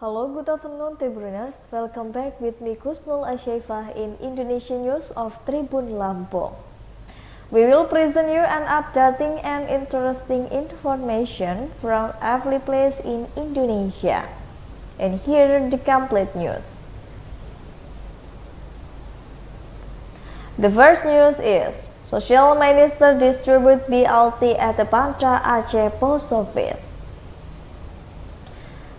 Hello, good afternoon, Tribuners. Welcome back with me, Kusnul Asyaifah, in Indonesian News of Tribun Lampung. We will present you an updating and interesting information from every place in Indonesia. And here are the complete news. The first news is, Social Minister distribute BLT at the Banda Aceh Post Office.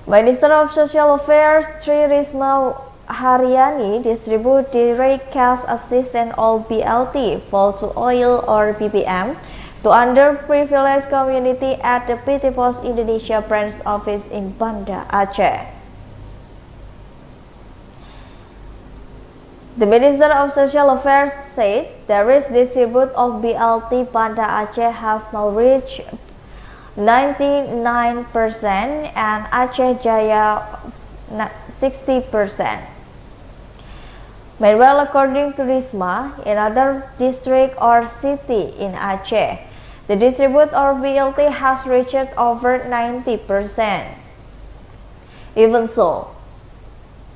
Minister of Social Affairs Tri Risma Haryani distribute direct cash assistance or BLT full to oil or BBM to underprivileged community at the PT Pos Indonesia branch office in Banda Aceh. The Minister of Social Affairs said the risk distribute of BLT Banda Aceh has now reached 99% and Aceh Jaya 60%. Meanwhile, according to Risma, in other district or city in Aceh, the distribute or BLT has reached over 90%. Even so,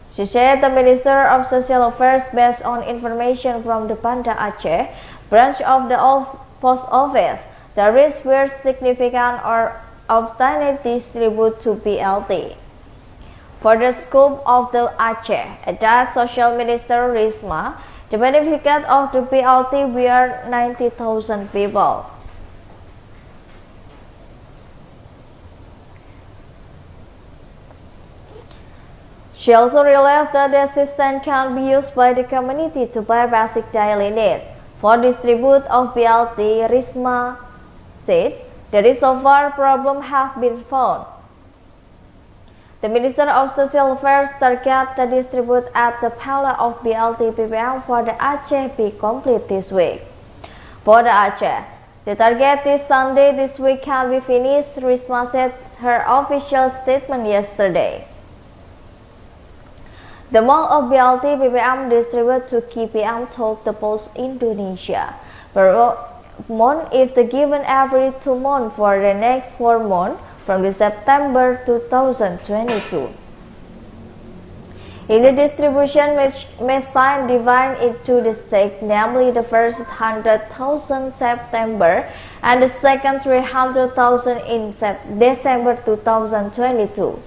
she said the Minister of Social Affairs, based on information from the Banda Aceh branch of the post office, the risks were significant or obtained distribute to BLT. For the scope of the Aceh, that Social Minister Risma, the benefit of the BLT were 90,000 people. She also realized that the assistance can be used by the community to buy basic daily needs. For distribute of BLT, Risma said there is so far problem have been found. The Minister of Social Affairs target the distribute at the pilot of BLT BBM for the Aceh be complete this week. For the Aceh, the target this Sunday this week can be finished, Risma said her official statement yesterday. The amount of BLT BBM distributed to KPM told the Post Indonesia. Per month is the given every 2 months for the next 4 months from the September 2022. In the distribution, which may sign divide into the stake, namely the first 100,000 September and the second 300,000 in December 2022.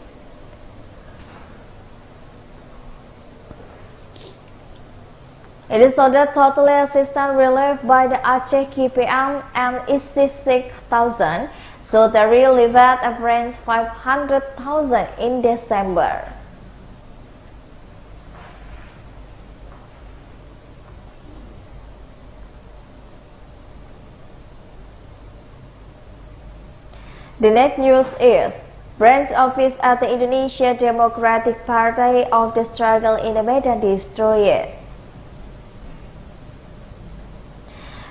It is so that total assistance relieved by the Aceh KPM and is 6,000, so the relieved average 500,000 in December. The next news is, branch office at the Indonesia Democratic Party of the struggle in the Medan destroyed.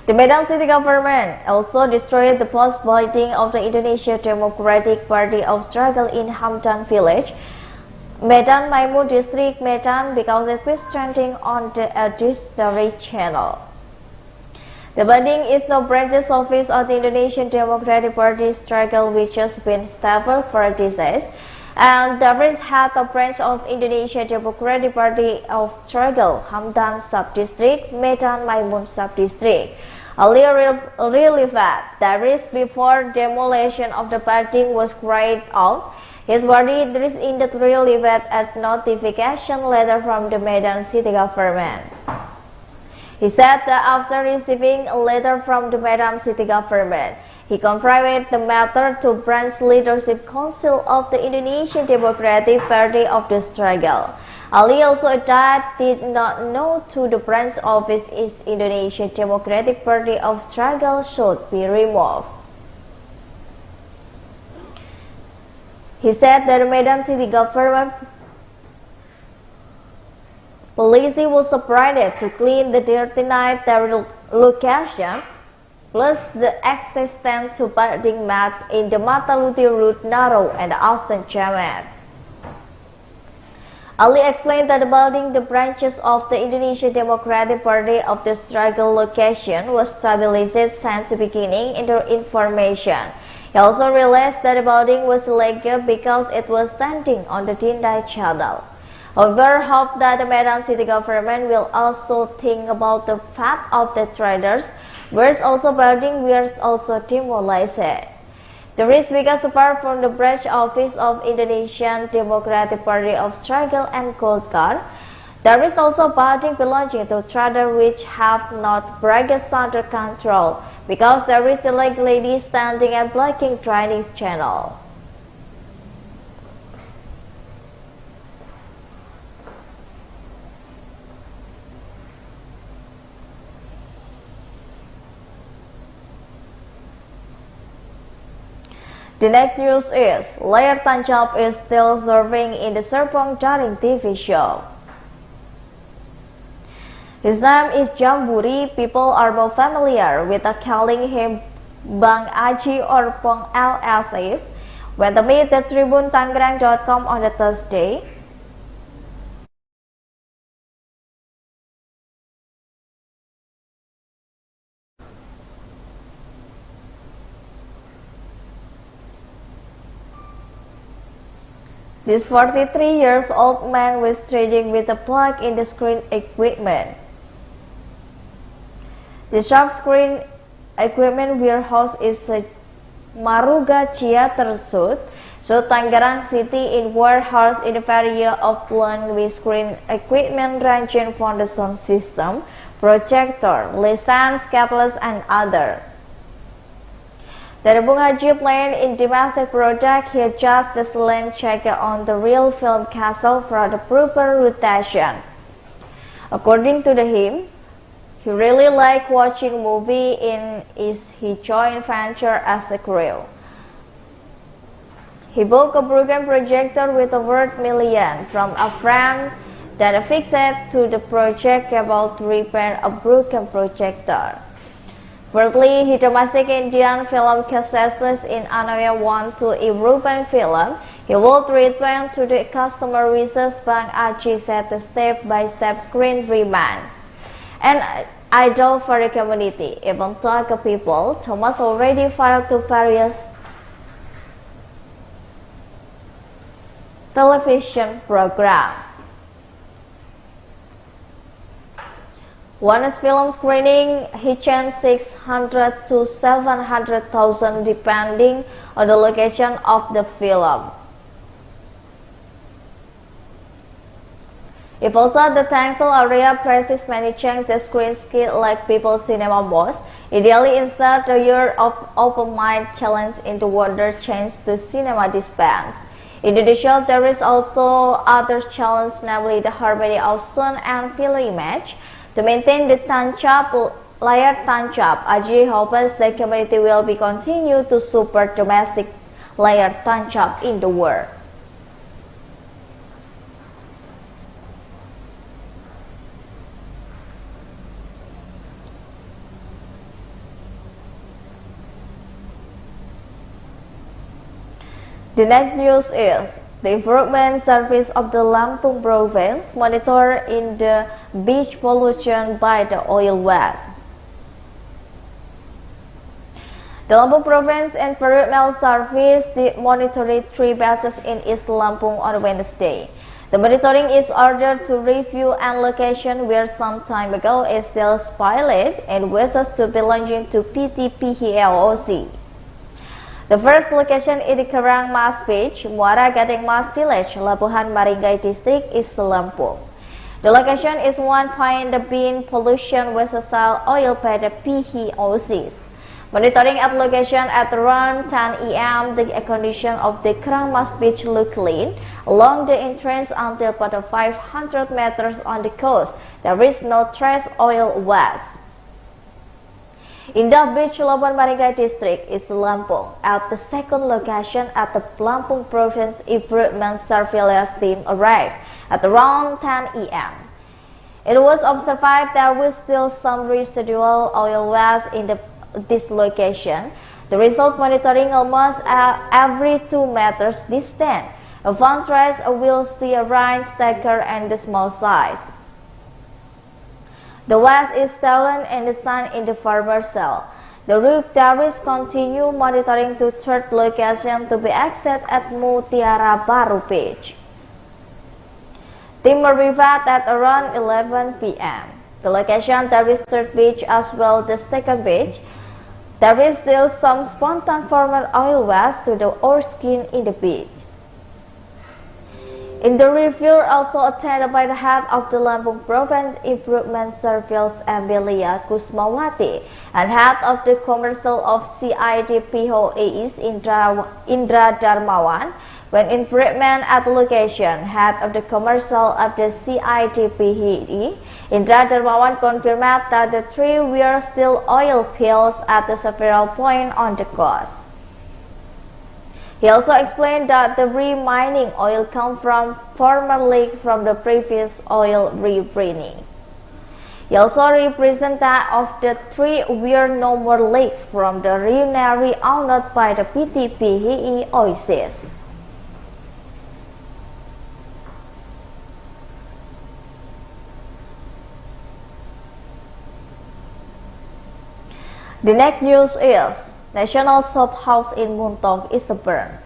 The Medan city government also destroyed the post building of the Indonesia Democratic Party of struggle in Hamdan village, Medan Maimun district, Medan, because it was trending on the Discovery channel. The building is now branch office of the Indonesian Democratic Party struggle, which has been stable for decades, and the branch head of branch of Indonesia Democratic Party of struggle, Hamdan sub-district, Medan Maimun sub-district. Earlier relieved that risk before demolition of the building was carried out. His body is in the relieved at notification letter from the Medan city government. He said that after receiving a letter from the Medan city government, he confirmed the matter to branch leadership council of the Indonesian Democratic Party of the struggle. Ali also that did not know to the branch office is Indonesian Democratic Party of struggle should be removed. He said that the Medan city government police was operated to clean the dirty night location, plus the existence to building mat in the Mataluti Road Naro and the Alton Jamat. Ali explained that the building the branches of the Indonesian Democratic Party of the struggle location was stabilized since the beginning in the information. He also realized that the building was illegal because it was standing on the Dindai Channel. However, hope that the Medan city government will also think about the fate of the traders, whereas also building was also demolished. The risk because apart from the branch office of Indonesian Democratic Party of Struggle and Golkar, there is also building belonging to traders which have not brought under control because there is illegally standing and blocking drainage channel. The next news is, Layar Tancap is still serving in the Serpong Daring TV show. His name is Jamburi. People are more familiar with calling him Bang Aji or Pong LSF. When they meet the Tribune Tangerang.com on the Thursday, this 43-year-old man was trading with a plug in the screen equipment. The sharp screen equipment warehouse is a Maruga Chia Tersut, so Tangerang City in warehouse in the area of plug with screen equipment ranging from the sound system, projector, license, catalyst, and other. The Bung Haji plan in domestic product, he adjusts the slant checker on the real film castle for the proper rotation. According to him, he really liked watching movie in his joint venture as a crew. He bought a broken projector with a worth million from a friend that fixed it to the project cable to repair a broken projector. Thirdly, he domestic Indian film cassettes in another one to European film. He will return to the customer wishes. Bang Aji set the step-by-step screen remains an idol for the community. Even though people, Thomas already filed to various television programs. One film screening, he charged 600 to 700,000 depending on the location of the film. If also the Tangsel area places many change the screen skit like People Cinema most, ideally instead the year of open mind challenge into wonder change to cinema dispense. In addition, there is also other challenge, namely the harmony of sound and film image. To maintain the Tancap, Layar Tancap, Aji hopes the community will be continue to support domestic Layar Tancap in the world. The next news is, the Environment Service of the Lampung Province monitor in the beach pollution by the oil well. The Lampung Province Environmental Service monitored 3 beaches in East Lampung on Wednesday. The monitoring is ordered to review and location where some time ago is still spoiled and wishes to belonging to PTPHLOC. The first location in the Kerang Mas Beach, Muara Gading Mas Village, Labuhan Maringgai District, is Lampung. The location is one point the bin pollution with style oil by the PHOCs. Monitoring at location at around 10 a.m., the condition of the Kerang Mas Beach look clean. Along the entrance until about 500 meters on the coast, there is no trace oil west. Indah Beach, Labuhan Maringgai District is Lampung. At the second location at the Lampung Province Improvement Surveillance Team arrived at around 10 a.m. It was observed there was still some residual oil wells in this location. The result monitoring almost every 2 meters distant. A found trace will see a rice stacker and the small size. The west is stolen and the sun in the farmer's cell. The route carriers continue monitoring to third location to be accessed at Mutiara Baru Beach. Timber arrived at around 11 p.m. The location there is third beach as well the second beach. There is still some spontaneous former oil waste to the ore skin in the beach. In the review also attended by the head of the Lampung Province Improvement Service Amelia Kusmawati and head of the commercial of CIDPO AIS Indra Darmawan. When improvement at the location, head of the commercial of the CIDPO Indra Darmawan confirmed that the three were still oil spills at the several points on the coast. He also explained that the re-mining oil comes from former leak from the previous oil rebraining. He also represented that of the three were no more leaks from the refinery owned by the PTPHE Oasis. The next news is National Shop House in Muntok is burned.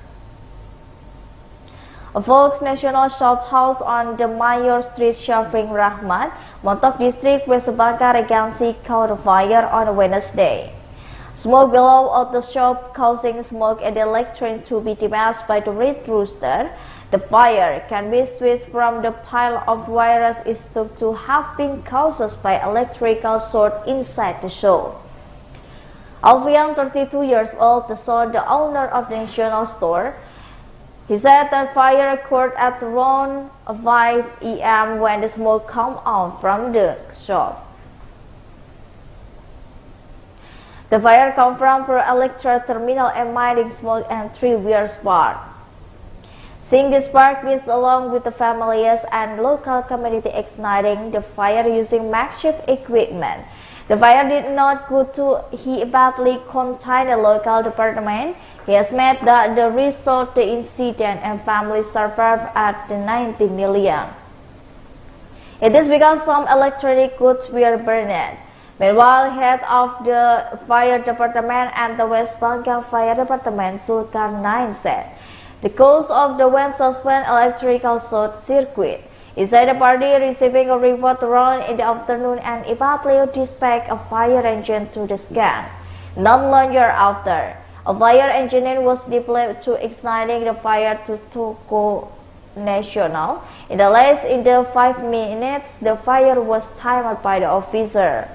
A Volks National Shop House on the Mayor Street, Syafrin Rahmat, Muntok District, West Bangka Regency caught fire on Wednesday. Smoke below of the shop causing smoke and the electric to be damaged by the red rooster. The fire can be switched from the pile of wires is thought to have been caused by electrical short inside the shop. Alfian, 32 years old, the owner of the National Store, he said that fire occurred at around 5 a.m. when the smoke came out from the shop. The fire came from the electric terminal emitting smoke and 3 were sparked. Seeing the spark with along with the families and local community igniting the fire using makeshift equipment. The fire did not go to he badly contained the local department. He has made that the result the incident and family survived at the 90 million. It is because some electronic goods were burned. Meanwhile, head of the fire department and the West Bangka Fire Department, Zulkarnain, said the cause of the wind suspend electrical short circuit. He said the party receiving a report around in the afternoon and immediately dispatched a fire engine to the scan. Not longer after, a fire engine was deployed to igniting the fire to Toko National. In the less in the 5 minutes, the fire was timed by the officer.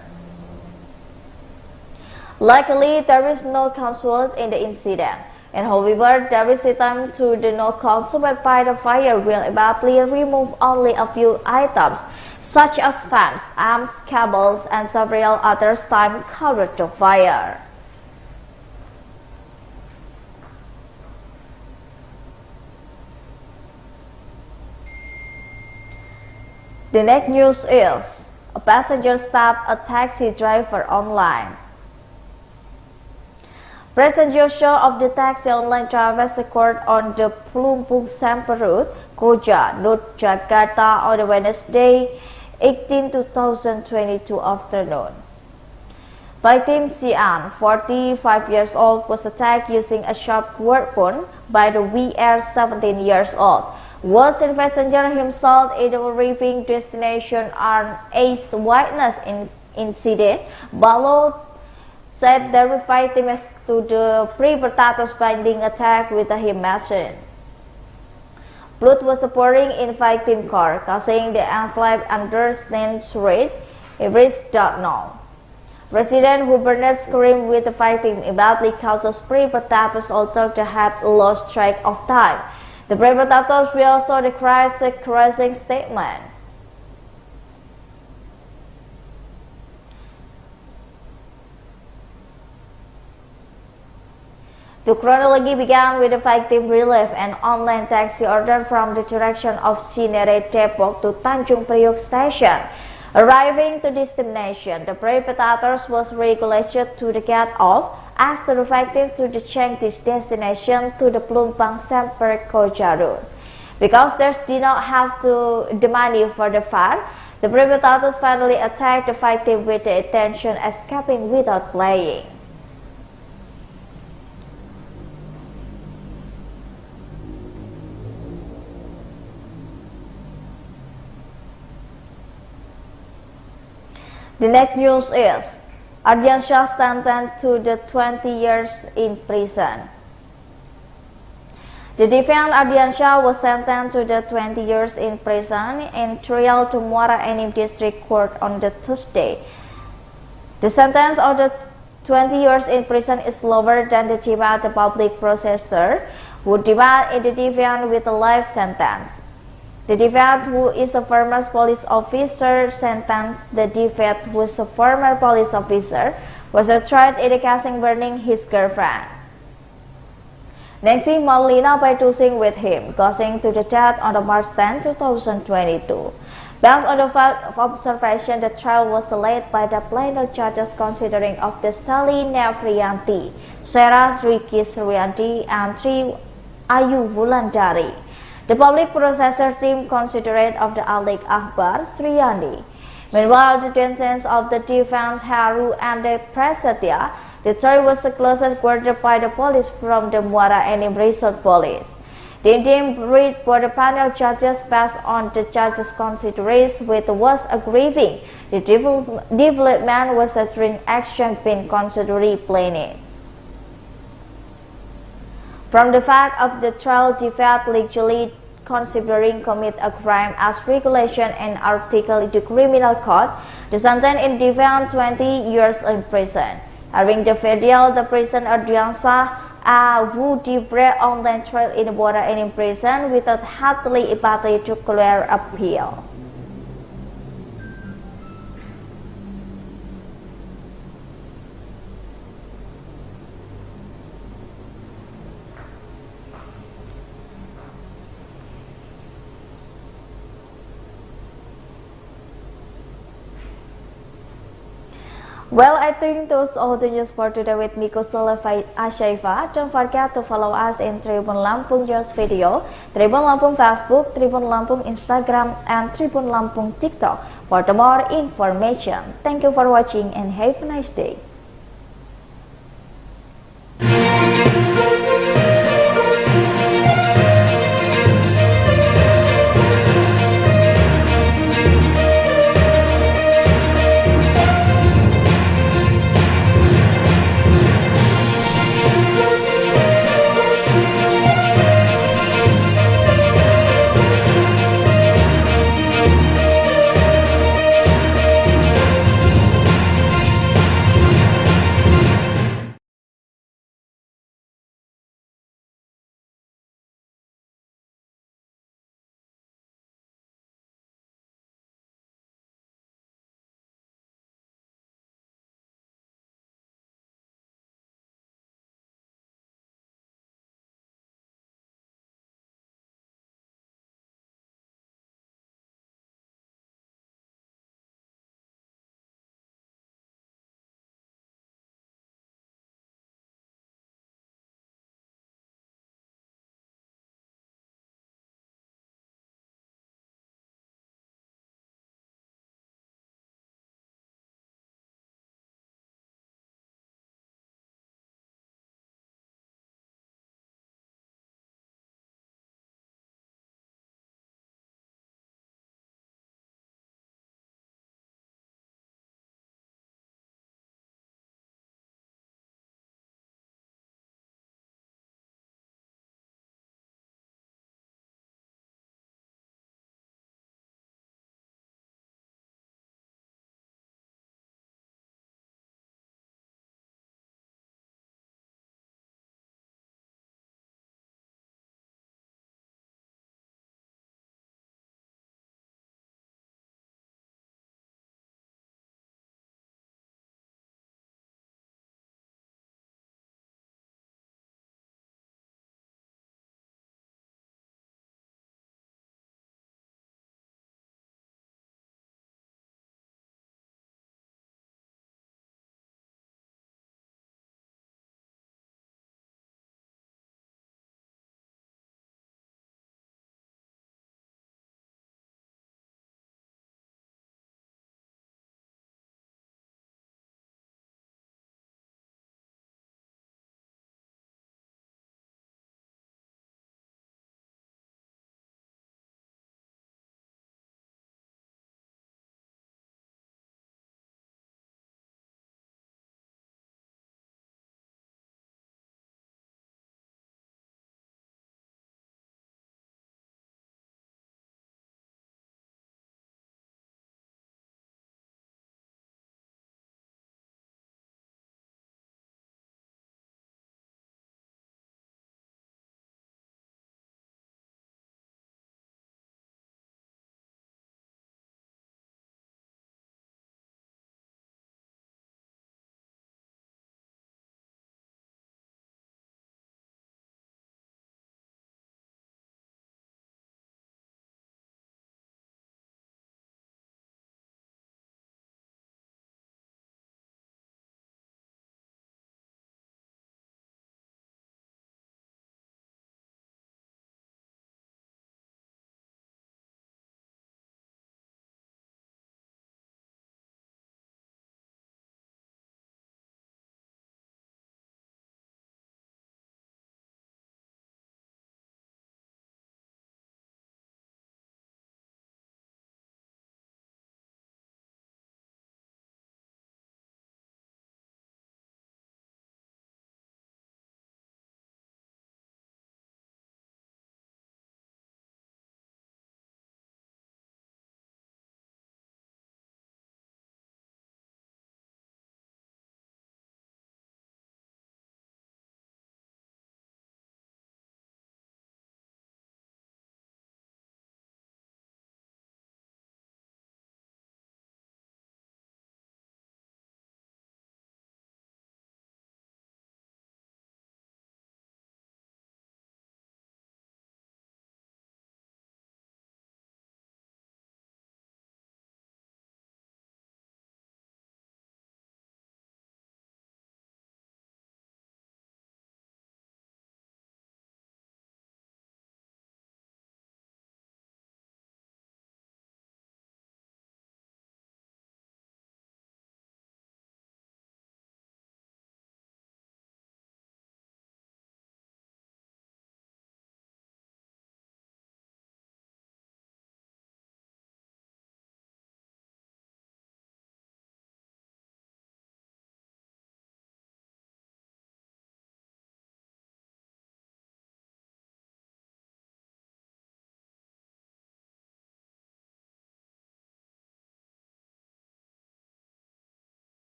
Luckily, there is no casualty in the incident. And however, there is a time to the no consumed by the fire will immediately remove only a few items, such as fans, arms, cables, and several others time covered the fire. The next news is a passenger stopped a taxi driver online. Passenger show of the taxi online drivers occurred on the Plumpung Samper route, Koja, North Jakarta on Wednesday, 18, 2022 afternoon. Victim Sian, 45 years old, was attacked using a sharp weapon by the VR 17 years old. Was the passenger himself in the arriving destination on Ace Witness incident, Balo said the victim to the pre-status binding attack with a him machine. Blood was pouring in victim car, causing the enclave understand rate. It is not known. Resident who burned screamed with the victim immediately causes pre-status although they had lost track of time. The pre-status will also declare a crushing statement. The chronology began with the victim relief and online taxi order from the direction of Cinere Depok to Tanjung Priok station. Arriving to destination, the perpetrators was regulated to the gate off, asked the victim to change this destination to the Plumpang Samper Koja route. Because they did not have the money for the fare, the perpetrators finally attacked the victim with the intention escaping without paying. The next news is Ardiansyah sentenced to the 20 years in prison. The defendant Ardiansyah was sentenced to the 20 years in prison in trial to Muara Enim District Court on the Thursday. The sentence of the 20 years in prison is lower than the demand the public processor would demand the defendant with a life sentence. The defendant, who is a former police officer, sentenced the defendant, who is a former police officer, was tried in the casing burning his girlfriend, Nancy Molina, by tossing with him, causing to the death on March 10, 2022. Based on the fact of observation, the trial was delayed by the plenary judges considering of the Sally Navrianti, Sarah Riki Suryanti, and Tri Ayu Wulandari. The public processor team considered of the Alik Akbar Suryani. Meanwhile, the defense of the defense Haru and the Prasetya, the trial was closed quartered by the police from the Muara Enim Resort Police. The team read for the panel judges based on the judges' consideration with was aggrieving. The development was a string action being considerably planned. From the fact of the trial, defendant legally considering commit a crime as regulation and article in the criminal code, the sentence in defendant 20 years in prison. Having the federal, the prison Ardiansyah would debre online trial in Muara Enim prison without hardly ability to clear appeal. Well, I think those are the news for today with me, Kusala Ashaifa. Don't forget to follow us in Tribun Lampung News Video, Tribun Lampung Facebook, Tribun Lampung Instagram, and Tribun Lampung TikTok for more information. Thank you for watching and have a nice day.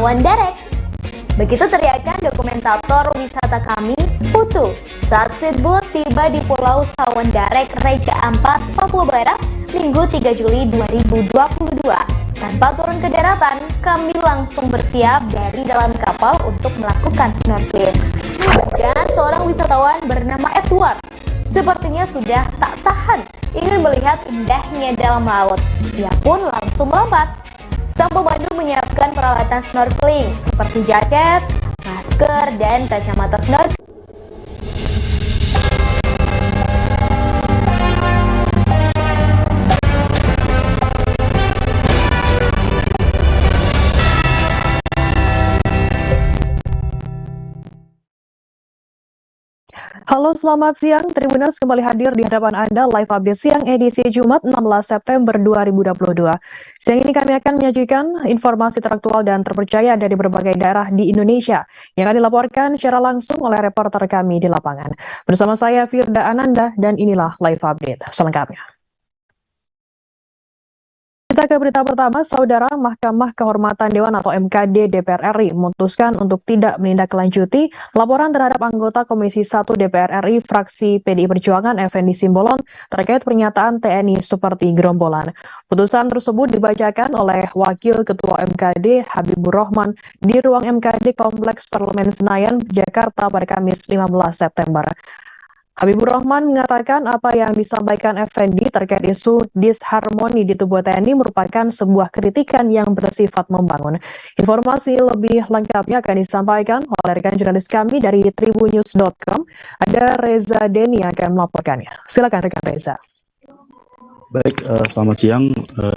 Sawan Darat. Begitu teriakan dokumentator wisata kami, Putu, saat speedboat tiba di Pulau Sawan Darat, Raja Ampat, Papua Barat, Minggu 3 Juli 2022. Tanpa turun ke daratan, kami langsung bersiap dari dalam kapal untuk melakukan snorkeling. Bahkan seorang wisatawan bernama Edward sepertinya sudah tak tahan ingin melihat indahnya dalam laut. Dia pun langsung melompat. Sang pemandu menyiapkan peralatan snorkeling seperti jaket, masker, dan kacamata snorkeling. Halo, selamat siang. Tribuners kembali hadir di hadapan Anda live update siang edisi Jumat 16 September 2022. Siang ini kami akan menyajikan informasi teraktual dan terpercaya dari berbagai daerah di Indonesia yang akan dilaporkan secara langsung oleh reporter kami di lapangan. Bersama saya Firda Ananda dan inilah live update selengkapnya. Kita ke berita pertama, Saudara. Mahkamah Kehormatan Dewan atau MKD DPR RI memutuskan untuk tidak menindaklanjuti laporan terhadap anggota Komisi 1 DPR RI fraksi PDI Perjuangan Effendi Simbolon terkait pernyataan TNI seperti gerombolan. Putusan tersebut dibacakan oleh Wakil Ketua MKD Habibur Rahman di ruang MKD Kompleks Parlemen Senayan, Jakarta pada Kamis 15 September. Habibur Rahman mengatakan apa yang disampaikan Effendi terkait isu disharmoni di tubuh TNI merupakan sebuah kritikan yang bersifat membangun. Informasi lebih lengkapnya akan disampaikan oleh rekan jurnalis kami dari tribunnews.com. Ada Reza Deni yang akan melaporkannya. Silakan rekan Reza. Baik, selamat siang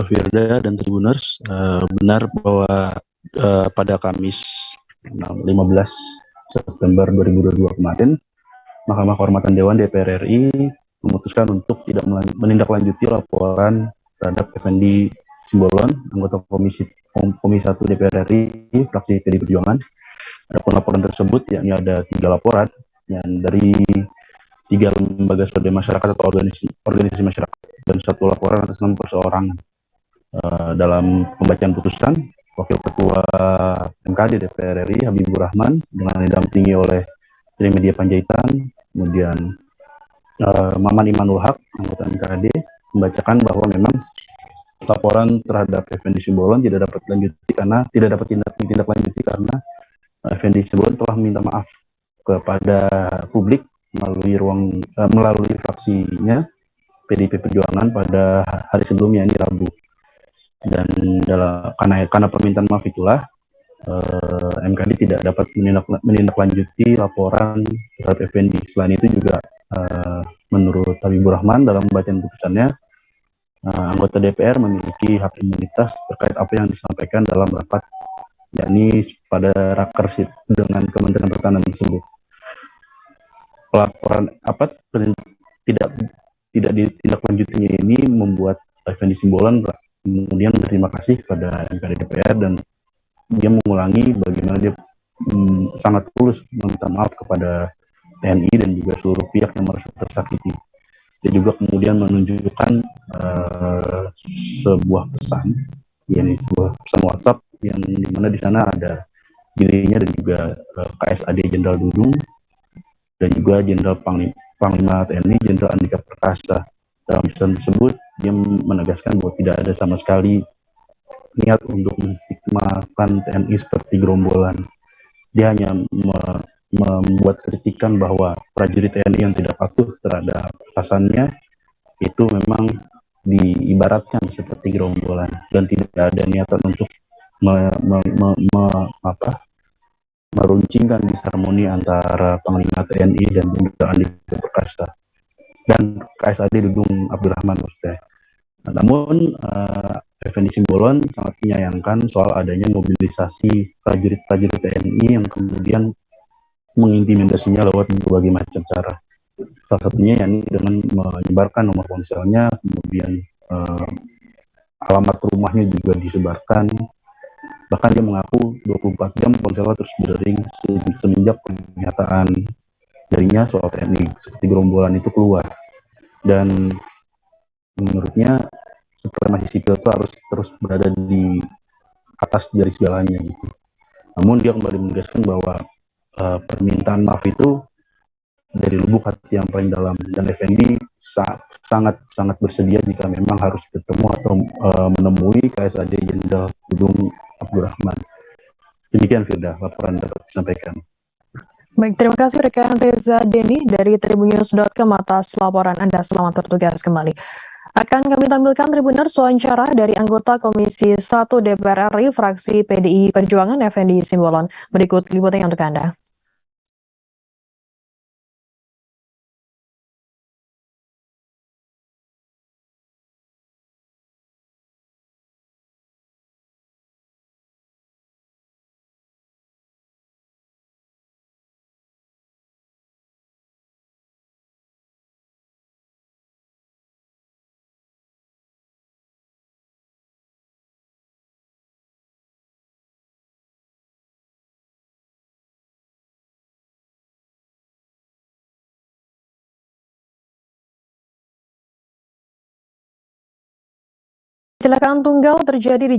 Firda dan Tribuners. Benar bahwa pada Kamis 15 September 2022 kemarin, Mahkamah Kehormatan Dewan DPR RI memutuskan untuk tidak menindaklanjuti laporan terhadap Effendi Simbolon, anggota Komisi 1 DPR RI, fraksi PDI Perjuangan. Adapun laporan tersebut, yakni ada 3 laporan yang dari 3 lembaga swadaya masyarakat atau organisasi masyarakat dan 1 laporan atas nama perseorangan. Dalam pembacaan putusan, Wakil Ketua MKD DPR RI Habibur Rahman dengan didampingi oleh Trimedia Panjaitan, kemudian Maman Imanul Haq, anggota MKD, membacakan bahwa memang laporan terhadap Effendi Simbolon tidak dapat ditindaklanjuti karena Effendi Simbolon telah meminta maaf kepada publik melalui fraksinya PDIP Perjuangan pada hari sebelumnya, ini Rabu. Dan karena permintaan maaf itulah MKD tidak dapat menindaklanjuti laporan terhadap Effendi. Selain itu juga menurut Habibur Rahman dalam pembacaan putusannya, anggota DPR memiliki hak imunitas terkait apa yang disampaikan dalam rapat, yakni pada rakersit dengan Kementerian Pertahanan tersebut. Laporan tidak ditindaklanjutinya ini membuat Effendi Simbolon kemudian berterima kasih kepada MKD DPR dan dia mengulangi bagaimana dia sangat tulus meminta maaf kepada TNI dan juga seluruh pihak yang merasa tersakiti. Dia juga kemudian menunjukkan sebuah pesan, yakni sebuah pesan WhatsApp yang dimana di sana ada dirinya dan juga KSAD Jenderal Dudung dan juga Jenderal Panglima TNI Jenderal Andika Perkasa. Dalam pesan tersebut dia menegaskan bahwa tidak ada sama sekali niat untuk menstigmakan TNI seperti gerombolan. Dia hanya membuat kritikan bahwa prajurit TNI yang tidak patuh terhadap atasannya itu memang diibaratkan seperti gerombolan dan tidak ada niatan untuk meruncingkan disharmoni antara Panglima TNI dan Jenderal Andika Perkasa dan KSAD Dudung Abdurrahman maksudnya. Namun Effendi Simbolon sangat menyayangkan soal adanya mobilisasi prajurit-prajurit TNI yang kemudian mengintimidasinya lewat berbagai macam cara. Salah satunya yakni dengan menyebarkan nomor ponselnya, kemudian alamat rumahnya juga disebarkan. Bahkan dia mengaku 24 jam ponselnya terus berdering semenjak pernyataan darinya soal TNI seperti gerombolan itu keluar. Dan menurutnya supremasi sipil itu harus terus berada di atas dari segalanya gitu. Namun dia kembali menegaskan bahwa permintaan maaf itu dari lubuk hati yang paling dalam, dan Effendi sangat bersedia jika memang harus bertemu atau menemui KSAD Jenderal Dudung Abdurrahman. Demikian Firda, laporan dapat disampaikan. Baik, terima kasih rekan Reza Denny dari tribunnews.com atas laporan Anda. Selamat bertugas kembali. Akan kami tampilkan Tribuners wawancara dari anggota Komisi 1 DPR RI fraksi PDI Perjuangan Effendi Simbolon. Berikut liputannya untuk Anda. Kecelakaan tunggal terjadi di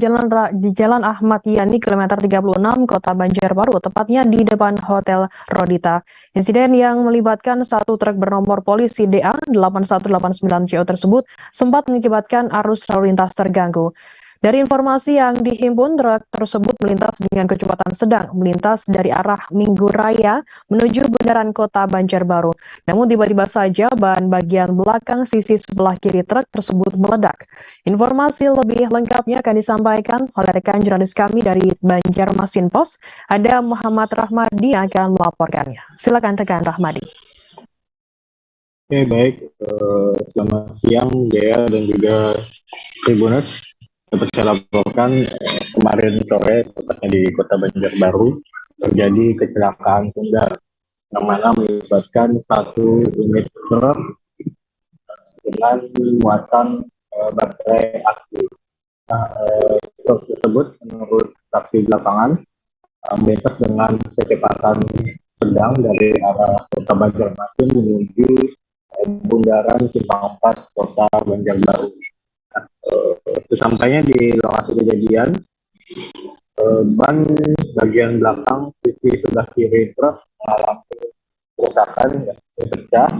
Jalan Ahmad Yani, kilometer 36, Kota Banjarbaru, tepatnya di depan Hotel Rodita. Insiden yang melibatkan satu truk bernomor polisi DA 8189CO tersebut sempat mengakibatkan arus lalu lintas terganggu. Dari informasi yang dihimpun, truk tersebut melintas dengan kecepatan sedang, melintas dari arah Minggu Raya menuju Bundaran Kota Banjarbaru. Namun tiba-tiba saja ban bagian belakang sisi sebelah kiri truk tersebut meledak. Informasi lebih lengkapnya akan disampaikan oleh rekan jurnalis kami dari Banjarmasin Pos, ada Muhammad Rahmadi yang akan melaporkannya. Silakan rekan Rahmadi. Oke, baik. Selamat siang, Dea dan juga Tribuners. Dapat saya laporkan kemarin sore, tepatnya di Kota Banjarbaru, terjadi kecelakaan tunggal yang mana melibatkan satu unit truk dengan muatan baterai aktif. Truk tersebut menurut saksi di lapangan melintas dengan kecepatan sedang dari arah Kota Banjarmasin menuju Bundaran Simpang 4 Kota Banjarbaru. Sesampainya di lokasi kejadian, ban bagian belakang sisi sebelah kiri truk mengalami kerusakan yang pecah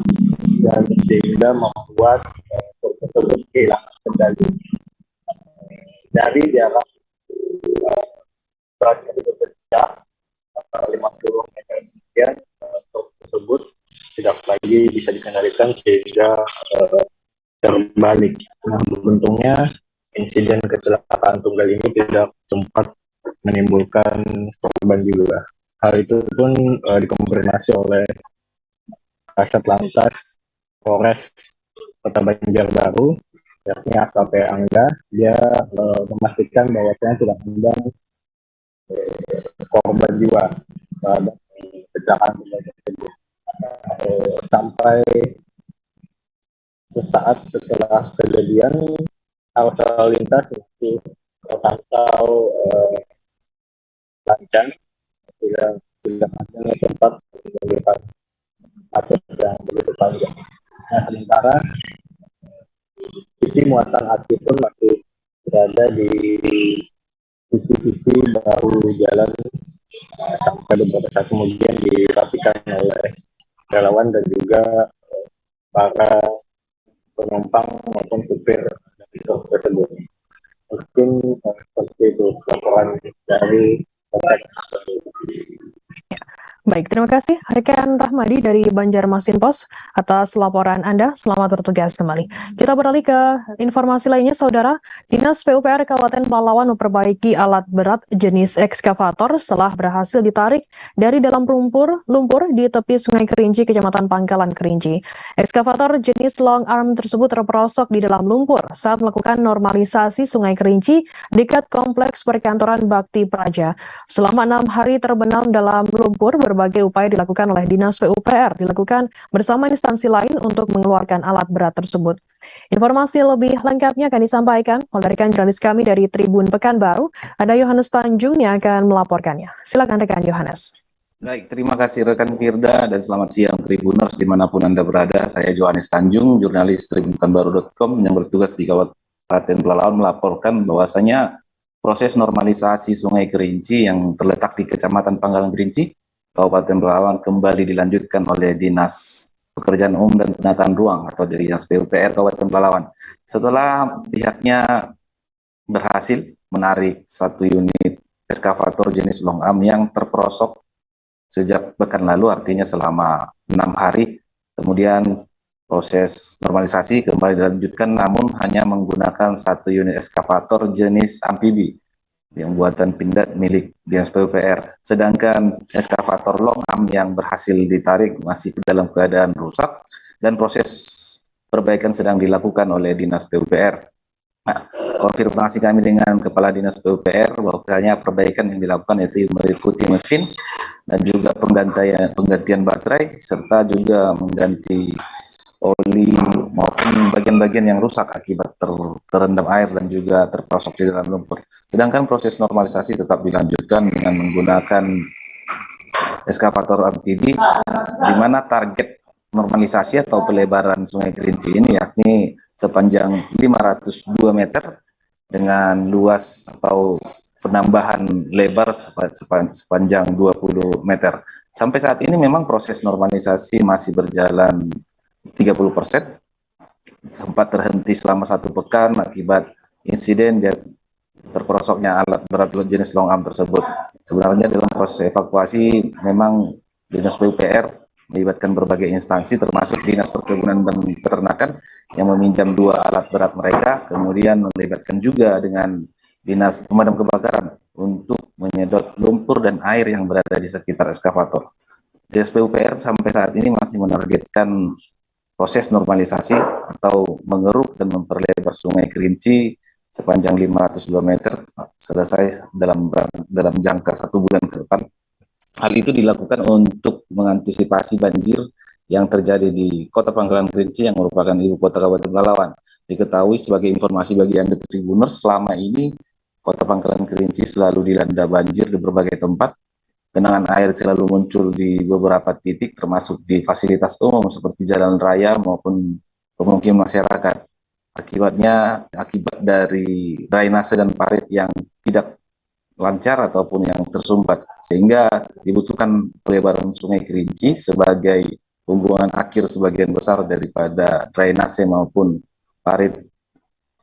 dan sehingga membuat truk tersebut kehilangan kendali. Dari jarak truk tersebut pecah 50 meter kemudian, truk tersebut tidak lagi bisa dikendalikan sehingga terbalik. Nah, beruntungnya insiden kecelakaan tunggal ini tidak sempat menimbulkan korban jiwa. Hal itu pun dikonfirmasi oleh Kasat Lantas Polres Kota Banjarbaru, yakni AKP Angga. Dia memastikan bahwa tidak ada korban jiwa pada kecelakaan tunggal tersebut. Sampai sesaat setelah kejadian, arus lalu lintas masih terpantau lancar, tidak ada tempat menimbulkan macet yang begitu panjang. Nah, sementara sisi muatan api pun masih berada di sisi-sisi baru jalan, sampai beberapa saat kemudian dirapikan oleh relawan dan juga para penumpang maupun supir dari truk tersebut. Mungkin seperti itu laporan dari Baik, terima kasih rekan Rahmadi dari Banjarmasin Pos atas laporan Anda. Selamat bertugas kembali. Kita beralih ke informasi lainnya, Saudara. Dinas PUPR Kabupaten Palawan memperbaiki alat berat jenis ekskavator setelah berhasil ditarik dari dalam lumpur di tepi Sungai Kerinci, Kecamatan Pangkalan Kerinci. Ekskavator jenis long arm tersebut terperosok di dalam lumpur saat melakukan normalisasi Sungai Kerinci dekat kompleks perkantoran Bakti Praja. Selama 6 hari terbenam dalam lumpur, berbagai upaya dilakukan oleh Dinas PUPR bersama instansi lain untuk mengeluarkan alat berat tersebut. Informasi lebih lengkapnya akan disampaikan oleh rekan jurnalis kami dari Tribun Pekanbaru, ada Yohanes Tanjung yang akan melaporkannya. Silakan rekan Yohanes. Baik, terima kasih rekan Firda dan selamat siang Tribuners dimanapun Anda berada. Saya Yohanes Tanjung, jurnalis tribunpekanbaru.com yang bertugas di Kabupaten Pelalawan melaporkan bahwasanya proses normalisasi Sungai Kerinci yang terletak di Kecamatan Pangkalan Kerinci, Kabupaten Pelawan kembali dilanjutkan oleh Dinas Pekerjaan Umum dan Penataan Ruang atau dari Dinas PUPR Kabupaten Pelawan. Setelah pihaknya berhasil menarik satu unit eskavator jenis long arm yang terperosok sejak pekan lalu, artinya selama 6 hari. Kemudian proses normalisasi kembali dilanjutkan, namun hanya menggunakan satu unit eskavator jenis amfibi yang buatan Pindad milik Dinas PUPR. Sedangkan eskavator long arm yang berhasil ditarik masih dalam keadaan rusak dan proses perbaikan sedang dilakukan oleh Dinas PUPR. Nah, konfirmasi kami dengan Kepala Dinas PUPR bahwasanya perbaikan yang dilakukan yaitu meliputi mesin dan juga penggantian baterai serta juga mengganti oli maupun bagian-bagian yang rusak akibat terendam air dan juga terperosok di dalam lumpur. Sedangkan proses normalisasi tetap dilanjutkan dengan menggunakan eskavator amfibi, di mana target normalisasi atau pelebaran Sungai Kerinci ini yakni sepanjang 502 meter dengan luas atau penambahan lebar sepanjang 20 meter. Sampai saat ini memang proses normalisasi masih berjalan 30%, sempat terhenti selama 1 pekan akibat insiden terperosoknya alat berat jenis long arm tersebut. Sebenarnya dalam proses evakuasi memang Dinas PUPR melibatkan berbagai instansi termasuk Dinas Perkebunan dan Peternakan yang meminjam 2 alat berat mereka, kemudian melibatkan juga dengan Dinas Pemadam Kebakaran untuk menyedot lumpur dan air yang berada di sekitar eskavator. Dinas PUPR sampai saat ini masih menargetkan proses normalisasi atau mengeruk dan memperlebar Sungai Kerinci sepanjang 502 meter selesai dalam jangka 1 bulan ke depan. Hal itu dilakukan untuk mengantisipasi banjir yang terjadi di Kota Pangkalan Kerinci yang merupakan ibu kota Kabupaten Pelawan. Diketahui sebagai informasi bagi Anda Tribuners, selama ini Kota Pangkalan Kerinci selalu dilanda banjir di berbagai tempat. Genangan air selalu muncul di beberapa titik termasuk di fasilitas umum seperti jalan raya maupun pemukiman masyarakat. Akibat dari drainase dan parit yang tidak lancar ataupun yang tersumbat, sehingga dibutuhkan pelebaran Sungai Kerinci sebagai pembuangan akhir sebagian besar daripada drainase maupun parit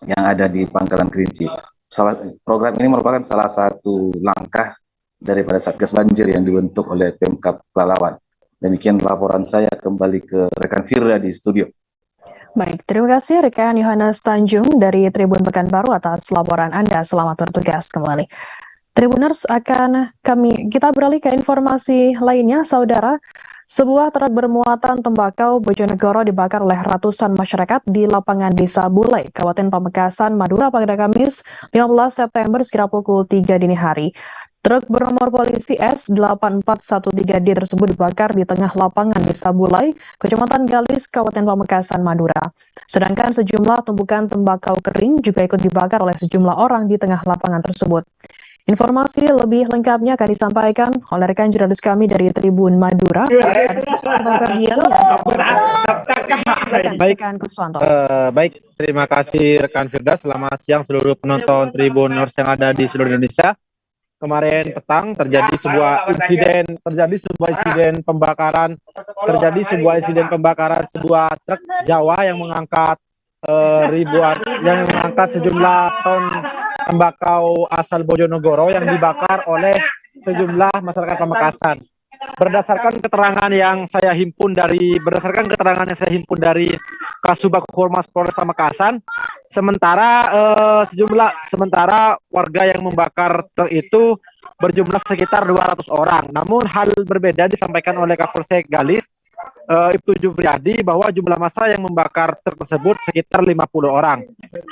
yang ada di Pangkalan Kerinci. Program ini merupakan salah satu langkah daripada Satgas Banjir yang dibentuk oleh Pemkab Pelawan. Demikian laporan saya, kembali ke rekan Firda di studio. Baik, terima kasih rekan Yohanes Tanjung dari Tribun Pekanbaru atas laporan Anda. Selamat bertugas kembali. Tribuners, kita beralih ke informasi lainnya, saudara. Sebuah truk bermuatan tembakau Bojonegoro dibakar oleh ratusan masyarakat di lapangan Desa Bulai, Kabupaten Pamekasan, Madura pada Kamis 15 September sekitar pukul 3 dini hari. Truk bernomor polisi S8413D tersebut dibakar di tengah lapangan Desa Bulai, Kecamatan Galis, Kabupaten Pamekasan, Madura. Sedangkan sejumlah tumpukan tembakau kering juga ikut dibakar oleh sejumlah orang di tengah lapangan tersebut. Informasi lebih lengkapnya akan disampaikan oleh rekan jurnalis kami dari Tribun Madura. Baik, terima kasih rekan Firda. Selamat siang seluruh penonton Tribuners yang ada di seluruh Indonesia. Kemarin petang terjadi sebuah insiden pembakaran sebuah truk Jawa yang mengangkat sejumlah ton tembakau asal Bojonegoro yang dibakar oleh sejumlah masyarakat Pamekasan. Berdasarkan keterangan yang saya himpun dari Kasubag Humas Polres Pamekasan, sementara warga yang membakar truk itu berjumlah sekitar 200 orang. Namun hal berbeda disampaikan oleh Kapolsek Galis, Ibtu Jupriyadi, bahwa jumlah massa yang membakar truk tersebut sekitar 50 orang.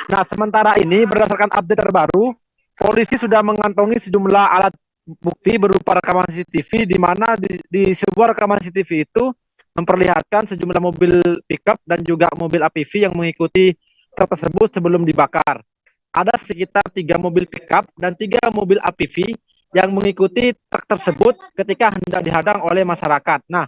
Nah, sementara ini berdasarkan update terbaru, polisi sudah mengantongi sejumlah alat bukti berupa rekaman CCTV, di mana di sebuah rekaman CCTV itu memperlihatkan sejumlah mobil pickup dan juga mobil APV yang mengikuti truk tersebut sebelum dibakar. Ada sekitar 3 mobil pickup dan 3 mobil APV yang mengikuti truk tersebut ketika hendak dihadang oleh masyarakat. Nah,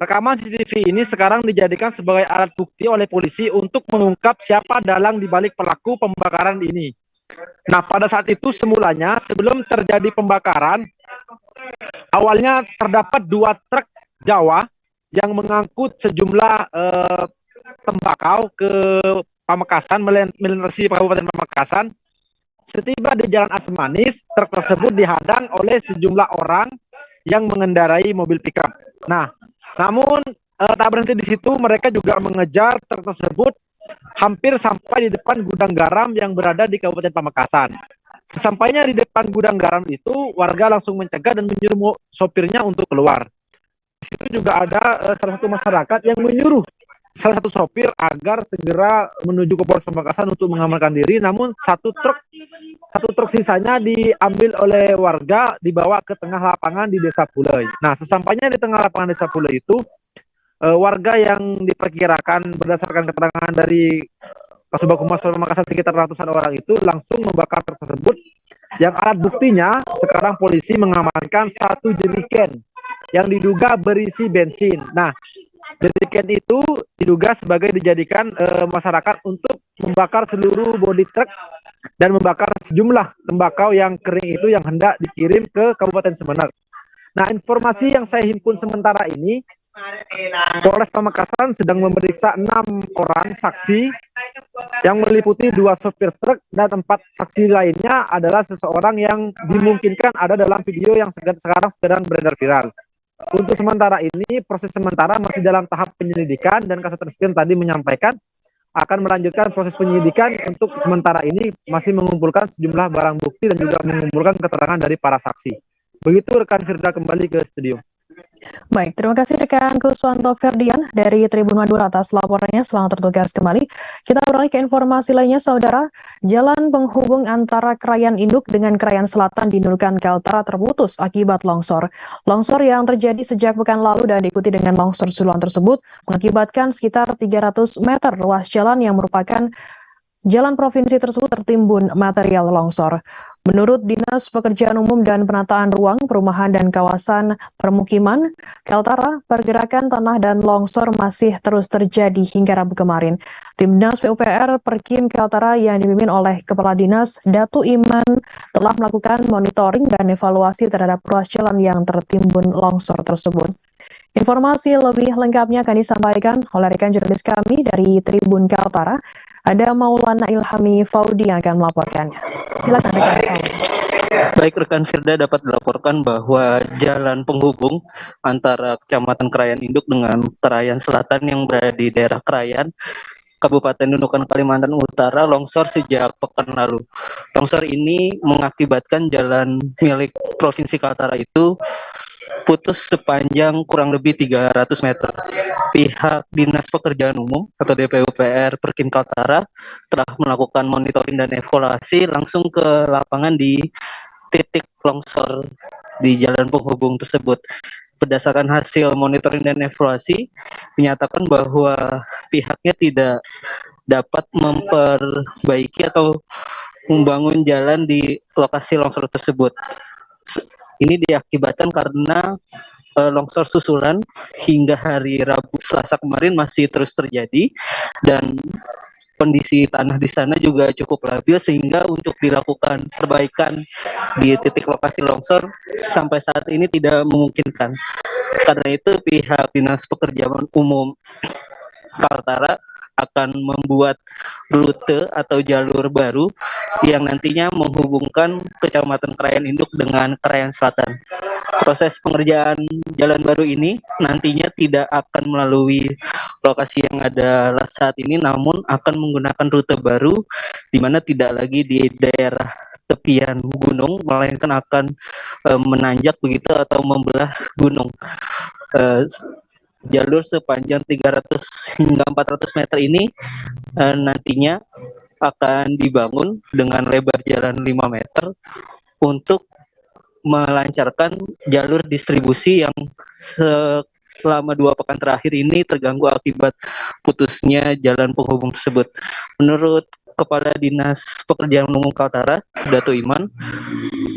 rekaman CCTV ini sekarang dijadikan sebagai alat bukti oleh polisi untuk mengungkap siapa dalang dibalik pelaku pembakaran ini. Nah, pada saat itu semulanya sebelum terjadi pembakaran, awalnya terdapat 2 truk Jawa yang mengangkut sejumlah tembakau ke Pamekasan, melintasi Kabupaten Pamekasan. Setiba di Jalan Asem Manis, truk tersebut dihadang oleh sejumlah orang yang mengendarai mobil pickup. Nah, namun tak berhenti di situ, mereka juga mengejar truk tersebut hampir sampai di depan gudang garam yang berada di Kabupaten Pamekasan. Sesampainya di depan gudang garam itu, warga langsung mencegah dan menyuruh sopirnya untuk keluar. Di situ juga ada salah satu masyarakat yang menyuruh salah satu sopir agar segera menuju ke Polres Pamekasan untuk mengamankan diri. Namun satu truk sisanya diambil oleh warga, dibawa ke tengah lapangan di Desa Pulei. Nah, sesampainya di tengah lapangan Desa Pulei itu, warga yang diperkirakan berdasarkan keterangan dari Kasubag Humas Polres Pamekasan sekitar ratusan orang itu langsung membakar truk tersebut. Yang alat buktinya sekarang polisi mengamankan 1 jerigen yang diduga berisi bensin. Nah, jerigen itu diduga sebagai dijadikan masyarakat untuk membakar seluruh bodi truk dan membakar sejumlah tembakau yang kering itu yang hendak dikirim ke Kabupaten Sumeneb. Nah, informasi yang saya himpun sementara ini, Polres Pamekasan sedang memeriksa 6 orang saksi yang meliputi 2 sopir truk dan 4 saksi lainnya adalah seseorang yang dimungkinkan ada dalam video yang sekarang sedang beredar viral. Untuk sementara ini, proses sementara masih dalam tahap penyelidikan dan Kasat Reskrim tadi menyampaikan akan melanjutkan proses penyelidikan. Untuk sementara ini masih mengumpulkan sejumlah barang bukti dan juga mengumpulkan keterangan dari para saksi. Begitu rekan Firda, kembali ke studio. Baik, terima kasih rekan Kuswanto Ferdian dari Tribun Madura atas laporannya. Selamat bertugas kembali. Kita beralih ke informasi lainnya, saudara. Jalan penghubung antara Krayan Induk dengan Krayan Selatan di Nunukan Kaltara terputus akibat longsor. Longsor yang terjadi sejak pekan lalu dan diikuti dengan longsor susulan tersebut mengakibatkan sekitar 300 meter ruas jalan yang merupakan jalan provinsi tersebut tertimbun material longsor. Menurut Dinas Pekerjaan Umum dan Penataan Ruang, Perumahan dan Kawasan Permukiman Kaltara, pergerakan tanah dan longsor masih terus terjadi hingga Rabu kemarin. Tim Dinas PUPR Perkim Kaltara yang dipimpin oleh Kepala Dinas Datu Iman telah melakukan monitoring dan evaluasi terhadap ruas jalan yang tertimbun longsor tersebut. Informasi lebih lengkapnya akan disampaikan oleh rekan jurnalis kami dari Tribun Kaltara. Ada Maulana Ilhami Faudi yang akan melaporkannya. Silakan rekan Faudi. Baik, rekan Firda, dapat dilaporkan bahwa jalan penghubung antara Kecamatan Krayan Induk dengan Krayan Selatan yang berada di daerah Krayan, Kabupaten Nunukan, Kalimantan Utara, longsor sejak pekan lalu. Longsor ini mengakibatkan jalan milik Provinsi Kaltara itu putus sepanjang kurang lebih 300 meter. Pihak Dinas Pekerjaan Umum atau DPUPR Perkim Kaltara telah melakukan monitoring dan evaluasi langsung ke lapangan di titik longsor di jalan penghubung tersebut. Berdasarkan hasil monitoring dan evaluasi, dinyatakan bahwa pihaknya tidak dapat memperbaiki atau membangun jalan di lokasi longsor tersebut. Ini diakibatkan karena longsor susulan hingga hari Rabu Selasa kemarin masih terus terjadi dan kondisi tanah di sana juga cukup labil sehingga untuk dilakukan perbaikan di titik lokasi longsor sampai saat ini tidak memungkinkan. Karena itu pihak Dinas Pekerjaan Umum Kaltara akan membuat rute atau jalur baru yang nantinya menghubungkan Kecamatan Krayan Induk dengan Krayan Selatan. Proses pengerjaan jalan baru ini nantinya tidak akan melalui lokasi yang ada saat ini, namun akan menggunakan rute baru di mana tidak lagi di daerah tepian gunung, melainkan akan menanjak begitu atau membelah gunung. Jalur sepanjang 300 hingga 400 meter ini nantinya akan dibangun dengan lebar jalan 5 meter untuk melancarkan jalur distribusi yang selama 2 pekan terakhir ini terganggu akibat putusnya jalan penghubung tersebut. Menurut Kepala Dinas Pekerjaan Umum Kaltara, Datu Iman,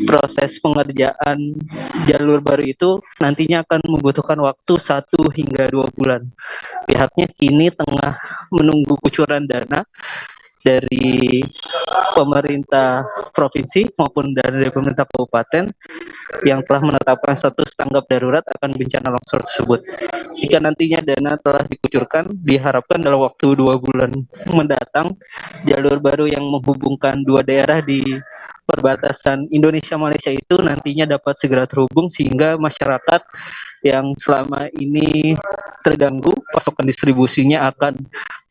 proses pengerjaan jalur baru itu nantinya akan membutuhkan waktu 1 hingga 2 bulan. Pihaknya kini tengah menunggu kucuran dana dari pemerintah provinsi maupun dari pemerintah kabupaten yang telah menetapkan status tanggap darurat akan bencana longsor tersebut. Jika nantinya dana telah dikucurkan, diharapkan dalam waktu 2 bulan mendatang, jalur baru yang menghubungkan dua daerah di perbatasan Indonesia-Malaysia itu nantinya dapat segera terhubung sehingga masyarakat yang selama ini terganggu pasokan distribusinya akan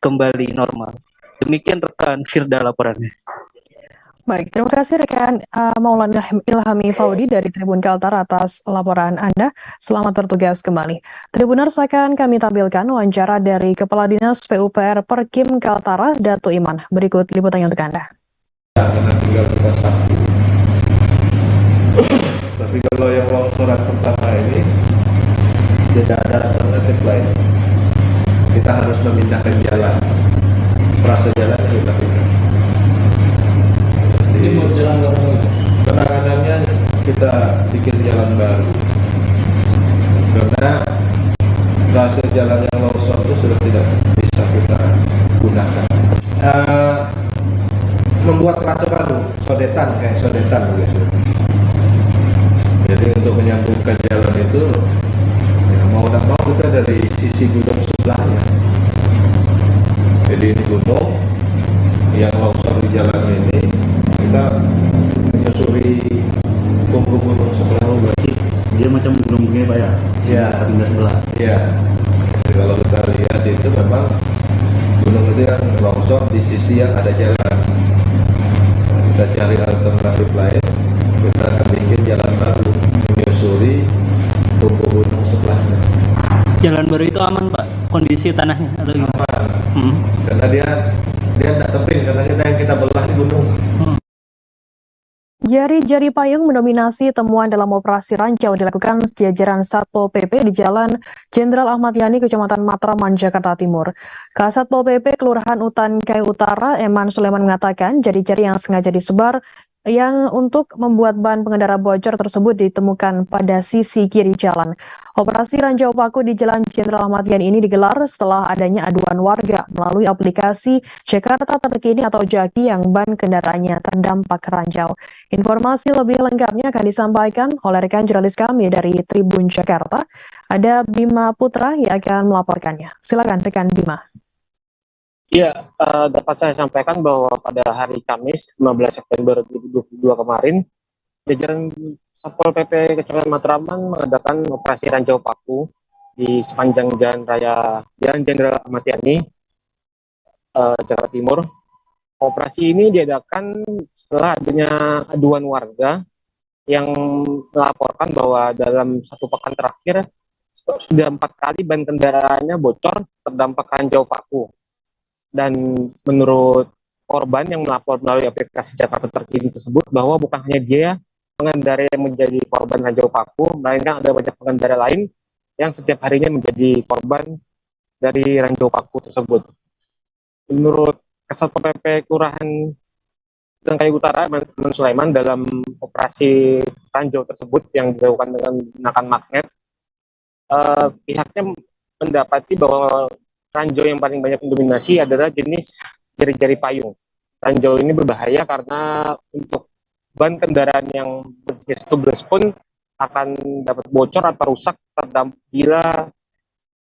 kembali normal. Demikian rekan Firda laporannya. Baik, terima kasih rekan Maulana Ilhami Faudi dari Tribun Kaltara atas laporan Anda. Selamat bertugas kembali. Tribuners, akan kami tampilkan wawancara dari Kepala Dinas PUPR Perkim Kaltara, Datu Iman. Berikut liputannya untuk Anda. Karena tinggal kita satu. Tapi kalau yang longsoran pertama ini tidak ada alternatif lain. Kita harus memindahkan jalan. Perasa jalan kita pindah. Jadi mau jalan baru. Penanganannya kita bikin jalan baru. Karena perasa jalan yang longsor itu sudah tidak bisa kita gunakan. Membuat trase baru, sodetan kayak sodetan gitu. Jadi untuk menyambungkan jalan itu, ya mau tidak mau kita dari sisi gunung sebelahnya. Jadi ini gunung yang longsor di jalan ini, kita menyusuri kumpul gunung sebelah. Berarti Dia macam gunung-gunungnya Pak ya? ya, Pindah sebelah. ya. Jadi kalau kita lihat itu memang gunung itu yang longsor di sisi yang ada jalan. Kita cari alternatif lain, kita akan bikin jalan baru menyusuri kumpul gunung sebelahnya. Jalan baru itu aman Pak, kondisi tanahnya atau gimana? Aman. Karena dia tidak tebing, karena yang kita belah di gunung. Jari-jari payung mendominasi temuan dalam operasi ranjau dilakukan jajaran Satpol PP di Jalan Jenderal Ahmad Yani, Kecamatan Matraman, Jakarta Timur. Kasatpol PP Kelurahan Utan Kayu Utara, Eman Sulaiman mengatakan jari-jari yang sengaja disebar yang untuk membuat ban pengendara bocor tersebut ditemukan pada sisi kiri jalan. Operasi ranjau paku di Jalan Jenderal Ahmad Yani ini digelar setelah adanya aduan warga melalui aplikasi Jakarta Terkini atau Jaki yang ban kendaraannya terdampak ranjau. Informasi lebih lengkapnya akan disampaikan oleh rekan jurnalis kami dari Tribun Jakarta. Ada Bima Putra yang akan melaporkannya. Silakan rekan Bima. Ya, dapat saya sampaikan bahwa pada hari Kamis 15 September 2022 kemarin, jajaran Satpol PP Kecamatan Matraman mengadakan operasi ranjau paku di sepanjang Jalan Jenderal Ahmad Yani, Jakarta Timur. Operasi ini diadakan setelah adanya aduan warga yang melaporkan bahwa dalam satu pekan terakhir sudah 4 kali ban kendaraannya bocor terdampak ranjau paku. Dan menurut korban yang melapor melalui aplikasi Jakarta Terkini tersebut, bahwa bukan hanya dia pengendara yang menjadi korban ranjau paku, melainkan ada banyak pengendara lain yang setiap harinya menjadi korban dari ranjau paku tersebut. Menurut Kasatpol PP Kelurahan Utan Kayu Utara, Eman Sulaiman, dalam operasi ranjau tersebut yang dilakukan dengan menggunakan magnet, pihaknya mendapati bahwa ranjau yang paling banyak mendominasi adalah jenis jari-jari payung. Ranjau ini berbahaya karena untuk ban kendaraan yang berjenis tubeless pun akan dapat bocor atau rusak bila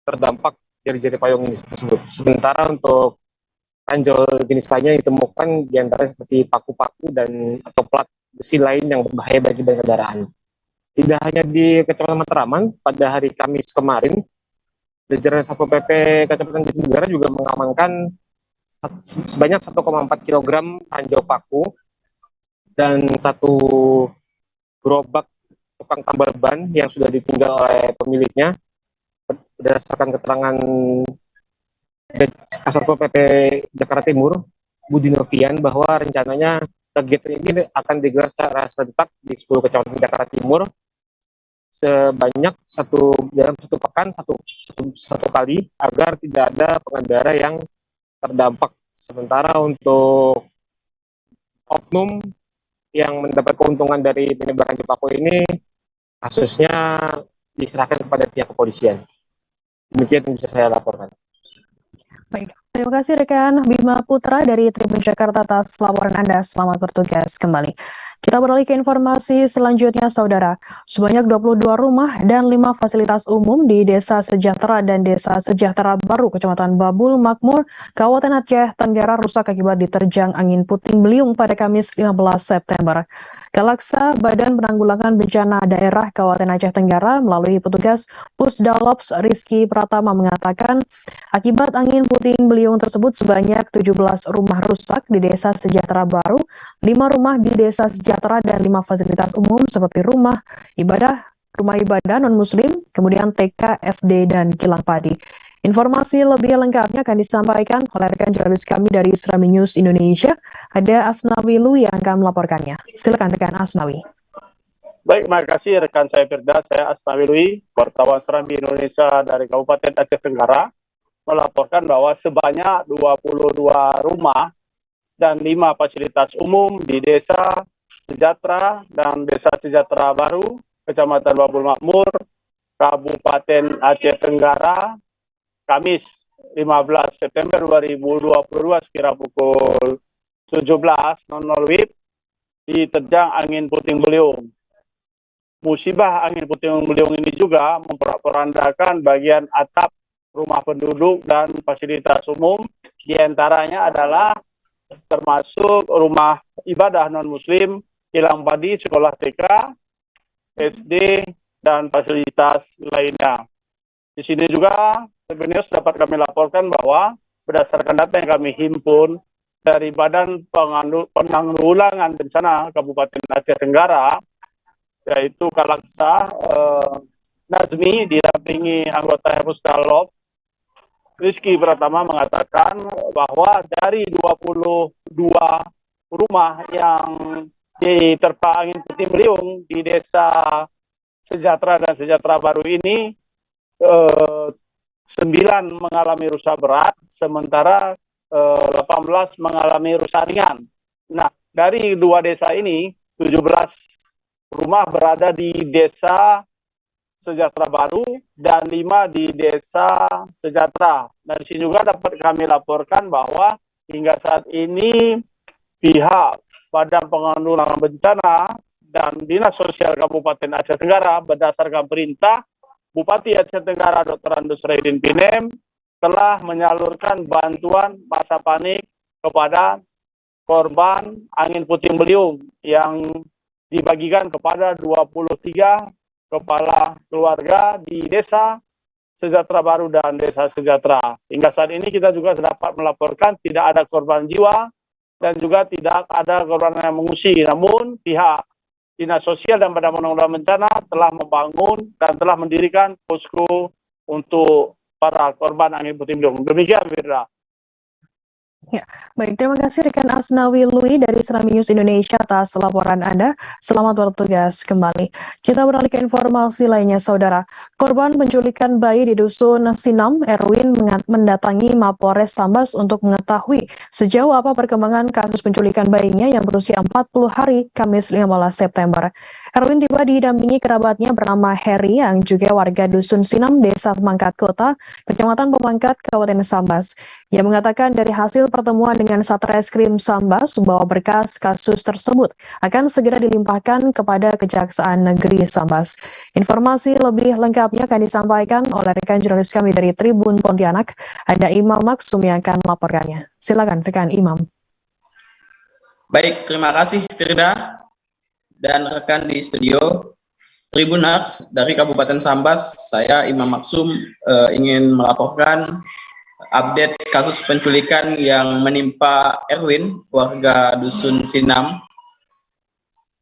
terdampak jari-jari payung ini tersebut. Sementara untuk ranjau jenis lainnya ditemukan diantara seperti paku-paku dan atau plat besi lain yang berbahaya bagi ban kendaraan. Tidak hanya di Kecamatan Matraman, pada hari Kamis kemarin, jajaran Satpol PP Kecamatan Jatinegara juga mengamankan sebanyak 1,4 kg ranjau paku dan 1 gerobak tukang tambal ban yang sudah ditinggal oleh pemiliknya. Berdasarkan keterangan Satpol PP Jakarta Timur, Budi Novian, bahwa rencananya kegiatan ini akan digelar secara serentak di 10 kecamatan Jakarta Timur sebanyak dalam satu pekan satu kali, agar tidak ada pengendara yang terdampak. Sementara untuk oknum yang mendapat keuntungan dari penyebaran ranjau paku ini, kasusnya diserahkan kepada pihak kepolisian. Demikian yang bisa saya laporkan. Baik, terima kasih rekan Bima Putra dari Tribun Jakarta atas laporan Anda. Selamat bertugas kembali. Kita beralih ke informasi selanjutnya, Saudara. Sebanyak 22 rumah dan 5 fasilitas umum di Desa Sejahtera dan Desa Sejahtera Baru, Kecamatan Babul Makmur, Kabupaten Aceh Tenggara rusak akibat diterjang angin puting beliung pada Kamis 15 September. Galaksa Badan Penanggulangan Bencana Daerah Kabupaten Aceh Tenggara melalui petugas Pusdalops Rizky Pratama mengatakan akibat angin puting beliung tersebut sebanyak 17 rumah rusak di Desa Sejahtera Baru, 5 rumah di Desa Sejahtera dan 5 fasilitas umum seperti rumah ibadah non-muslim, kemudian TK, SD, dan kilang padi. Informasi lebih lengkapnya akan disampaikan oleh rekan jurnalis kami dari Serambi News Indonesia. Ada Asnawi Lu yang akan melaporkannya. Silakan rekan Asnawi. Baik, terima kasih rekan saya Firda. Saya Asnawi Lui, wartawan Serambi Indonesia dari Kabupaten Aceh Tenggara, melaporkan bahwa sebanyak 22 rumah dan 5 fasilitas umum di Desa Sejahtera dan Desa Sejahtera Baru, Kecamatan Babul Makmur, Kabupaten Aceh Tenggara, Kamis 15 September 2022 sekira pukul 17.00 WIB diterjang angin puting beliung. Musibah angin puting beliung ini juga memporak-porandakan bagian atap rumah penduduk dan fasilitas umum, diantaranya adalah termasuk rumah ibadah non-muslim, kilang padi, sekolah TK, SD, dan fasilitas lainnya. Di sini juga Tribunnews dapat kami laporkan bahwa berdasarkan data yang kami himpun dari Badan Penanggulangan Bencana Kabupaten Aceh Tenggara, yaitu Kalaksa Nazmi didampingi anggota Pusdalops Rizky Pratama mengatakan bahwa dari 22 rumah yang diterpa angin puting beliung di Desa Sejahtera dan Sejahtera Baru ini, 9 mengalami rusak berat, sementara 18 mengalami rusak ringan. Nah, dari 2 desa ini, 17 rumah berada di Desa Sejahtera Baru dan 5 di Desa Sejahtera. Dan di sini juga dapat kami laporkan bahwa hingga saat ini pihak Badan Penanggulangan Bencana dan Dinas Sosial Kabupaten Aceh Tenggara berdasarkan perintah Bupati Aceh Tenggara Dr. Andus Raidin Pinem telah menyalurkan bantuan masa panik kepada korban angin puting beliung yang dibagikan kepada 23 kepala keluarga di Desa Sejahtera Baru dan Desa Sejahtera. Hingga saat ini kita juga dapat melaporkan tidak ada korban jiwa dan juga tidak ada korban yang mengungsi. Namun pihak Dinas Sosial dan Badan Penanggulangan Bencana telah membangun dan telah mendirikan posko untuk para korban angin puting beliung. Demikian, Firda. Ya, baik, terima kasih rekan Asnawi Lui dari Serambi News Indonesia atas laporan Anda. Selamat bertugas kembali. Kita beralih ke informasi lainnya, Saudara. Korban penculikan bayi di Dusun Sinam, Erwin mendatangi Mapolres Sambas untuk mengetahui sejauh apa perkembangan kasus penculikan bayinya yang berusia 40 hari, Kamis 15 September. Erwin tiba didampingi kerabatnya bernama Heri yang juga warga Dusun Sinam, Desa Pemangkat Kota, Kecamatan Pemangkat, Kabupaten Sambas. Ia mengatakan dari hasil pertemuan dengan Satreskrim Sambas bahwa berkas kasus tersebut akan segera dilimpahkan kepada Kejaksaan Negeri Sambas. Informasi lebih lengkapnya akan disampaikan oleh rekan jurnalis kami dari Tribun Pontianak. Ada Imam Maksum yang akan melaporkannya. Silakan rekan Imam. Baik, terima kasih Firda dan rekan di studio Tribunars dari Kabupaten Sambas. Saya Imam Maksum ingin melaporkan update kasus penculikan yang menimpa Erwin, warga Dusun Sinam,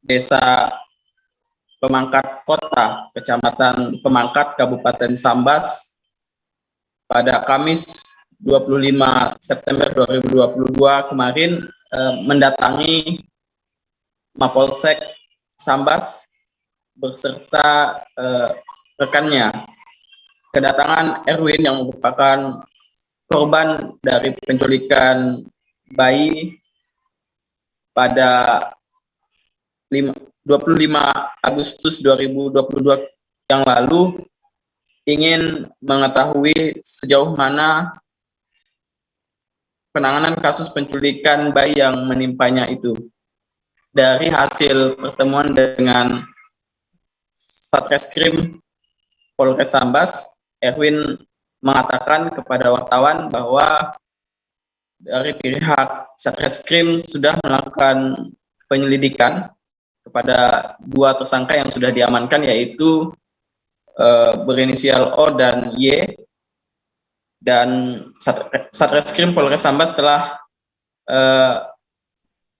Desa Pemangkat Kota, Kecamatan Pemangkat, Kabupaten Sambas, pada Kamis 25 September 2022 kemarin mendatangi Mapolsek Sambas beserta rekannya. Kedatangan Erwin yang merupakan korban dari penculikan bayi pada 25 Agustus 2022 yang lalu ingin mengetahui sejauh mana penanganan kasus penculikan bayi yang menimpanya itu. Dari hasil pertemuan dengan Satreskrim Polres Sambas, Erwin mengatakan kepada wartawan bahwa dari pihak Satreskrim sudah melakukan penyelidikan kepada 2 tersangka yang sudah diamankan, yaitu berinisial O dan Y, dan Satreskrim Polres Sambas telah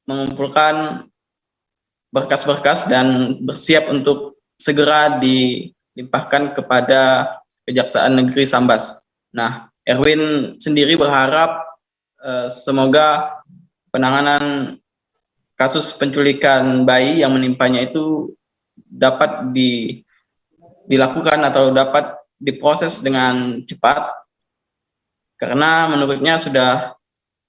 mengumpulkan berkas-berkas dan bersiap untuk segera dilimpahkan kepada Kejaksaan Negeri Sambas. Nah, Erwin sendiri berharap semoga penanganan kasus penculikan bayi yang menimpanya itu dapat dilakukan atau dapat diproses dengan cepat, karena menurutnya sudah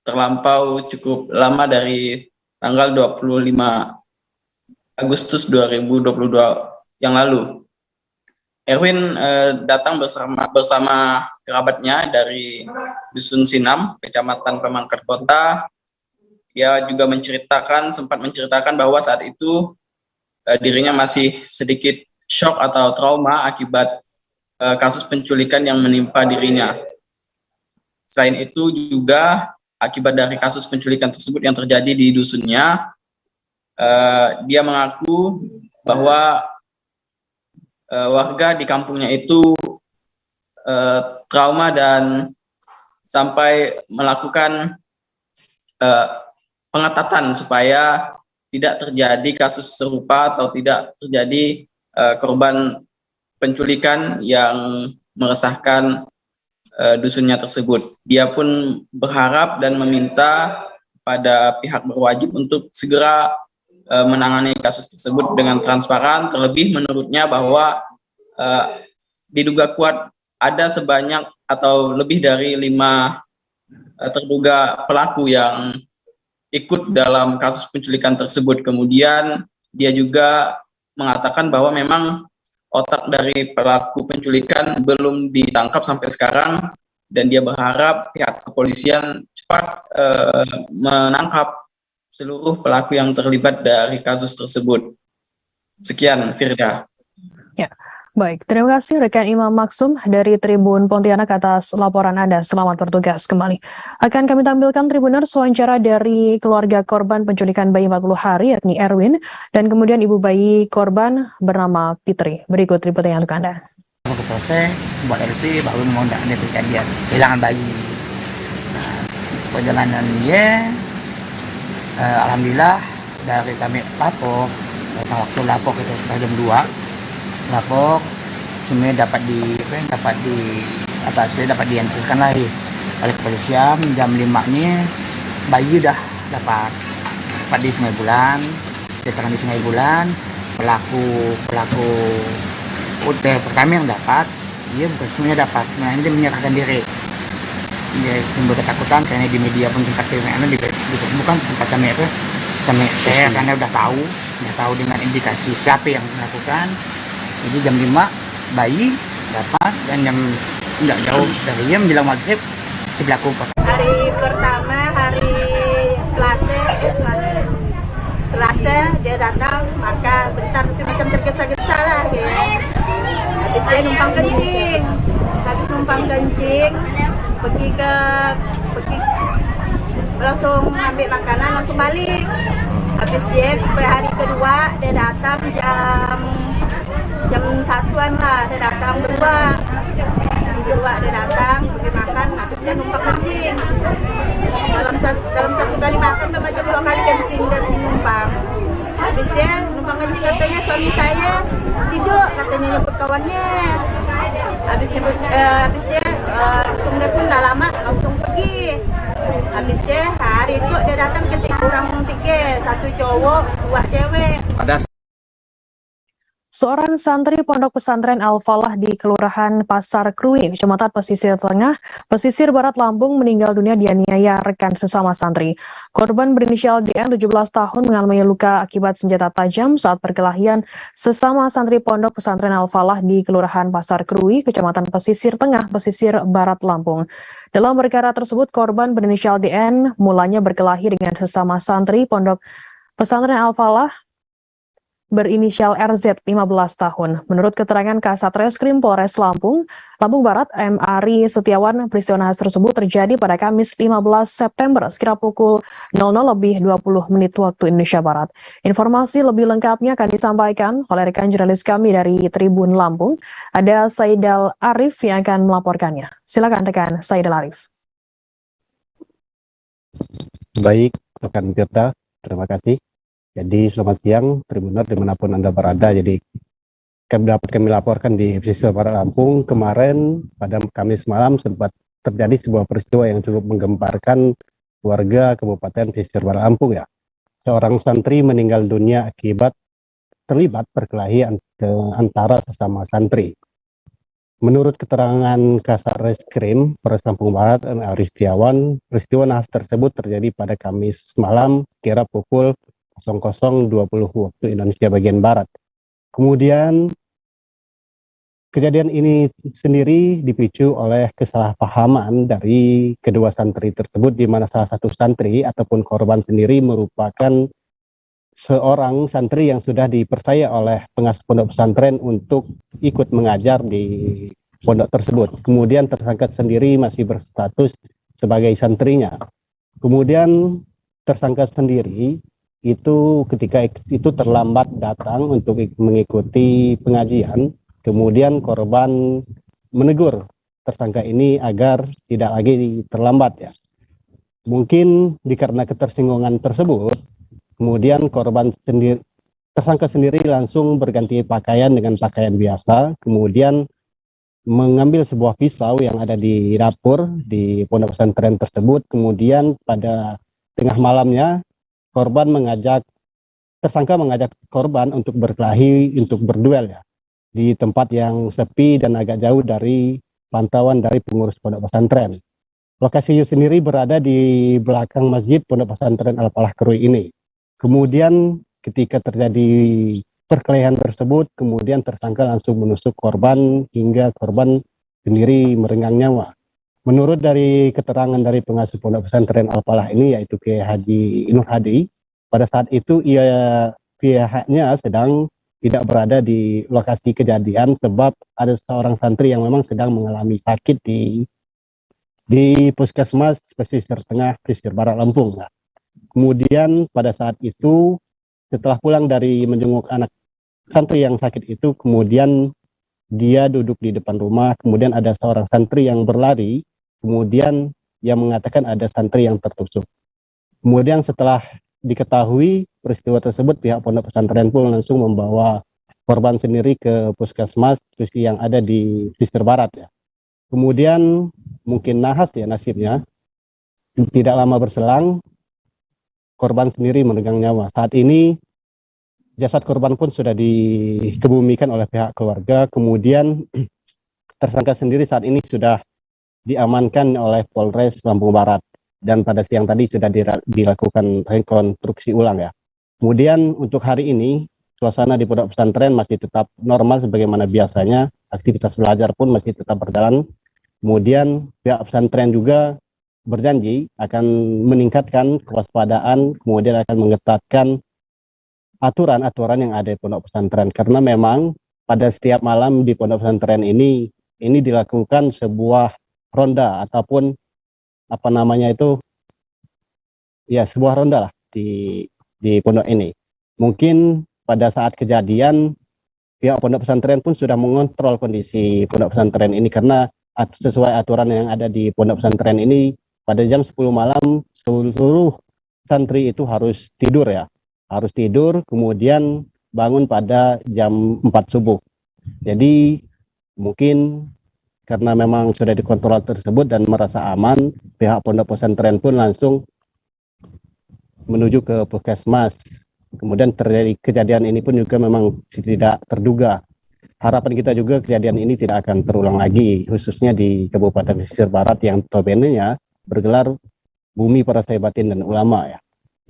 terlampau cukup lama dari tanggal 25 Agustus 2022 yang lalu. Erwin datang bersama kerabatnya dari Dusun Sinam, Kecamatan Pemangkat Kota. Dia juga sempat menceritakan bahwa saat itu dirinya masih sedikit shock atau trauma akibat kasus penculikan yang menimpa dirinya. Selain itu juga akibat dari kasus penculikan tersebut yang terjadi di dusunnya, dia mengaku bahwa warga di kampungnya itu trauma dan sampai melakukan pengetatan supaya tidak terjadi kasus serupa atau tidak terjadi korban penculikan yang meresahkan dusunnya tersebut. Dia pun berharap dan meminta pada pihak berwajib untuk segera menangani kasus tersebut dengan transparan. Terlebih menurutnya bahwa diduga kuat ada sebanyak atau lebih dari 5 terduga pelaku yang ikut dalam kasus penculikan tersebut. Kemudian dia juga mengatakan bahwa memang otak dari pelaku penculikan belum ditangkap sampai sekarang, dan dia berharap pihak kepolisian cepat menangkap seluruh pelaku yang terlibat dari kasus tersebut. Sekian, Firda. Ya, baik. Terima kasih rekan Imam Maksum dari Tribun Pontianak atas laporan Anda. Selamat bertugas kembali. Akan kami tampilkan Tribuners wawancara dari keluarga korban penculikan bayi 40 hari, yakni Erwin, dan kemudian ibu bayi korban bernama Fitri. Berikut liputannya untuk Anda. Proses buat RT baru mengundang dia kejadian kehilangan bayi. Perjalanan dia, alhamdulillah dari kami lapor, waktu lapor kita sekitar jam 2, lapor semuanya dapat diantarkan lagi oleh kepolisian. Jam 5-nya bayi udah dapat di Sungai Bulan, keterangan di Sungai Bulan. Pelaku udah pertama yang dapat, dia bukan semuanya dapat, nah dia menyerahkan diri. Dia timbul ketakutan karena di media pun tempat bukan tempat kami sampai saya karena udah tahu dengan indikasi siapa yang melakukan. Jadi jam 5 bayi dapat, dan jam tidak jauh dari dia menjelang maghrib si pelaku. Hari pertama hari Selasa dia datang, maka bentar macam tergesa-gesa lah dia. Habis dia numpang kencing, pergi langsung ambil makanan, langsung balik. Habis dia hari kedua dia datang jam 1-an lah, dia datang berdua dia datang pergi makan. Habis dia numpang kencing dalam satu kali makan dia macam 2 kali kencing dan numpang. Habis dia numpang kencing, katanya suami saya tidur, katanya nyebut kawannya. Habis dia langsung dia pun dah lama langsung pergi. Habis dia hari itu dia datang ke orang 3, 1 cowok 2 cewek. Seorang santri Pondok Pesantren Al-Falah di Kelurahan Pasar Krui, Kecamatan Pesisir Tengah, Pesisir Barat Lampung meninggal dunia dianiaya rekan sesama santri. Korban berinisial DN 17 tahun mengalami luka akibat senjata tajam saat perkelahian sesama santri Pondok Pesantren Al-Falah di Kelurahan Pasar Krui, Kecamatan Pesisir Tengah, Pesisir Barat Lampung. Dalam perkara tersebut, korban berinisial DN mulanya berkelahi dengan sesama santri Pondok Pesantren Al-Falah berinisial RZ 15 tahun. Menurut keterangan Kasat Reskrim Polres Lampung Barat, M. Ari Setiawan, peristiwa nahas tersebut terjadi pada Kamis 15 September sekira pukul 00:20 waktu Indonesia Barat. Informasi lebih lengkapnya akan disampaikan oleh rekan jurnalis kami dari Tribun Lampung. Ada Saidal Arif yang akan melaporkannya. Silakan rekan Saidal Arif. Baik, rekan Tirta, terima kasih. Jadi selamat siang, Tribuner dimanapun Anda berada. Jadi kami laporkan di pesisir Barat Lampung kemarin pada Kamis malam sempat terjadi sebuah peristiwa yang cukup menggemparkan warga Kabupaten Pesisir Barat Lampung ya. Seorang santri meninggal dunia akibat terlibat perkelahian antara sesama santri. Menurut keterangan Kasat Reskrim Polres Lampung Barat, Ari Setiawan, peristiwa nahas tersebut terjadi pada Kamis malam kira pukul 00:20 waktu Indonesia bagian Barat. Kemudian kejadian ini sendiri dipicu oleh kesalahpahaman dari kedua santri tersebut, di mana salah satu santri ataupun korban sendiri merupakan seorang santri yang sudah dipercaya oleh pengasuh pondok pesantren untuk ikut mengajar di pondok tersebut. Kemudian tersangka sendiri masih berstatus sebagai santrinya. Kemudian tersangka sendiri itu ketika itu terlambat datang untuk mengikuti pengajian, kemudian korban menegur tersangka ini agar tidak lagi terlambat ya. Mungkin dikarenakan ketersinggungan tersebut, kemudian tersangka sendiri langsung berganti pakaian dengan pakaian biasa, kemudian mengambil sebuah pisau yang ada di dapur di pondok pesantren tersebut. Kemudian pada tengah malamnya tersangka mengajak korban untuk berkelahi, untuk berduel ya, di tempat yang sepi dan agak jauh dari pantauan dari pengurus pondok pesantren. Lokasi sendiri berada di belakang masjid pondok pesantren Al-Falah Krui ini. Kemudian ketika terjadi perkelahian tersebut, kemudian tersangka langsung menusuk korban hingga korban sendiri merenggang nyawa. Menurut dari keterangan dari pengasuh pondok pesantren Al-Falah ini, yaitu Kiai Haji Nur Hadi, pada saat itu pihaknya sedang tidak berada di lokasi kejadian sebab ada seorang santri yang memang sedang mengalami sakit di Puskesmas Pesisir Tengah, Pesisir Barat Lampung. Nah, kemudian pada saat itu setelah pulang dari menjenguk anak santri yang sakit itu, kemudian dia duduk di depan rumah, kemudian ada seorang santri yang berlari, kemudian yang mengatakan ada santri yang tertusuk. Kemudian setelah diketahui peristiwa tersebut, pihak pondok pesantren pun langsung membawa korban sendiri ke puskesmas yang ada di Pesisir Barat ya. Kemudian mungkin nahas ya nasibnya, tidak lama berselang korban sendiri meregang nyawa. Saat ini jasad korban pun sudah dikebumikan oleh pihak keluarga. Kemudian tersangka sendiri saat ini sudah diamankan oleh Polres Lampung Barat, dan pada siang tadi sudah dilakukan rekonstruksi ulang ya. Kemudian untuk hari ini suasana di pondok pesantren masih tetap normal sebagaimana biasanya, aktivitas belajar pun masih tetap berjalan. Kemudian pihak pesantren juga berjanji akan meningkatkan kewaspadaan, kemudian akan mengetatkan aturan-aturan yang ada di pondok pesantren, karena memang pada setiap malam di pondok pesantren ini dilakukan sebuah ronda ataupun apa namanya itu ya, sebuah ronda lah di pondok ini. Mungkin pada saat kejadian pihak pondok pesantren pun sudah mengontrol kondisi pondok pesantren ini, karena sesuai aturan yang ada di pondok pesantren ini pada jam 10 malam seluruh santri itu harus tidur ya, harus tidur, kemudian bangun pada jam 4 subuh. Jadi mungkin karena memang sudah dikontrol tersebut dan merasa aman, pihak pondok pesantren pun langsung menuju ke puskesmas Kemudian terjadi kejadian ini pun juga memang tidak terduga. Harapan kita juga kejadian ini tidak akan terulang lagi, khususnya di Kabupaten Pesisir Barat yang notabene-nya bergelar Bumi Para Saibatin dan Ulama ya,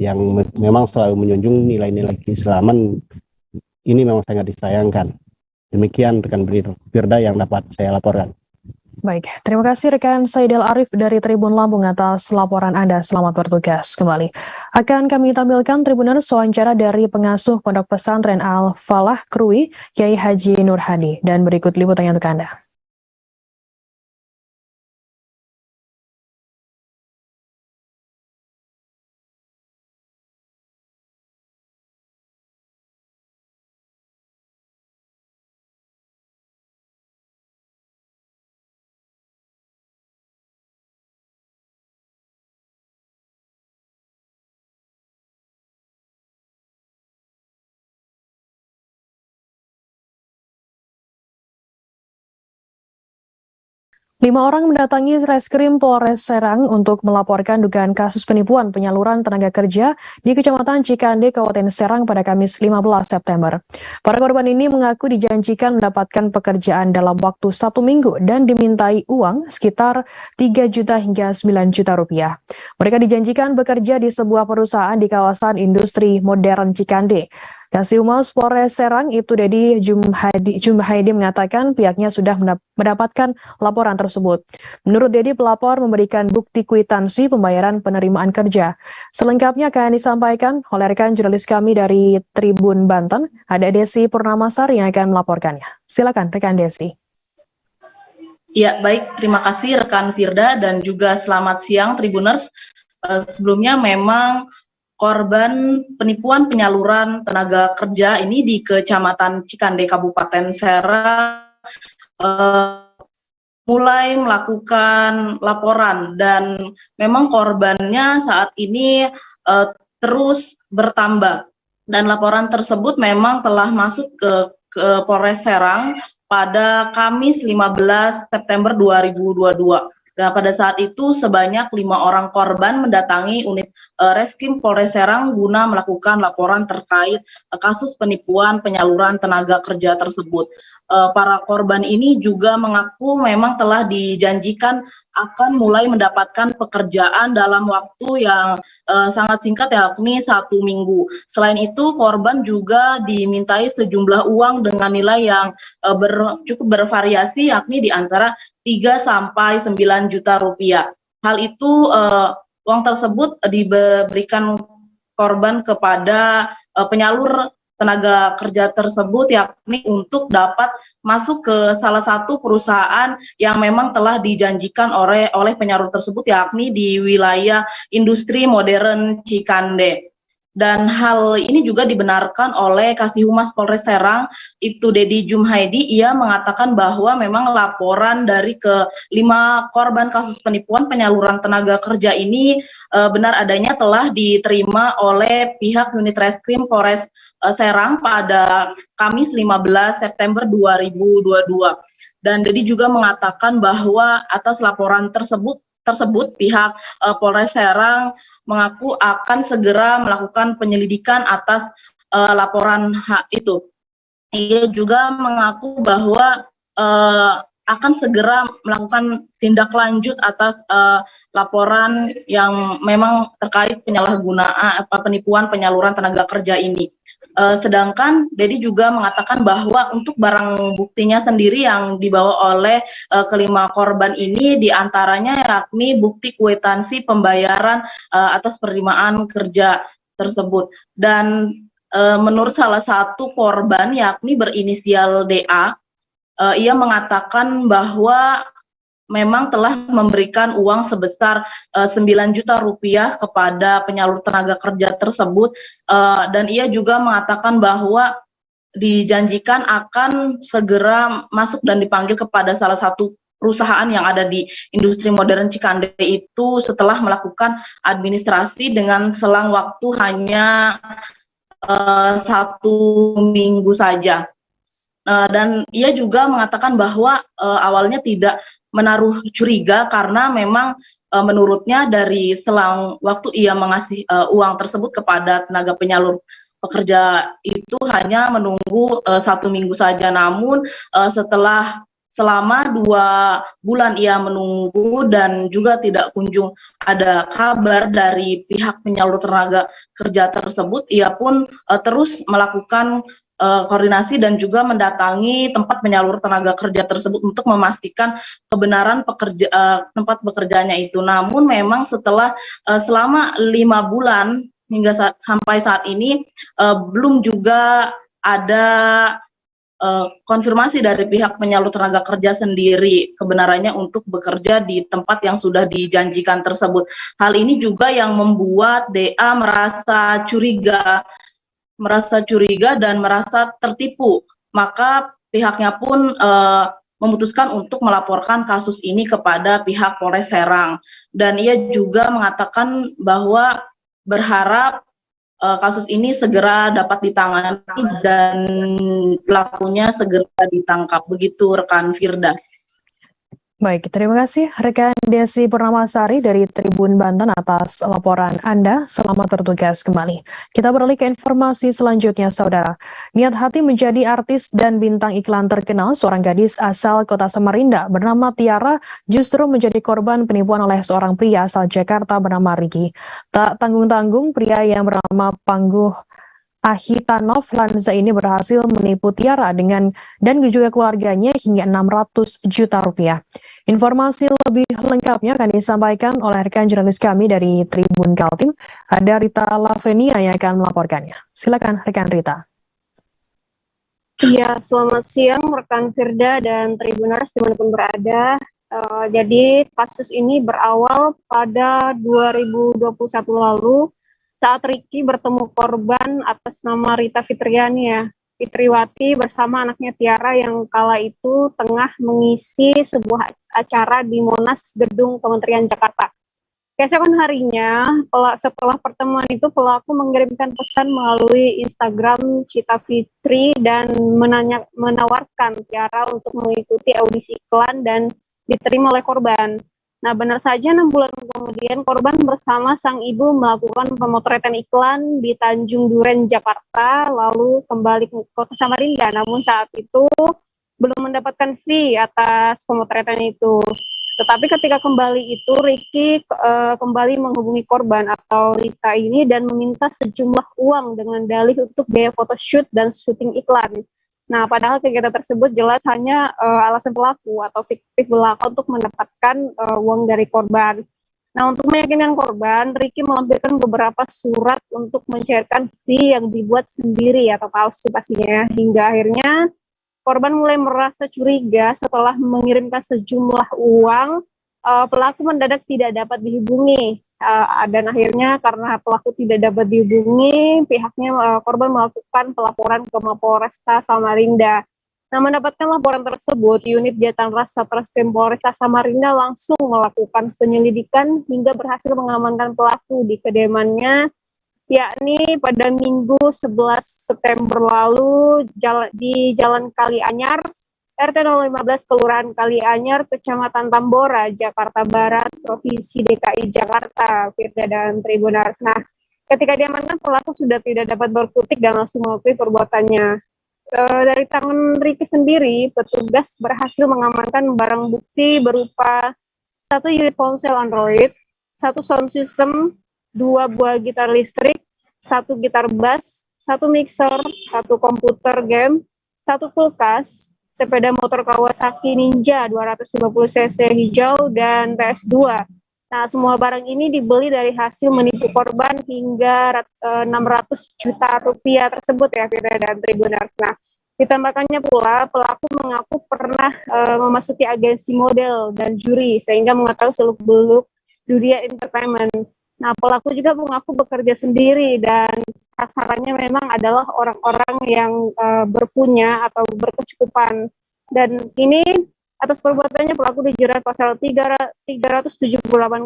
yang memang selalu menjunjung nilai-nilai keislaman. Ini memang sangat disayangkan. Demikian rekan Firda yang dapat saya laporkan. Baik, terima kasih rekan Saidel Arif dari Tribun Lampung atas laporan Anda. Selamat bertugas kembali. Akan kami tampilkan Tribuners wawancara dari pengasuh Pondok Pesantren Al-Falah Krui, Kiai Haji Nur Hadi. Dan berikut liputannya untuk Anda. Lima orang mendatangi Reskrim Polres Serang untuk melaporkan dugaan kasus penipuan penyaluran tenaga kerja di Kecamatan Cikande, Kabupaten Serang pada Kamis 15 September. Para korban ini mengaku dijanjikan mendapatkan pekerjaan dalam waktu 1 minggu dan dimintai uang sekitar 3 juta hingga 9 juta rupiah. Mereka dijanjikan bekerja di sebuah perusahaan di kawasan industri modern Cikande. Kasih Humas Polres Serang, Ibtu Dedi Jumhaidi mengatakan pihaknya sudah mendapatkan laporan tersebut. Menurut Dedi, pelapor memberikan bukti kwitansi pembayaran penerimaan kerja. Selengkapnya akan disampaikan oleh rekan jurnalis kami dari Tribun Banten, ada Desi Purnamasari yang akan melaporkannya. Silakan rekan Desi. Ya, baik. Terima kasih rekan Firda dan juga selamat siang Tribuners. Sebelumnya memang korban penipuan penyaluran tenaga kerja ini di Kecamatan Cikande, Kabupaten Serang mulai melakukan laporan dan memang korbannya saat ini terus bertambah dan laporan tersebut memang telah masuk ke Polres Serang pada Kamis 15 September 2022. Dan pada saat itu sebanyak 5 orang korban mendatangi unit Reskrim Polres Serang guna melakukan laporan terkait kasus penipuan penyaluran tenaga kerja tersebut. Para korban ini juga mengaku memang telah dijanjikan akan mulai mendapatkan pekerjaan dalam waktu yang sangat singkat, yakni 1 minggu. Selain itu, korban juga dimintai sejumlah uang dengan nilai yang cukup bervariasi, yakni di antara 3 sampai 9 juta rupiah. Hal itu uang tersebut diberikan korban kepada penyalur tenaga kerja tersebut, yakni untuk dapat masuk ke salah satu perusahaan yang memang telah dijanjikan oleh penyalur tersebut, yakni di wilayah industri modern Cikande. Dan hal ini juga dibenarkan oleh Kasih Humas Polres Serang, Ibtu Dedi Jumhaidi. Ia mengatakan bahwa memang laporan dari ke-5 korban kasus penipuan penyaluran tenaga kerja ini benar adanya telah diterima oleh pihak unit Reskrim Polres Serang pada Kamis 15 September 2022. Dan Dedi juga mengatakan bahwa atas laporan tersebut pihak Polres Serang mengaku akan segera melakukan penyelidikan atas laporan itu. Ia juga mengaku bahwa akan segera melakukan tindak lanjut atas laporan yang memang terkait penyalahgunaan penipuan penyaluran tenaga kerja ini. Sedangkan Dedi juga mengatakan bahwa untuk barang buktinya sendiri yang dibawa oleh ke-5 korban ini diantaranya yakni bukti kwitansi pembayaran atas penerimaan kerja tersebut. Dan menurut salah satu korban yakni berinisial DA, ia mengatakan bahwa memang telah memberikan uang sebesar 9 juta rupiah kepada penyalur tenaga kerja tersebut, dan ia juga mengatakan bahwa dijanjikan akan segera masuk dan dipanggil kepada salah satu perusahaan yang ada di industri modern Cikande itu setelah melakukan administrasi dengan selang waktu hanya 1 minggu saja. Dan ia juga mengatakan bahwa awalnya tidak menaruh curiga karena memang menurutnya dari selang waktu ia mengasih uang tersebut kepada tenaga penyalur pekerja itu hanya menunggu 1 minggu saja, namun selama 2 bulan ia menunggu dan juga tidak kunjung ada kabar dari pihak penyalur tenaga kerja tersebut, ia pun terus melakukan koordinasi dan juga mendatangi tempat penyalur tenaga kerja tersebut untuk memastikan kebenaran tempat bekerjanya itu. Namun memang selama 5 bulan hingga sampai saat ini belum juga ada konfirmasi dari pihak penyalur tenaga kerja sendiri kebenarannya untuk bekerja di tempat yang sudah dijanjikan tersebut. Hal ini juga yang membuat DA merasa curiga dan merasa tertipu. Maka pihaknya pun memutuskan untuk melaporkan kasus ini kepada pihak Polres Serang. Dan ia juga mengatakan bahwa berharap kasus ini segera dapat ditangani dan pelakunya segera ditangkap. Begitu rekan Firda. Baik, terima kasih rekan Desi Purnamasari dari Tribun Banten atas laporan Anda. Selamat bertugas kembali. Kita beralih ke informasi selanjutnya, Saudara. Niat hati menjadi artis dan bintang iklan terkenal, seorang gadis asal kota Samarinda bernama Tiara justru menjadi korban penipuan oleh seorang pria asal Jakarta bernama Riki. Tak tanggung-tanggung, pria yang bernama Pangguh Ahitanov Lanza ini berhasil menipu Tiara dan juga keluarganya hingga 600 juta rupiah. Informasi lebih lengkapnya akan disampaikan oleh rekan jurnalis kami dari Tribun Kaltim, ada Rita Lavenia yang akan melaporkannya. Silakan rekan Rita. Ya, selamat siang rekan Firda dan Tribuners dimanapun berada. Jadi kasus ini berawal pada 2021 lalu saat Riki bertemu korban atas nama Rita Fitriwati bersama anaknya Tiara yang kala itu tengah mengisi sebuah acara di Monas Gedung Kementerian Jakarta. Keesokan harinya, setelah pertemuan itu pelaku mengirimkan pesan melalui Instagram Cita Fitri dan menawarkan Tiara untuk mengikuti audisi iklan dan diterima oleh korban. Nah, benar saja 6 bulan kemudian korban bersama sang ibu melakukan pemotretan iklan di Tanjung Duren, Jakarta, lalu kembali ke kota Samarinda. Namun saat itu belum mendapatkan fee atas pemotretan itu. Tetapi ketika kembali itu, Riki kembali menghubungi korban atau Rita ini dan meminta sejumlah uang dengan dalih untuk biaya photoshoot dan syuting iklan. Nah, padahal kegiatan tersebut jelas hanya alasan pelaku atau fiktif belaka untuk mendapatkan uang dari korban. Nah, untuk meyakinkan korban, Riki melampirkan beberapa surat untuk mencairkan fee yang dibuat sendiri atau palsu pastinya. Hingga akhirnya korban mulai merasa curiga setelah mengirimkan sejumlah uang, pelaku mendadak tidak dapat dihubungi. Dan akhirnya karena pelaku tidak dapat dihubungi, pihaknya korban melakukan pelaporan ke Mapolresta Samarinda. Nah, mendapatkan laporan tersebut, unit Jatanras Satreskrim Polresta Samarinda langsung melakukan penyelidikan hingga berhasil mengamankan pelaku di kediamannya, yakni pada Minggu 11 September lalu di Jalan Kalianyar, RT 015 Kelurahan Kalianyar, Kecamatan Tambora, Jakarta Barat, Provinsi DKI Jakarta, Firda dan Tribuners. Nah, ketika diamankan pelaku sudah tidak dapat berkutik dan langsung mengakui perbuatannya. Dari tangan Riki sendiri, petugas berhasil mengamankan barang bukti berupa 1 unit ponsel Android, 1 sound system, 2 buah gitar listrik, 1 gitar bass, 1 mixer, 1 komputer game, 1 kulkas, sepeda motor Kawasaki Ninja 250cc hijau, dan PS2. Nah, semua barang ini dibeli dari hasil menipu korban hingga 600 juta rupiah tersebut ya, Firda dan Tribuners. Nah, ditambahkannya pula pelaku mengaku pernah memasuki agensi model dan juri sehingga mengetahui seluk-beluk dunia entertainment. Nah, pelaku juga mengaku bekerja sendiri dan sasarannya memang adalah orang-orang yang berpunya atau berkecukupan. Dan ini atas perbuatannya pelaku dijerat pasal 378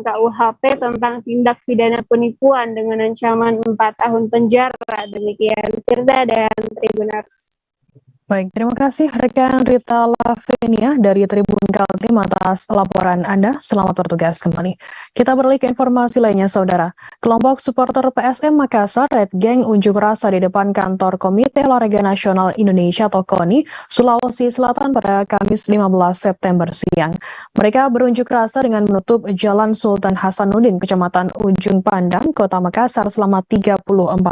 KUHP tentang tindak pidana penipuan dengan ancaman 4 tahun penjara. Demikian Firda dan Tribuners. Baik, terima kasih rekan Rita Lavenia dari Tribun Kaltim atas laporan Anda. Selamat bertugas kembali. Kita beralih ke informasi lainnya, Saudara. Kelompok supporter PSM Makassar Red Gang unjuk rasa di depan kantor Komite Olahraga Nasional Indonesia atau KONI, Sulawesi Selatan pada Kamis 15 September siang. Mereka berunjuk rasa dengan menutup Jalan Sultan Hasanuddin, Kecamatan Ujung Pandang, Kota Makassar selama 34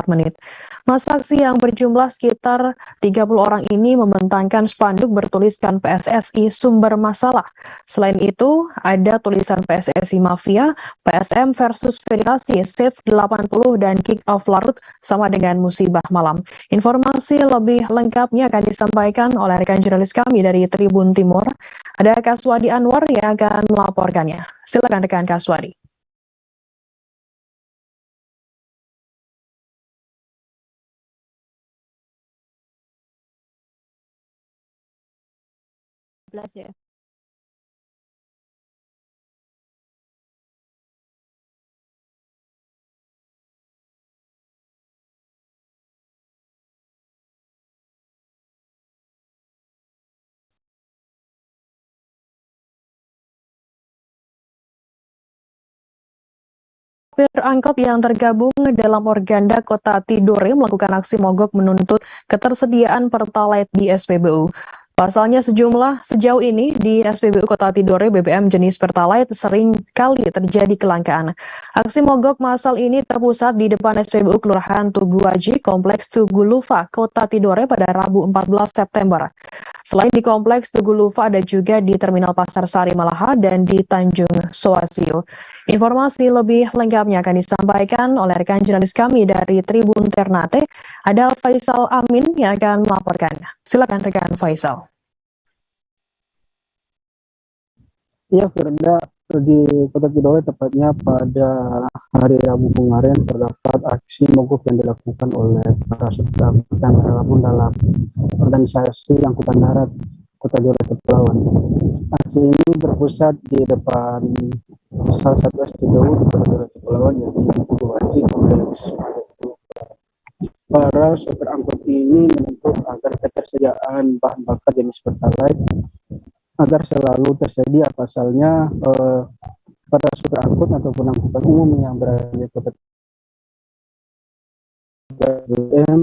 menit. Masa aksi yang berjumlah sekitar 30 orang ini membentangkan spanduk bertuliskan PSSI sumber masalah. Selain itu, ada tulisan PSSI Mafia, PSM versus Federasi, Save 80 dan Kick Off Larut sama dengan musibah malam. Informasi lebih lengkapnya akan disampaikan oleh rekan jurnalis kami dari Tribun Timur. Ada Kaswadi Anwar yang akan melaporkannya. Silakan rekan Kaswadi. Ya. Supir angkot yang tergabung dalam Organda Kota Tidore melakukan aksi mogok menuntut ketersediaan Pertalite di SPBU. Pasalnya sejauh ini di SPBU Kota Tidore BBM jenis Pertalite sering kali terjadi kelangkaan. Aksi mogok massal ini terpusat di depan SPBU Kelurahan Tugu Aji, Kompleks Tugu Lufa, Kota Tidore pada Rabu 14 September. Selain di Kompleks Tugu Lufa ada juga di Terminal Pasar Sari Malaha dan di Tanjung Soasio. Informasi lebih lengkapnya akan disampaikan oleh rekan jurnalis kami dari Tribun Ternate. Ada Faisal Amin yang akan melaporkannya. Silakan rekan Faisal. Ya, Firda, di Kota Tidore tepatnya pada hari Rabu kemarin terdapat aksi mogok yang dilakukan oleh para supir yang tergabung dalam organisasi angkutan darat Kota Tidore Kepulauan. Aksi ini berpusat di depan salah satu SPBU di Kota Tidore Kepulauan yaitu Tugu Aji Kompleks. Para supir angkut ini menuntut agar ketersediaan bahan bakar jenis Pertalite agar selalu tersedia. Pasalnya pada supir angkut ataupun angkutan umum yang berada di Kota BBM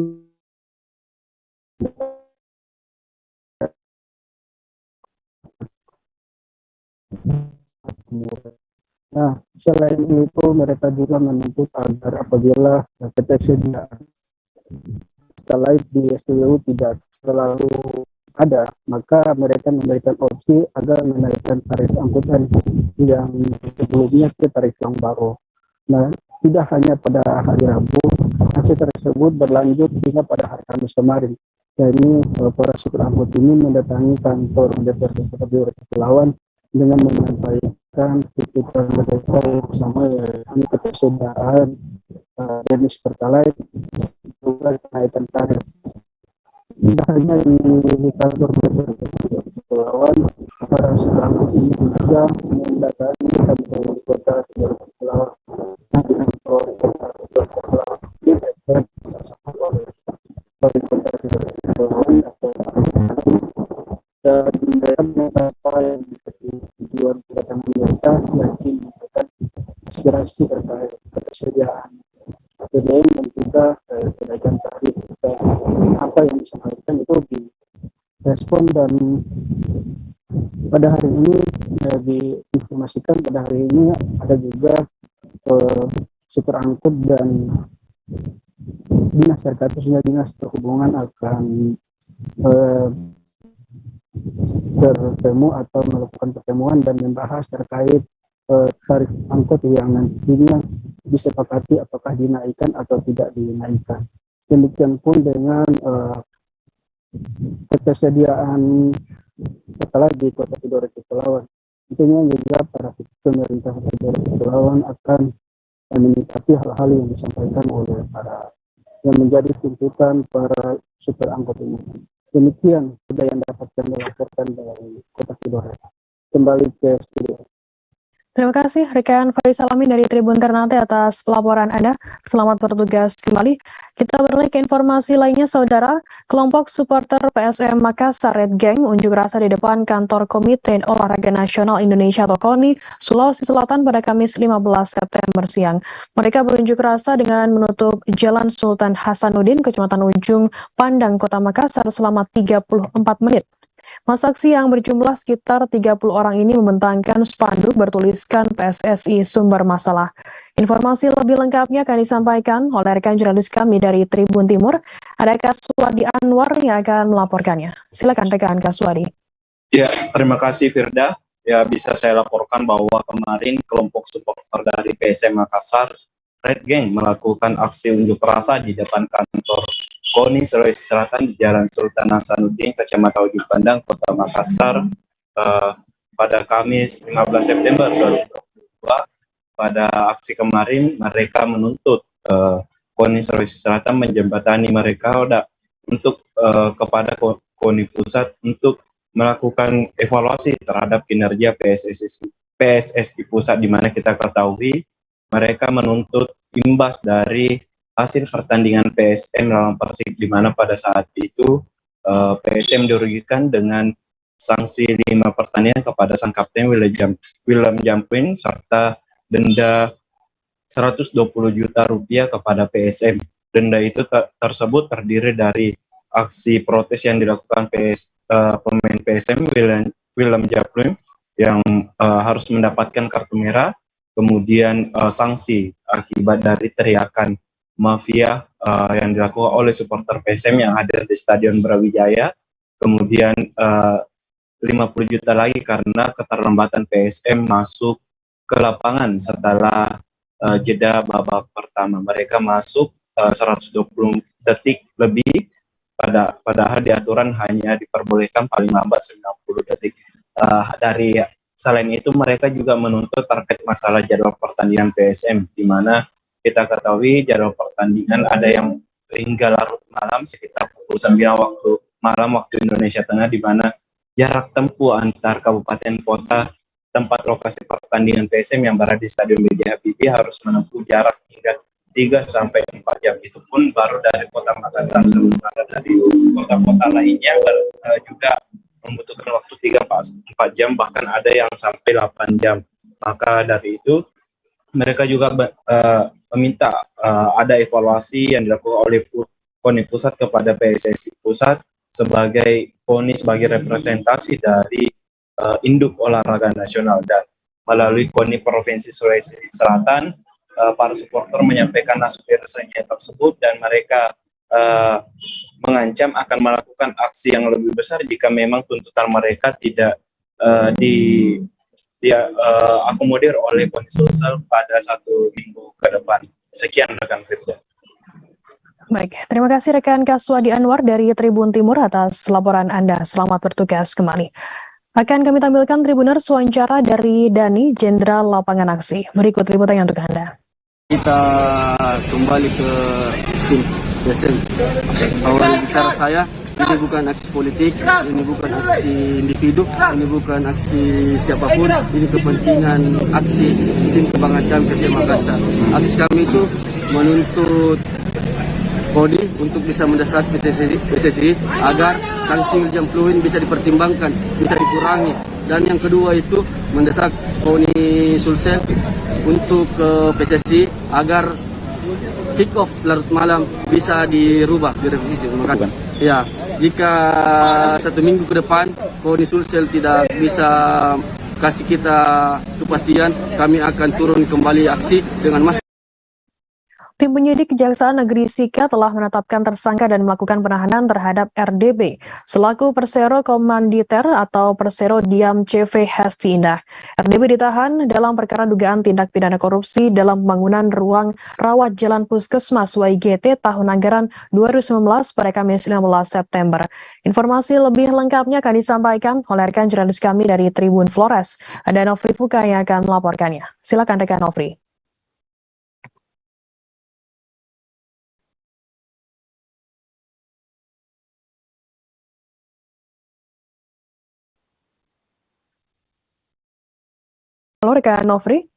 Nah, selain itu mereka juga menuntut agar apabila ketersediaan Pertalite di SPBU tidak selalu ada, maka mereka memberikan opsi agar menaikkan tarif angkutan yang sebelumnya ke tarif yang baru. Nah, tidak hanya pada hari Rabu, aksi tersebut berlanjut hingga pada hari Kamis kemarin. Yakni para supir angkut ini mendatangi kantor DPRD Kota Tidore Kepulauan dengan menyampaikan tuntutan mereka yang sama, yakni ketersediaan jenis Pertalite juga kenaikan tarif. Tidak hanya di kantor DPRD Kepulauan, para supir angkut ini juga mendatangi kantor Kota Tidore Kepulauan. Kantor Kota Tidore Kepulauan ini bersama oleh Wali Kota Tidore Kepulauan dan mereka mengatakan yang menjadi tujuan kedatangan mereka yakni memberikan aspirasi terkait ketersediaan BBM dan juga kenaikan tarif. Apa yang disampaikan itu direspon dan pada hari ini diinformasikan pada hari ini ada juga supir angkut dan dinas terkait, khususnya dinas perhubungan akan bertemu atau melakukan pertemuan dan membahas terkait tarif angkut yang nantinya disepakati apakah dinaikkan atau tidak dinaikkan. Demikian pun dengan ketersediaan Pertalite di Kota Tidore Kepulauan. Tentunya juga para pemerintah Kota Tidore Kepulauan akan menyikapi hal-hal yang disampaikan oleh para yang menjadi tuntutan para supir angkut ini. Demikian sudah yang dapat kami laporkan dari Kota Tidore. Kembali ke studio. Terima kasih rekan Faisal Amin dari Tribun Ternate atas laporan Anda. Selamat bertugas kembali. Kita beralih ke informasi lainnya, Saudara. Kelompok supporter PSM Makassar Red Gang unjuk rasa di depan kantor Komite Olahraga Nasional Indonesia atau KONI, Sulawesi Selatan pada Kamis 15 September siang. Mereka berunjuk rasa dengan menutup Jalan Sultan Hasanuddin, Kecamatan Ujung Pandang, Kota Makassar selama 34 menit. Masa aksi yang berjumlah sekitar 30 orang ini membentangkan spanduk bertuliskan PSSI sumber masalah. Informasi lebih lengkapnya akan disampaikan oleh rekan jurnalis kami dari Tribun Timur. Ada Kaswadi Anwar yang akan melaporkannya. Silakan rekan Kaswadi. Ya, terima kasih Firda. Ya, bisa saya laporkan bahwa kemarin kelompok supporter dari PSM Makassar Red Gang melakukan aksi unjuk rasa di depan kantor KONI Sulawesi Selatan di Jalan Sultan Hasanuddin, Kecamatan Ujung Pandang, Kota Makassar pada Kamis 15 September 2022. Pada aksi kemarin mereka menuntut KONI Sulawesi Selatan menjembatani mereka untuk kepada KONI Pusat untuk melakukan evaluasi terhadap kinerja PSSI Pusat, di mana kita ketahui mereka menuntut imbas dari hasil pertandingan PSM melawan Persik, di mana pada saat itu PSM dirugikan dengan sanksi 5 pertandingan kepada sang kapten Willem Jampin serta denda 120 juta rupiah kepada PSM. Denda itu tersebut terdiri dari aksi protes yang dilakukan pemain PSM Willem Jampin yang harus mendapatkan kartu merah, kemudian sanksi akibat dari teriakan mafia yang dilakukan oleh supporter PSM yang hadir di Stadion Brawijaya, kemudian 50 juta lagi karena keterlambatan PSM masuk ke lapangan setelah jeda babak pertama. Mereka masuk 120 detik lebih, padahal di aturan hanya diperbolehkan paling lambat 90 detik. Selain itu, mereka juga menuntut terkait masalah jadwal pertandingan PSM, di mana kita ketahui jadwal pertandingan ada yang hingga larut malam sekitar pukul 9 waktu Indonesia Tengah, di mana jarak tempuh antar kabupaten kota tempat lokasi pertandingan PSM yang berada di Stadion B.J. Habibie harus menempuh jarak hingga 3-4 jam. Itu pun baru dari kota Makassar, sementara dari kota-kota lainnya juga membutuhkan waktu 3-4 jam, bahkan ada yang sampai 8 jam. Maka dari itu mereka juga meminta ada evaluasi yang dilakukan oleh KONI Pusat kepada PSSI Pusat sebagai KONI sebagai representasi dari induk olahraga nasional, dan melalui KONI Provinsi Sulawesi Selatan para supporter menyampaikan aspirasinya tersebut, dan mereka mengancam akan melakukan aksi yang lebih besar jika memang tuntutan mereka tidak akomodir oleh KONI Sulsel pada 1 minggu ke depan. Sekian rekan Firda. Baik, terima kasih rekan Kaswadi Anwar dari Tribun Timur atas laporan Anda. Selamat bertugas kembali. Akan kami tampilkan Tribuners wawancara dari Dani, Jenderal Lapangan Aksi. Berikut liputannya untuk Anda. Kita kembali ke tim PSM. Awal bicara saya, ini bukan aksi politik, ini bukan aksi individu, ini bukan aksi siapapun, ini kepentingan aksi tim kebanggaan kami PSM Makassar. Aksi kami itu menuntut KONI untuk bisa mendesak PSSI agar sanksi William Pluin bisa dipertimbangkan, bisa dikurangi. Dan yang kedua itu mendesak KONI Sulsel untuk PSSI agar kick off larut malam bisa dirubah, direvisi. Ya, jika 1 minggu ke depan KONI Sulsel tidak bisa kasih kita kepastian, kami akan turun kembali aksi dengan massa. Tim penyidik Kejaksaan Negeri Sika telah menetapkan tersangka dan melakukan penahanan terhadap RDB selaku Persero Komanditer atau Persero Diam CV Hesti Indah. RDB ditahan dalam perkara dugaan tindak pidana korupsi dalam pembangunan ruang rawat jalan Puskesmas WIGT tahun anggaran 2019 pada Kamis 16 September. Informasi lebih lengkapnya akan disampaikan oleh rekan jurnalis kami dari Tribun Flores. Ada Nofri Fuka yang akan melaporkannya. Silakan rekan Nofri. Halo rekan Nofri.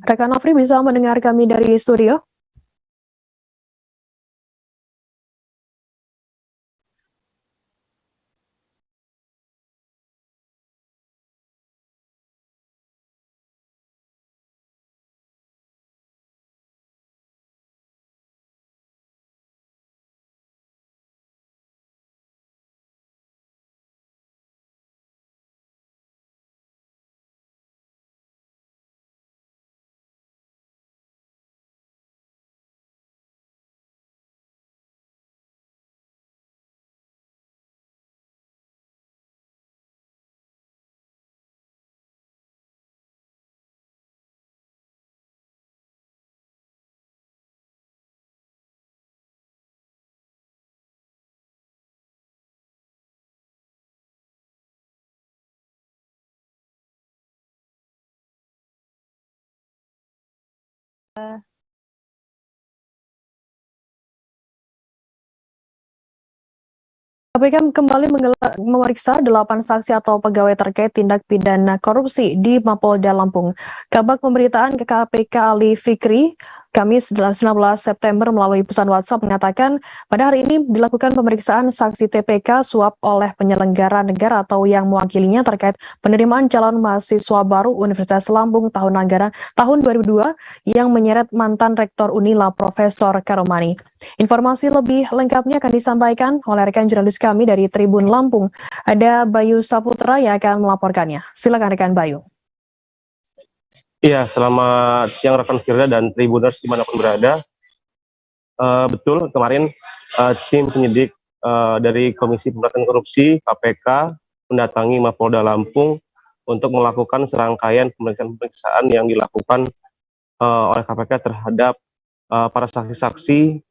Rekan Nofri bisa mendengar kami dari studio? KPK kembali memeriksa 8 saksi atau pegawai terkait tindak pidana korupsi di Mapolda Lampung. Kabag Pemberitaan ke KPK Ali Fikri, Kamis 19 September melalui pesan WhatsApp mengatakan pada hari ini dilakukan pemeriksaan saksi TPK suap oleh penyelenggara negara atau yang mewakilinya terkait penerimaan calon mahasiswa baru Universitas Lampung tahun anggaran tahun 2002 yang menyeret mantan Rektor Unila Profesor Karomani. Informasi lebih lengkapnya akan disampaikan oleh rekan jurnalis kami dari Tribun Lampung. Ada Bayu Saputra yang akan melaporkannya. Silakan rekan Bayu. Iya, selamat siang rekan Firda dan Tribuners dimanapun berada. Betul, kemarin tim penyidik dari Komisi Pemberantasan Korupsi (KPK) mendatangi Mapolda Lampung untuk melakukan serangkaian pemeriksaan yang dilakukan oleh KPK terhadap para saksi-saksi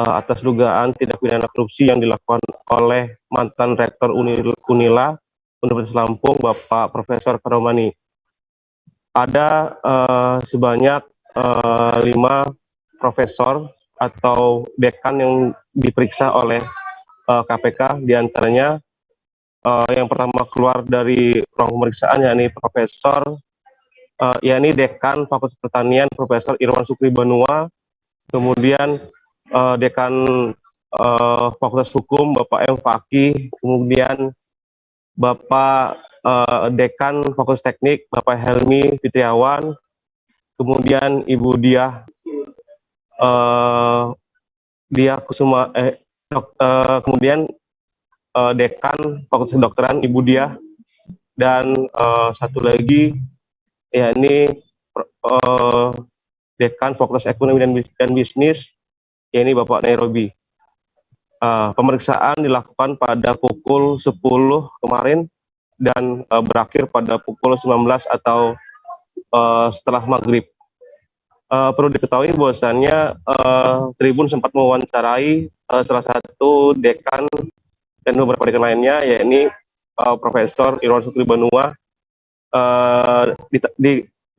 atas dugaan tindak pidana korupsi yang dilakukan oleh mantan Rektor Unila Universitas Lampung, Bapak Profesor Karomani. Ada sebanyak 5 profesor atau dekan yang diperiksa oleh KPK, diantaranya yang pertama keluar dari ruang pemeriksaan yakni Profesor yakni Dekan Fakultas Pertanian Profesor Irwan Sukri Banua, kemudian Dekan Fakultas Hukum Bapak M. Fakih, kemudian Bapak Dekan Fakultas Teknik Bapak Helmi Fitriawan, kemudian Ibu Diah Kusuma, kemudian Dekan Fakultas Kedokteran Ibu Diah, dan satu lagi yakni Dekan Fakultas Ekonomi dan Bisnis yakni Bapak Nairobi. Pemeriksaan dilakukan pada pukul 10 kemarin dan berakhir pada pukul 19 atau setelah maghrib. Perlu diketahui bahwasannya Tribun sempat mewawancarai salah satu dekan dan beberapa dekan lainnya, yakni Profesor Irwan Sukri Banua.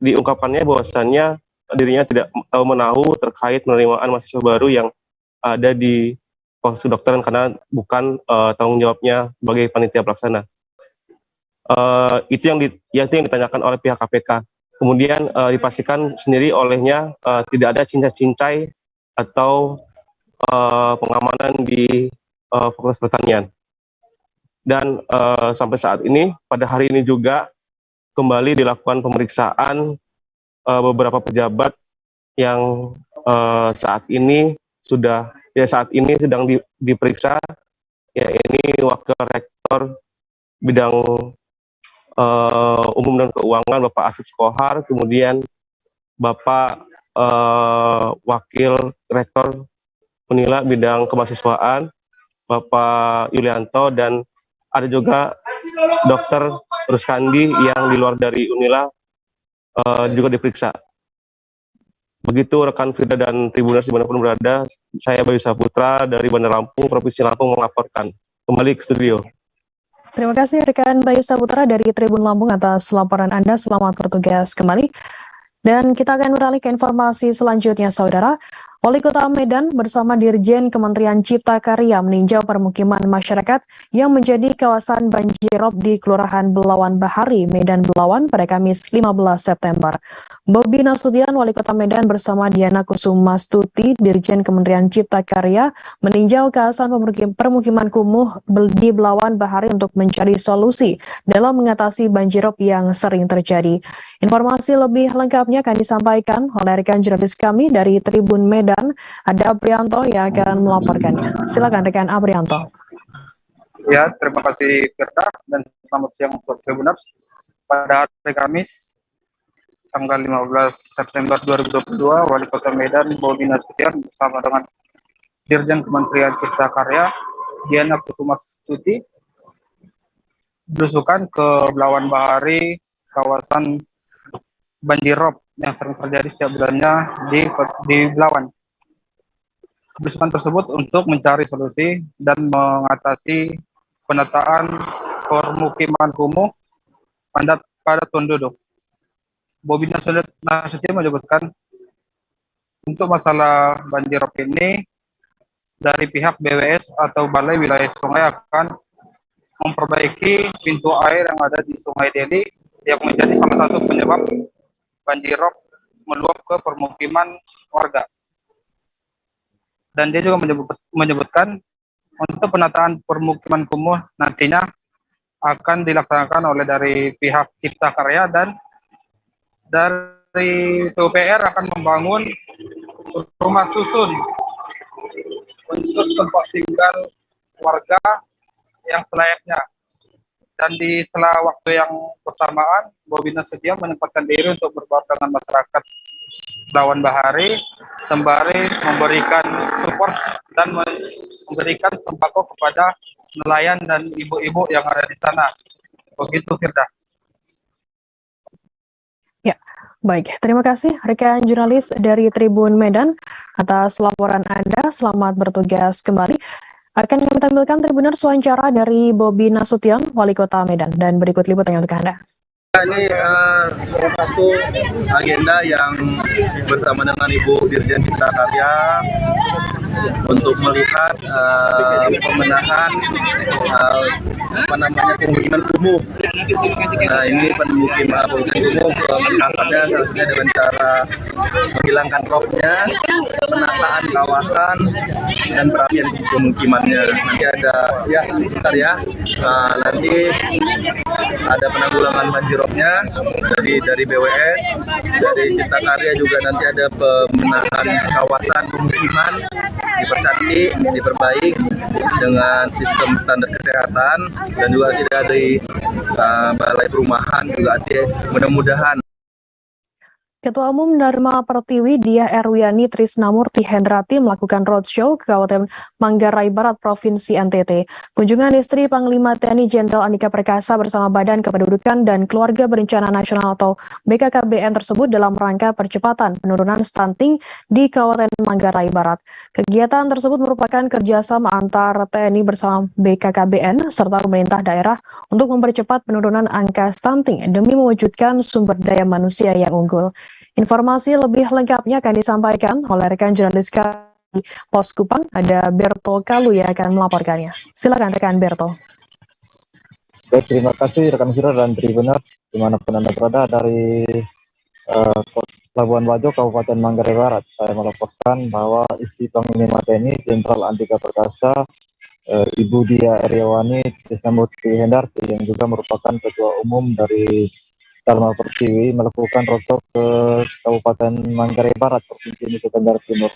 Diungkapkannya bahwasannya dirinya tidak tahu menahu terkait penerimaan mahasiswa baru yang ada di Fakultas Kedokteran karena bukan tanggung jawabnya sebagai panitia pelaksana. Itu yang ditanyakan oleh pihak KPK. Kemudian dipastikan sendiri olehnya tidak ada cincai-cincai atau pengamanan di Fakultas Pertanian. Dan sampai saat ini, pada hari ini juga kembali dilakukan pemeriksaan beberapa pejabat yang saat ini sedang diperiksa, yakni Wakil Rektor Bidang Umum dan Keuangan Bapak Asif Kohar, kemudian Bapak Wakil Rektor Unila Bidang Kemahasiswaan Bapak Yulianto, dan ada juga Dr. Ruskandi yang di luar dari Unila juga diperiksa. Begitu rekan Firda dan Tribuners dimanapun berada, saya Bayu Saputra dari Bandar Lampung, Provinsi Lampung melaporkan. Kembali ke studio. Terima kasih rekan Bayu Saputra dari Tribun Lampung atas laporan Anda. Selamat bertugas kembali. Dan kita akan beralih ke informasi selanjutnya, Saudara. Wali Kota Medan bersama Dirjen Kementerian Cipta Karya meninjau permukiman masyarakat yang menjadi kawasan banjirop di Kelurahan Belawan Bahari, Medan Belawan pada Kamis 15 September. Bobi Nasution, Wali Kota Medan bersama Diana Kusumastuti, Dirjen Kementerian Cipta Karya, meninjau kawasan permukiman kumuh di Belawan Bahari untuk mencari solusi dalam mengatasi banjirop yang sering terjadi. Informasi lebih lengkapnya akan disampaikan oleh rekan jurnalis kami dari Tribun Medan. Ada Aprianto yang akan melaporkannya. Silakan rekan Aprianto. Ya, terima kasih Firda dan selamat siang untuk Tribuners. Pada hari Kamis, tanggal 15 September 2022, Wali Kota Medan Bobi Nasution bersama dengan Dirjen Kementerian Cipta Karya Diana Kusumastuti belusukan ke Belawan Bahari, kawasan banjirop yang sering terjadi setiap bulannya di Belawan. Belusukan tersebut untuk mencari solusi dan mengatasi penataan permukiman kumuh padat penduduk. Bobi Nasution menyebutkan untuk masalah banjirop ini dari pihak BWS atau Balai Wilayah Sungai akan memperbaiki pintu air yang ada di Sungai Deli yang menjadi salah satu penyebab banjirop meluap ke permukiman warga. Dan dia juga menyebutkan untuk penataan permukiman kumuh nantinya akan dilaksanakan oleh dari pihak Cipta Karya dan dari PUPR akan membangun rumah susun untuk tempat tinggal warga yang selayaknya. Dan di sela waktu yang bersamaan, Bobi Nasution menyempatkan diri untuk berbaur dengan masyarakat Belawan Bahari sembari memberikan support dan memberikan sembako kepada nelayan dan ibu-ibu yang ada di sana. Begitu, Firda. Ya, baik. Terima kasih rekan jurnalis dari Tribun Medan atas laporan Anda. Selamat bertugas kembali. Akan kami tampilkan Tribuners wawancara dari Bobi Nasution, Wali Kota Medan. Dan berikut liputannya untuk Anda. Ini salah satu agenda yang bersama dengan Ibu Dirjen Cipta Karya untuk melihat pemenahan pemukiman kumuh. Nah, ini pemukiman kumuh mengasalnya salah satunya dengan cara menghilangkan roknya, penataan kawasan dan perapian pemukimannya. Nanti ada nanti ada penanggulangan banjiropnya dari BWS, dari Cipta Karya juga nanti ada pemenahan kawasan pemukiman, dipercantik, diperbaik dengan sistem standar kesehatan dan juga tidak ada balai perumahan juga ada mudah-mudahan. Ketua Umum Dharma Pertiwi Diah Erwiani Trisnamurti Hendrati melakukan roadshow ke Kabupaten Manggarai Barat, Provinsi NTT. Kunjungan istri Panglima TNI Jenderal Andika Perkasa bersama Badan Kependudukan dan Keluarga Berencana Nasional atau BKKBN tersebut dalam rangka percepatan penurunan stunting di Kabupaten Manggarai Barat. Kegiatan tersebut merupakan kerjasama antar TNI bersama BKKBN serta pemerintah daerah untuk mempercepat penurunan angka stunting demi mewujudkan sumber daya manusia yang unggul. Informasi lebih lengkapnya akan disampaikan oleh rekan jurnalis kami Pos Kupang, ada Berto Kalu yang akan melaporkannya. Silakan rekan Berto. Baik, terima kasih rekan Sira dan Tribuners dimanapun Anda berada dari Labuan Bajo, Kabupaten Manggarai Barat. Saya melaporkan bahwa istri Panglima TNI Jenderal Andika Perkasa, Ibu Diah Erwiani Trisnamurti Hendrati yang juga merupakan Ketua Umum dari Dharma Pertiwi melakukan roadshow ke Kabupaten Manggarai Barat, Provinsi Nusa Tenggara Timur.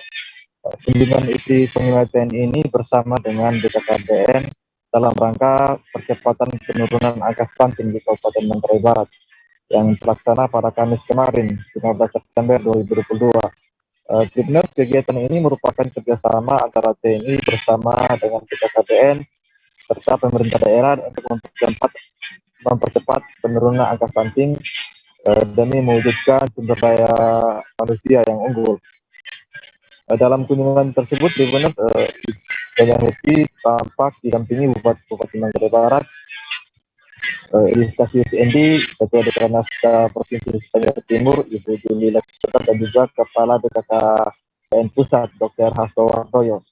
Kunjungan istri Panglima TNI ini bersama dengan BKKBN dalam rangka percepatan penurunan angka stunting di Kabupaten Manggarai Barat yang terlaksana pada Kamis kemarin, 15 September 2022. Kegiatan ini merupakan kerjasama antara TNI bersama dengan BKKBN serta pemerintah daerah untuk mempercepat penurunan angka stunting demi mewujudkan sumber daya manusia yang unggul. Dalam kunjungan tersebut, Tribuners yang lebih tampak didampingi Bupati Manggarai Barat, Rizka Endi, Ketua Dekranasda Provinsi Nusa Tenggara Timur, Ibu Juli Lekser, dan juga Kepala BKK PN Pusat, Dr. Hasto Wardoyo.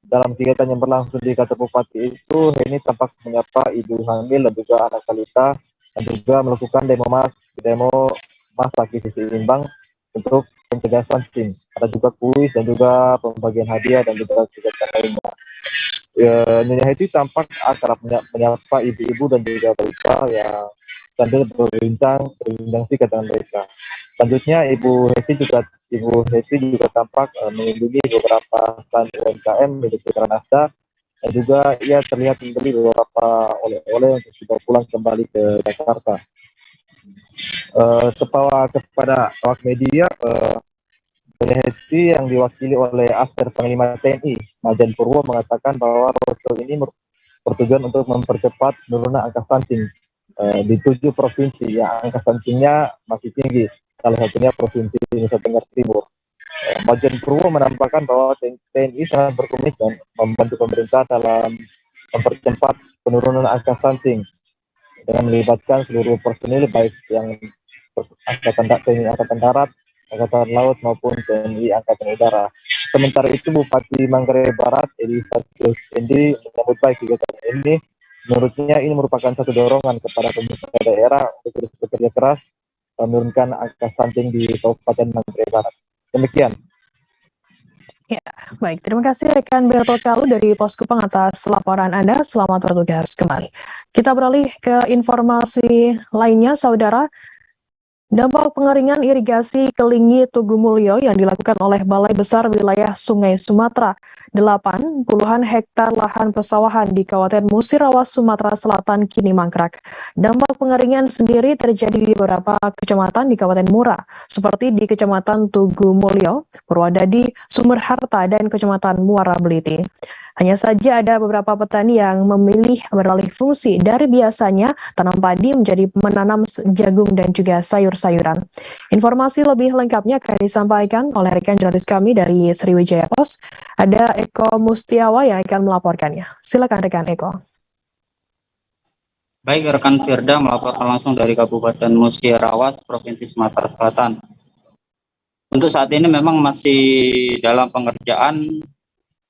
Dalam kegiatan yang berlangsung di kantor Bupati itu, Heni tampak menyapa ibu hamil dan juga anak balita, dan juga melakukan demo mas laki seimbang untuk pencegahan stunting. Ada juga kuis dan juga pembagian hadiah dan juga kegiatan lainnya. Nyonya Heti tampak akrab menyapa ibu-ibu dan juga balita yang sambil berbincang singkat dengan mereka. Selanjutnya Ibu Heti juga tampak mengunjungi beberapa stand UMKM milik Mitra Nasda, dan juga ia terlihat membeli beberapa oleh-oleh untuk dibawa pulang kembali ke Jakarta. Kepada awak media, Nyonya Heti yang diwakili oleh Aster Panglima TNI Majen Purwo mengatakan bahwa roadshow ini bertujuan untuk mempercepat penurunan angka stunting di 7 provinsi yang angka stuntingnya masih tinggi, salah satunya Provinsi Nusa Tenggara Timur. Majen Purwo menambahkan bahwa TNI sangat berkomitmen membantu pemerintah dalam mempercepat penurunan angka stunting dengan melibatkan seluruh personil baik yang TNI Angkatan Darat, Angkatan Laut maupun TNI Angkatan Udara. Sementara itu Bupati Manggarai Barat Elizabeth Endi menyambut baik kegiatan ini. Menurutnya ini merupakan satu dorongan kepada pemerintah daerah untuk terus bekerja keras menurunkan angka stunting di Kabupaten Manggarai Barat. Demikian. Ya, baik. Terima kasih rekan Berto Kalu dari Poskupang atas laporan Anda. Selamat bertugas kembali. Kita beralih ke informasi lainnya, Saudara. Dampak pengeringan irigasi Kelingi Tugu Mulyo yang dilakukan oleh Balai Besar Wilayah Sungai Sumatera. 8 puluhan hektar lahan persawahan di Kabupaten Musirawas, Sumatera Selatan kini mangkrak. Dampak pengeringan sendiri terjadi di beberapa kecamatan di Kabupaten Mura, seperti di Kecamatan Tugu Mulyo, Purwodadi, Sumber Harta, dan Kecamatan Muara Beliti. Hanya saja ada beberapa petani yang memilih beralih fungsi dari biasanya tanam padi menjadi menanam jagung dan juga sayur-sayuran. Informasi lebih lengkapnya akan disampaikan oleh rekan jurnalis kami dari Sriwijaya Pos. Ada Eko Mustiawa yang akan melaporkannya. Silakan rekan Eko. Baik, rekan Firda melaporkan langsung dari Kabupaten Musirawas, Provinsi Sumatera Selatan. Untuk saat ini memang masih dalam pengerjaan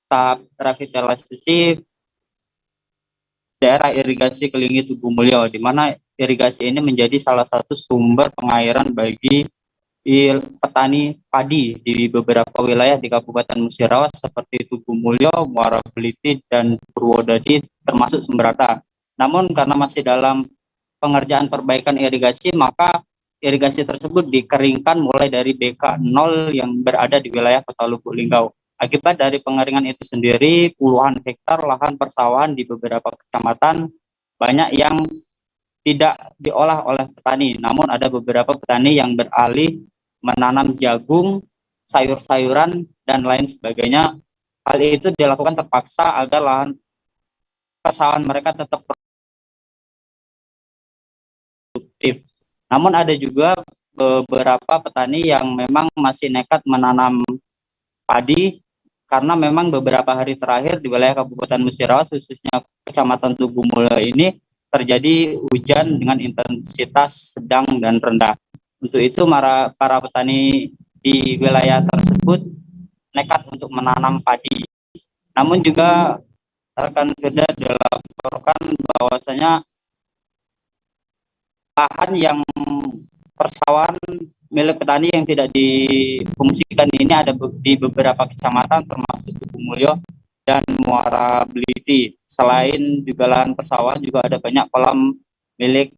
tahap revitalisasi daerah irigasi Kelingi Tugu Mulyo, di mana irigasi ini menjadi salah satu sumber pengairan bagi petani padi di beberapa wilayah di Kabupaten Musirawas seperti Tugu Mulyo, Muara Beliti, dan Purwodadi termasuk Sumberata. Namun karena masih dalam pengerjaan perbaikan irigasi, maka irigasi tersebut dikeringkan mulai dari BK0 yang berada di wilayah Kota Lubuk Linggau. Akibat dari pengeringan itu sendiri, puluhan hektar lahan persawahan di beberapa kecamatan banyak yang tidak diolah oleh petani, namun ada beberapa petani yang beralih menanam jagung, sayur-sayuran, dan lain sebagainya. Hal itu dilakukan terpaksa agar lahan persawahan mereka tetap produktif. Namun ada juga beberapa petani yang memang masih nekat menanam padi, karena memang beberapa hari terakhir di wilayah Kabupaten Musirawas, khususnya Kecamatan Tugu Mulyo ini terjadi hujan dengan intensitas sedang dan rendah. Untuk itu para petani di wilayah tersebut nekat untuk menanam padi. Namun juga rekan Firda dilaporkan bahwasanya lahan yang persawahan milik petani yang tidak difungsikan ini ada di beberapa kecamatan termasuk Tugu Mulyo dan Muara Beliti. Selain juga lahan persawahan, juga ada banyak kolam milik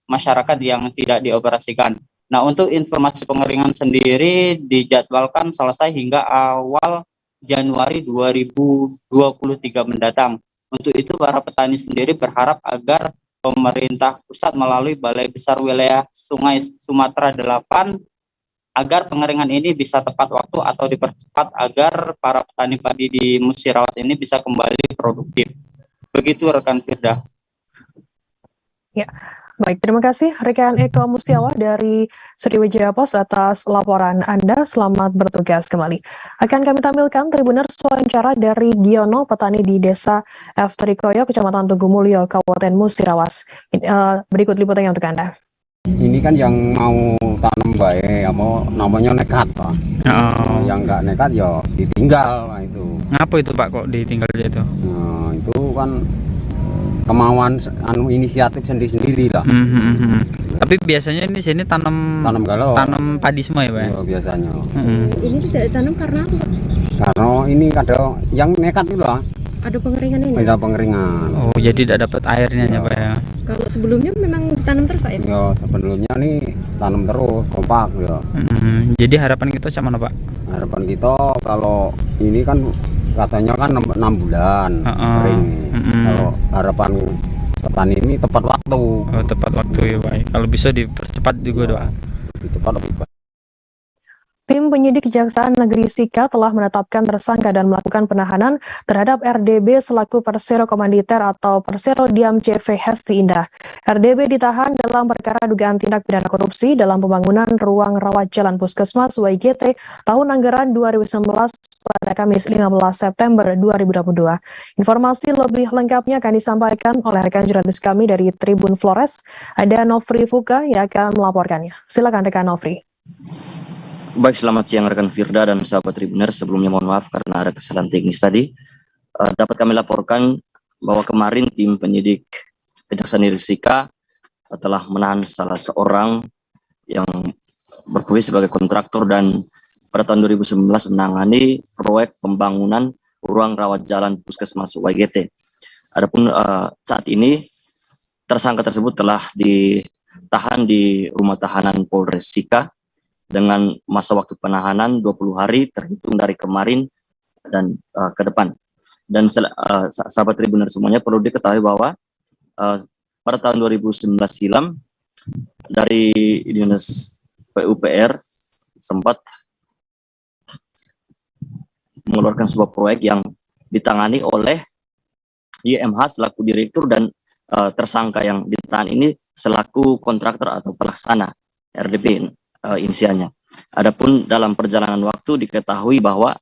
masyarakat yang tidak dioperasikan. Nah, untuk informasi pengeringan sendiri dijadwalkan selesai hingga awal Januari 2023 mendatang. Untuk itu para petani sendiri berharap agar pemerintah pusat melalui Balai Besar Wilayah Sungai Sumatera 8 agar pengeringan ini bisa tepat waktu atau dipercepat agar para petani padi di Musirawas ini bisa kembali produktif. Begitu rekan Firda. Ya, baik. Terima kasih rekan Eko Mustiawa dari Sriwijaya Pos atas laporan Anda. Selamat bertugas kembali. Akan kami tampilkan Tribuners wawancara dari Giono, petani di Desa F. Trikoyo, Kecamatan Tugu Mulyo, Kabupaten Musirawas. Berikut liputannya untuk Anda. Ini kan yang mau tanam baik, mau namanya nekat Pak. Yang nggak nekat ya ditinggal. Nah, itu. Ngapa itu Pak kok ditinggal itu? Nah, itu kan kemauan inisiatif sendiri-sendiri lah. Tapi biasanya ini sini tanam galau. Tanam padi semua ya Pak? Ya, biasanya. Ini tidak ditanam karena apa, Pak? Karena ini ada yang nekat itu lah. Ada pengeringan ini? Ada pengeringan. Oh, jadi tidak dapat airnya ya Pak ya? Kalau sebelumnya memang tanam terus Pak ya? Ya, sebelumnya nih tanam terus, kompak ya. Jadi harapan kita sama mana Pak? Harapan kita kalau ini kan katanya kan 6 bulan kering. Kalau harapan petani ini tepat waktu. Oh, tepat waktu ya Pak. Kalau bisa dipercepat juga Pak. Lebih cepat lebih baik. Tim penyidik Kejaksaan Negeri Sika telah menetapkan tersangka dan melakukan penahanan terhadap RDB selaku Persero Komanditer atau Persero Diam CV Hesti Indah. RDB ditahan dalam perkara dugaan tindak pidana korupsi dalam pembangunan ruang rawat jalan Puskesmas WIGT tahun anggaran 2019 pada Kamis 15 September 2022. Informasi lebih lengkapnya akan disampaikan oleh rekan jurnalis kami dari Tribun Flores. Ada Nofri Fuka yang akan melaporkannya. Silakan rekan Nofri. Baik, selamat siang rekan Firda dan sahabat Tribuners. Sebelumnya mohon maaf karena ada kesalahan teknis tadi. Dapat kami laporkan bahwa kemarin tim penyidik Kejaksaan Negeri Sika telah menahan salah seorang yang berprofesi sebagai kontraktor dan pada tahun 2019 menangani proyek pembangunan ruang rawat jalan Puskesmas WIGT. Adapun saat ini tersangka tersebut telah ditahan di rumah tahanan Polres Sika dengan masa waktu penahanan 20 hari terhitung dari kemarin dan ke depan. Dan sahabat Tribuner semuanya perlu diketahui bahwa pada tahun 2019 silam dari Dinas PUPR sempat mengeluarkan sebuah proyek yang ditangani oleh YMH selaku direktur dan tersangka yang ditahan ini selaku kontraktor atau pelaksana RDP inisialnya. Adapun dalam perjalanan waktu diketahui bahwa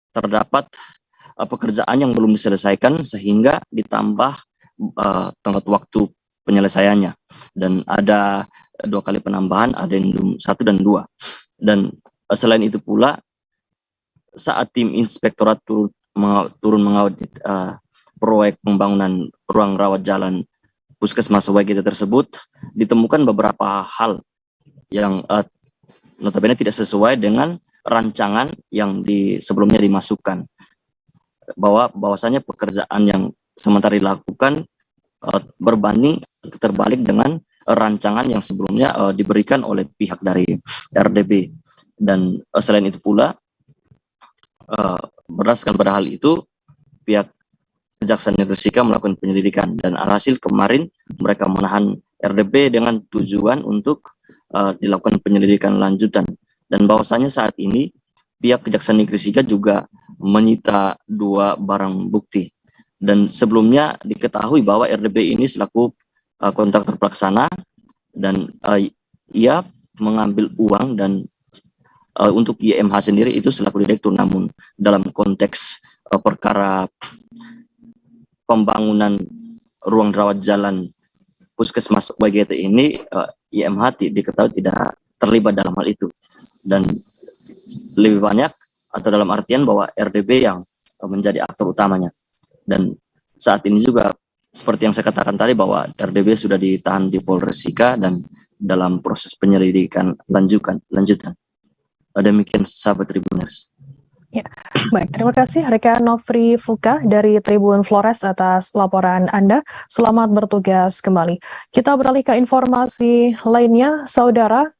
terdapat pekerjaan yang belum diselesaikan sehingga ditambah tenggat waktu penyelesaiannya, dan ada 2 kali penambahan, adendum 1 dan 2. Dan selain itu pula saat tim inspektorat turun mengaudit proyek pembangunan ruang rawat jalan Puskesmas WIGT tersebut, ditemukan beberapa hal yang notabene tidak sesuai dengan rancangan yang sebelumnya dimasukkan, bahwasanya pekerjaan yang sementara dilakukan berbanding terbalik dengan rancangan yang sebelumnya diberikan oleh pihak dari RDB. Dan selain itu pula berdasarkan pada hal itu pihak Kejaksaan Negeri Sika melakukan penyelidikan, dan alhasil kemarin mereka menahan RDB dengan tujuan untuk dilakukan penyelidikan lanjutan. Dan bahwasanya saat ini pihak Kejaksaan Negeri Sika juga menyita 2 barang bukti. Dan sebelumnya diketahui bahwa RDB ini selaku kontraktor pelaksana dan ia mengambil uang dan untuk YMH sendiri itu selaku direktur, namun dalam konteks perkara pembangunan ruang rawat jalan Puskesmas WIGT ini YMH diketahui tidak terlibat dalam hal itu, dan lebih banyak atau dalam artian bahwa RDB yang menjadi aktor utamanya. Dan saat ini juga seperti yang saya katakan tadi bahwa RDB sudah ditahan di Polres Sika dan dalam proses penyelidikan lanjutan. Demikian sahabat Tribuners. Ya, baik. Terima kasih rekan Nofri Fuka dari Tribun Flores atas laporan Anda. Selamat bertugas kembali. Kita beralih ke informasi lainnya, saudara.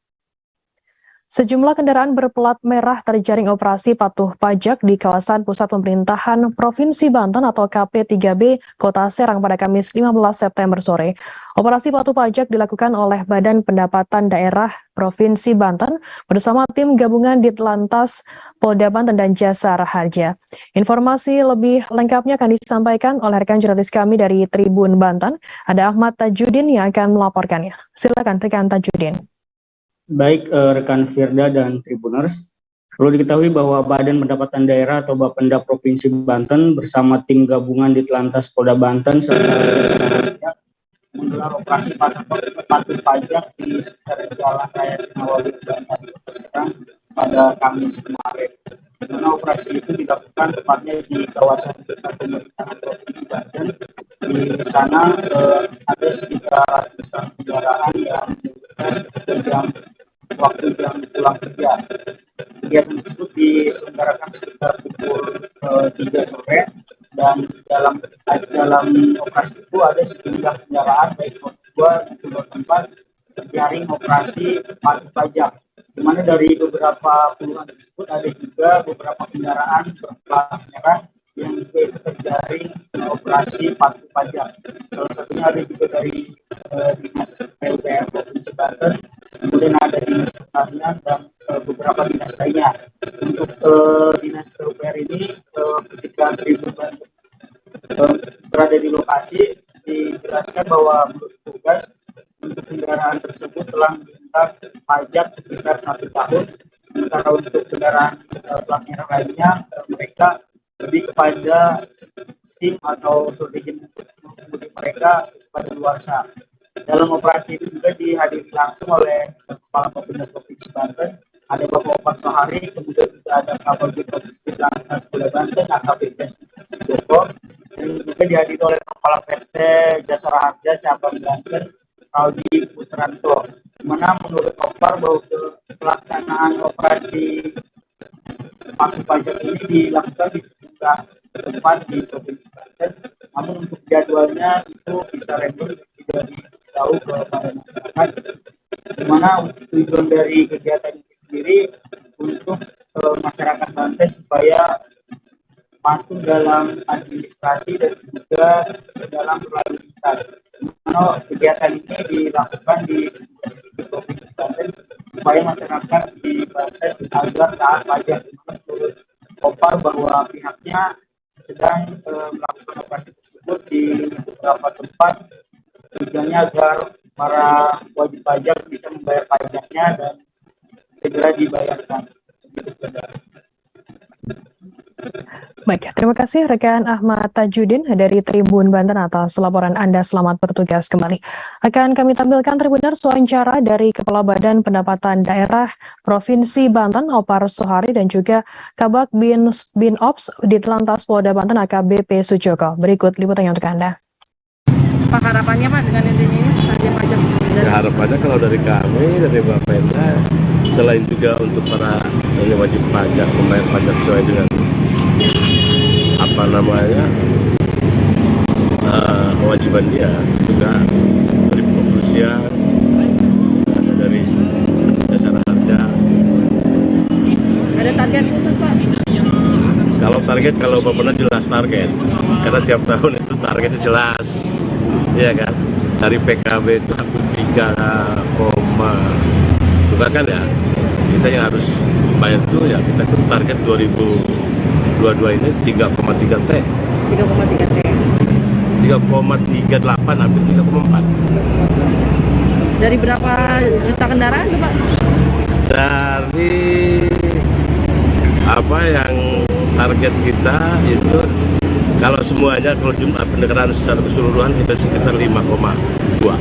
Sejumlah kendaraan berplat merah terjaring operasi patuh pajak di kawasan pusat pemerintahan Provinsi Banten atau KP3B Kota Serang pada Kamis 15 September sore. Operasi patuh pajak dilakukan oleh Badan Pendapatan Daerah Provinsi Banten bersama tim gabungan Ditlantas Polda Banten dan Jasa Raharja. Informasi lebih lengkapnya akan disampaikan oleh rekan jurnalis kami dari Tribun Banten. Ada Ahmad Tajudin yang akan melaporkannya. Silakan rekan Tajudin. Baik rekan Firda dan Tribuners, perlu diketahui bahwa Badan Pendapatan Daerah atau Bapenda Provinsi Banten bersama tim gabungan Ditlantas Polda Banten serta menggelar operasi patuh pajak di sekitar Jalan Raya Sinawawi Banten Serang pada Kamis kemarin. Di mana operasi itu dilakukan tepatnya di kawasan pusat pemerintahan Provinsi Banten. Di sana ada sekitar ratusan kendaraan yang jam pulang kerja. Kegiatan tersebut diselenggarakan sekitar pukul 3 sore dan dalam operasi itu ada sejumlah kendaraan baik roda 2 maupun roda 4 terjaring operasi patuh pajak, di mana dari beberapa puluhan tersebut ada juga beberapa kendaraan berplat merah yang juga itu terjaring operasi patuh pajak. Salah satunya ada juga dari Dinas PUPR Provinsi Banten, kemudian ada Dinas Pertanian dan beberapa dinas lainnya. Untuk Dinas PUPR ini ketika Tribun Banten berada di lokasi dijelaskan bahwa menurut tugas untuk kendaraan tersebut telah diminta pajak sekitar 1 tahun, sementara untuk kendaraan plat merah lainnya mereka lebih kepada SIM atau surat izin mengemudi mereka pada luarsa. Dalam operasi itu juga dihadiri langsung oleh Kepala Bapenda Provinsi Banten, ada Bapak Opat Sohari, kemudian juga ada Kapolri Lantas Polda Banten, AKBP Joko, dan juga dihadiri oleh Kepala PT Jasara Harja Cabang Banten, Aldi Putranto. Di mana menurut Opar bahwa pelaksanaan operasi patuh pajak ini dilakukan di sejumlah tempat di Provinsi Banten, namun untuk jadwalnya itu bisa random, tidak diberitahu kepada masyarakat. Di mana tujuan dari kegiatan ini sendiri untuk masyarakat Banten supaya masuk dalam administrasi dan juga dalam berlalu lintas. Mana kegiatan ini dilakukan di Provinsi Banten supaya masyarakat di Banten agar taat pajak. Menurut Opar bahwa pihaknya sedang melakukan operasi tersebut di beberapa tempat, tujuannya agar para wajib pajak bisa membayar pajaknya dan segera dibayarkan. Baik, terima kasih rekan Ahmad Tajudin dari Tribun Banten atas laporan Anda. Selamat bertugas kembali. Akan kami tampilkan Tribuners wawancara dari Kepala Badan Pendapatan Daerah Provinsi Banten, Opar Sohari, dan juga Kabak Bin Ops Ditlantas Polda Banten AKBP Sujoko. Berikut liputannya untuk Anda. Pak, harapannya Pak dengan ini saja pajak? Ya, harapannya kalau dari kami, dari Bapenda, selain juga untuk para wajib pajak membayar pajak sesuai dengan kewajiban dia, juga dari kepolisian, ada dari Jasara Harja. Ada target khusus Pak? Kalau Bapenda jelas target, karena tiap tahun itu targetnya jelas, ya kan? Dari PKB itu 3, bukan kan ya? Kita yang harus bayar itu ya, kita itu target 2022 ini 3,3 T. 3,3 T. 3,38 hampir 3,4. Dari berapa juta kendaraan tuh Pak? Dari yang target kita itu kalau semuanya, kalau jumlah kendaraan secara keseluruhan kita sekitar 5,2.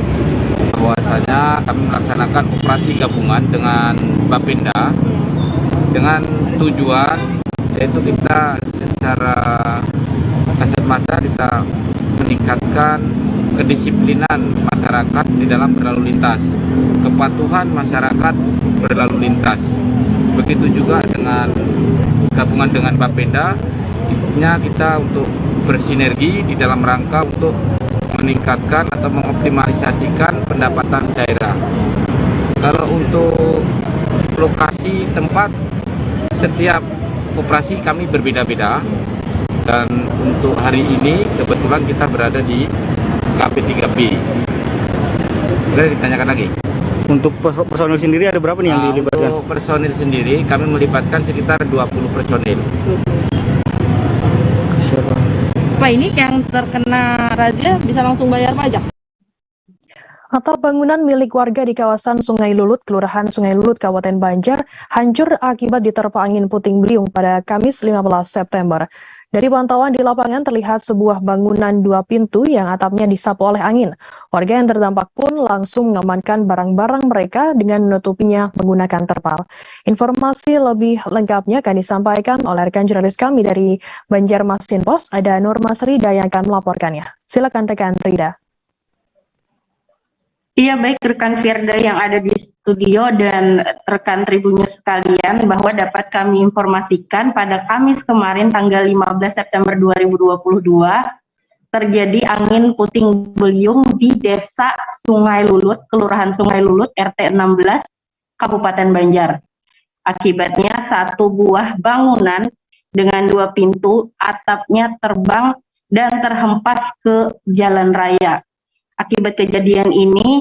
Bahwasanya kami melaksanakan operasi gabungan dengan Bapenda dengan tujuan yaitu kita secara kasat mata kita meningkatkan kedisiplinan masyarakat di dalam berlalu lintas, kepatuhan masyarakat berlalu lintas. Begitu juga dengan gabungan dengan Bapenda, intinya kita untuk bersinergi di dalam rangka untuk meningkatkan atau mengoptimalisasikan pendapatan daerah. Kalau untuk lokasi tempat, setiap operasi kami berbeda-beda, dan untuk hari ini kebetulan kita berada di KP3B. Boleh ditanyakan lagi? Untuk personil sendiri ada berapa nih yang dilibatkan? Untuk personil sendiri kami melibatkan sekitar 20 personil. Pak, ini yang terkena razia bisa langsung bayar pajak? Atap bangunan milik warga di kawasan Sungai Lulut, Kelurahan Sungai Lulut, Kabupaten Banjar, hancur akibat diterpa angin puting beliung pada Kamis 15 September. Dari pantauan di lapangan terlihat sebuah bangunan 2 pintu yang atapnya disapu oleh angin. Warga yang terdampak pun langsung mengamankan barang-barang mereka dengan menutupinya menggunakan terpal. Informasi lebih lengkapnya akan disampaikan oleh rekan jurnalis kami dari Banjarmasin Pos, ada Nur Masrida yang akan melaporkannya. Silakan rekan Rida. Iya, baik rekan Firda yang ada di studio dan rekan Tribunnews sekalian, bahwa dapat kami informasikan pada Kamis kemarin tanggal 15 September 2022 terjadi angin puting beliung di Desa Sungai Lulut, Kelurahan Sungai Lulut, RT 16, Kabupaten Banjar. Akibatnya satu buah bangunan dengan 2 pintu atapnya terbang dan terhempas ke jalan raya. Akibat kejadian ini,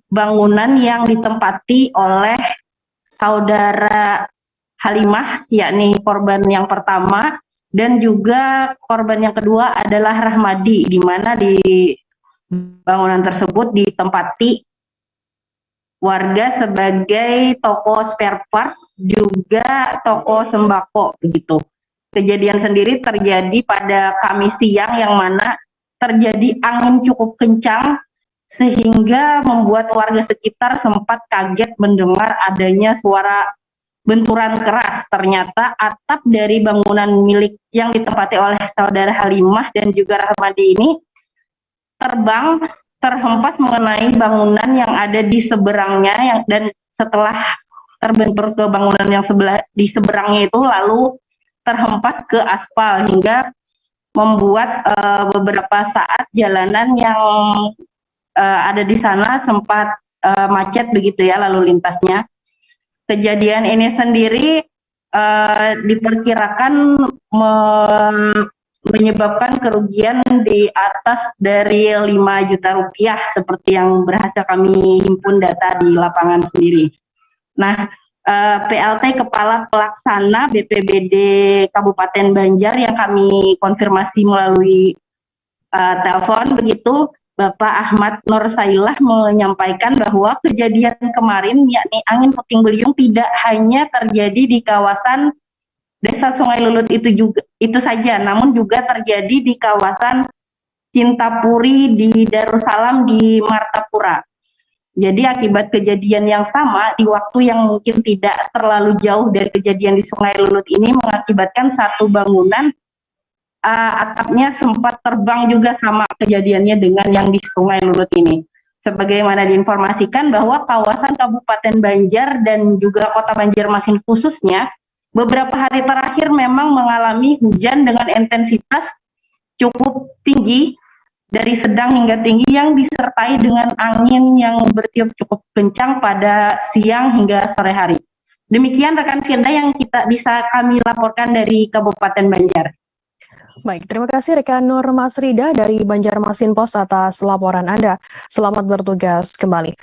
bangunan yang ditempati oleh saudara Halimah, yakni korban yang pertama, dan juga korban yang kedua adalah Rahmadi, di mana di bangunan tersebut ditempati warga sebagai toko spare part, juga toko sembako, begitu. Kejadian sendiri terjadi pada Kamis siang yang mana terjadi angin cukup kencang sehingga membuat warga sekitar sempat kaget mendengar adanya suara benturan keras. Ternyata atap dari bangunan milik yang ditempati oleh saudara Halimah dan juga Rahmadi ini terbang, terhempas mengenai bangunan yang ada di seberangnya, dan setelah terbentur ke bangunan yang di seberangnya itu lalu terhempas ke aspal hingga membuat beberapa saat jalanan yang ada di sana sempat macet begitu ya lalu lintasnya. Kejadian ini sendiri diperkirakan menyebabkan kerugian di atas dari 5 juta rupiah seperti yang berhasil kami himpun data di lapangan sendiri. Nah, PLT Kepala Pelaksana BPBD Kabupaten Banjar yang kami konfirmasi melalui telepon begitu, Bapak Ahmad Nur Sailah menyampaikan bahwa kejadian kemarin yakni angin puting beliung tidak hanya terjadi di kawasan Desa Sungai Lulut itu saja, namun juga terjadi di kawasan Cintapuri di Darussalam di Martapura. Jadi akibat kejadian yang sama di waktu yang mungkin tidak terlalu jauh dari kejadian di Sungai Lulut ini mengakibatkan satu bangunan atapnya sempat terbang juga sama kejadiannya dengan yang di Sungai Lulut ini. Sebagaimana diinformasikan bahwa kawasan Kabupaten Banjar dan juga Kota Banjarmasin khususnya beberapa hari terakhir memang mengalami hujan dengan intensitas cukup tinggi, dari sedang hingga tinggi yang disertai dengan angin yang bertiup cukup kencang pada siang hingga sore hari. Demikian rekan Firda yang bisa kami laporkan dari Kabupaten Banjar. Baik, terima kasih rekan Nur Masrida dari Banjarmasin Pos atas laporan Anda. Selamat bertugas kembali.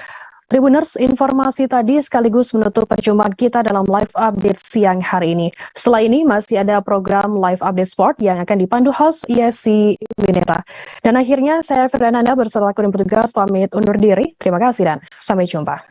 Tribuners, informasi tadi sekaligus menutup perjumpaan kita dalam live update siang hari ini. Setelah ini masih ada program live update sport yang akan dipandu host Yesi Wineta. Dan akhirnya saya Fernanda bersama tim petugas pamit undur diri. Terima kasih dan sampai jumpa.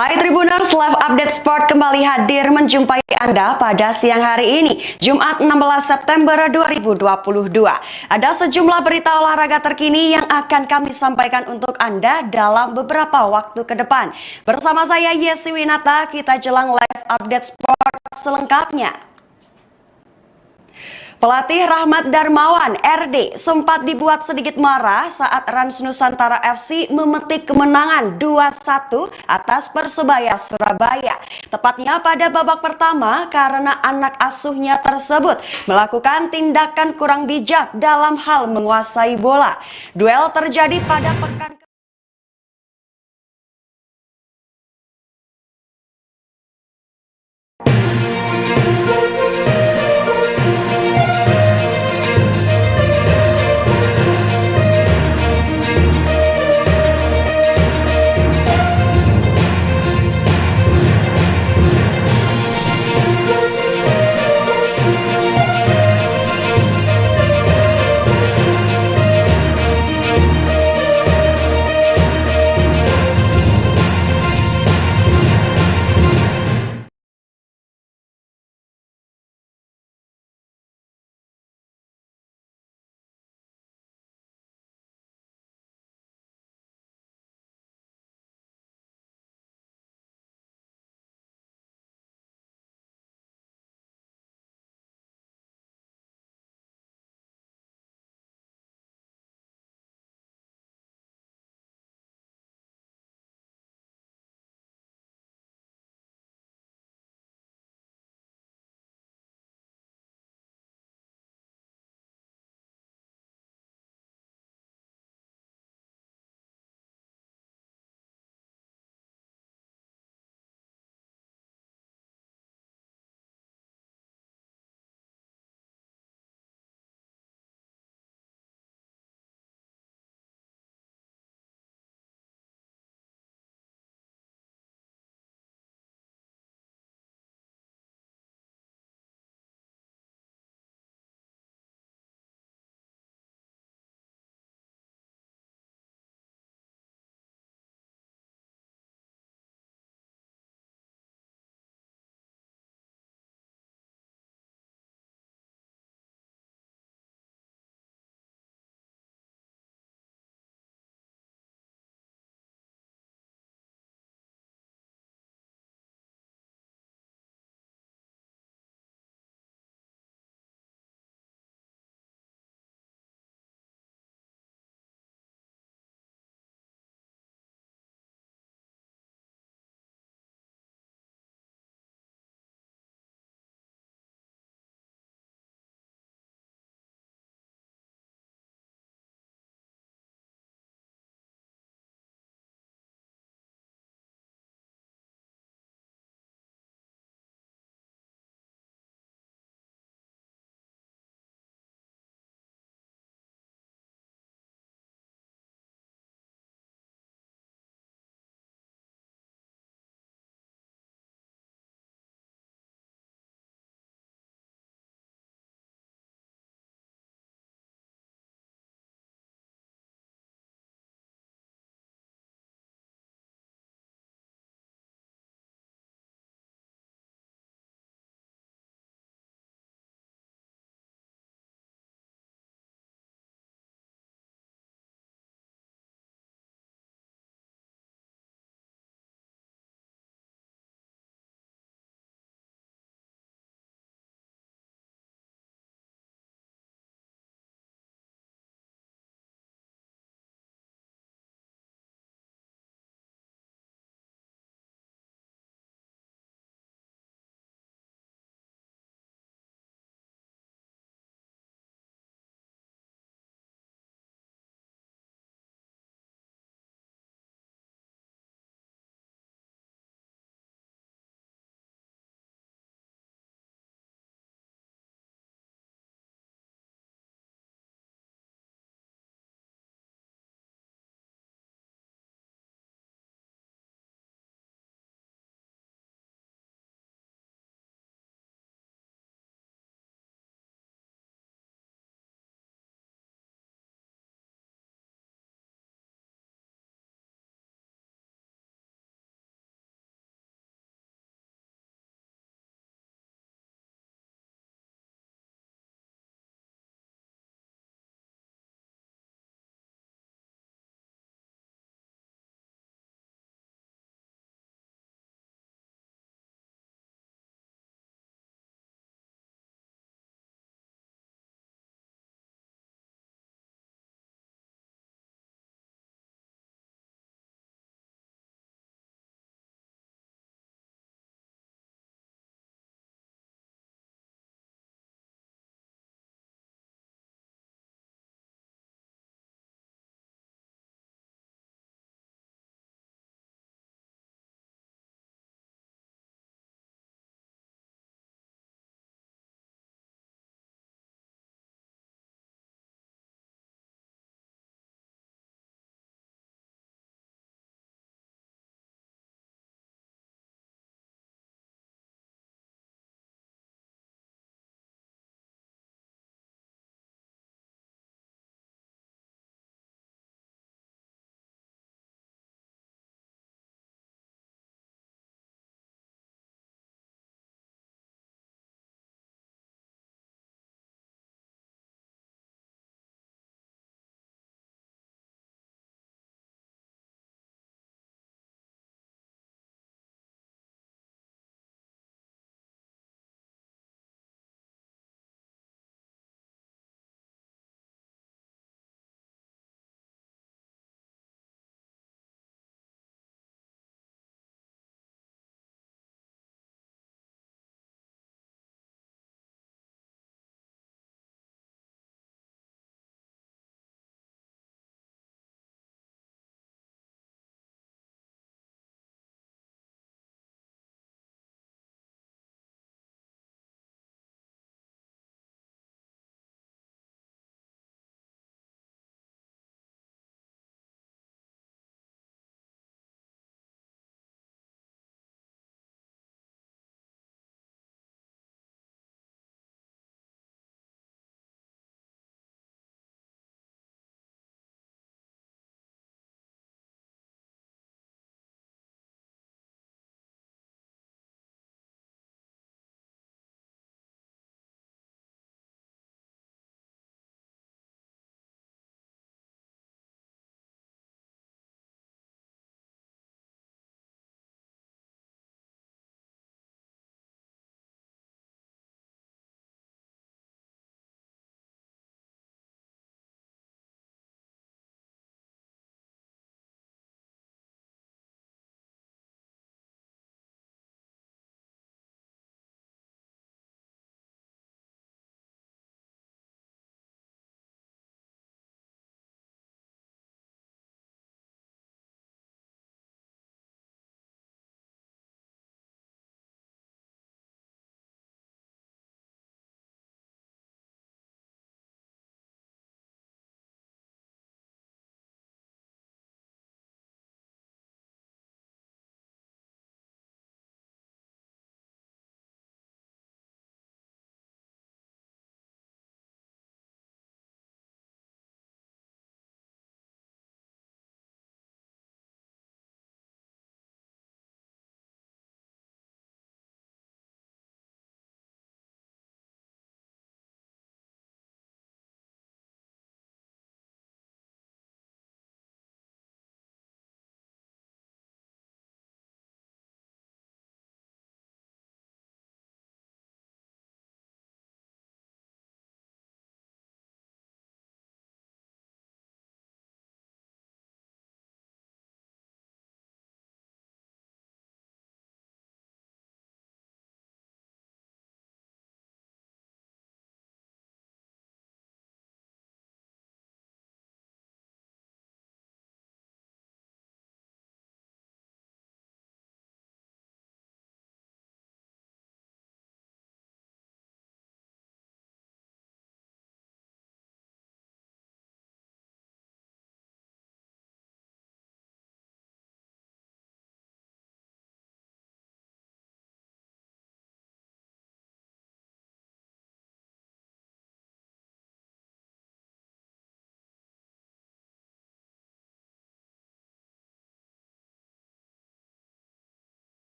Hai Tribuners, live update sport kembali hadir menjumpai Anda pada siang hari ini, Jumat 16 September 2022. Ada sejumlah berita olahraga terkini yang akan kami sampaikan untuk Anda dalam beberapa waktu ke depan. Bersama saya Yesi Winata, kita jelang live update sport selengkapnya. Pelatih Rahmat Darmawan RD sempat dibuat sedikit marah saat Rans Nusantara FC memetik kemenangan 2-1 atas Persebaya Surabaya. Tepatnya pada babak pertama karena anak asuhnya tersebut melakukan tindakan kurang bijak dalam hal menguasai bola. Duel terjadi pada pekan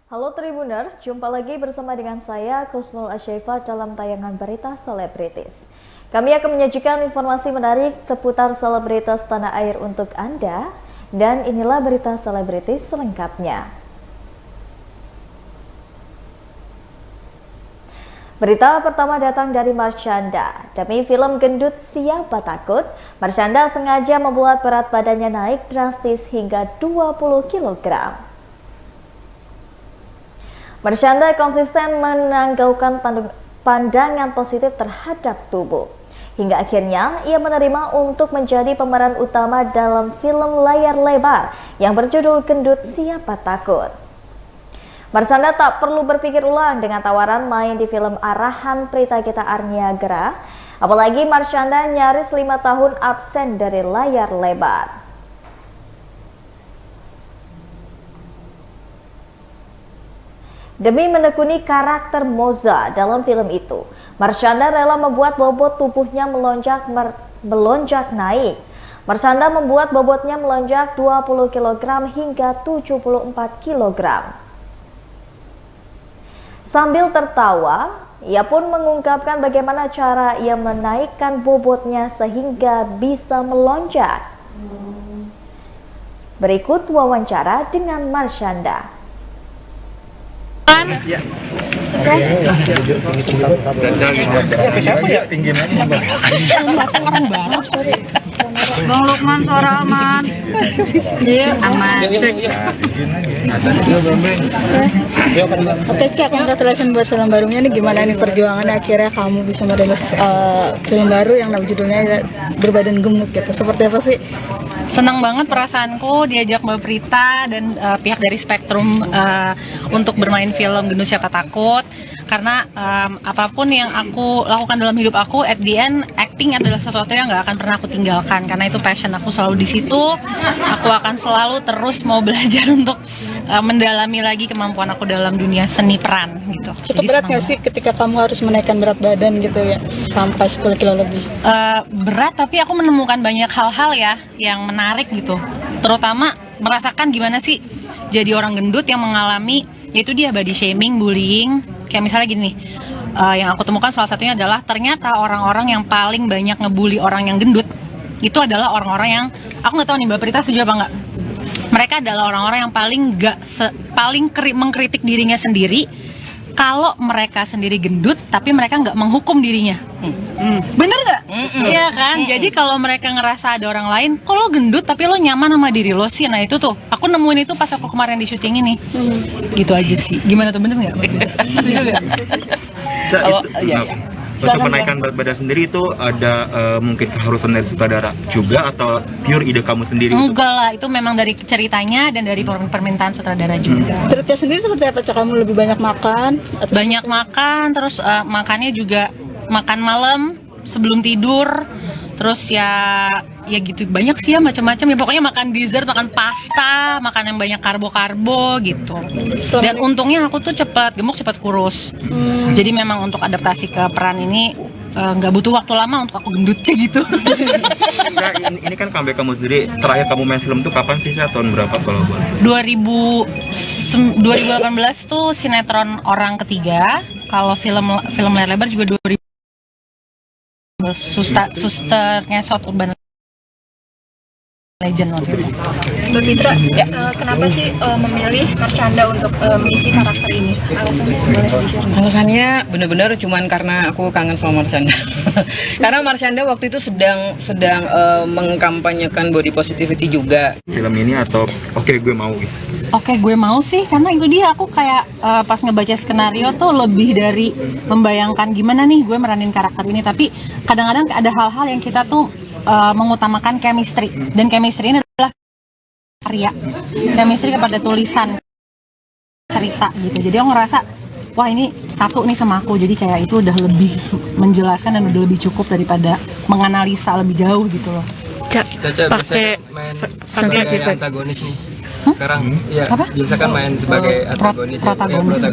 Halo Tribuners, jumpa lagi bersama dengan saya Kusnul Asyaifah dalam tayangan berita selebritis. Kami akan menyajikan informasi menarik seputar selebritas tanah air untuk Anda, dan inilah berita selebritis selengkapnya. Berita pertama datang dari Marshanda. Demi film gendut Siapa Takut, Marshanda sengaja membuat berat badannya naik drastis hingga 20 kg. Marshanda konsisten menanggakan pandangan positif terhadap tubuh. Hingga akhirnya ia menerima untuk menjadi pemeran utama dalam film layar lebar yang berjudul Gendut Siapa Takut. Marshanda tak perlu berpikir ulang dengan tawaran main di film arahan Prita Gita Arniagra. Apalagi Marshanda nyaris 5 tahun absen dari layar lebar. Demi menekuni karakter Moza dalam film itu, Marshanda rela membuat bobot tubuhnya melonjak naik. Marshanda membuat bobotnya melonjak 20 kg hingga 74 kg. Sambil tertawa, ia pun mengungkapkan bagaimana cara ia menaikkan bobotnya sehingga bisa melonjak. Berikut wawancara dengan Marshanda. Ya. Siapa ya tingginya? Orang baru, sorry. Bang Lukman, suara aman. Iya, aman. Oke, Cak, congratulations buat film barunya nih. Gimana nih perjuangannya akhirnya kamu bisa merilis film baru yang judulnya Berbadan Gemuk gitu. Seperti apa sih? Senang banget perasaanku diajak Mbak Prita dan pihak dari Spektrum untuk bermain film Gendut Siapa Takut, karena apapun yang aku lakukan dalam hidup aku, at the end acting adalah sesuatu yang nggak akan pernah aku tinggalkan, karena itu passion aku selalu di situ. Aku akan selalu terus mau belajar untuk mendalami lagi kemampuan aku dalam dunia seni peran gitu. Cukup berat nggak sih ketika kamu harus menaikkan berat badan gitu ya sampai 10 kilo lebih? Berat, tapi aku menemukan banyak hal-hal ya yang menarik gitu, terutama merasakan gimana sih jadi orang gendut yang mengalami yaitu dia body shaming, bullying. Kayak misalnya gini, yang aku temukan salah satunya adalah ternyata orang-orang yang paling banyak ngebully orang yang gendut itu adalah orang-orang yang, aku nggak tahu nih Mbak Prita setuju apa nggak, mereka adalah orang-orang yang paling mengkritik dirinya sendiri kalau mereka sendiri gendut tapi mereka nggak menghukum dirinya. Bener nggak? Iya kan? Jadi kalau mereka ngerasa ada orang lain, kok lo gendut tapi lo nyaman sama diri lo sih? Nah itu tuh, aku nemuin itu pas aku kemarin di syuting ini. Gitu aja sih. Gimana tuh, bener nggak? Setuju nggak? Untuk menaikkan berat badan sendiri itu ada mungkin keharusan dari sutradara juga atau pure ide kamu sendiri? Enggak lah, itu memang dari ceritanya dan dari permintaan sutradara juga. Ceritanya sendiri seperti apa? Cak, kamu lebih banyak makan? Banyak makan, terus makannya juga makan malam sebelum tidur, terus ya gitu banyak sih ya, macam-macam ya, pokoknya makan dessert, makan pasta, makan yang banyak karbo gitu. Dan untungnya aku tuh cepat gemuk, cepat kurus. Jadi memang untuk adaptasi ke peran ini nggak butuh waktu lama untuk aku gendut gitu. Nah, ini kan comeback kamu sendiri, terakhir kamu main film tuh kapan sih, tahun berapa kalau boleh? 2018 tuh sinetron Orang Ketiga. Kalau film layar lebar juga 2000. Susternya South Urban Legend waktu itu. Mbak Fitra, kenapa sih memilih Marshanda untuk mengisi karakter ini? Alasannya boleh di-share? Alasannya benar-benar cuman karena aku kangen sama Marshanda. Karena Marshanda waktu itu sedang mengkampanyekan body positivity juga. Film ini atau oke gue mau gitu? Oke, gue mau sih, karena itu dia, aku kayak pas ngebaca skenario tuh lebih dari membayangkan gimana nih gue meranin karakter ini, tapi kadang-kadang ada hal-hal yang kita tuh mengutamakan chemistry, dan chemistry ini adalah karya, chemistry kepada tulisan cerita gitu. Jadi aku ngerasa wah ini satu nih sama aku, jadi kayak itu udah lebih menjelaskan dan udah lebih cukup daripada menganalisa lebih jauh gitu loh. Caca pakai sebagai antagonis nih. Sekarang ya biasa kan main sebagai antagonis, protagonis.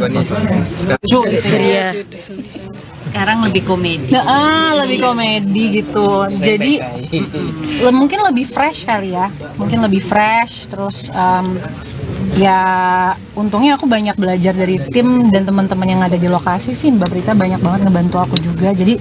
Sekarang lebih komedi. Lebih komedi gitu. Jadi mungkin lebih fresh kali ya. Mungkin lebih fresh, terus Ya untungnya aku banyak belajar dari tim dan teman-teman yang ada di lokasi sih. Mbak Prita banyak banget ngebantu aku juga, jadi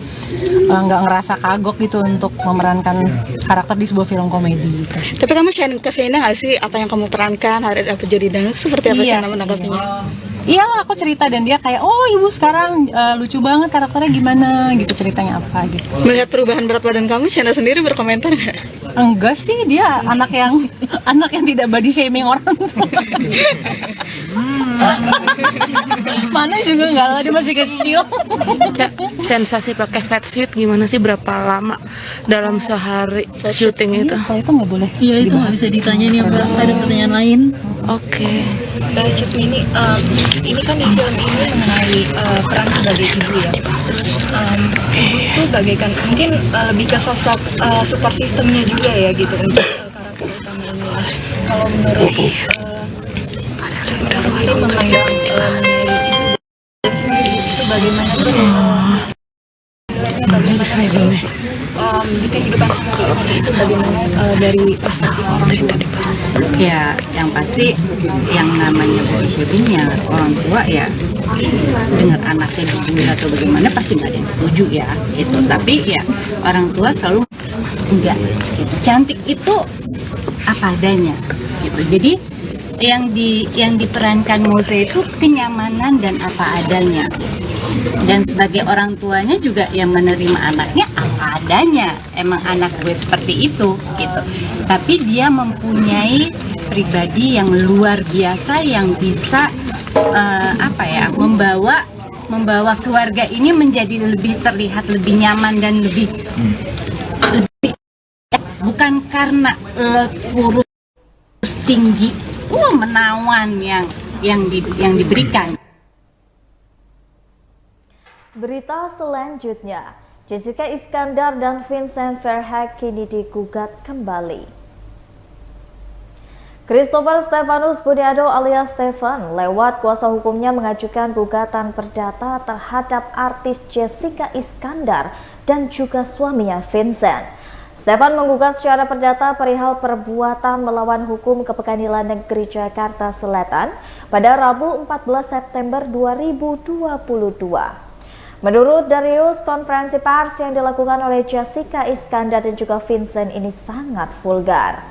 nggak ngerasa kagok gitu untuk memerankan karakter di sebuah film komedi gitu. Tapi kamu share ke Sienna nggak sih apa yang kamu perankan, hari apa jadi dan seperti apa Sienna menanggapinya? Iya, aku cerita dan dia kayak, oh ibu sekarang lucu banget karakternya gimana gitu, ceritanya apa gitu. Melihat perubahan berat badan kamu, Sienna sendiri berkomentar nggak? Enggak sih, dia anak yang tidak body shaming orang tua. Mana juga enggak lah, dia masih kecil. Sensasi pakai fat suit gimana sih, berapa lama dalam sehari syuting itu? Kalau itu nggak boleh. Iya, itu nggak bisa ditanya nih, Mbak. Ada pertanyaan lain. Oke. Cut ini kan di film ini mengenai peran sebagai ibu ya. Terus ibu itu bagaikan mungkin lebih ke sosok support sistemnya juga ya gitu untuk karakter utama ini. Kalau menurut sendiri memandang isu sendiri itu bagaimana terus di kehidupan sehari-hari itu bagaimana dari perspektif orang tua? Ya, yang pasti yang namanya body shaming ya orang tua ya dengar anaknya dibully atau bagaimana pasti nggak ada yang setuju ya itu. Tapi ya orang tua selalu enggak gitu. Cantik itu apa adanya gitu. Jadi yang diperankan Moze itu kenyamanan dan apa adanya. Dan sebagai orang tuanya juga yang menerima anaknya apa adanya, emang anak gue seperti itu gitu. Tapi dia mempunyai pribadi yang luar biasa yang bisa membawa keluarga ini menjadi lebih terlihat lebih nyaman dan lebih bukan karena kurus tinggi menawan yang diberikan. Berita selanjutnya, Jessica Iskandar dan Vincent Verhaeghe kini digugat kembali. Christopher Stefanus Budiado alias Stefan lewat kuasa hukumnya mengajukan gugatan perdata terhadap artis Jessica Iskandar dan juga suaminya Vincent. Stefan menggugat secara perdata perihal perbuatan melawan hukum ke Pengadilan Negeri Jakarta Selatan pada Rabu 14 September 2022. Menurut Darius, konferensi pers yang dilakukan oleh Jessica Iskandar dan juga Vincent ini sangat vulgar.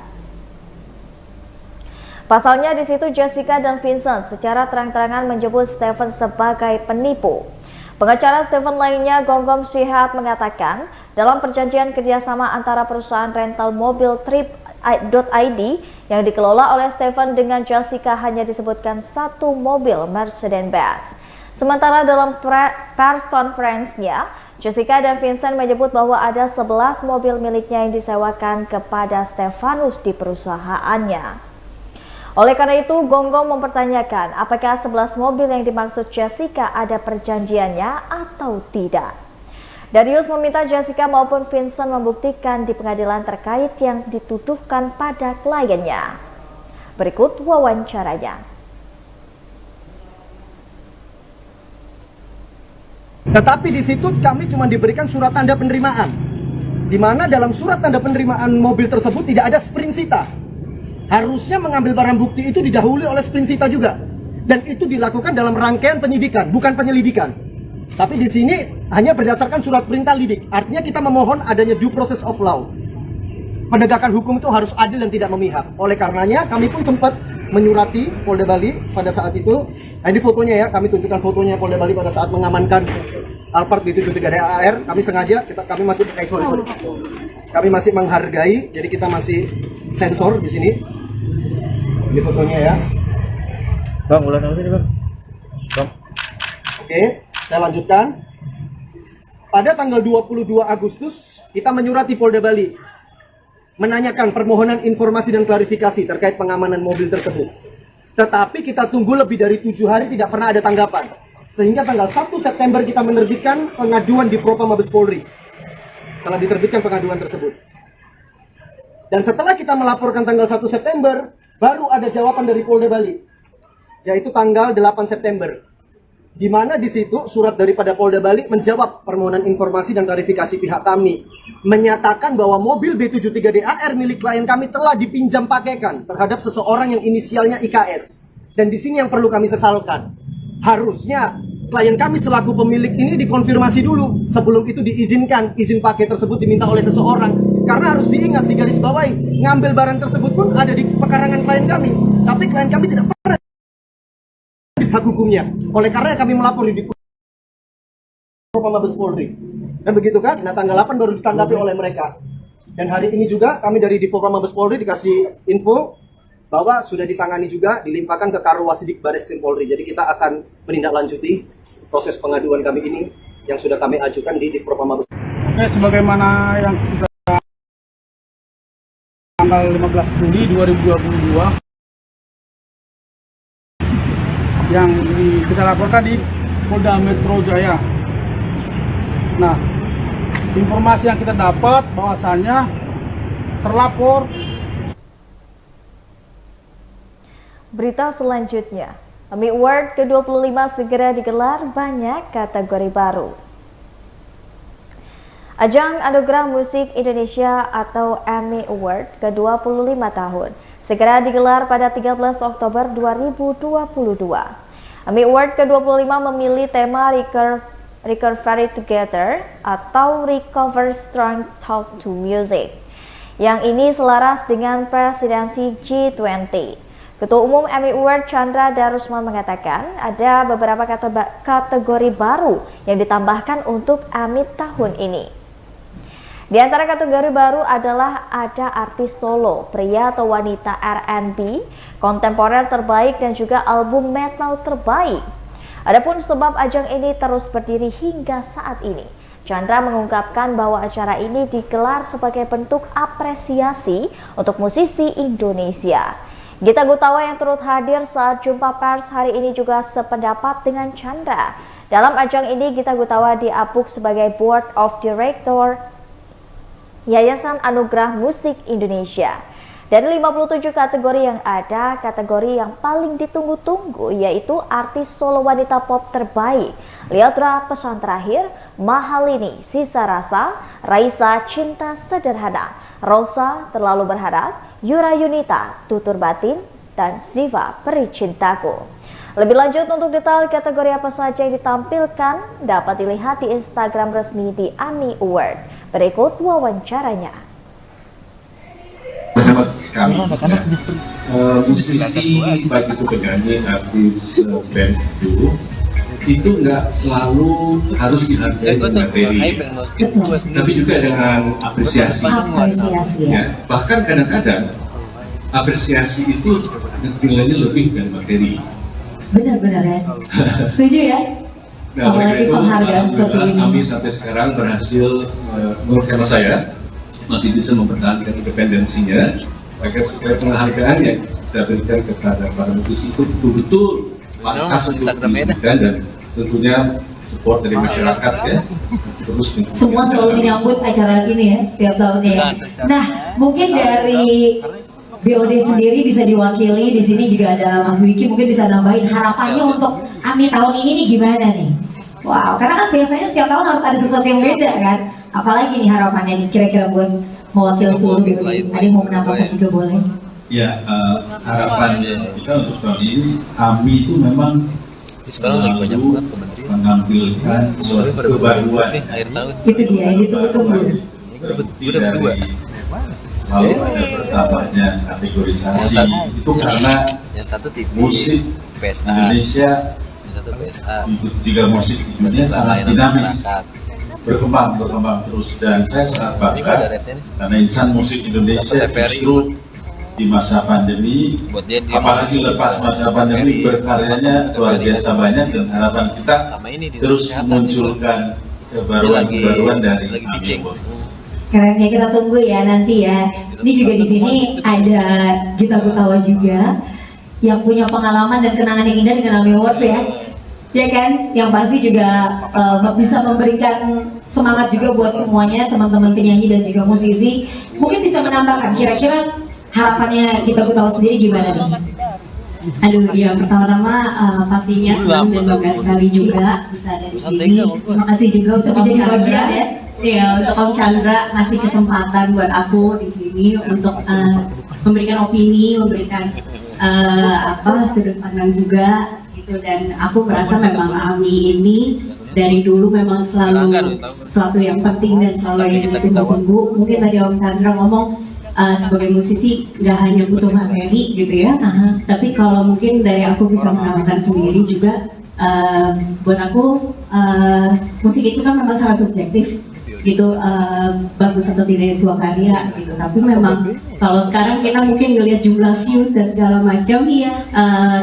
Pasalnya di situ Jessica dan Vincent secara terang-terangan menyebut Stefan sebagai penipu. Pengacara Stefan lainnya, Gonggom Shihab, mengatakan dalam perjanjian kerjasama antara perusahaan rental mobil Trip.id yang dikelola oleh Stefan dengan Jessica hanya disebutkan satu mobil Mercedes-Benz. Sementara dalam press conference-nya, Jessica dan Vincent menyebut bahwa ada 11 mobil miliknya yang disewakan kepada Stefanus di perusahaannya. Oleh karena itu, Gonggong mempertanyakan apakah 11 mobil yang dimaksud Jessica ada perjanjiannya atau tidak. Darius meminta Jessica maupun Vincent membuktikan di pengadilan terkait yang dituduhkan pada kliennya. Berikut wawancaranya. Tetapi di situ kami cuma diberikan surat tanda penerimaan, di mana dalam surat tanda penerimaan mobil tersebut tidak ada sprint sita. Harusnya mengambil barang bukti itu didahului oleh sprint sita juga, dan itu dilakukan dalam rangkaian penyidikan, bukan penyelidikan. Tapi di sini hanya berdasarkan surat perintah lidik. Artinya kita memohon adanya due process of law. Penegakan hukum itu harus adil dan tidak memihak. Oleh karenanya kami pun sempat menyurati Polda Bali pada saat itu. Nah, ini fotonya ya, kami tunjukkan fotonya Polda Bali pada saat mengamankan Alphard B73 DAR. Kami sengaja, kami masih kami masih menghargai, jadi kita masih sensor di sini. Ini fotonya ya. Bang, ulang lagi nih bang. Oke, saya lanjutkan. Pada tanggal 22 Agustus, kita menyurati Polda Bali menanyakan permohonan informasi dan klarifikasi terkait pengamanan mobil tersebut. Tetapi kita tunggu lebih dari 7 hari tidak pernah ada tanggapan. Sehingga tanggal 1 September kita menerbitkan pengaduan di Propam Mabes Polri. Telah diterbitkan pengaduan tersebut. Dan setelah kita melaporkan tanggal 1 September, baru ada jawaban dari Polda Bali. Yaitu tanggal 8 September. Di mana di situ surat daripada Polda Bali menjawab permohonan informasi dan klarifikasi pihak kami, menyatakan bahwa mobil B73 DAR milik klien kami telah dipinjam pakaikan terhadap seseorang yang inisialnya IKS. Dan di sini yang perlu kami sesalkan, harusnya klien kami selaku pemilik ini dikonfirmasi dulu sebelum itu diizinkan izin pakai tersebut diminta oleh seseorang. Karena harus diingat, digarisbawahi, ngambil barang tersebut pun ada di pekarangan klien kami, tapi klien kami tidak pernah hak hukumnya. Oleh karena kami melapor di Propam Mabes Polri. Dan begitu kan, nah tanggal 8 baru ditanggapi oleh mereka. Dan hari ini juga kami dari Divpropam Mabes Polri dikasih info bahwa sudah ditangani juga, dilimpahkan ke Karwasidik Bareskrim Polri. Jadi kita akan menindaklanjuti proses pengaduan kami ini yang sudah kami ajukan di Divpropam Mabes. Oke, sebagaimana yang kita tanggal 15 Juli 2022 yang kita laporkan di Polda Metro Jaya. Nah, informasi yang kita dapat bahwasannya terlapor. Berita selanjutnya, AMI Award ke-25 segera digelar, banyak kategori baru. Ajang Anugerah Musik Indonesia atau AMI Award ke-25 tahun segera digelar pada 13 Oktober 2022. AMI Award ke-25 memilih tema Recovery Together atau Recover Strong Talk to Music. Yang ini selaras dengan presidensi G20. Ketua Umum AMI Award Chandra Darusman mengatakan ada beberapa kategori baru yang ditambahkan untuk AMI tahun ini. Di antara kategori baru adalah ada artis solo, pria atau wanita R&B, kontemporer terbaik dan juga album metal terbaik. Adapun sebab ajang ini terus berdiri hingga saat ini, Chandra mengungkapkan bahwa acara ini digelar sebagai bentuk apresiasi untuk musisi Indonesia. Gita Gutawa yang turut hadir saat jumpa pers hari ini juga sependapat dengan Chandra. Dalam ajang ini, Gita Gutawa diapuk sebagai Board of Director Yayasan Anugerah Musik Indonesia. Dari 57 kategori yang ada, kategori yang paling ditunggu-tunggu yaitu artis solo wanita pop terbaik, Liatra Pesan Terakhir, Mahalini Sisa Rasa, Raisa Cinta Sederhana, Rosa Terlalu Berharap, Yura Yunita Tutur Batin, dan Ziva Peri Cintaku. Lebih lanjut untuk detail kategori apa saja yang ditampilkan dapat dilihat di Instagram resmi di AMI Award. Berikut wawancaranya. Kami musisi baik itu penyanyi, artis, band itu nggak selalu harus dihargai materi, tapi juga dengan apresiasi. Ya. Bahkan kadang-kadang apresiasi itu nilainya lebih dari materi. Benar-benar ya. Setuju ya? Nah, apalagi penghargaan seperti ini. Kami sampai sekarang berhasil, menurut saya masih bisa mempertahankan independensinya, agar supaya penghargaannya kita berikan kepada para musisi itu betul-betul pantas untuk diberikan dan tentunya support dari masyarakat ya. Terus semua selalu menyambut acara ini ya setiap tahunnya. Ya. Nah, mungkin dari BOD sendiri bisa diwakili di sini juga ada Mas Dwiki, mungkin bisa nambahin harapannya untuk AMI tahun ini nih gimana nih? Wow, karena kan biasanya setiap tahun harus ada sesuatu yang beda kan? Apalagi nih harapannya nih kira-kira buat mewakili seluruh BOD. Ada yang mau menambahkan juga boleh? Ya, harapannya kita untuk tahun ini AMI itu memang selalu menampilkan suatu kebaruan. Itu dia, yang ditunggu-tunggu. Lalu ada bertambahnya kategorisasi itu karena musik Indonesia juga musik Indonesia sangat dinamis, berkembang terus, dan saya sangat bangga karena insan musik Indonesia justru di masa pandemi, apalagi lepas masa pandemi berkaryanya luar biasa banyak, dan harapan kita terus memunculkan kebaruan dari AMI. Keren ya, kita tunggu ya nanti ya. Ini juga di sini ada Gita Gutawa juga yang punya pengalaman dan kenangan yang indah dengan AMI Awards ya. Ya kan, yang pasti juga bisa memberikan semangat juga buat semuanya, teman-teman penyanyi dan juga musisi. Mungkin bisa menambahkan kira-kira harapannya Gita Gutawa sendiri gimana nih? Aduh, ya pertama-tama pastinya senang dan bangga sekali juga bisa ada di sini. Terima kasih juga untuk Om Chandra ya, untuk Om Chandra ngasih kesempatan buat aku di sini untuk memberikan opini, memberikan sudut pandang juga gitu, dan aku merasa memang AMI ini dari dulu memang selalu sesuatu yang penting dan selalu yang ditunggu-tunggu. Mungkin tadi Om Chandra ngomong sebagai musisi nggak hanya butuh materi gitu ya, tapi kalau mungkin dari aku bisa menambahkan sendiri juga, buat aku musik itu kan memang sangat subjektif gitu, bagus atau tidak sebuah karya gitu, tapi memang kalau sekarang kita mungkin ngelihat jumlah views dan segala macam,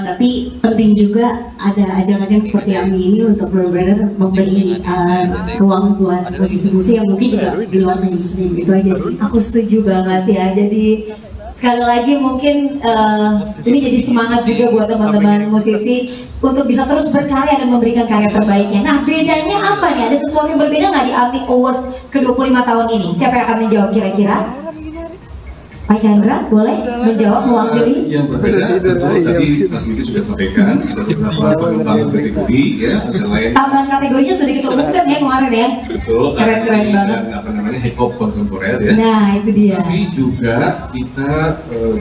tapi penting juga ada ajang-ajang seperti AMI ini untuk benar-benar memberi ruang buat musisi-musisi yang mungkin juga di luar mainstream. Itu aja sih. Aku setuju banget ya. Jadi sekali lagi mungkin ini jadi semangat juga buat teman-teman musisi untuk bisa terus berkarya dan memberikan karya terbaiknya. Nah, bedanya apa nih? Ada sesuatu yang berbeda nggak di AMI Awards ke-25 tahun ini? Siapa yang akan menjawab kira-kira? Pak Chandra, boleh menjawab mewakili? Yang berbeda, betul, tadi Mas Widi sudah sampaikan, ada beberapa pengembangan kategori, ya, selain tambahan kategorinya sudah kita umumkan ya kemarin ya. betul, Keren-keren banget. dan hip hop kontemporer ya. Nah, itu dia. Tapi juga kita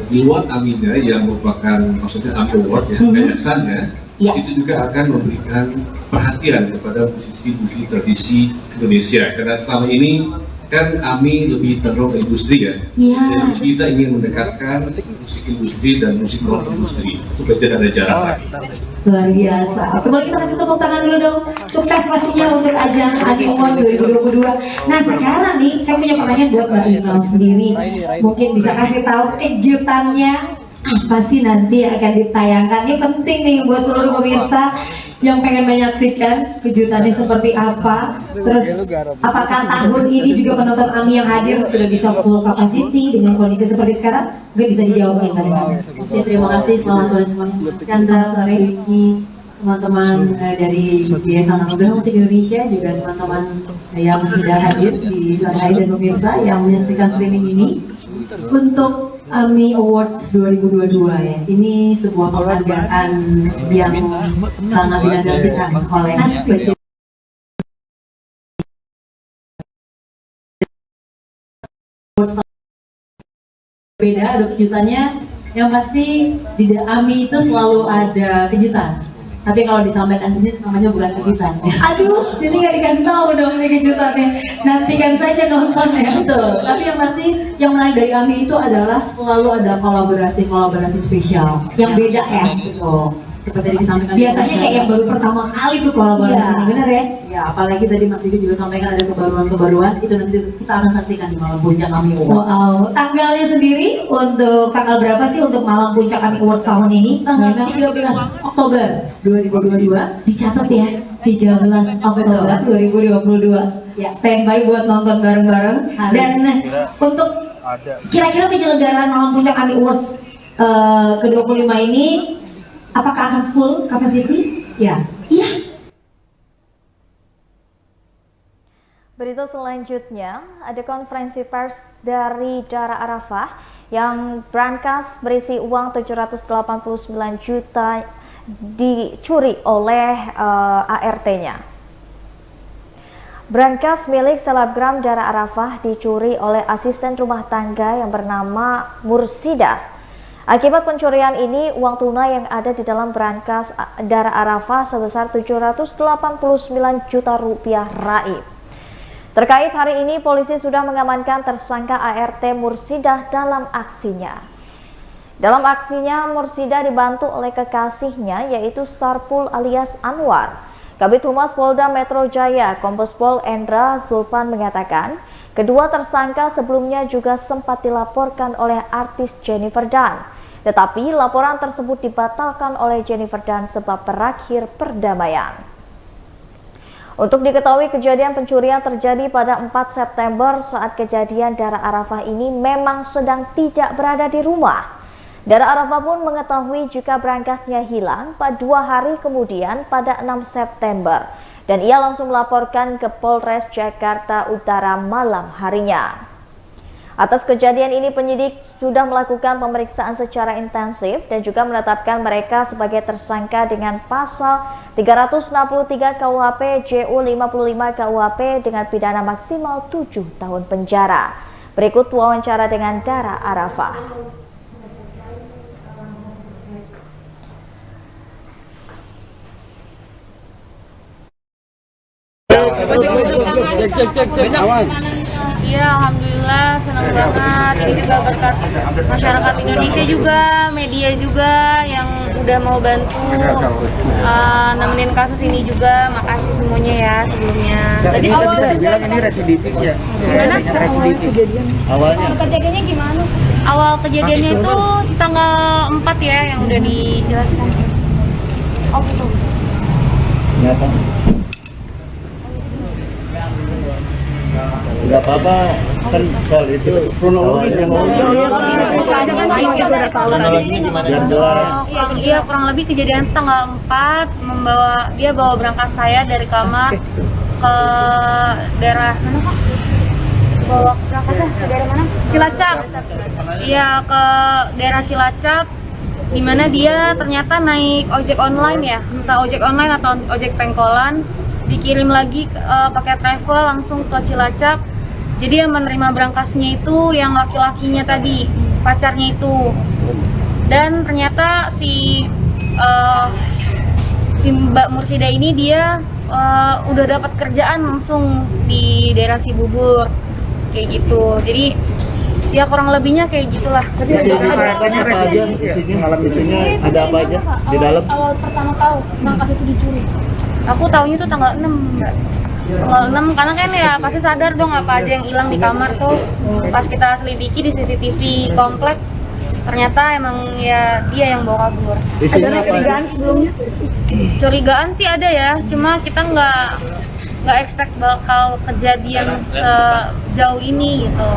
di luar AMI-nya yang merupakan maksudnya AMI Award ya, yayasannya, itu juga akan memberikan perhatian kepada musisi-musisi tradisi Indonesia, karena selama ini kan AMI lebih cenderung ke industri ya. Dan kita ingin mendekatkan musik industri dan musik non industri supaya tidak ada jarak lagi. Luar biasa. Oke, boleh kita kasih tepuk tangan dulu dong. Sukses pastinya untuk ajang AMI Award 2022. Nah, sekarang nih saya punya pertanyaan buat Mbak Inal sendiri. Mungkin bisa kasih tahu kejutannya apa sih nanti yang akan ditayangkan. Ini penting nih buat seluruh pemirsa yang pengen menyaksikan kejutannya seperti apa. Terus apakah tahun ini juga penonton AMI yang hadir sudah bisa full capacity dengan kondisi seperti sekarang? Mungkin bisa dijawab nih tadi. Oke, terima kasih. Selamat sore semuanya. Chandra, sore ini teman-teman dari Yayasan Anak Muda Musik Indonesia, juga teman-teman yang sudah hadir di sore hari dan pemirsa yang menyaksikan streaming ini untuk AMI Awards 2022 ya. Ini sebuah penghargaan yang sangat dinantikan oleh beda, ada kejutannya. Yang pasti di AMI itu selalu ada kejutan. Tapi kalau disampaikan sini namanya bukan kejutan. Aduh, jadi nggak dikasih tahu dong nih kejutannya. Nantikan saja nonton ya. Betul. Tapi yang pasti yang menarik dari AMI itu adalah selalu ada kolaborasi spesial. Yang beda ya. Betul. Seperti yang disampaikan. Biasanya kayak yang baru pertama kali tuh kolaborasi, benar ya? Ya, apalagi tadi Mas Diki juga sampaikan ada kebaruan-kebaruan, itu nanti kita akan saksikan di malam puncak AMI Awards. Wow, tanggalnya sendiri untuk tanggal berapa sih untuk malam puncak AMI Awards tahun ini? Tanggal 13 Oktober 2022. Dicatat ya, 13 Oktober 2022. Ya. Standby buat nonton bareng-bareng. Dan untuk kira-kira penyelenggaraan malam puncak AMI Awards ke-25 ini, apakah akan full capacity? Ya. Iya. Berita selanjutnya, ada konferensi pers dari Dara Arafah yang brankas berisi uang 789 juta dicuri oleh ART-nya. Brankas milik selebgram Dara Arafah dicuri oleh asisten rumah tangga yang bernama Mursida. Akibat pencurian ini, uang tunai yang ada di dalam brankas Dara Arafah sebesar 789 juta rupiah raib. Terkait hari ini, polisi sudah mengamankan tersangka ART Mursidah dalam aksinya. Dalam aksinya, Mursidah dibantu oleh kekasihnya yaitu Sarpul alias Anwar. Kabid Humas Polda Metro Jaya, Kombes Pol Endra Zulpan mengatakan, kedua tersangka sebelumnya juga sempat dilaporkan oleh artis Jennifer Dunn. Tetapi laporan tersebut dibatalkan oleh Jennifer Dunn sebab berakhir perdamaian. Untuk diketahui, kejadian pencurian terjadi pada 4 September saat kejadian Dara Arafah ini memang sedang tidak berada di rumah. Dara Arafah pun mengetahui jika brankasnya hilang pada 2 hari kemudian pada 6 September. Dan ia langsung melaporkan ke Polres Jakarta Utara malam harinya. Atas kejadian ini, penyidik sudah melakukan pemeriksaan secara intensif dan juga menetapkan mereka sebagai tersangka dengan pasal 363 KUHP JU 55 KUHP dengan pidana maksimal 7 tahun penjara. Berikut wawancara dengan Dara Arafah. Cek. Awan. Iya, alhamdulillah senang banget. Ini juga berkat masyarakat Indonesia juga, media juga yang udah mau bantu nemenin kasus ini juga. Makasih semuanya ya sebelumnya. Tadi bisa dibilang ini residivis ya? Gimana? Residivis. Awalnya. Kejadiannya gimana? Awal kejadiannya itu tanggal 4 ya yang udah dijelaskan. Oh gitu. Kenapa? Enggak apa-apa, kan soal itu kronologi biar jelas. Iya, kurang lebih kejadian tanggal 4 dia bawa berangkas saya dari kamar ke daerah mana Kak? Bawa berangkasnya ke daerah mana? Cilacap. Iya, ke daerah Cilacap, di mana dia ternyata naik ojek online ya, entah ojek online atau ojek pengkolan, dikirim lagi pakai travel langsung ke Cilacap. Jadi yang menerima berangkasnya itu yang laki-lakinya tadi, pacarnya itu. Dan ternyata si Mbak Mursida ini dia udah dapat kerjaan langsung di daerah Cibubur kayak gitu. Jadi ya kurang lebihnya kayak gitulah. Apa aja isinya ada apa aja di dalam? Awal pertama tahu berangkas itu dicuri. Aku tahunya tuh tanggal 6, Mbak. Tanggal 6 karena kan ya pasti sadar dong apa aja yang hilang di kamar tuh. Pas kita selidiki di CCTV komplek, ternyata emang ya dia yang bawa kabur. Ada curigaan sebelumnya? Curigaan sih ada ya, cuma kita nggak expect bakal kejadian sejauh ini gitu.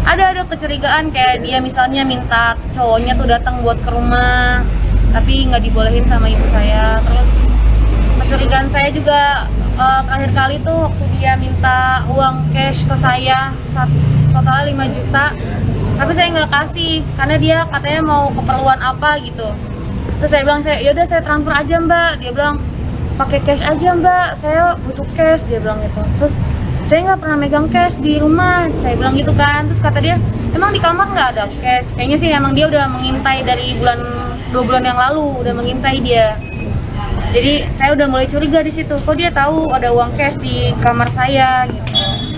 Ada kecurigaan kayak dia misalnya minta cowoknya tuh datang buat ke rumah, tapi nggak dibolehin sama ibu saya. Terus kecurigaan saya juga terakhir kali tuh waktu dia minta uang cash ke saya total 5 juta, tapi saya nggak kasih karena dia katanya mau keperluan apa gitu. Terus saya bilang, yaudah saya transfer aja Mbak. Dia bilang pakai cash aja Mbak, saya butuh cash, dia bilang gitu. Terus saya nggak pernah megang cash di rumah, saya bilang gitu kan. Terus kata dia, emang di kamar nggak ada cash? Kayaknya sih emang dia udah mengintai dari 2 bulan yang lalu, udah mengintai dia. Jadi saya udah mulai curiga di situ, kok dia tahu ada uang cash di kamar saya gitu.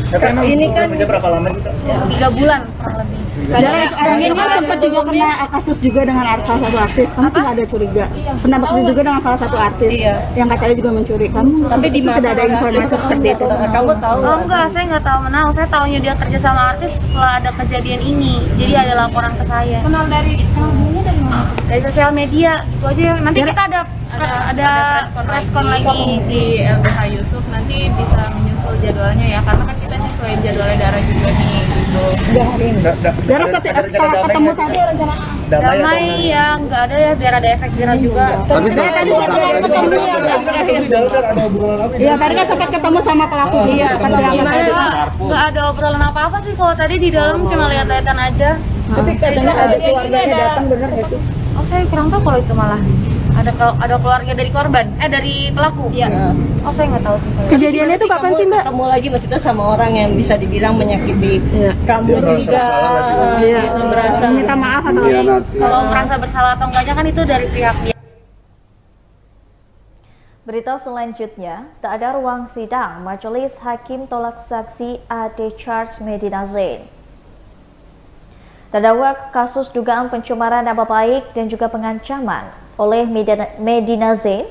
Tapi emang ini kan berapa lama juga? 3 bulan kurang lebih. Padahal ini kan sempat juga kena kasus juga dengan salah satu artis, kamu tuh ada curiga. Pernah bekerja juga dengan salah satu artis yang katanya juga mencuri. Kamu tapi di mana tidak ada informasi seperti itu? Kamu tahu? Oh enggak, saya nggak tahu menau. Saya tahunya dia kerja sama artis setelah ada kejadian ini. Jadi ada laporan ke saya. Kenal dari mana? Dari sosial media. Itu aja. Nanti kita ada preskon lagi di LBH Yusuf, nanti bisa menyusul jadwalnya ya, karena kan kita sesuai jadwalnya Dara juga nih gitu. Dara setelah ketemu tadi damai ya, nggak ada ya, biar ada efek jerah juga. Tapi tadi setelah ketemu ya tadi kan sempat ketemu sama pelaku. Iya, nggak ada obrolan apa-apa sih. Kalau tadi di dalam cuma lihat-lihatan aja. Tapi katanya ada keluarganya datang, bener nggak sih? Oh, saya kurang tahu kalau itu malah. Ada keluarga dari korban, dari pelaku. Iya. Oh, saya nggak tahu sih. Kejadiannya itu kapan sih Mbak? Ketemu lagi maksudnya sama orang yang bisa dibilang menyakiti kamu juga. Merasa minta maaf atau kalau merasa bersalah atau enggaknya kan itu dari pihak dia. Berita selanjutnya, tak ada ruang sidang, Majelis Hakim tolak saksi AD Charles Medina Zain. Terdakwa kasus dugaan pencemaran nama baik dan juga pengancaman oleh Medina Zain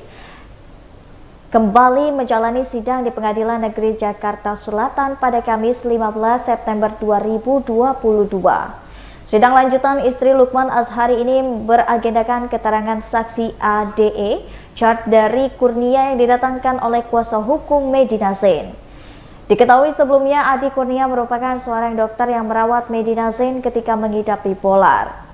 kembali menjalani sidang di Pengadilan Negeri Jakarta Selatan pada Kamis 15 September 2022. Sidang lanjutan istri Lukman Azhari ini beragendakan keterangan saksi ADE Chart dari Kurnia yang didatangkan oleh kuasa hukum Medina Zain. Diketahui sebelumnya Adi Kurnia merupakan seorang dokter yang merawat Medina Zain ketika mengidap bipolar.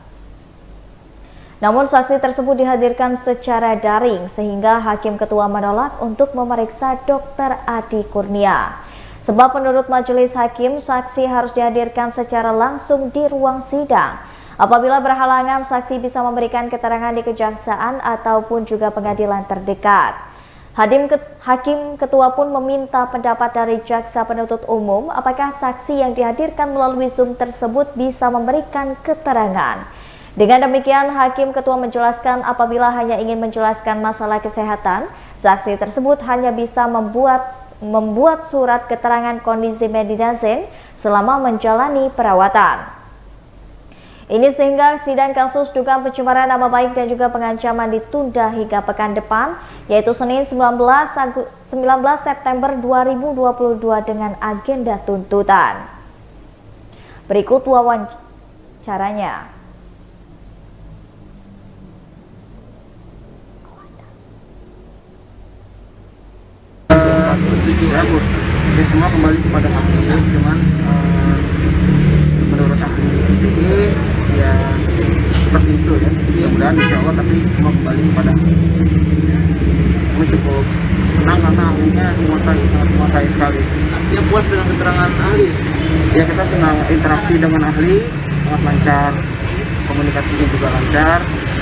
Namun saksi tersebut dihadirkan secara daring sehingga hakim ketua menolak untuk memeriksa dokter Adi Kurnia. Sebab menurut majelis hakim, saksi harus dihadirkan secara langsung di ruang sidang. Apabila berhalangan, saksi bisa memberikan keterangan di kejaksaan ataupun juga pengadilan terdekat. Hakim ketua pun meminta pendapat dari jaksa penuntut umum apakah saksi yang dihadirkan melalui Zoom tersebut bisa memberikan keterangan. Dengan demikian, hakim ketua menjelaskan apabila hanya ingin menjelaskan masalah kesehatan, saksi tersebut hanya bisa membuat membuat surat keterangan kondisi medinazen selama menjalani perawatan. Ini sehingga sidang kasus dugaan pencemaran nama baik dan juga pengancaman ditunda hingga pekan depan, yaitu Senin 19 September 2022 dengan agenda tuntutan. Berikut wawancaranya. Ini semua kembali kepada hakim, cuman menurut hakim ini ya seperti itu ya. Mudah-mudahan insya Allah, tapi semua kembali kepada hakim. Kami cukup senang karena ahlinya menguasai sekali. Yang puas dengan keterangan ahli? Ya, kita senang interaksi dengan ahli, sangat lancar, komunikasinya juga lancar.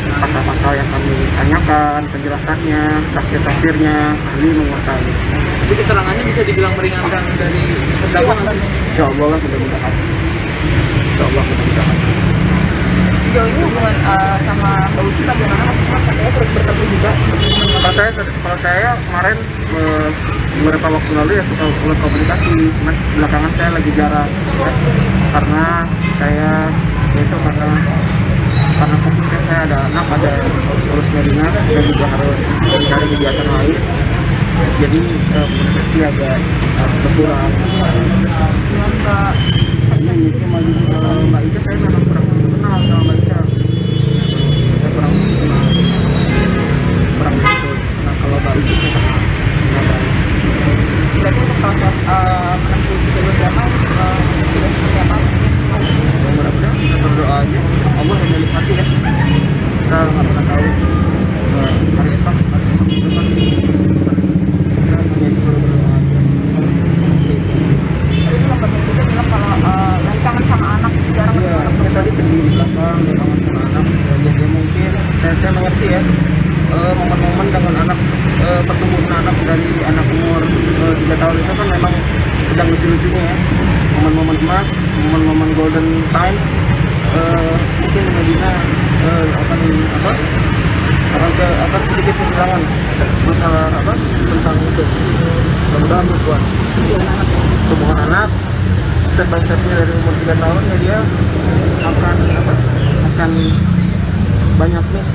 Pasal-pasal yang kami tanyakan, penjelasannya, tafsir-tafsirnya, ahli menguasai. Jadi keterangannya bisa dibilang meringankan dari terdakwa nggak? Insya Allah lah, mudah-mudahan. Insya Allah mudah-mudahan. Sejauh ini hubungan sama Mbak Uci bagaimana? Katanya sering bertemu juga. Kalau saya kemarin beberapa waktu lalu ya suka komunikasi, mas belakangan saya lagi jarang ya, karena saya itu karena fokusnya saya ada anak, ada urus Medina dan juga harus mencari kegiatan lain, jadi komunikasi agak berkurang. Mbak Ika saya memang kurang kenal sama Mbak Ika, saya kurang kenal, kurang betul. Nah kalau Mbak Ika saya kenal, berarti untuk proses menempuh juga beberapa sudah seperti apa? Mudah-mudahan kita berdoa aja, Allah yang menikmati ya. Kita nggak pernah tahu hari esok itu kan kita hanya disuruh berdoa aja. Tadi itu Mbak Ika bilang kalau lagi kangen sama anak jarang ketemu. Ya tadi sedih di belakang, dia kangen sama anak. Jadi mungkin saya mengerti ya, momen-momen dengan anak, pertumbuhan anak dari anak umur 3 tahun itu kan memang sedang lucu-lucunya ya, momen-momen emas, momen-momen golden time. Mungkin Medina akan sedikit kehilangan masalah tentang itu. Mudah-mudahan buat pertumbuhan anak step by stepnya dari umur 3 tahun ya, dia akan banyak miss.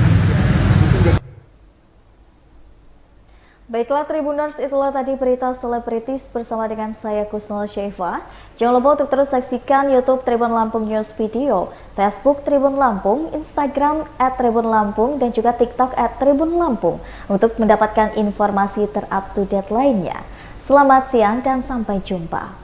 Baiklah Tribuners, itulah tadi berita selebritis bersama dengan saya Kusnul Syaifa. Jangan lupa untuk terus saksikan YouTube Tribun Lampung News Video, Facebook Tribun Lampung, Instagram @tribunlampung, dan juga TikTok @tribun Lampung untuk mendapatkan informasi ter-up-to-date lainnya. Selamat siang dan sampai jumpa.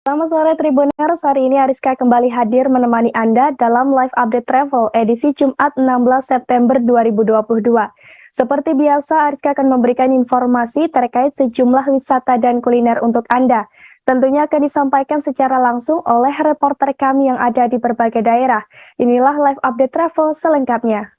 Selamat sore Tribuners, hari ini Ariska kembali hadir menemani Anda dalam live update travel edisi Jumat 16 September 2022. Seperti biasa, Ariska akan memberikan informasi terkait sejumlah wisata dan kuliner untuk Anda. Tentunya akan disampaikan secara langsung oleh reporter kami yang ada di berbagai daerah. Inilah live update travel selengkapnya.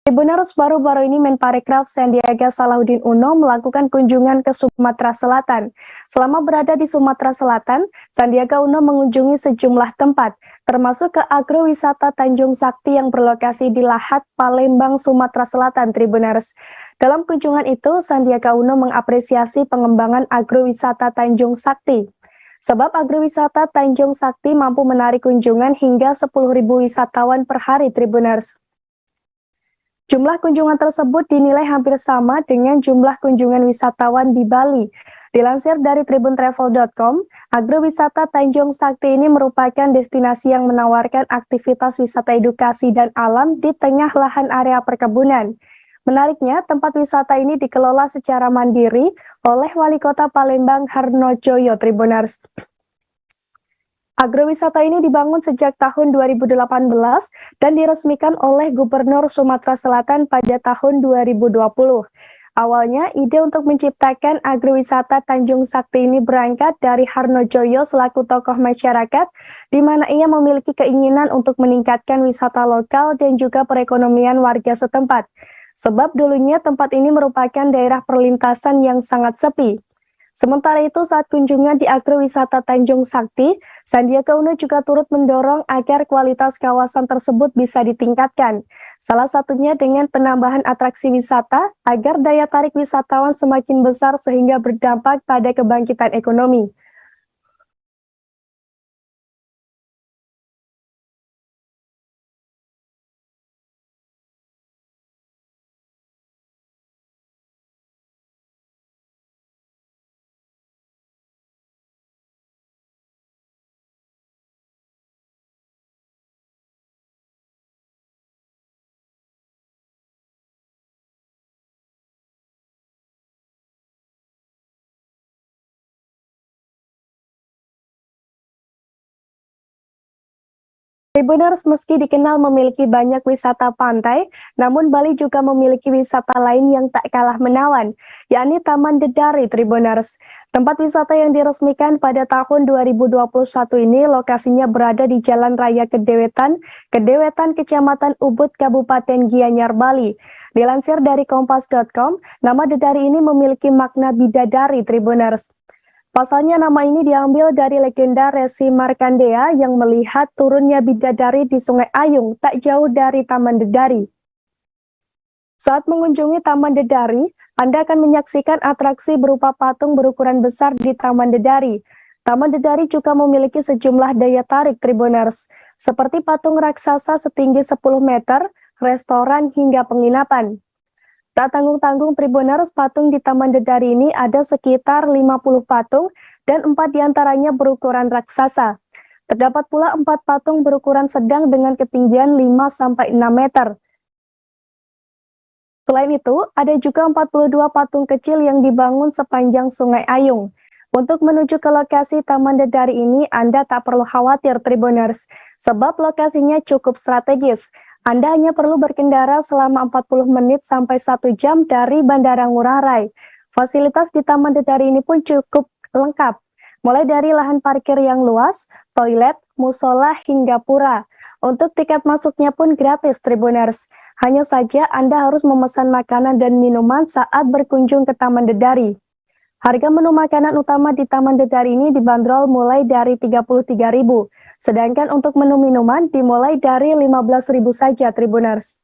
Tribuners, baru-baru ini Menparekraf Sandiaga Salahuddin Uno melakukan kunjungan ke Sumatera Selatan. Selama berada di Sumatera Selatan, Sandiaga Uno mengunjungi sejumlah tempat, termasuk ke agrowisata Tanjung Sakti yang berlokasi di Lahat, Palembang, Sumatera Selatan, Tribuners. Dalam kunjungan itu, Sandiaga Uno mengapresiasi pengembangan agrowisata Tanjung Sakti. Sebab agrowisata Tanjung Sakti mampu menarik kunjungan hingga 10.000 wisatawan per hari, Tribuners. Jumlah kunjungan tersebut dinilai hampir sama dengan jumlah kunjungan wisatawan di Bali. Dilansir dari tribuntravel.com, agrowisata Tanjung Sakti ini merupakan destinasi yang menawarkan aktivitas wisata edukasi dan alam di tengah lahan area perkebunan. Menariknya, tempat wisata ini dikelola secara mandiri oleh Wali Kota Palembang Harnojoyo, Tribuners. Agrowisata ini dibangun sejak tahun 2018 dan diresmikan oleh Gubernur Sumatera Selatan pada tahun 2020. Awalnya, ide untuk menciptakan agrowisata Tanjung Sakti ini berangkat dari Harnojoyo selaku tokoh masyarakat, di mana ia memiliki keinginan untuk meningkatkan wisata lokal dan juga perekonomian warga setempat. Sebab dulunya tempat ini merupakan daerah perlintasan yang sangat sepi. Sementara itu, saat kunjungan di agrowisata Tanjung Sakti, Sandiaga Uno juga turut mendorong agar kualitas kawasan tersebut bisa ditingkatkan. Salah satunya dengan penambahan atraksi wisata agar daya tarik wisatawan semakin besar sehingga berdampak pada kebangkitan ekonomi. Tribuners, meski dikenal memiliki banyak wisata pantai, namun Bali juga memiliki wisata lain yang tak kalah menawan, yakni Taman Dedari, Tribuners. Tempat wisata yang diresmikan pada tahun 2021 ini lokasinya berada di Jalan Raya Kedewetan, Kecamatan Ubud, Kabupaten Gianyar, Bali. Dilansir dari kompas.com, nama Dedari ini memiliki makna bidadari, Tribuners. Pasalnya nama ini diambil dari legenda Resi Markandeya yang melihat turunnya bidadari di Sungai Ayung tak jauh dari Taman Dedari. Saat mengunjungi Taman Dedari, Anda akan menyaksikan atraksi berupa patung berukuran besar di Taman Dedari. Taman Dedari juga memiliki sejumlah daya tarik, Tribuners, seperti patung raksasa setinggi 10 meter, restoran hingga penginapan. Tak tanggung-tanggung, Tribuners, patung di Taman Dedari ini ada sekitar 50 patung dan 4 diantaranya berukuran raksasa. Terdapat pula 4 patung berukuran sedang dengan ketinggian 5-6 meter. Selain itu, ada juga 42 patung kecil yang dibangun sepanjang Sungai Ayung. Untuk menuju ke lokasi Taman Dedari ini, Anda tak perlu khawatir, Tribuners, sebab lokasinya cukup strategis. Anda hanya perlu berkendara selama 40 menit sampai 1 jam dari Bandara Ngurah Rai. Fasilitas di Taman Dedari ini pun cukup lengkap, mulai dari lahan parkir yang luas, toilet, musola, hingga pura. Untuk tiket masuknya pun gratis, Tribuners. Hanya saja Anda harus memesan makanan dan minuman saat berkunjung ke Taman Dedari. Harga menu makanan utama di Taman Dedari ini dibanderol mulai dari 33.000, sedangkan untuk menu minuman dimulai dari 15.000 saja, Tribuners.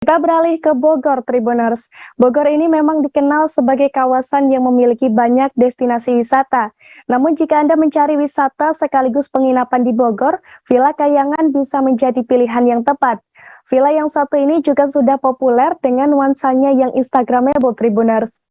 Kita beralih ke Bogor, Tribuners. Bogor ini memang dikenal sebagai kawasan yang memiliki banyak destinasi wisata. Namun jika Anda mencari wisata sekaligus penginapan di Bogor, Villa Kayangan bisa menjadi pilihan yang tepat. Villa yang satu ini juga sudah populer dengan nuansanya yang instagramable, Tribuners.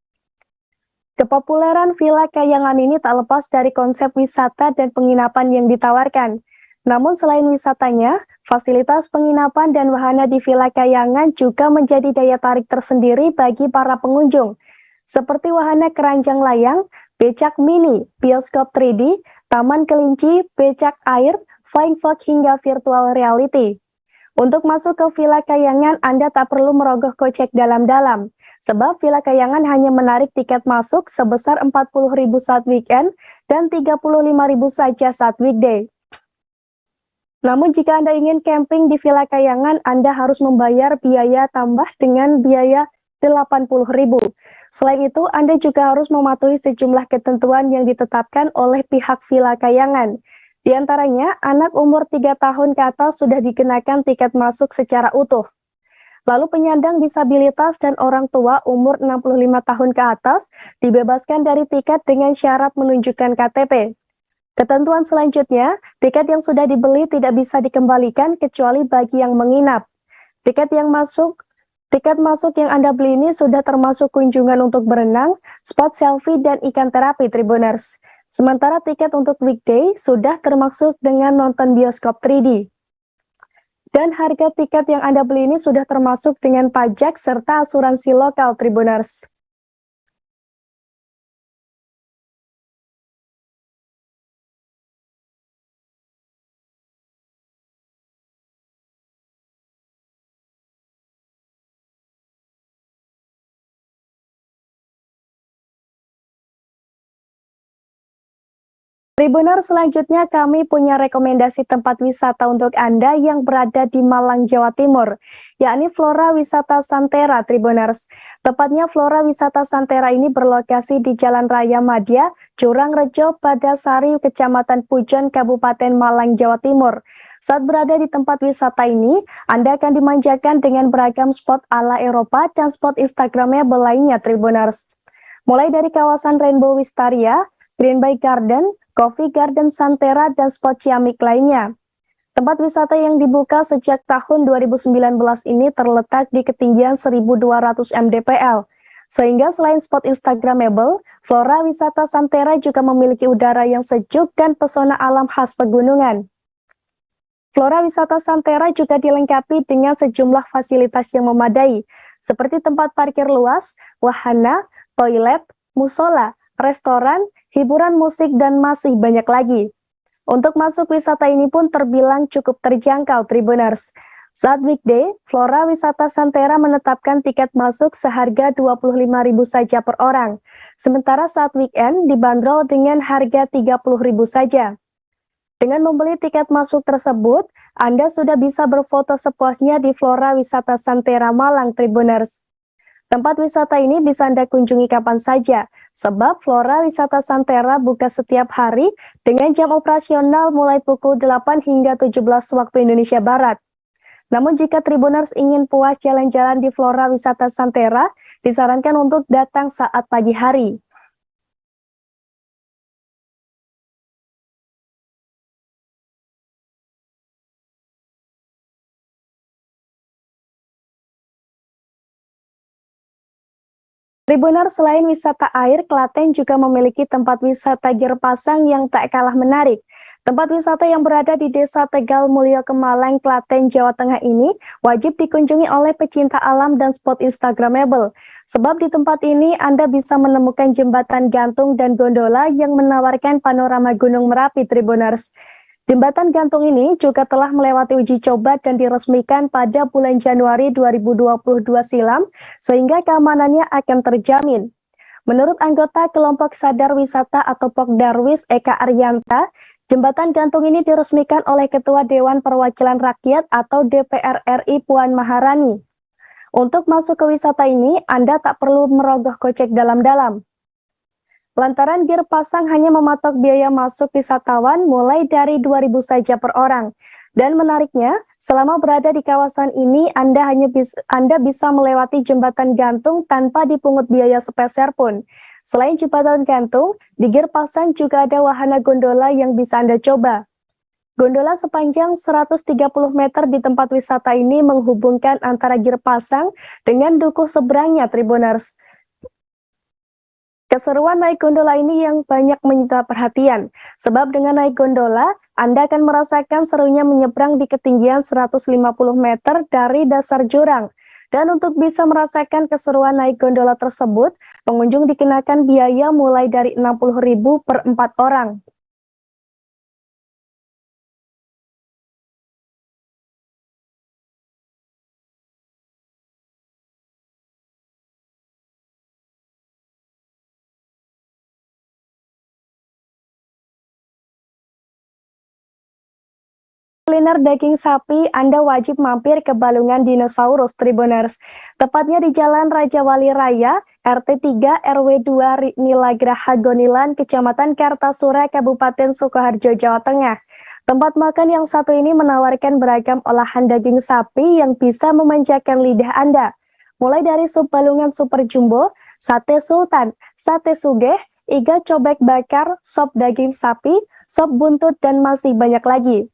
Kepopuleran Villa Kayangan ini tak lepas dari konsep wisata dan penginapan yang ditawarkan. Namun selain wisatanya, fasilitas penginapan dan wahana di Villa Kayangan juga menjadi daya tarik tersendiri bagi para pengunjung, seperti wahana keranjang layang, becak mini, bioskop 3D, taman kelinci, becak air, Flying Fox hingga virtual reality. Untuk masuk ke Villa Kayangan, Anda tak perlu merogoh kocek dalam-dalam, sebab Villa Kayangan hanya menarik tiket masuk sebesar Rp40.000 saat weekend dan Rp35.000 saja saat weekday. Namun jika Anda ingin camping di Villa Kayangan, Anda harus membayar biaya tambah dengan biaya Rp80.000. Selain itu, Anda juga harus mematuhi sejumlah ketentuan yang ditetapkan oleh pihak Villa Kayangan. Di antaranya, anak umur 3 tahun ke atas sudah dikenakan tiket masuk secara utuh. Lalu penyandang disabilitas dan orang tua umur 65 tahun ke atas dibebaskan dari tiket dengan syarat menunjukkan KTP. Ketentuan selanjutnya, tiket yang sudah dibeli tidak bisa dikembalikan kecuali bagi yang menginap. Tiket masuk yang Anda beli ini sudah termasuk kunjungan untuk berenang, spot selfie, dan ikan terapi Tribuners. Sementara tiket untuk weekday sudah termasuk dengan nonton bioskop 3D. Dan harga tiket yang Anda beli ini sudah termasuk dengan pajak serta asuransi lokal Tribuners. Tribuners, selanjutnya kami punya rekomendasi tempat wisata untuk Anda yang berada di Malang, Jawa Timur, yakni Flora Wisata Santera Tribuners. Tepatnya Flora Wisata Santera ini berlokasi di Jalan Raya Madya, Jurangrejo, Padasari, Kecamatan Pujon, Kabupaten Malang, Jawa Timur. Saat berada di tempat wisata ini, Anda akan dimanjakan dengan beragam spot ala Eropa dan spot Instagramable lainnya Tribuners. Mulai dari kawasan Rainbow Wistaria, Green Bay Garden, Coffee Garden Santera, dan spot ciamik lainnya. Tempat wisata yang dibuka sejak tahun 2019 ini terletak di ketinggian 1.200 mdpl. Sehingga selain spot Instagramable, Flora Wisata Santera juga memiliki udara yang sejuk dan pesona alam khas pegunungan. Flora Wisata Santera juga dilengkapi dengan sejumlah fasilitas yang memadai, seperti tempat parkir luas, wahana, toilet, musola, restoran, hiburan musik, dan masih banyak lagi. Untuk masuk wisata ini pun terbilang cukup terjangkau Tribuners. Saat weekday, Flora Wisata Santera menetapkan tiket masuk seharga Rp25.000 saja per orang. Sementara saat weekend dibanderol dengan harga Rp30.000 saja. Dengan membeli tiket masuk tersebut, Anda sudah bisa berfoto sepuasnya di Flora Wisata Santera Malang Tribuners. Tempat wisata ini bisa Anda kunjungi kapan saja, sebab Flora Wisata Santera buka setiap hari dengan jam operasional mulai pukul 8 hingga 17 waktu Indonesia Barat. Namun jika Tribuners ingin puas jalan-jalan di Flora Wisata Santera, disarankan untuk datang saat pagi hari. Tribuners, selain wisata air, Klaten juga memiliki tempat wisata Girpasang yang tak kalah menarik. Tempat wisata yang berada di Desa Tegal Mulyo Kemalang, Klaten, Jawa Tengah ini wajib dikunjungi oleh pecinta alam dan spot Instagramable. Sebab di tempat ini Anda bisa menemukan jembatan gantung dan gondola yang menawarkan panorama Gunung Merapi Tribuners. Jembatan gantung ini juga telah melewati uji coba dan diresmikan pada bulan Januari 2022 silam, sehingga keamanannya akan terjamin. Menurut anggota kelompok sadar wisata atau Pokdarwis Eka Aryanta, jembatan gantung ini diresmikan oleh Ketua Dewan Perwakilan Rakyat atau DPR RI Puan Maharani. Untuk masuk ke wisata ini, Anda tak perlu merogoh kocek dalam-dalam. Lantaran Girpasang hanya mematok biaya masuk wisatawan mulai dari Rp2.000 saja per orang. Dan menariknya, selama berada di kawasan ini, Anda bisa melewati jembatan gantung tanpa dipungut biaya sepeser pun. Selain jembatan gantung, di Girpasang juga ada wahana gondola yang bisa Anda coba. Gondola sepanjang 130 meter di tempat wisata ini menghubungkan antara Girpasang dengan dukuh seberangnya Tribuners. Keseruan naik gondola ini yang banyak menyita perhatian, sebab dengan naik gondola, Anda akan merasakan serunya menyeberang di ketinggian 150 meter dari dasar jurang. Dan untuk bisa merasakan keseruan naik gondola tersebut, pengunjung dikenakan biaya mulai dari Rp60.000 per 4 orang. kuliner daging sapi, Anda wajib mampir ke Balungan Dinosaurus Tribuners. Tepatnya di Jalan Raja Wali Raya, RT 3 RW 2 Nilagraha Gonilan, Kecamatan Kartasura, Kabupaten Sukoharjo, Jawa Tengah. Tempat makan yang satu ini menawarkan beragam olahan daging sapi yang bisa memanjakan lidah Anda. Mulai dari sup balungan super jumbo, sate sultan, sate sugeh, iga cobek bakar, sop daging sapi, sop buntut, dan masih banyak lagi.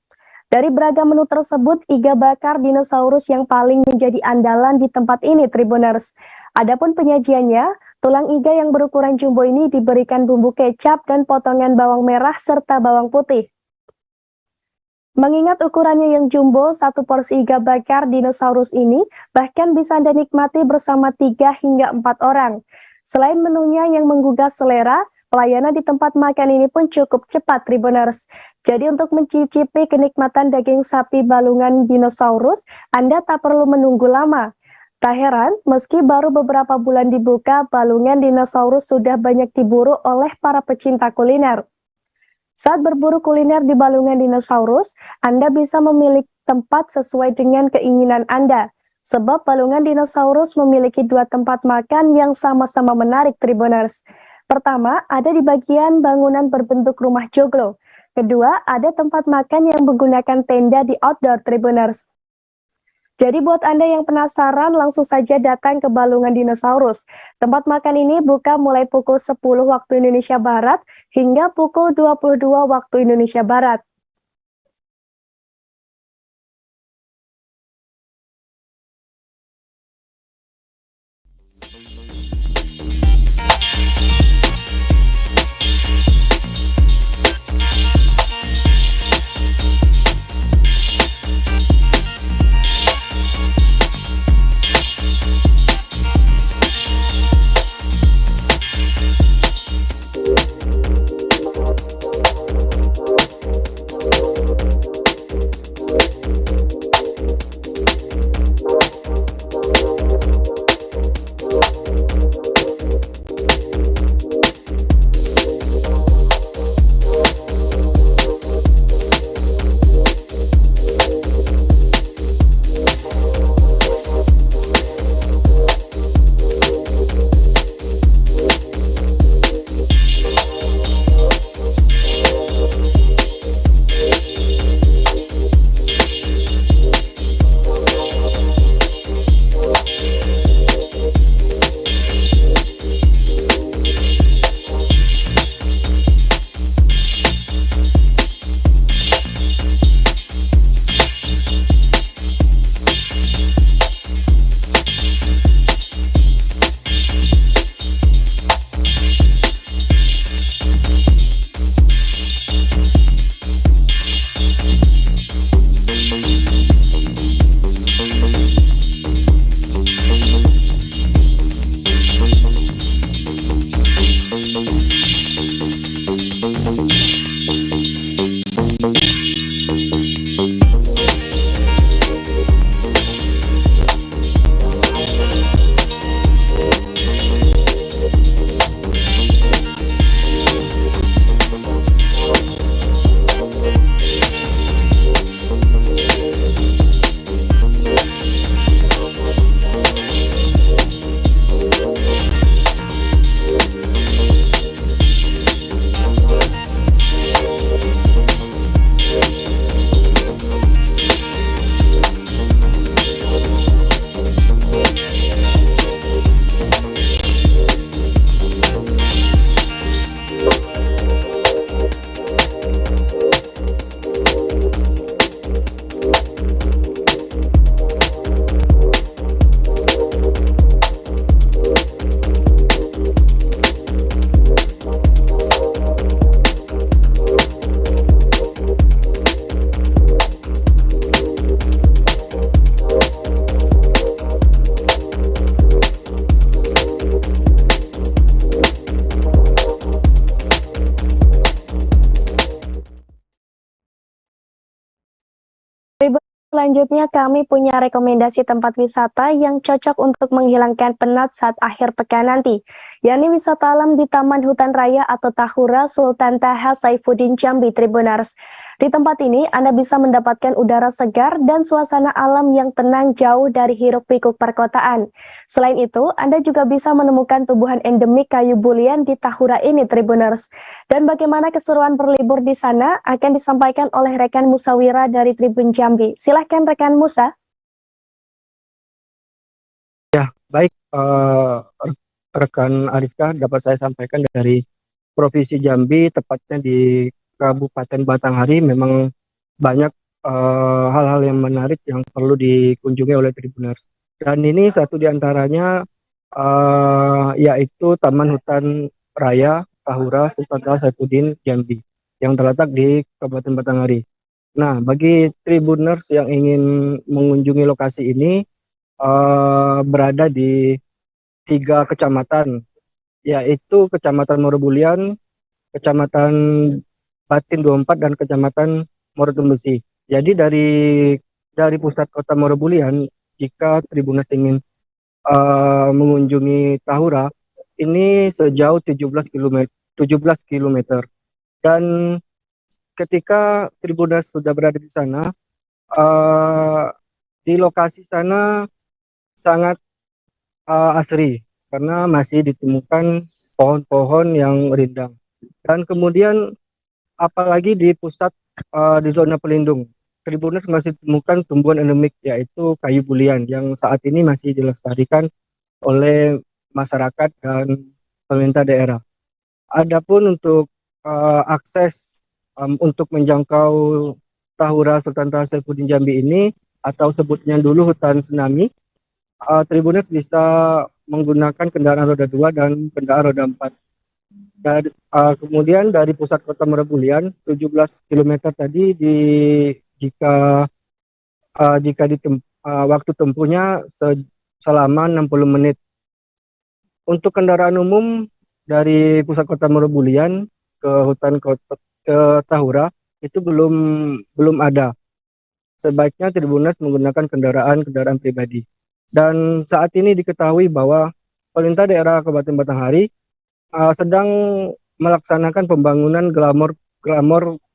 Dari beragam menu tersebut, iga bakar dinosaurus yang paling menjadi andalan di tempat ini, Tribuners. Adapun penyajiannya, tulang iga yang berukuran jumbo ini diberikan bumbu kecap dan potongan bawang merah serta bawang putih. Mengingat ukurannya yang jumbo, satu porsi iga bakar dinosaurus ini bahkan bisa Anda nikmati bersama 3 hingga 4 orang. Selain menunya yang menggugah selera, pelayanan di tempat makan ini pun cukup cepat, Tribuners. Jadi untuk mencicipi kenikmatan daging sapi Balungan Dinosaurus, Anda tak perlu menunggu lama. Tak heran, meski baru beberapa bulan dibuka, Balungan Dinosaurus sudah banyak diburu oleh para pecinta kuliner. Saat berburu kuliner di Balungan Dinosaurus, Anda bisa memilih tempat sesuai dengan keinginan Anda. Sebab Balungan Dinosaurus memiliki 2 tempat makan yang sama-sama menarik, Tribuners. Pertama, ada di bagian bangunan berbentuk rumah joglo. Kedua, ada tempat makan yang menggunakan tenda di outdoor, Tribuners. Jadi buat Anda yang penasaran, langsung saja datang ke Balungan Dinosaurus. Tempat makan ini buka mulai pukul 10 waktu Indonesia Barat hingga pukul 22 waktu Indonesia Barat. Selanjutnya kami punya rekomendasi tempat wisata yang cocok untuk menghilangkan penat saat akhir pekan nanti, yakni wisata alam di Taman Hutan Raya atau Tahura Sultan Taha Saifuddin Jambi, Tribuners. Di tempat ini, Anda bisa mendapatkan udara segar dan suasana alam yang tenang jauh dari hiruk-pikuk perkotaan. Selain itu, Anda juga bisa menemukan tumbuhan endemik kayu bulian di Tahura ini, Tribuners. Dan bagaimana keseruan berlibur di sana akan disampaikan oleh rekan Musawira dari Tribun Jambi. Silahkan rekan Musa. Ya, baik rekan Ariska, dapat saya sampaikan dari Provinsi Jambi, tepatnya di Kabupaten Batanghari, memang banyak hal-hal yang menarik yang perlu dikunjungi oleh Tribuners. Dan ini satu di antaranya yaitu Taman Hutan Raya Tahura Sultan Saifuddin Jambi yang terletak di Kabupaten Batanghari. Nah, bagi Tribuners yang ingin mengunjungi lokasi ini, berada di 3 kecamatan, yaitu Kecamatan Morobulian, Kecamatan Batin 24, dan Kecamatan Morotumbesi. Jadi dari pusat kota Morobulian, jika Tribuners ingin mengunjungi Tahura, ini sejauh 17 km. Dan ketika Tribuners sudah berada di sana, di lokasi sana sangat asri karena masih ditemukan pohon-pohon yang rindang. Dan kemudian apalagi di pusat di zona pelindung, Tribuners masih ditemukan tumbuhan endemik yaitu kayu bulian yang saat ini masih dilestarikan oleh masyarakat dan pemerintah daerah. Adapun untuk akses untuk menjangkau Tahura Sultan Saifuddin Jambi ini, atau sebutnya dulu hutan tsunami, Tribuners bisa menggunakan kendaraan roda 2 dan kendaraan roda 4. Dan kemudian dari pusat kota Morobulian 17 km tadi jika waktu tempuhnya selama 60 menit. Untuk kendaraan umum dari pusat kota Morobulian ke Tahura itu belum ada. Sebaiknya Tribuners menggunakan kendaraan pribadi. Dan saat ini diketahui bahwa pemerintah daerah Kabupaten Batanghari sedang melaksanakan pembangunan glamor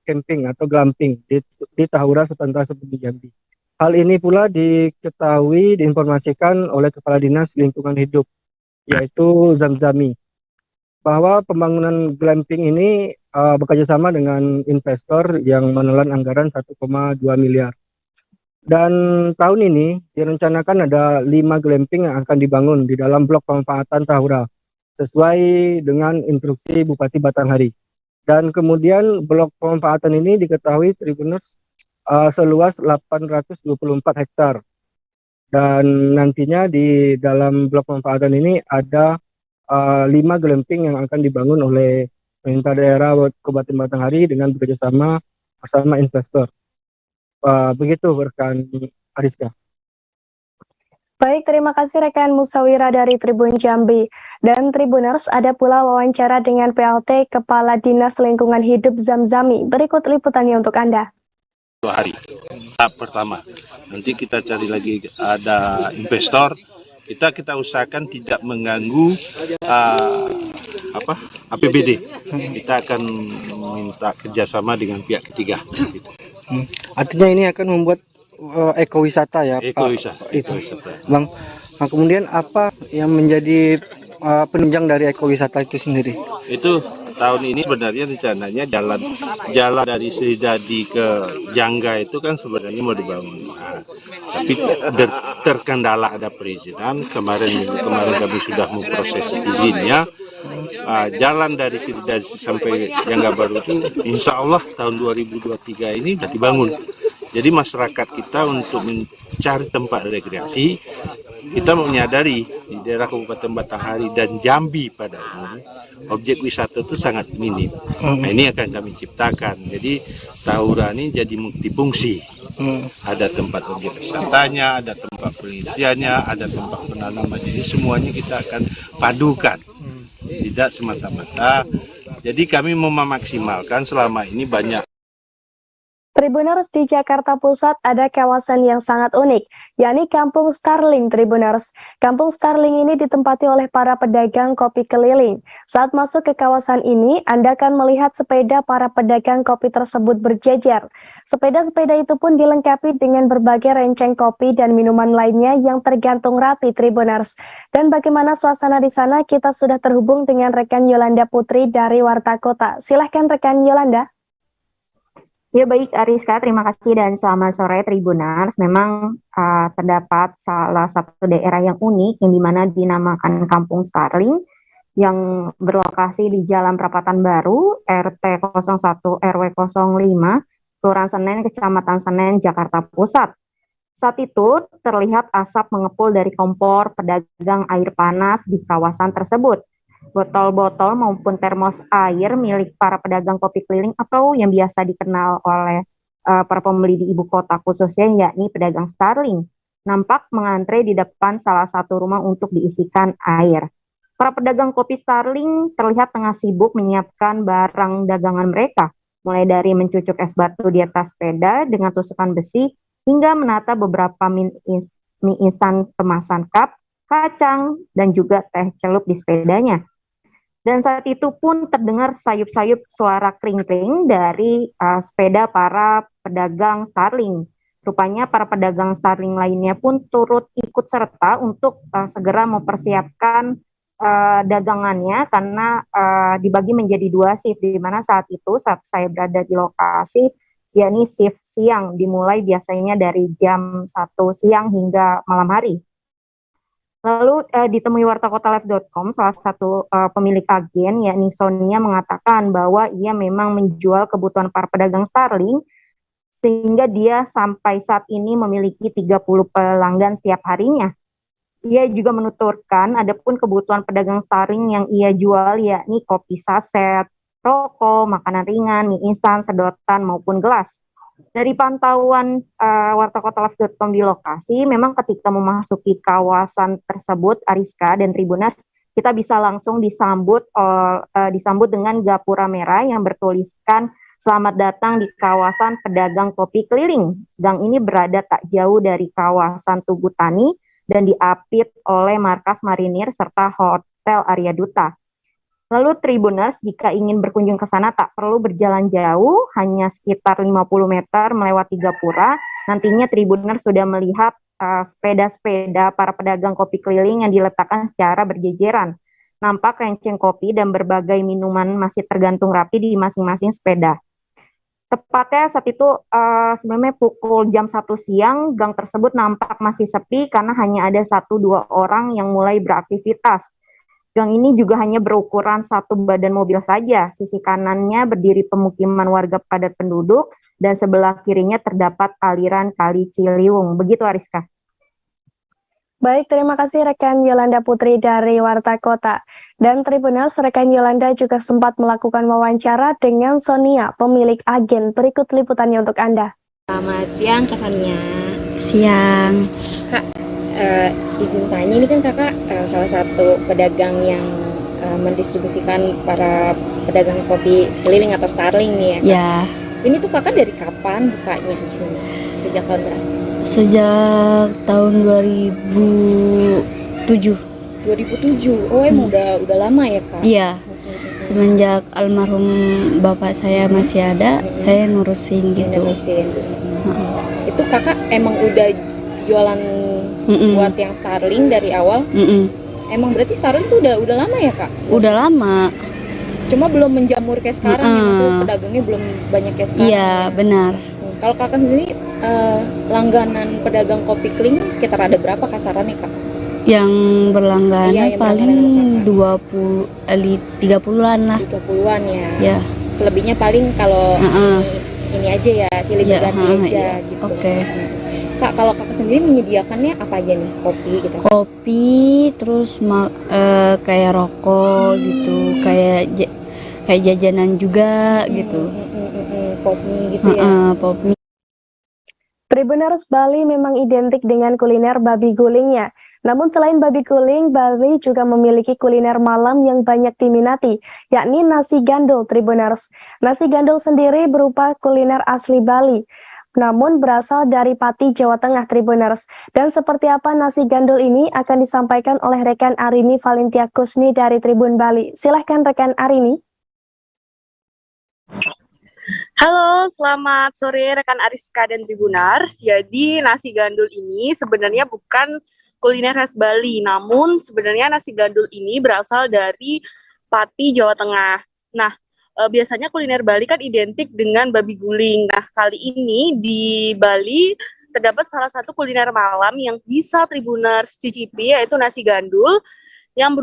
camping atau glamping di Tahura Sultan Saifuddin Jambi. Hal ini pula diinformasikan oleh Kepala Dinas Lingkungan Hidup, yaitu Zamzami, bahwa pembangunan glamping ini bekerjasama dengan investor yang menelan anggaran 1,2 miliar. Dan tahun ini direncanakan ada 5 glamping yang akan dibangun di dalam blok pemanfaatan Tahura sesuai dengan instruksi Bupati Batanghari. Dan kemudian blok pemanfaatan ini diketahui Tribuners seluas 824 hektar. Dan nantinya di dalam blok pemanfaatan ini ada 5 glamping yang akan dibangun oleh pemerintah daerah Kabupaten Batanghari dengan bekerjasama bersama investor. Begitu rekan Ariska. Baik, terima kasih rekan Musawira dari Tribun Jambi. Dan Tribuners, ada pula wawancara dengan PLT Kepala Dinas Lingkungan Hidup Zamzami. Berikut liputannya untuk Anda. 2 hari. Tahap pertama. Nanti kita cari lagi ada investor. Kita usahakan tidak mengganggu APBD. Kita akan minta kerjasama dengan pihak ketiga. Artinya ini akan membuat ekowisata ya, ekowisata. Bang. Nah, kemudian apa yang menjadi penunjang dari ekowisata itu sendiri? Itu tahun ini sebenarnya rencananya jalan dari Seridadi ke Jangga itu kan sebenarnya mau dibangun. Tapi terkendala ada perizinan. Kemarin kami sudah memproses izinnya. Jalan dari Seridadi sampai Jangga Baru itu insya Allah tahun 2023 ini sudah dibangun. Jadi masyarakat kita untuk mencari tempat rekreasi, kita menyadari di daerah Kabupaten Batanghari dan Jambi pada umumnya objek wisata itu sangat minim. Nah, ini akan kami ciptakan. Jadi Tahura ini jadi multifungsi. Ada tempat objek wisatanya, ada tempat penelitiannya, ada tempat penanaman. Jadi semuanya kita akan padukan. Tidak semata-mata. Jadi kami mau memaksimalkan selama ini banyak. Tribuners, di Jakarta Pusat ada kawasan yang sangat unik, yakni Kampung Starling Tribuners. Kampung Starling ini ditempati oleh para pedagang kopi keliling. Saat masuk ke kawasan ini, Anda akan melihat sepeda para pedagang kopi tersebut berjejer. Sepeda-sepeda itu pun dilengkapi dengan berbagai renceng kopi dan minuman lainnya yang tergantung rapi Tribuners. Dan bagaimana suasana di sana, kita sudah terhubung dengan rekan Yolanda Putri dari Warta Kota. Silahkan rekan Yolanda. Ya baik Ariska, terima kasih dan selamat sore Tribuners. Memang terdapat salah satu daerah yang unik yang dimana dinamakan Kampung Starling yang berlokasi di Jalan Perapatan Baru, RT 01 RW 05, Kelurahan Senen, Kecamatan Senen, Jakarta Pusat. Saat itu terlihat asap mengepul dari kompor pedagang air panas di kawasan tersebut. Botol-botol maupun termos air milik para pedagang kopi keliling atau yang biasa dikenal oleh para pembeli di ibu kota khususnya yakni pedagang Starling nampak mengantre di depan salah satu rumah untuk diisikan air. Para pedagang kopi Starling terlihat tengah sibuk menyiapkan barang dagangan mereka, mulai dari mencucuk es batu di atas sepeda dengan tusukan besi hingga menata beberapa mie instan kemasan cup, kacang, dan juga teh celup di sepedanya. Dan saat itu pun terdengar sayup-sayup suara kring-kring dari sepeda para pedagang Starling. Rupanya para pedagang Starling lainnya pun turut ikut serta untuk segera mempersiapkan dagangannya karena dibagi menjadi dua shift, di mana saat itu saat saya berada di lokasi yakni shift siang dimulai biasanya dari jam 1 siang hingga malam hari. Lalu ditemui wartakotalive.com, salah satu pemilik agen yakni Sonia mengatakan bahwa ia memang menjual kebutuhan para pedagang Starling sehingga dia sampai saat ini memiliki 30 pelanggan setiap harinya. Ia juga menuturkan adapun kebutuhan pedagang Starling yang ia jual yakni kopi saset, rokok, makanan ringan, mie instan, sedotan maupun gelas. Dari pantauan wartakotalive.com di lokasi, memang ketika memasuki kawasan tersebut, Ariska dan Tribuners, kita bisa langsung disambut dengan gapura merah yang bertuliskan "Selamat datang di kawasan pedagang kopi keliling". Gang ini berada tak jauh dari kawasan Tugu Tani dan diapit oleh markas marinir serta Hotel Arya Duta. Lalu Tribuners, jika ingin berkunjung ke sana tak perlu berjalan jauh, hanya sekitar 50 meter melewati gapura. Nantinya Tribuners sudah melihat sepeda-sepeda para pedagang kopi keliling yang diletakkan secara berjejeran. Nampak renceng kopi dan berbagai minuman masih tergantung rapi di masing-masing sepeda. Tepatnya saat itu sebenarnya pukul jam 1 siang, gang tersebut nampak masih sepi karena hanya ada 1-2 orang yang mulai beraktivitas. Gang ini juga hanya berukuran satu badan mobil saja. Sisi kanannya berdiri pemukiman warga padat penduduk dan sebelah kirinya terdapat aliran Kali Ciliwung. Begitu Ariska. Baik, terima kasih rekan Yolanda Putri dari Warta Kota. Dan Tribuners, rekan Yolanda juga sempat melakukan wawancara dengan Sonia, pemilik agen. Berikut liputannya untuk Anda. Selamat siang Kak Sonia. Siang. Kak, izin tanya, ini kan kakak salah satu pedagang yang mendistribusikan para pedagang kopi keliling atau Starling nih ya, Kak? Ya. Ini tuh kakak dari kapan bukanya di sini? Sejak tahun berapa? Sejak tahun 2007. 2007. Oh, emang udah lama ya, Kak? Iya. Semenjak almarhum bapak saya masih ada, saya nurusin gitu. Itu kakak emang udah jualan buat yang Starling dari awal? Emang berarti Starling tuh udah lama ya, Kak? Udah lama. Cuma belum menjamur kayak sekarang ya, maksudnya pedagangnya belum banyak kayak sekarang. Iya, benar. Kalau kakak sendiri langganan pedagang kopi keliling sekitar ada berapa kasarannya, Kak? Yang berlangganan paling 30-an lah. 30-an ya. Ya. Selebihnya paling kalau ini aja ya, silih berganti aja gitu. Oke. Kak, kalau kakak sendiri menyediakannya apa aja nih? Kopi gitu? Kopi, terus kayak rokok gitu, kayak jajanan juga gitu. Kopi gitu ya? Kopi. Tribuners, Bali memang identik dengan kuliner babi gulingnya. Namun selain babi guling, Bali juga memiliki kuliner malam yang banyak diminati, yakni nasi gandul Tribuners. Nasi gandul sendiri berupa kuliner asli Bali, namun berasal dari Pati, Jawa Tengah Tribuners. Dan seperti apa nasi gandul ini akan disampaikan oleh rekan Arini Valentia Kusni dari Tribun Bali. Silahkan rekan Arini. Halo, selamat sore rekan Ariska dan Tribunars. Jadi nasi gandul ini sebenarnya bukan kuliner khas Bali, namun sebenarnya nasi gandul ini berasal dari Pati, Jawa Tengah. Nah, biasanya kuliner Bali kan identik dengan babi guling. Nah, kali ini di Bali terdapat salah satu kuliner malam yang bisa Tribuners cicipi, yaitu nasi gandul yang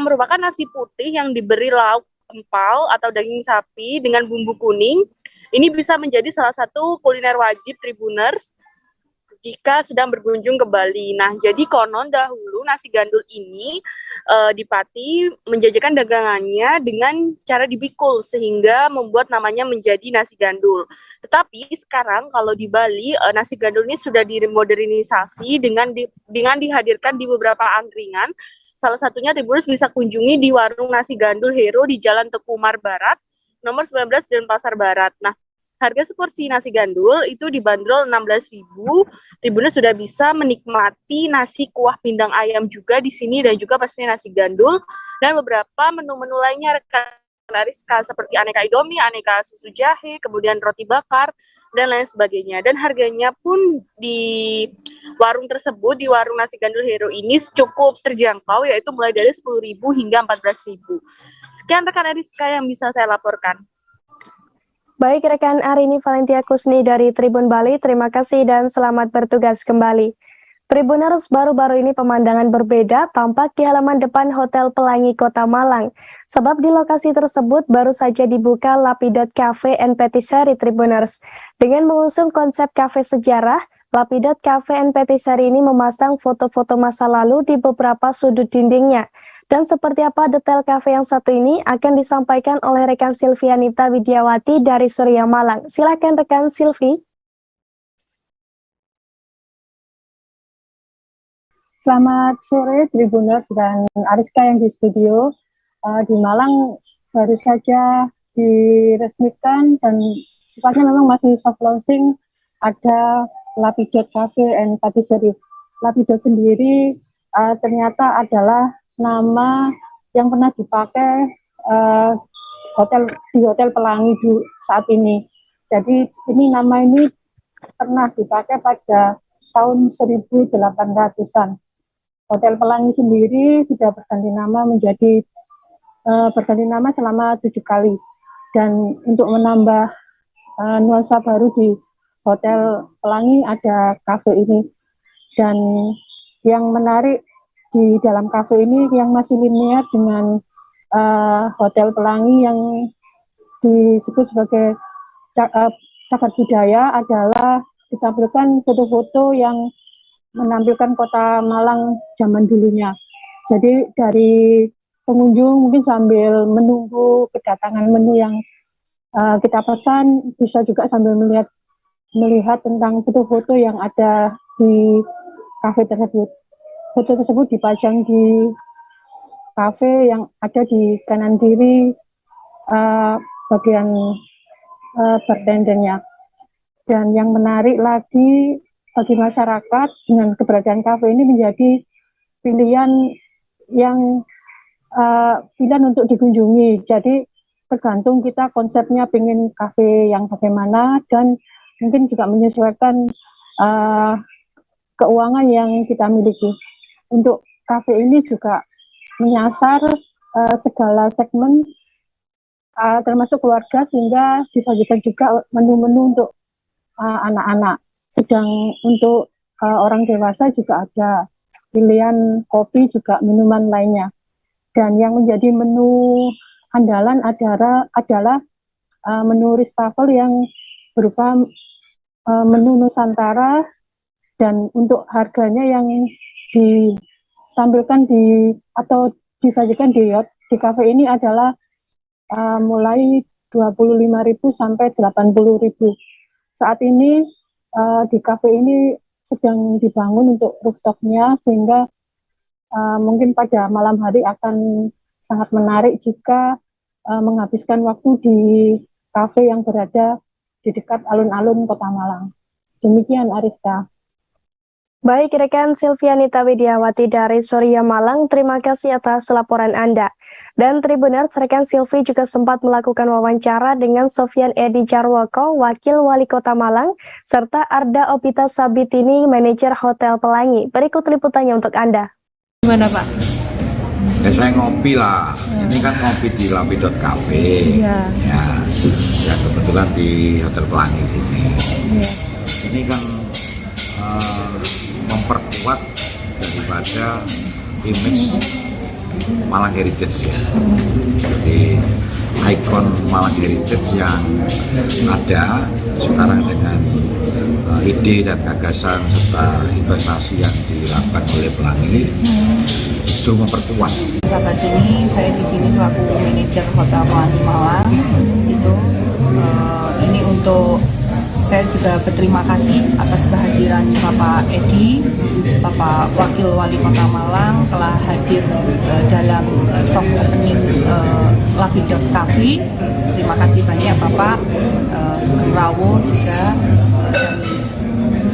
merupakan nasi putih yang diberi lauk empal atau daging sapi dengan bumbu kuning. Ini bisa menjadi salah satu kuliner wajib Tribuners jika sedang berkunjung ke Bali. Nah, jadi konon dahulu nasi gandul ini di Pati menjajakan dagangannya dengan cara dipikul sehingga membuat namanya menjadi nasi gandul. Tetapi sekarang kalau di Bali nasi gandul ini sudah dimodernisasi dengan dihadirkan di beberapa angkringan. Salah satunya Tribuners bisa kunjungi di warung nasi gandul Hero di Jalan Tekumar Barat, nomor 19 dan Pasar Barat. Nah, harga seporsi nasi gandul itu dibanderol 16.000. Tribuners sudah bisa menikmati nasi kuah pindang ayam juga di sini dan juga pastinya nasi gandul dan beberapa menu-menu lainnya rekan Ariska seperti aneka indomie, aneka susu jahe, kemudian roti bakar dan lain sebagainya. Dan harganya pun di warung tersebut, di warung nasi gandul Hero ini cukup terjangkau, yaitu mulai dari 10.000 hingga 14.000. Sekian rekan Ariska yang bisa saya laporkan. Baik rekan Arini Valentia Kusni dari Tribun Bali, terima kasih dan selamat bertugas kembali. Tribuners, baru-baru ini pemandangan berbeda tampak di halaman depan Hotel Pelangi Kota Malang. Sebab di lokasi tersebut baru saja dibuka Lapidot Cafe and Patisserie Tribuners. Dengan mengusung konsep kafe sejarah, Lapidot Cafe and Patisserie ini memasang foto-foto masa lalu di beberapa sudut dindingnya. Dan seperti apa detail kafe yang satu ini akan disampaikan oleh rekan Silvianita Widiawati dari Surya Malang. Silakan rekan Silvi. Selamat sore Tribuners dan Ariska yang di studio. Di Malang baru saja diresmikan dan sifatnya memang masih soft launching, ada Lapidot Cafe and Patisserie. Lapidot sendiri ternyata adalah nama yang pernah dipakai di Hotel Pelangi saat ini. Jadi nama ini pernah dipakai pada tahun 1800-an. Hotel Pelangi sendiri sudah berganti nama selama 7 kali. Dan untuk menambah nuansa baru di Hotel Pelangi ada kafe ini. Dan yang menarik di dalam kafe ini yang masih linear dengan Hotel Pelangi yang disebut sebagai cagar budaya adalah ditampilkan foto-foto yang menampilkan kota Malang zaman dulunya. Jadi dari pengunjung mungkin sambil menunggu kedatangan menu yang kita pesan, bisa juga sambil melihat tentang foto-foto yang ada di kafe tersebut. Foto tersebut dipajang di kafe yang ada di kanan kiri bagian bartendernya. Dan yang menarik lagi bagi masyarakat dengan keberadaan kafe ini menjadi pilihan untuk dikunjungi. Jadi tergantung kita konsepnya pengen kafe yang bagaimana dan mungkin juga menyesuaikan keuangan yang kita miliki. Untuk kafe ini juga menyasar segala segmen termasuk keluarga sehingga disajikan juga menu-menu untuk anak-anak. Sedang untuk orang dewasa juga ada pilihan kopi juga minuman lainnya. Dan yang menjadi menu andalan adalah menu Ristafel yang berupa menu Nusantara dan untuk harganya yang ditampilkan atau disajikan di kafe ini adalah mulai 25.000 sampai 80.000. Saat ini di kafe ini sedang dibangun untuk rooftopnya sehingga mungkin pada malam hari akan sangat menarik jika menghabiskan waktu di kafe yang berada di dekat alun-alun Kota Malang. Demikian Ariska. Baik, rekan Silvianita Widiawati dari Surya Malang, terima kasih atas laporan Anda. Dan Tribuners, rekan Silvi juga sempat melakukan wawancara dengan Sofyan Edi Jarwoko, Wakil Wali Kota Malang, serta Arda Opita Sabitini, Manajer Hotel Pelangi. Berikut liputannya untuk Anda. Gimana Pak? Ya saya ngopi lah, ini kan ngopi di Lapi.cafe, ya kebetulan di Hotel Pelangi sini. Ini kan memperkuat daripada image Malang Heritage ya. Jadi ikon Malang Heritage yang ada sekarang dengan ide dan gagasan serta investasi yang dilakukan oleh Pelangi justru memperkuat. Saat ini saya di sini selaku manajer Hotel Pelangi Malang. Ini untuk saya juga berterima kasih atas kehadiran Bapak Edi, Bapak Wakil Wali Kota Malang telah hadir dalam soft opening Lapi.cafe. Terima kasih banyak Bapak Sugeng Rawo juga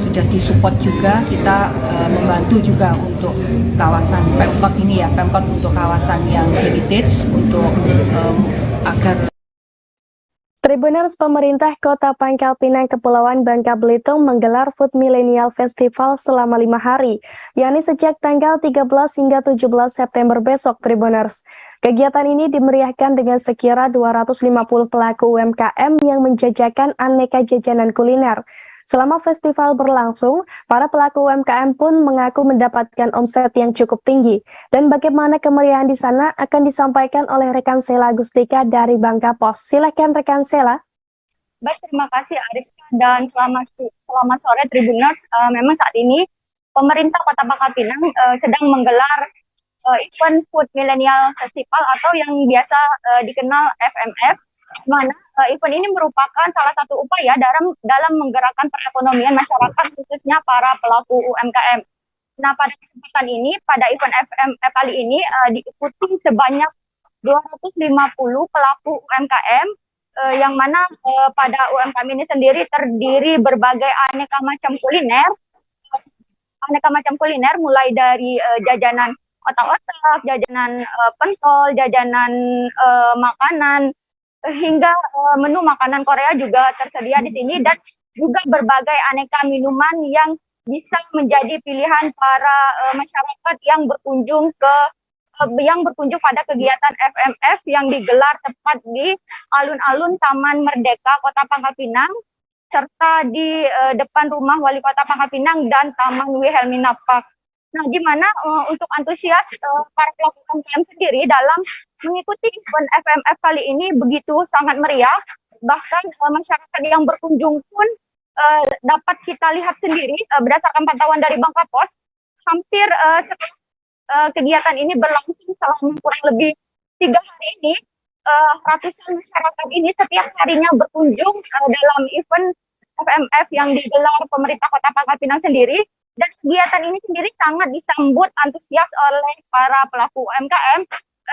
sudah disupport juga, kita membantu juga untuk kawasan Pemkot ini ya, Pemkot untuk kawasan yang heritage untuk agar Tribuners, pemerintah Kota Pangkal Pinang Kepulauan Bangka Belitung menggelar Food Millennial Festival selama 5 hari, yakni sejak tanggal 13 hingga 17 September besok, Tribuners. Kegiatan ini dimeriahkan dengan sekira 250 pelaku UMKM yang menjajakan aneka jajanan kuliner. Selama festival berlangsung, para pelaku UMKM pun mengaku mendapatkan omset yang cukup tinggi. Dan bagaimana kemeriahan di sana akan disampaikan oleh rekan Sela Gustika dari Bangka Pos. Silakan rekan Sela. Baik, terima kasih Ariska dan selamat sore Tribuners. Memang saat ini pemerintah Kota Pangkal Pinang sedang menggelar event Food Millennial Festival atau yang biasa dikenal FMF. Mana event ini merupakan salah satu upaya dalam menggerakkan perekonomian masyarakat khususnya para pelaku UMKM. Nah, pada kesempatan ini, pada event FMF kali ini diikuti sebanyak 250 pelaku UMKM yang mana pada UMKM ini sendiri terdiri berbagai aneka macam kuliner mulai dari jajanan otak-otak, jajanan pentol, jajanan makanan, hingga menu makanan Korea juga tersedia di sini dan juga berbagai aneka minuman yang bisa menjadi pilihan para masyarakat yang berkunjung pada kegiatan FMF yang digelar tepat di alun-alun Taman Merdeka Kota Pangkal Pinang serta di depan rumah Wali Kota Pangkal Pinang dan Taman Wilhelmina Park. Nah, di mana untuk antusias para pelaku UMKM sendiri dalam mengikuti event FMF kali ini begitu sangat meriah, bahkan masyarakat yang berkunjung pun dapat kita lihat sendiri berdasarkan pantauan dari Bangka Pos, hampir kegiatan ini berlangsung selama kurang lebih 3 hari ini, ratusan masyarakat ini setiap harinya berkunjung dalam event FMF yang digelar pemerintah Kota Pangkal Pinang sendiri. Dan kegiatan ini sendiri sangat disambut antusias oleh para pelaku UMKM,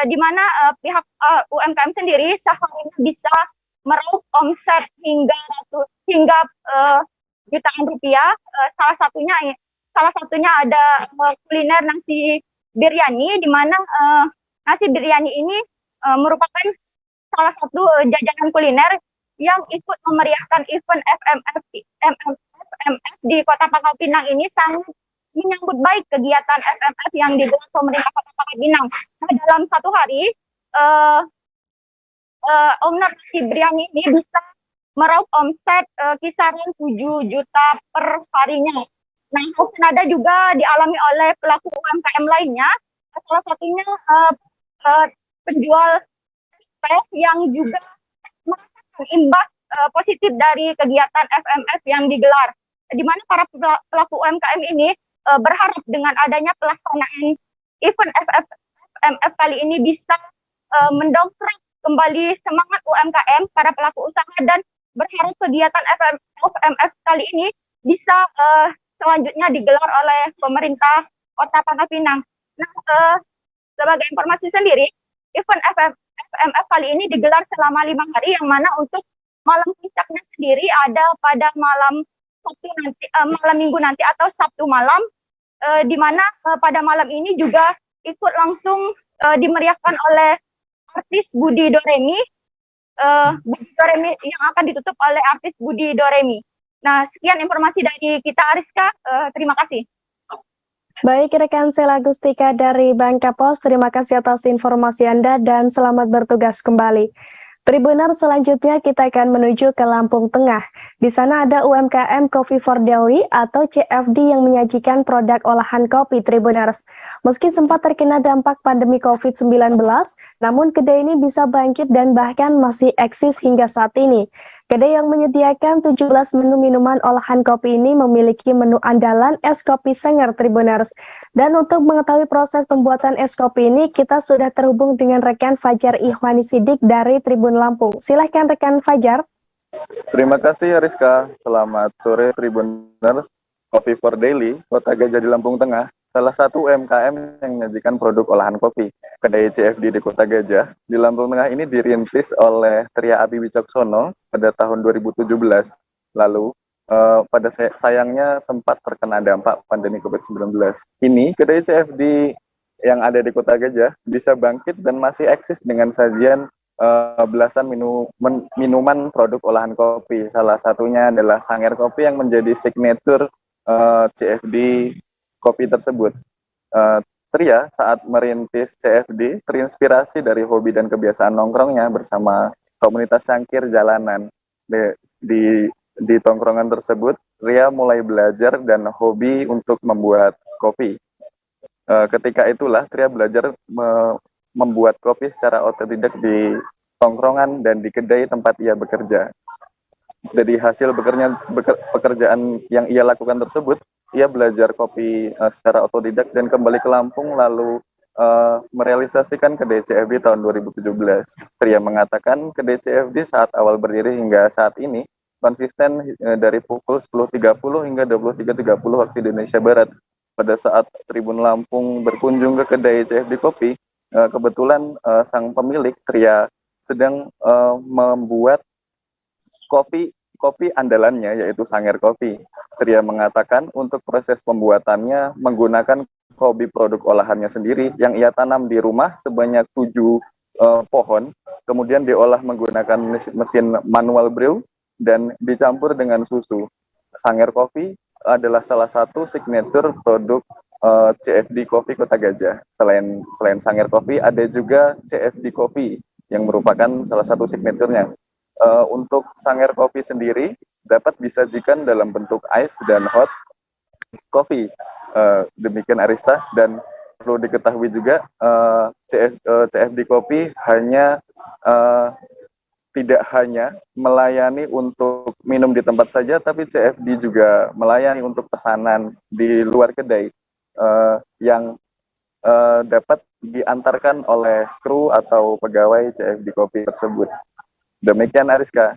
di mana pihak UMKM sendiri seharinya bisa meraup omset hingga jutaan rupiah. Salah satunya ada kuliner nasi biryani, di mana nasi biryani ini merupakan salah satu jajanan kuliner yang ikut memeriahkan event FMF di Kota Pangkal Pinang ini sangat menyambut baik kegiatan FMF yang digelar pemerintah Kota Pangkal Pinang. Nah, dalam satu hari, owner si biryani ini bisa meraup omset kisaran 7 juta per harinya. Nah, hal senada juga dialami oleh pelaku UMKM lainnya, salah satunya penjual teh yang juga merasakan imbas positif dari kegiatan FMF yang digelar, di mana para pelaku UMKM ini berharap dengan adanya pelaksanaan event FMF kali ini bisa mendongkrak kembali semangat UMKM para pelaku usaha dan berharap kegiatan FMF kali ini bisa selanjutnya digelar oleh pemerintah Kota Pangkal Pinang. Nah, sebagai informasi sendiri, event FMF kali ini digelar selama 5 hari, yang mana untuk malam puncaknya sendiri ada pada malam Sabtu nanti, malam Minggu nanti atau Sabtu malam, di mana pada malam ini juga ikut langsung dimeriahkan oleh artis Budi Doremi, yang akan ditutup oleh artis Budi Doremi. Nah, sekian informasi dari kita, Ariska. Terima kasih. Baik, rekan Sela Gustika dari Bangka Pos, terima kasih atas informasi Anda dan selamat bertugas kembali. Tribuner, selanjutnya kita akan menuju ke Lampung Tengah. Di sana ada UMKM Coffee for Daily atau CFD yang menyajikan produk olahan kopi, Tribuners. Meski sempat terkena dampak pandemi COVID-19, namun kedai ini bisa bangkit dan bahkan masih eksis hingga saat ini. Kedai yang menyediakan 17 menu minuman olahan kopi ini memiliki menu andalan es kopi Senger, Tribuners. Dan untuk mengetahui proses pembuatan es kopi ini, kita sudah terhubung dengan rekan Fajar Ihwani Sidik dari Tribun Lampung. Silahkan rekan Fajar. Terima kasih Rizka. Selamat sore Tribuners. Coffee for Daily, Kota Gajah di Lampung Tengah, salah satu UMKM yang menyajikan produk olahan kopi. Kedai CFD di Kota Gajah di Lampung Tengah ini dirintis oleh Tria Abi Wicaksono pada tahun 2017. Lalu pada sayangnya sempat terkena dampak pandemi COVID-19. Kini kedai CFD yang ada di Kota Gajah bisa bangkit dan masih eksis dengan sajian belasan minuman produk olahan kopi. Salah satunya adalah Sanger Kopi yang menjadi signature CFD kopi tersebut. Tria saat merintis CFD terinspirasi dari hobi dan kebiasaan nongkrongnya bersama komunitas cangkir jalanan. Di tongkrongan tersebut, Tria mulai belajar dan hobi untuk membuat kopi. Ketika itulah Tria belajar membuat kopi secara otodidak di tongkrongan dan di kedai tempat ia bekerja. Dari hasil pekerjaan yang ia lakukan tersebut, ia belajar kopi secara otodidak dan kembali ke Lampung lalu merealisasikan kedai CFD tahun 2017. Tria mengatakan kedai CFD saat awal berdiri hingga saat ini konsisten dari pukul 10.30 hingga 23.30 waktu Indonesia Barat. Pada saat Tribun Lampung berkunjung ke kedai CFD Kopi, kebetulan sang pemilik Tria sedang membuat kopi andalannya yaitu Sanger Kopi. Tria mengatakan untuk proses pembuatannya menggunakan kopi produk olahannya sendiri yang ia tanam di rumah sebanyak 7 pohon, kemudian diolah menggunakan mesin manual brew dan dicampur dengan susu. Sanger Kopi adalah salah satu signature produk CFD Kopi Kota Gajah. Selain Sanger Kopi, ada juga CFD Kopi yang merupakan salah satu signaturenya. Untuk Sanger Kopi sendiri dapat disajikan dalam bentuk ice dan hot coffee. Demikian Arista, dan perlu diketahui juga CFD Kopi tidak hanya melayani untuk minum di tempat saja, tapi CFD juga melayani untuk pesanan di luar kedai yang dapat diantarkan oleh kru atau pegawai CFD Kopi tersebut. Demikian Ariska.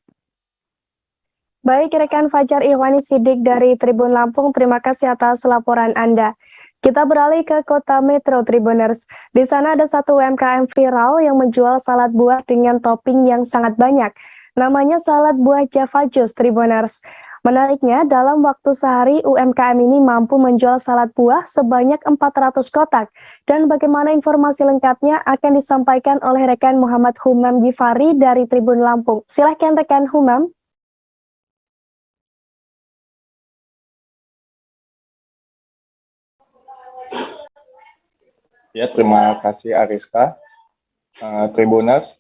Baik, rekan Fajar Ihwani Sidik dari Tribun Lampung, terima kasih atas laporan Anda. Kita beralih ke Kota Metro, Tribuners. Di sana ada satu UMKM viral yang menjual salad buah dengan topping yang sangat banyak. Namanya salad buah Java Juice, Tribuners. Menariknya, dalam waktu sehari UMKM ini mampu menjual salad buah sebanyak 400 kotak. Dan bagaimana informasi lengkapnya akan disampaikan oleh rekan Muhammad Humam Gifari dari Tribun Lampung. Silahkan rekan Humam. Ya, terima kasih Ariska. Tribuners,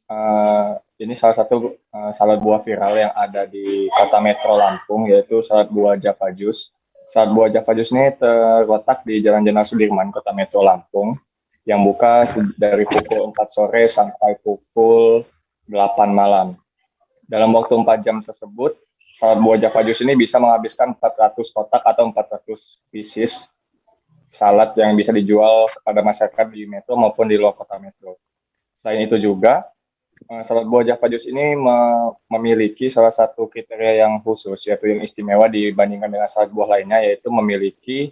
ini salah satu salad buah viral yang ada di Kota Metro Lampung, yaitu salad buah Java Juice. Salad buah Java Juice ini terletak di Jalan Jenderal Sudirman, Kota Metro Lampung, yang buka dari pukul 4 sore sampai pukul 8 malam. Dalam waktu 4 jam tersebut, salad buah Java Juice ini bisa menghabiskan 400 kotak atau 400 pieces salad yang bisa dijual kepada masyarakat di Metro maupun di luar Kota Metro. Selain itu juga, salad buah Java Juice ini memiliki salah satu kriteria yang khusus, yaitu yang istimewa dibandingkan dengan salad buah lainnya, yaitu memiliki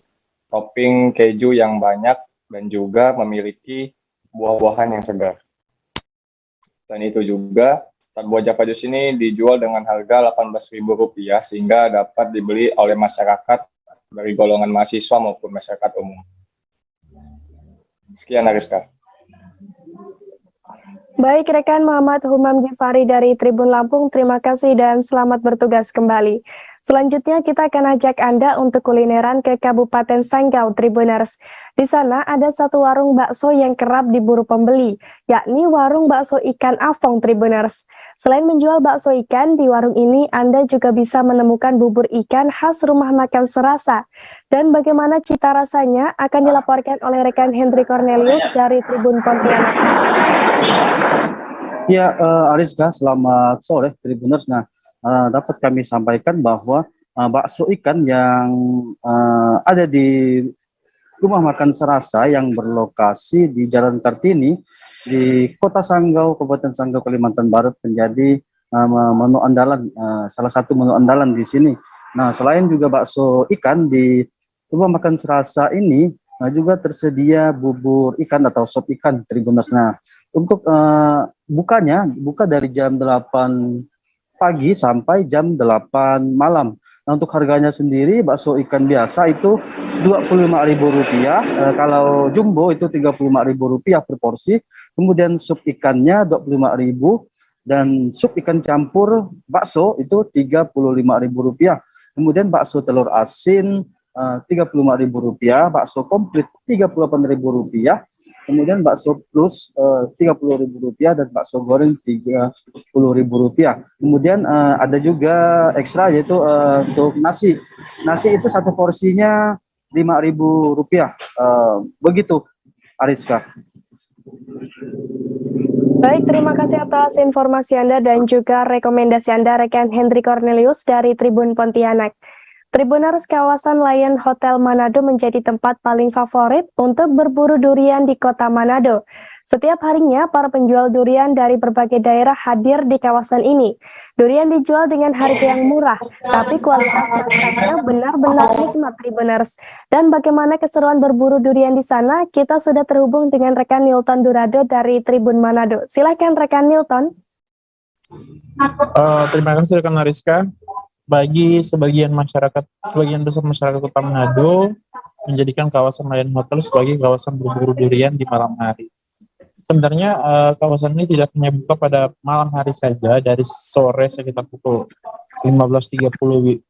topping keju yang banyak dan juga memiliki buah-buahan yang segar. Dan itu juga, salat buah Java Jus ini dijual dengan harga Rp18.000 sehingga dapat dibeli oleh masyarakat dari golongan mahasiswa maupun masyarakat umum. Sekian Ariska. Baik rekan Muhammad Humam Gifari dari Tribun Lampung, terima kasih dan selamat bertugas kembali. Selanjutnya kita akan ajak Anda untuk kulineran ke Kabupaten Sanggau, Tribuners. Di sana ada satu warung bakso yang kerap diburu pembeli, yakni warung bakso ikan Afong, Tribuners. Selain menjual bakso ikan, di warung ini Anda juga bisa menemukan bubur ikan khas rumah makan Serasa. Dan bagaimana cita rasanya akan dilaporkan oleh rekan Hendri Cornelius dari Tribun Pontianak. Ya, Ariska, selamat sore Tribuners. Nah, dapat kami sampaikan bahwa bakso ikan yang ada di rumah makan Serasa yang berlokasi di Jalan Kartini di Kota Sanggau, Kabupaten Sanggau, Kalimantan Barat menjadi menu andalan, salah satu menu andalan di sini. Nah, selain juga bakso ikan di rumah makan Serasa ini juga tersedia bubur ikan atau sop ikan, Tribuners. Nah, untuk buka dari jam 8 pagi sampai jam 8 malam. Nah, untuk harganya sendiri bakso ikan biasa itu Rp25.000, kalau jumbo itu Rp35.000 per porsi. Kemudian sup ikannya Rp25.000 dan sup ikan campur bakso itu Rp35.000. Kemudian bakso telur asin Rp35.000, bakso komplit Rp38.000. Kemudian bakso plus Rp30.000 dan bakso goreng Rp30.000. Kemudian ada juga ekstra yaitu untuk nasi. Nasi itu satu porsinya Rp5.000. Begitu, Ariska. Baik, terima kasih atas informasi Anda dan juga rekomendasi Anda rekan Hendri Cornelius dari Tribun Pontianak. Tribuners, kawasan Lion Hotel Manado menjadi tempat paling favorit untuk berburu durian di kota Manado. Setiap harinya, para penjual durian dari berbagai daerah hadir di kawasan ini. Durian dijual dengan harga yang murah, tapi kualitas rasanya benar-benar nikmat, Tribuners. Dan bagaimana keseruan berburu durian di sana? Kita sudah terhubung dengan rekan Nilton Durado dari Tribun Manado. Silakan rekan Nilton. Terima kasih rekan Ariska. Bagi sebagian besar masyarakat Kota Manado menjadikan kawasan Lion Hotel sebagai kawasan berburu durian di malam hari. Sebenarnya kawasan ini tidak hanya buka pada malam hari saja, dari sore sekitar pukul 15.30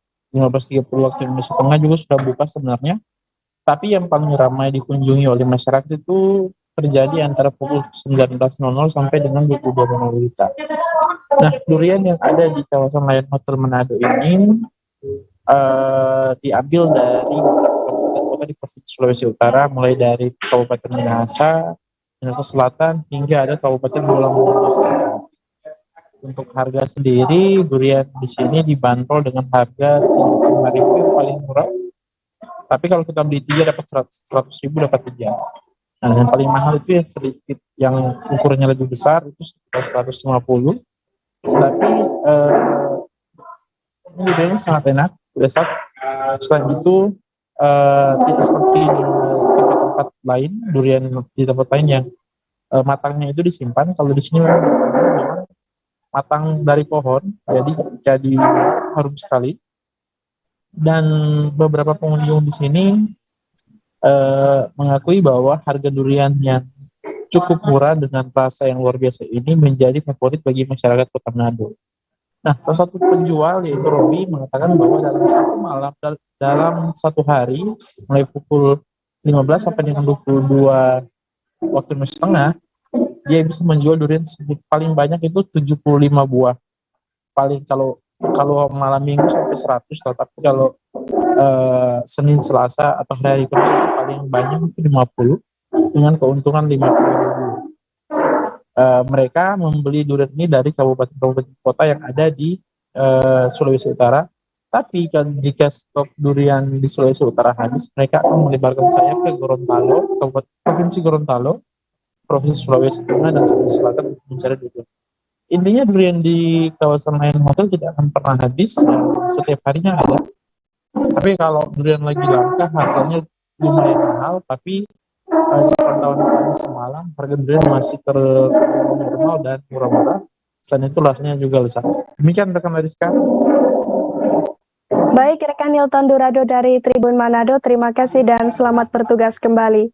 waktu Indonesia Tengah juga sudah buka sebenarnya. Tapi yang paling ramai dikunjungi oleh masyarakat itu terjadi antara pukul 19.00 sampai dengan 22.00 WITA. Nah, durian yang ada di kawasan Lion Hotel Manado ini diambil dari kabupaten kota di Provinsi Sulawesi Utara, mulai dari Kabupaten Minahasa Selatan, hingga ada Kabupaten Bolang Selatan. Untuk harga sendiri, durian di sini dibanderol dengan harga Rp35.000 yang paling murah. Tapi kalau kita beli 3 dapat 100.000 dapat 3. Nah, yang paling mahal itu yang sedikit, yang ukurannya lebih besar itu sekitar 150. Tapi ini duriannya sangat enak, lezat. Selain itu tidak seperti di tempat-tempat lain, durian di tempat lain yang matangnya itu disimpan. Kalau di sini memang matang dari pohon, jadi harum sekali. Dan beberapa pengunjung di sini mengakui bahwa harga durian yang cukup murah dengan rasa yang luar biasa ini menjadi favorit bagi masyarakat Kota Manado. Nah, salah satu penjual yaitu Robi mengatakan bahwa dalam satu hari mulai pukul 15 sampai dengan 22 waktu Indonesia Tengah, dia bisa menjual durian paling banyak itu 75 buah. Paling kalau malam minggu sampai 100, tetapi kalau Senin, Selasa atau hari kerja paling banyak itu 50 dengan keuntungan 50.000. Mereka membeli durian ini dari kabupaten-kabupaten kota yang ada di Sulawesi Utara. Tapi jika stok durian di Sulawesi Utara habis, mereka akan melebarkan sayap ke Gorontalo, Provinsi Gorontalo, Provinsi Sulawesi Tengah dan Sulawesi Selatan untuk mencari durian. Intinya durian di kawasan Lion Hotel tidak akan pernah habis, setiap harinya ada. Tapi kalau durian lagi langka, harganya lumayan mahal, tapi di pantauan kami semalam harga durian masih normal dan murah-murah. Selain itu lasnya juga lezat. Demikian rekan Ariska. Baik, rekan Nilton Durado dari Tribun Manado, terima kasih dan selamat bertugas kembali.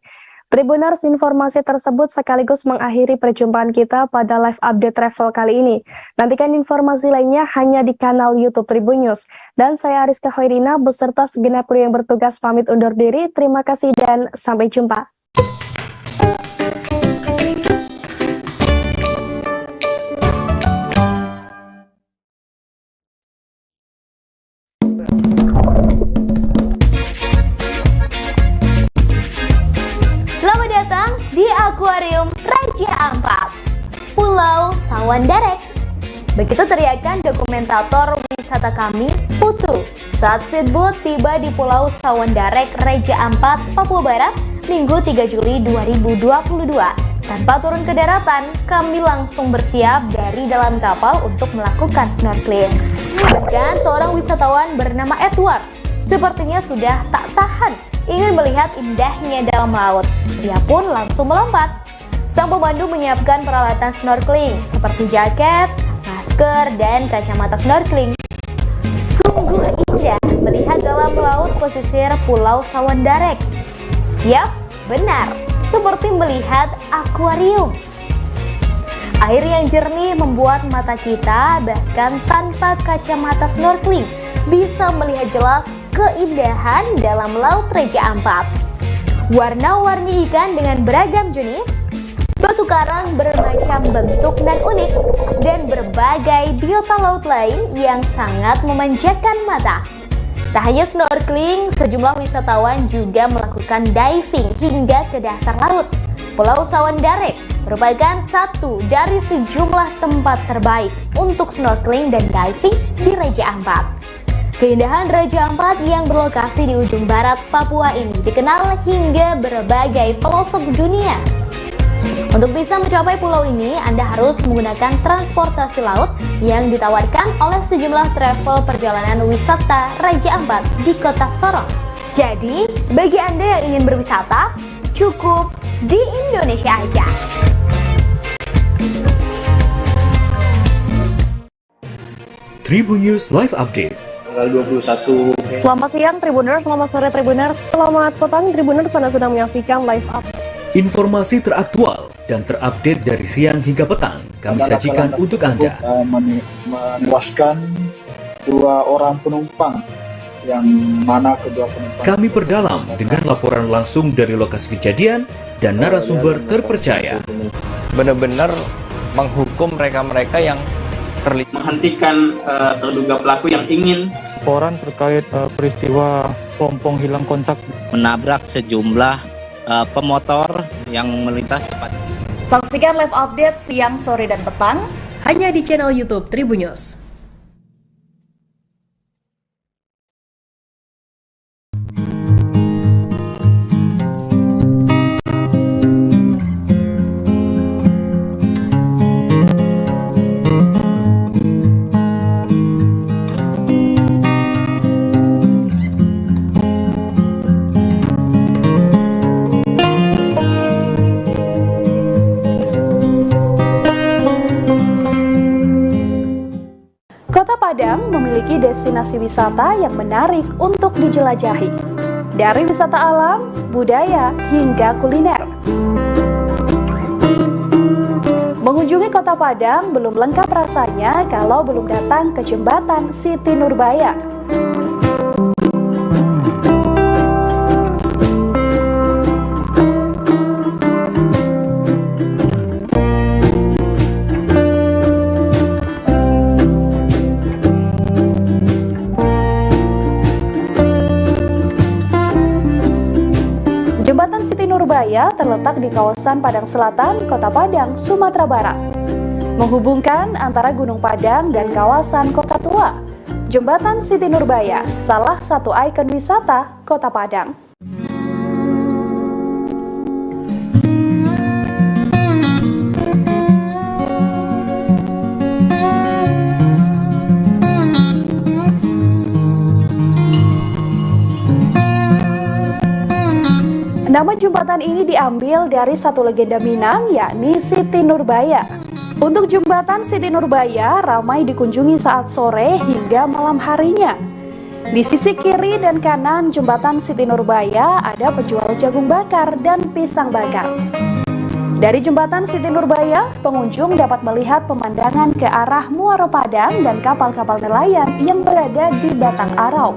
Tribuners, informasi tersebut sekaligus mengakhiri perjumpaan kita pada live update travel kali ini. Nantikan informasi lainnya hanya di kanal YouTube Tribun News. Dan saya Ariska Hoirina beserta segenap kru yang bertugas pamit undur diri. Terima kasih dan sampai jumpa. Selamat datang di Akuarium Raja Ampat, Pulau Sawandarek. Begitu teriakan dokumentator wisata kami, Putu, saat speedboat tiba di Pulau Sawandarek, Raja Ampat, Papua Barat, Minggu 3 Juli 2022. Tanpa turun ke daratan, kami langsung bersiap dari dalam kapal untuk melakukan snorkeling. Bahkan seorang wisatawan bernama Edward sepertinya sudah tak tahan ingin melihat indahnya dalam laut. Dia pun langsung melompat. Sang pemandu menyiapkan peralatan snorkeling seperti jaket, masker, dan kacamata snorkeling. Sungguh indah melihat dalam laut pesisir Pulau Sawandarek. Yap, benar, seperti melihat akuarium. Air yang jernih membuat mata kita bahkan tanpa kacamata snorkeling bisa melihat jelas keindahan dalam laut Raja Ampat. Warna-warni ikan dengan beragam jenis, batu karang bermacam bentuk dan unik, dan berbagai biota laut lain yang sangat memanjakan mata. Tak hanya snorkeling, sejumlah wisatawan juga melakukan diving hingga ke dasar laut. Pulau Sawandarek merupakan satu dari sejumlah tempat terbaik untuk snorkeling dan diving di Raja Ampat. Keindahan Raja Ampat yang berlokasi di ujung barat Papua ini dikenal hingga berbagai pelosok dunia. Untuk bisa mencapai pulau ini, Anda harus menggunakan transportasi laut yang ditawarkan oleh sejumlah travel perjalanan wisata Raja Ampat di Kota Sorong. Jadi, bagi Anda yang ingin berwisata, cukup di Indonesia aja. Tribun News Live Update. Tanggal 21. Selamat siang Tribuners, selamat sore Tribuners, selamat petang Tribuners, Anda sedang menyaksikan live up. Informasi teraktual dan terupdate dari siang hingga petang kami sajikan untuk Anda. Menewaskan 2 orang penumpang, yang mana kedua penumpang kami perdalam dengan laporan langsung dari lokasi kejadian dan narasumber terpercaya. Benar-benar menghukum mereka-mereka yang terlibat menghentikan terduga pelaku yang ingin laporan terkait peristiwa pompong hilang kontak menabrak sejumlah pemotor yang melintas tepat. Saksikan live update siang, sore, dan petang hanya di channel YouTube Tribun News. Padang memiliki destinasi wisata yang menarik untuk dijelajahi, dari wisata alam, budaya, hingga kuliner. Mengunjungi Kota Padang belum lengkap rasanya kalau belum datang ke Jembatan Siti Nurbaya. Jembatan Siti Nurbaya terletak di kawasan Padang Selatan, Kota Padang, Sumatera Barat. Menghubungkan antara Gunung Padang dan kawasan Kota Tua. Jembatan Siti Nurbaya, salah satu ikon wisata Kota Padang. Nama jembatan ini diambil dari satu legenda Minang, yakni Siti Nurbaya. Untuk jembatan Siti Nurbaya ramai dikunjungi saat sore hingga malam harinya. Di sisi kiri dan kanan jembatan Siti Nurbaya ada penjual jagung bakar dan pisang bakar. Dari jembatan Siti Nurbaya, pengunjung dapat melihat pemandangan ke arah Muara Padang dan kapal-kapal nelayan yang berada di Batang Arau.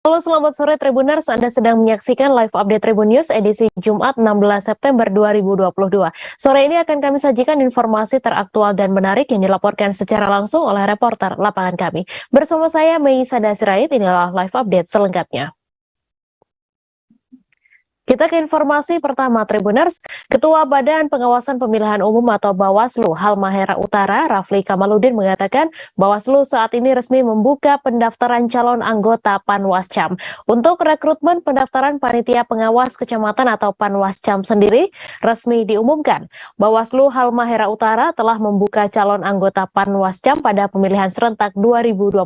Halo, selamat sore Tribuners. Anda sedang menyaksikan live update Tribun News edisi Jumat 16 September 2022. Sore ini akan kami sajikan informasi teraktual dan menarik yang dilaporkan secara langsung oleh reporter lapangan kami. Bersama saya Meisa Sirait, inilah live update selengkapnya. Kita ke informasi pertama Tribuners. Ketua Badan Pengawasan Pemilihan Umum atau Bawaslu Halmahera Utara, Rafli Kamaluddin mengatakan Bawaslu saat ini resmi membuka pendaftaran calon anggota Panwascam. Untuk rekrutmen pendaftaran panitia pengawas kecamatan atau Panwascam sendiri resmi diumumkan. Bawaslu Halmahera Utara telah membuka calon anggota Panwascam pada pemilihan serentak 2024.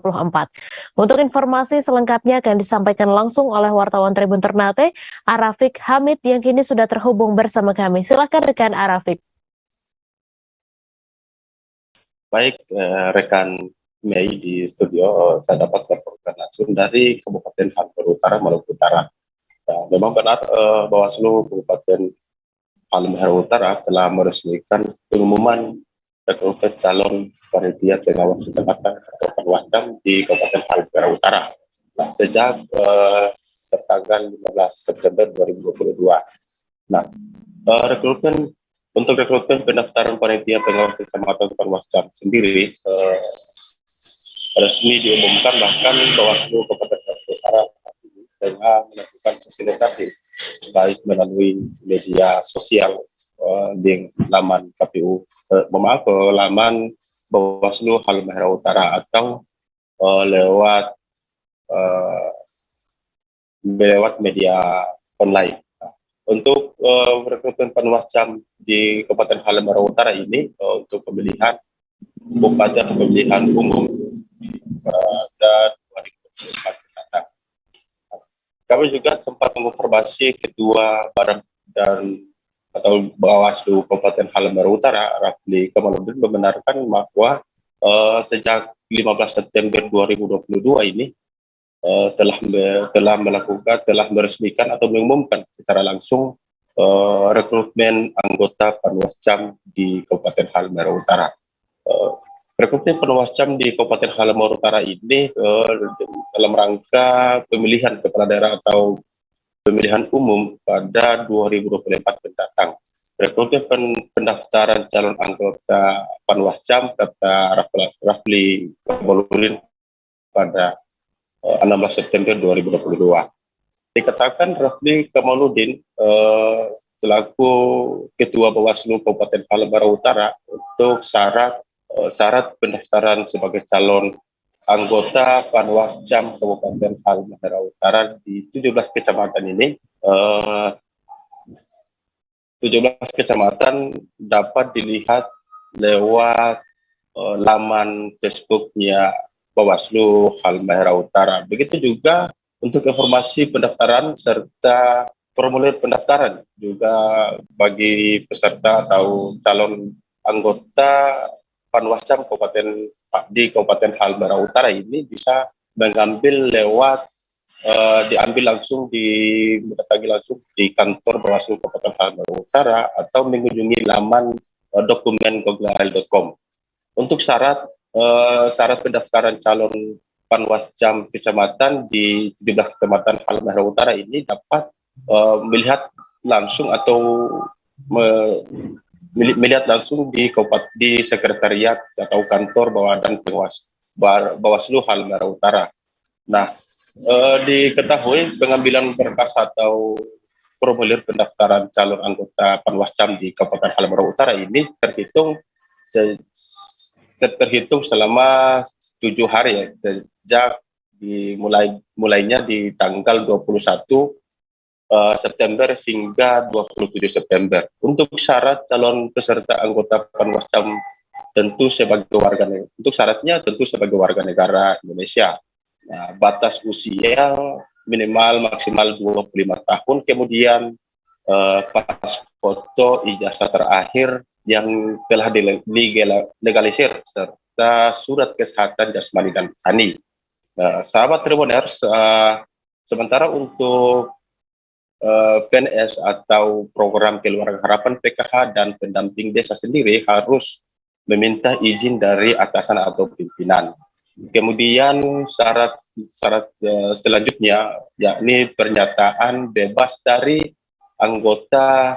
Untuk informasi selengkapnya akan disampaikan langsung oleh wartawan Tribun Ternate, Arafik Hamid yang kini sudah terhubung bersama kami. Silakan rekan Arafik. Baik, rekan Mei di studio, saya dapat laporkan langsung dari Kabupaten Halmahera Utara, Maluku Utara. Memang benar Bawaslu Kabupaten Halmahera Utara telah meresmikan pengumuman rekrutmen calon panitia pengawas kecamatan atau Panwascam di Kabupaten Halmahera Utara. Nah, sejak tertanggal 15 September 2022. Nah, untuk rekrutmen pendaftaran panitia pengawas kecamatan Panwascam sendiri resmi diumumkan, bahkan Bawaslu Kabupaten Halmahera Utara tengah melakukan fasilitasi baik melalui media sosial di laman KPU, laman Bawaslu Halmahera Utara atau lewat media online. Untuk rekrutmen Panwascam di Kabupaten Halmahera Utara ini untuk pemilihan bupati atau pemilihan umum pada 2024 mendatang. Kami juga sempat mengonfirmasi Ketua Badan atau Bawaslu Kabupaten Halmahera Utara, Rafli Kamaluddin, membenarkan bahwa sejak 15 September 2022 ini telah meresmikan atau mengumumkan secara langsung rekrutmen anggota Panwascam di Kabupaten Halmahera Utara. Rekrutmen Panwascam di Kabupaten Halmahera Utara ini dalam rangka pemilihan kepala daerah atau pemilihan umum pada 2024 mendatang. Rekrutmen pendaftaran calon anggota Panwascam kata Rafli Kamaluddin pada 16 September 2022. Dikatakan Rafli Kamaluddin selaku Ketua Bawaslu Kabupaten Halmahera Utara untuk syarat pendaftaran sebagai calon anggota Panwascam Kabupaten Halmahera Utara di 17 kecamatan ini, 17 kecamatan dapat dilihat lewat laman Facebooknya Bawaslu Halmahera Utara. Begitu juga untuk informasi pendaftaran serta formulir pendaftaran juga bagi peserta atau calon anggota Panwascam di Kabupaten Halmahera Utara ini bisa diambil langsung mendatangi langsung di kantor Bawaslu Kabupaten Halmahera Utara atau mengunjungi laman dokumen.google.com. Untuk syarat pendaftaran calon Panwascam kecamatan di 17 kecamatan Halmahera Utara ini dapat melihat langsung atau melihat langsung di sekretariat atau kantor Bawadan Bawaslu Halmahera Utara. Nah, diketahui pengambilan berkas atau formulir pendaftaran calon anggota Panwascam di Kabupaten Halmahera Utara ini terhitung selama 7 hari ya, sejak mulainya di tanggal 21 September hingga 27 September. Untuk syarat calon peserta anggota Panwascam untuk syaratnya tentu sebagai warga negara Indonesia. Nah, batas usia minimal maksimal 25 tahun, kemudian pas foto ijazah terakhir yang telah dilegalisir serta surat kesehatan jasmani dan rohani. Sahabat Tribuners, sementara untuk PNS atau program keluarga harapan PKH dan pendamping desa sendiri harus meminta izin dari atasan atau pimpinan. Kemudian syarat selanjutnya yakni pernyataan bebas dari anggota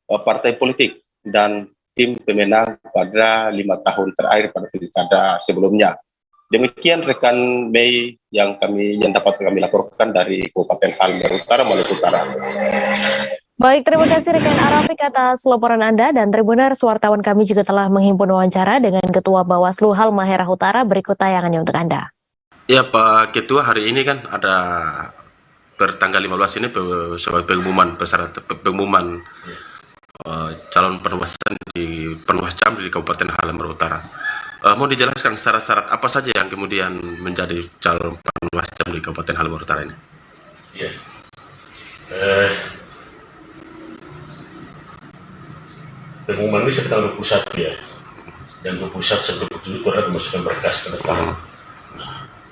partai politik dan tim pemenang pada 5 tahun terakhir pada pilkada sebelumnya. Demikian rekan Mei yang dapat kami laporkan dari Kabupaten Halmahera Utara, Maluku Utara. Baik, terima kasih rekan Arafik atas laporan Anda, dan Tribuners, wartawan kami juga telah menghimpun wawancara dengan Ketua Bawaslu Halmahera Utara. Berikut tayangannya untuk Anda. Ya Pak Ketua, hari ini kan ada bertanggal 15 ini sebagai pengumuman calon Panwascam di Kabupaten Halmahera Utara. Mau dijelaskan syarat-syarat apa saja yang kemudian menjadi calon Panwascam di Kabupaten Halmahera Utara ini? Iya. Pengumuman ini sekitar 21 ya, dan 21 sampai 27 itu adalah memasukkan berkas pendaftaran.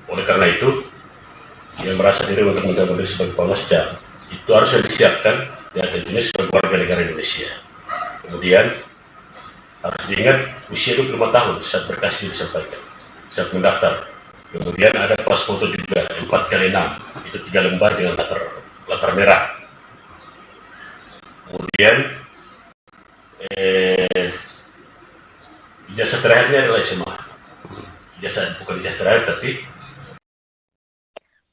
Oleh karena itu, yang merasa diri untuk menjabat diri sebagai Panwascam itu harus disiapkan ya tentunya sebagai warga negara Indonesia. Kemudian harus diingat usia 25 tahun saat berkas ini disampaikan, saat mendaftar. Kemudian ada pas foto juga 4x6, itu 3 lembar dengan latar merah. Kemudian ijazah terakhirnya adalah SMA. Bukan ijazah terakhir tapi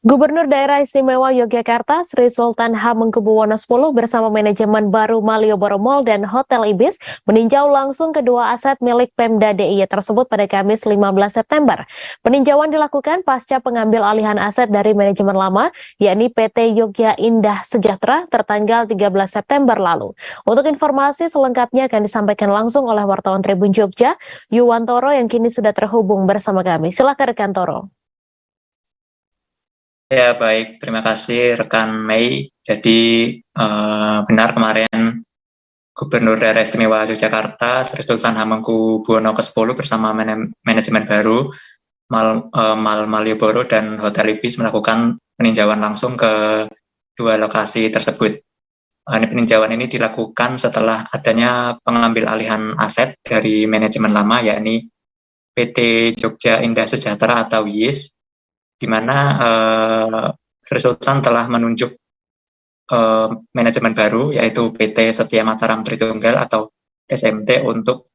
Gubernur Daerah Istimewa Yogyakarta Sri Sultan Hamengkubuwono X bersama manajemen baru Malioboro Mall dan Hotel Ibis meninjau langsung kedua aset milik Pemda DIY tersebut pada Kamis 15 September. Peninjauan dilakukan pasca pengambil alihan aset dari manajemen lama, yakni PT Yogya Indah Sejahtera tertanggal 13 September lalu. Untuk informasi selengkapnya akan disampaikan langsung oleh wartawan Tribun Jogja, Yuwantoro, yang kini sudah terhubung bersama kami. Silakan rekan Toro. Ya baik, terima kasih rekan Mei. Jadi benar kemarin Gubernur Daerah Istimewa Yogyakarta Sri Sultan Hamengkubuwono X bersama manajemen baru Malioboro dan Hotel Ibis melakukan peninjauan langsung ke dua lokasi tersebut. Peninjauan ini dilakukan setelah adanya pengambil alihan aset dari manajemen lama, yakni PT Yogya Indah Sejahtera atau YIS, di mana Sri Sultan telah menunjuk manajemen baru, yaitu PT Setia Mataram Tritunggal atau SMT, untuk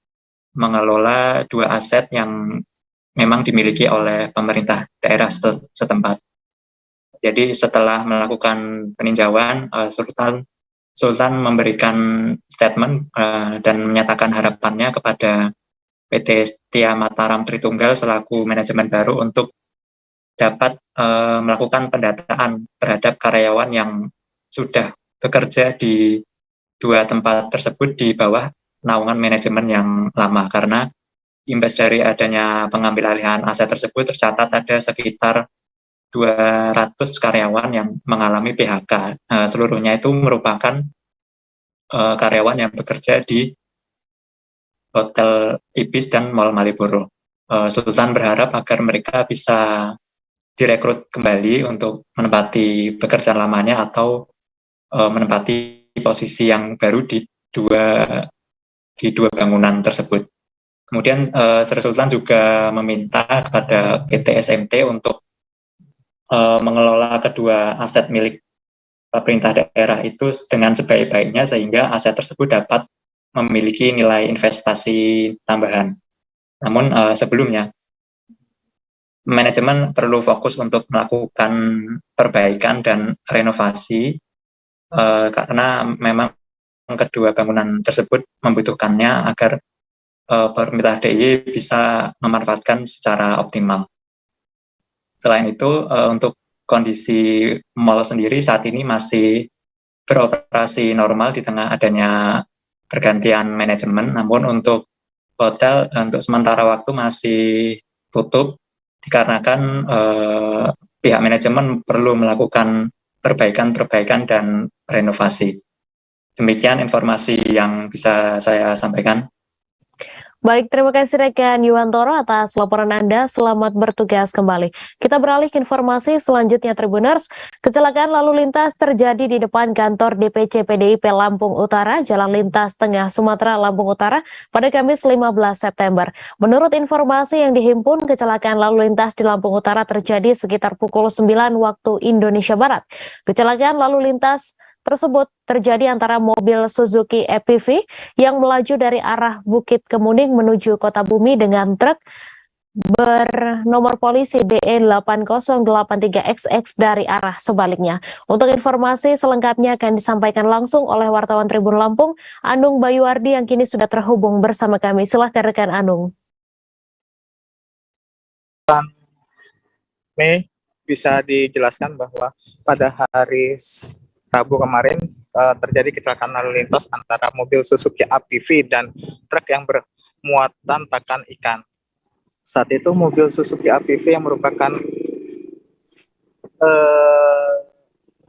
mengelola dua aset yang memang dimiliki oleh pemerintah daerah setempat. Jadi setelah melakukan peninjauan, Sultan memberikan statement dan menyatakan harapannya kepada PT Setia Mataram Tritunggal selaku manajemen baru untuk dapat melakukan pendataan terhadap karyawan yang sudah bekerja di dua tempat tersebut di bawah naungan manajemen yang lama, karena imbas dari adanya pengambil alihan aset tersebut tercatat ada sekitar 200 karyawan yang mengalami PHK. Seluruhnya itu merupakan karyawan yang bekerja di Hotel Ibis dan Mall Malioboro. Sultan berharap agar mereka bisa direkrut kembali untuk menempati pekerjaan lamanya atau menempati posisi yang baru di dua bangunan tersebut. Kemudian Sri Sultan juga meminta kepada PT SMT untuk mengelola kedua aset milik pemerintah daerah itu dengan sebaik-baiknya sehingga aset tersebut dapat memiliki nilai investasi tambahan. Namun sebelumnya manajemen perlu fokus untuk melakukan perbaikan dan renovasi karena memang kedua bangunan tersebut membutuhkannya agar pemerintah DIY bisa memanfaatkan secara optimal. Selain itu, untuk kondisi mal sendiri saat ini masih beroperasi normal di tengah adanya pergantian manajemen, namun untuk hotel untuk sementara waktu masih tutup dikarenakan pihak manajemen perlu melakukan perbaikan dan renovasi. Demikian informasi yang bisa saya sampaikan. Baik, terima kasih rekan Yuwantoro atas laporan Anda. Selamat bertugas kembali. Kita beralih ke informasi selanjutnya, Tribuners. Kecelakaan lalu lintas terjadi di depan kantor DPC PDIP Lampung Utara, Jalan Lintas Tengah Sumatera, Lampung Utara, pada Kamis 15 September. Menurut informasi yang dihimpun, kecelakaan lalu lintas di Lampung Utara terjadi sekitar pukul 9 waktu Indonesia Barat. Kecelakaan lalu lintas tersebut terjadi antara mobil Suzuki EPV yang melaju dari arah Bukit Kemuning menuju Kota Bumi dengan truk bernomor polisi DE 8083XX dari arah sebaliknya. Untuk informasi selengkapnya akan disampaikan langsung oleh wartawan Tribun Lampung, Anung Bayuardi yang kini sudah terhubung bersama kami. Silahkan rekan Anung. Mei, bisa dijelaskan bahwa pada hari Rabu kemarin terjadi kecelakaan lalu lintas antara mobil Suzuki APV dan truk yang bermuatan pakan ikan. Saat itu mobil Suzuki APV yang merupakan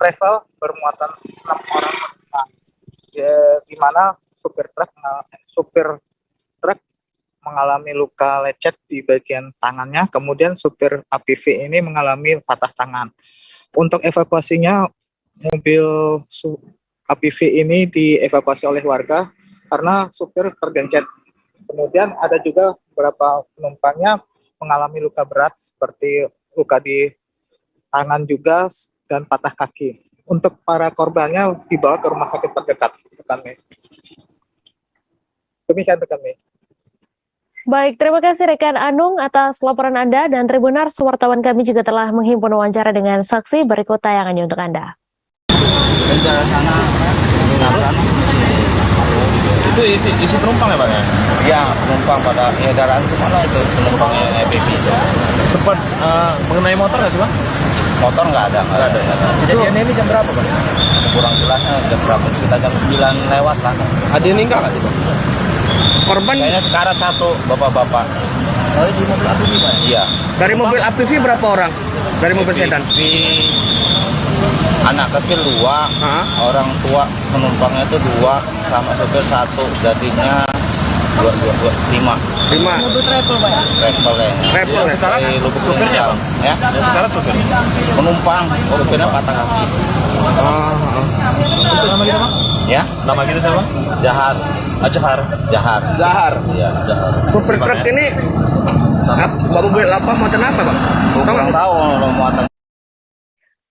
travel bermuatan 6 orang penumpang, di mana supir truk mengalami luka lecet di bagian tangannya, kemudian supir APV ini mengalami patah tangan. Untuk evakuasinya, mobil APV ini dievakuasi oleh warga karena supir tergencet. Kemudian ada juga beberapa penumpangnya mengalami luka berat seperti luka di tangan juga dan patah kaki. Untuk para korbannya dibawa ke rumah sakit terdekat. Demikian rekan Mei. Baik, terima kasih rekan Anung atas laporan Anda, dan Tribuners, wartawan kami juga telah menghimpun wawancara dengan saksi. Berikut tayangannya untuk Anda. Dari sana itu isi penumpang ya Pak ya? Iya, penumpang pada edaran kemana itu penumpang yang EPV itu. Sempat mengenai motor nggak sih Pak? Motor nggak ada. Kejadiannya ini jam berapa Pak? Kurang jelasnya jam berapa, sekitar jam 9 lewat lah. Ada yang meninggal nggak sih Pak? Korban? Kayaknya sekarat satu bapak-bapak. Oh, di mobil APV Pak? Iya. Dari mobil APV berapa orang? Dari mobil sedan? Anak kecil 2, orang tua penumpangnya itu 2, sama supir 1, jadinya 5. Mobil travel Pak ya? Travel ya. Travel ya? Sekarang supirnya Bang? Ya? Sekarang supir? Penumpang, supirnya patah kaki. Itu nama kita Bang? Ya? Nama kita siapa? Jahar. Jahar. Iya, Jahar. Supir truk ini mobil apa, muatan apa Bang? Kurang tahu muatan.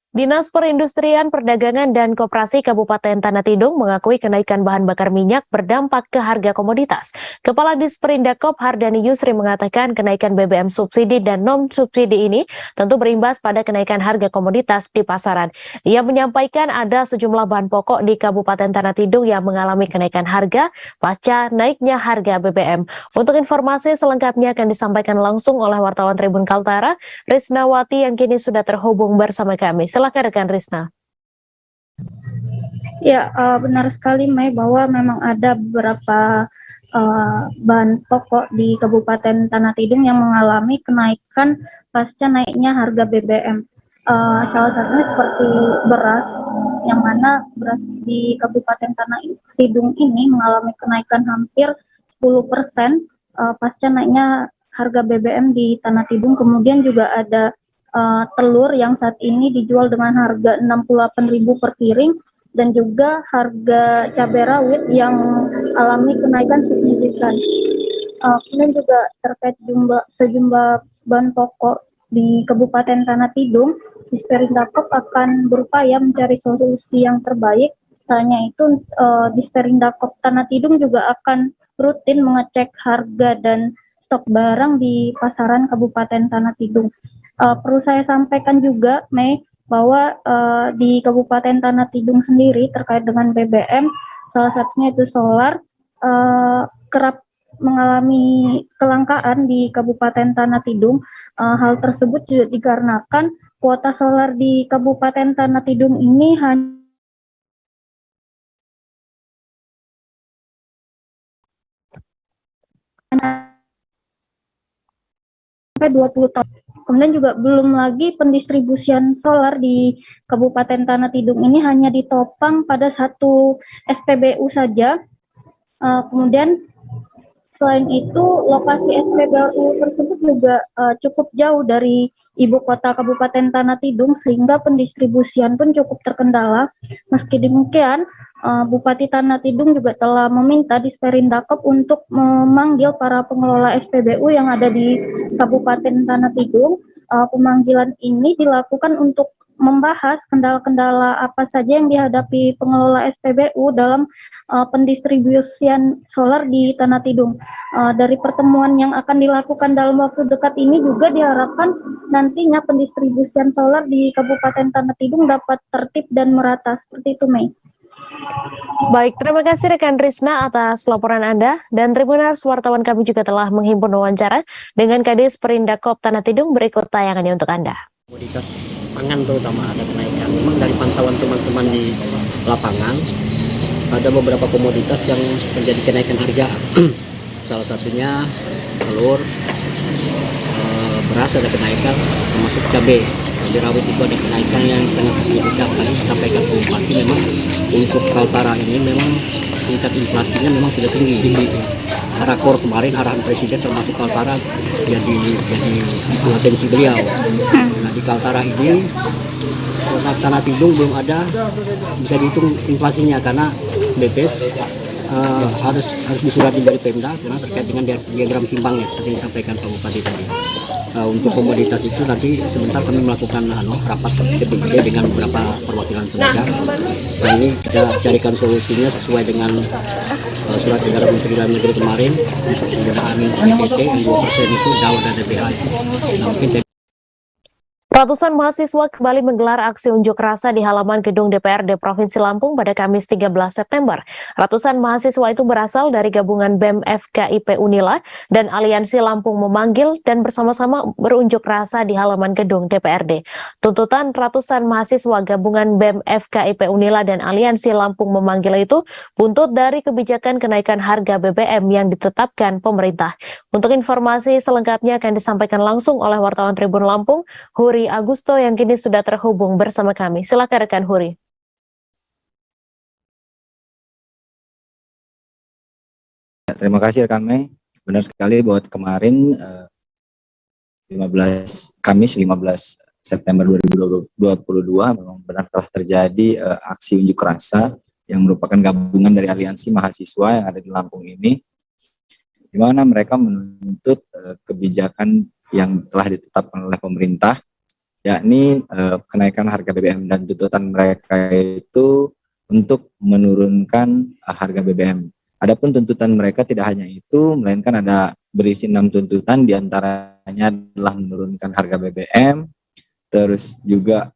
Dinas Perindustrian, Perdagangan, dan Koperasi Kabupaten Tanah Tidung mengakui kenaikan bahan bakar minyak berdampak ke harga komoditas. Kepala Disperindak Hardani Yusri mengatakan kenaikan BBM subsidi dan non-subsidi ini tentu berimbas pada kenaikan harga komoditas di pasaran. Ia menyampaikan ada sejumlah bahan pokok di Kabupaten Tanah Tidung yang mengalami kenaikan harga pasca naiknya harga BBM. Untuk informasi selengkapnya akan disampaikan langsung oleh wartawan Tribun Kaltara, Risnawati yang kini sudah terhubung bersama kami. Silakan rekan Risna. Ya, benar sekali Mei bahwa memang ada beberapa bahan pokok di Kabupaten Tanah Tidung yang mengalami kenaikan pasca naiknya harga BBM. Salah satunya seperti beras, yang mana beras di Kabupaten Tanah Tidung ini mengalami kenaikan hampir 10% pasca naiknya harga BBM di Tanah Tidung. Kemudian juga ada telur yang saat ini dijual dengan harga 68.000 per piring, dan juga harga cabai rawit yang alami kenaikan signifikan. Kemudian juga terkait sejumlah bahan pokok di Kabupaten Tanah Tidung, Disperindak akan berupaya mencari solusi yang terbaik. Hanya itu, Disperindak Tanah Tidung juga akan rutin mengecek harga dan stok barang di pasaran Kabupaten Tanah Tidung. Perlu saya sampaikan juga, Mei, bahwa di Kabupaten Tanah Tidung sendiri terkait dengan BBM, salah satunya itu solar, kerap mengalami kelangkaan di Kabupaten Tanah Tidung. Hal tersebut juga dikarenakan kuota solar di Kabupaten Tanah Tidung ini hanya sampai 20 tahun. Kemudian juga belum lagi pendistribusian solar di Kabupaten Tanah Tidung ini hanya ditopang pada satu SPBU saja. Kemudian selain itu lokasi SPBU tersebut juga cukup jauh dari ibu kota Kabupaten Tanah Tidung sehingga pendistribusian pun cukup terkendala. Meski demikian, Bupati Tanah Tidung juga telah meminta Disperindakob untuk memanggil para pengelola SPBU yang ada di Kabupaten Tanah Tidung. Pemanggilan ini dilakukan untuk membahas kendala-kendala apa saja yang dihadapi pengelola SPBU dalam pendistribusian solar di Tanah Tidung. Dari pertemuan yang akan dilakukan dalam waktu dekat ini juga diharapkan nantinya pendistribusian solar di Kabupaten Tanah Tidung dapat tertib dan merata. Seperti itu, Mei. Baik, terima kasih rekan Risna atas laporan Anda. Dan Tribuners, wartawan kami juga telah menghimpun wawancara dengan Kadis Perindakob Tanah Tidung. Berikut tayangannya untuk Anda. Komoditas pangan terutama ada kenaikan. Memang dari pantauan teman-teman di lapangan, ada beberapa komoditas yang terjadi kenaikan harga. Salah satunya telur, beras ada kenaikan, termasuk cabai. Cabai rawit itu ada kenaikan yang sangat signifikan. Tadi disampaikan Pak Bupati, memang untuk Kaltara ini memang tingkat inflasinya memang sudah tinggi. Rakor kemarin arahan Presiden termasuk Kaltara jadi atensi beliau. Nah di Kaltara ini Tanah Tidung belum ada bisa dihitung inflasinya karena BPS harus disurati dari Pemda karena terkait dengan diagram timbangnya seperti disampaikan Pak Bupati tadi. Untuk komoditas itu nanti sebentar kami melakukan rapat TPD dengan beberapa perwakilan pedagang. Nah ini kita carikan solusinya sesuai dengan surat edaran Menteri Dalam Negeri kemarin untuk penerimaan PT yang 2% itu DAO dan DBH. Nah, mungkin Ratusan mahasiswa kembali menggelar aksi unjuk rasa di halaman gedung DPRD Provinsi Lampung pada Kamis 13 September. Ratusan mahasiswa itu berasal dari gabungan BEM FKIP Unila dan Aliansi Lampung Memanggil dan bersama-sama berunjuk rasa di halaman gedung DPRD. Tuntutan ratusan mahasiswa gabungan BEM FKIP Unila dan Aliansi Lampung Memanggil itu buntut dari kebijakan kenaikan harga BBM yang ditetapkan pemerintah. Untuk informasi selengkapnya akan disampaikan langsung oleh wartawan Tribun Lampung, Huri Agusto yang kini sudah terhubung bersama kami. Silakan rekan Huri. Terima kasih rekan Mei. Benar sekali bahwa kemarin Kamis 15 September 2022 memang benar telah terjadi aksi unjuk rasa yang merupakan gabungan dari aliansi mahasiswa yang ada di Lampung ini, di mana mereka menuntut kebijakan yang telah ditetapkan oleh pemerintah, yakni kenaikan harga BBM, dan tuntutan mereka itu untuk menurunkan harga BBM. Adapun tuntutan mereka tidak hanya itu, melainkan ada berisi 6 tuntutan, diantaranya adalah menurunkan harga BBM, terus juga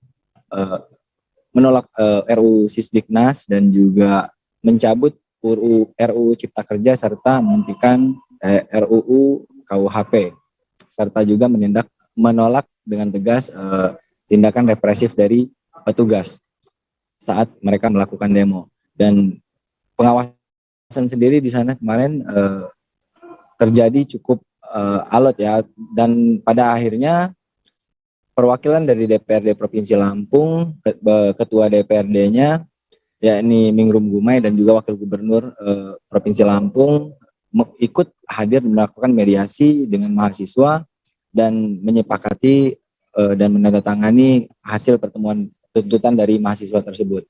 menolak RUU Sisdiknas dan juga mencabut RUU Cipta Kerja serta menghentikan RUU KUHP, serta juga menolak dengan tegas tindakan represif dari petugas saat mereka melakukan demo. Dan pengawasan sendiri di sana kemarin terjadi cukup alot ya, dan pada akhirnya perwakilan dari DPRD Provinsi Lampung, ketua DPRD-nya yakni Mingrum Gumai dan juga Wakil Gubernur Provinsi Lampung ikut hadir melakukan mediasi dengan mahasiswa dan menyepakati dan menandatangani hasil pertemuan tuntutan dari mahasiswa tersebut.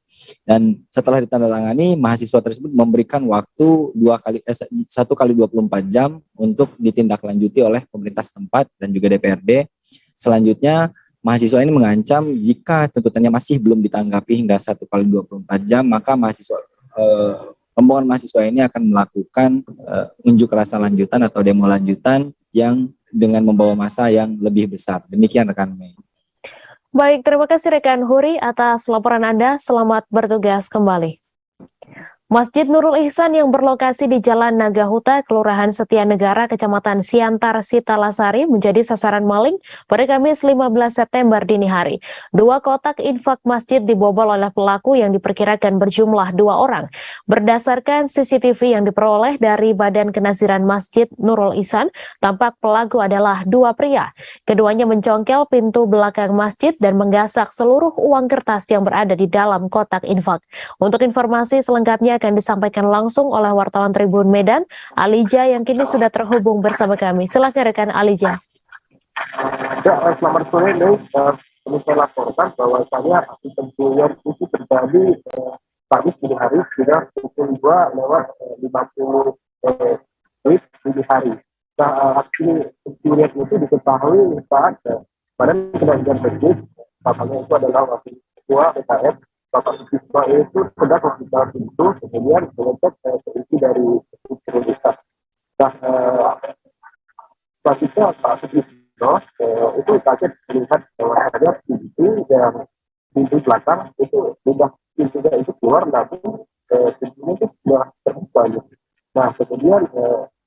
Dan setelah ditandatangani, mahasiswa tersebut memberikan waktu 1 kali 24 jam untuk ditindaklanjuti oleh pemerintah setempat dan juga DPRD. Selanjutnya, mahasiswa ini mengancam jika tuntutannya masih belum ditanggapi hingga 1 kali 24 jam, maka rombongan mahasiswa ini akan melakukan unjuk rasa lanjutan atau demo lanjutan yang dengan membawa massa yang lebih besar. Demikian rekan Mei. Baik, terima kasih rekan Huri atas laporan Anda. Selamat bertugas kembali. Masjid Nurul Ihsan yang berlokasi di Jalan Nagahuta, Kelurahan Setianegara, Kecamatan Siantar, Sitalasari menjadi sasaran maling pada Kamis 15 September dini hari. 2 kotak infak masjid dibobol oleh pelaku yang diperkirakan berjumlah 2 orang. Berdasarkan CCTV yang diperoleh dari Badan Kenaziran Masjid Nurul Ihsan, tampak pelaku adalah 2 pria. Keduanya mencongkel pintu belakang masjid dan menggasak seluruh uang kertas yang berada di dalam kotak infak. Untuk informasi selengkapnya akan disampaikan langsung oleh wartawan Tribun Medan, Alija, yang kini sudah terhubung bersama kami. Silakan rekan Alija. Ya, selamat sore, Nih. Saya laporkan bahwasanya aksi pencurian itu terjadi Kamis dini hari sudah pukul 2:50 dini hari. Nah, aksi pencurian itu diketahui saat Badan Kenaziran Masjid, katanya itu adalah wakil ketua BKS, Bapak Siswa itu sedang membuka pintu, kemudian mengecek keisi dari Indonesia. Nah, selanjutnya Pak Siswa itu kaget melihat bahwa ada pintu belakang itu sudah pintunya itu keluar, namun pintunya itu sudah terbuka. Nah, kemudian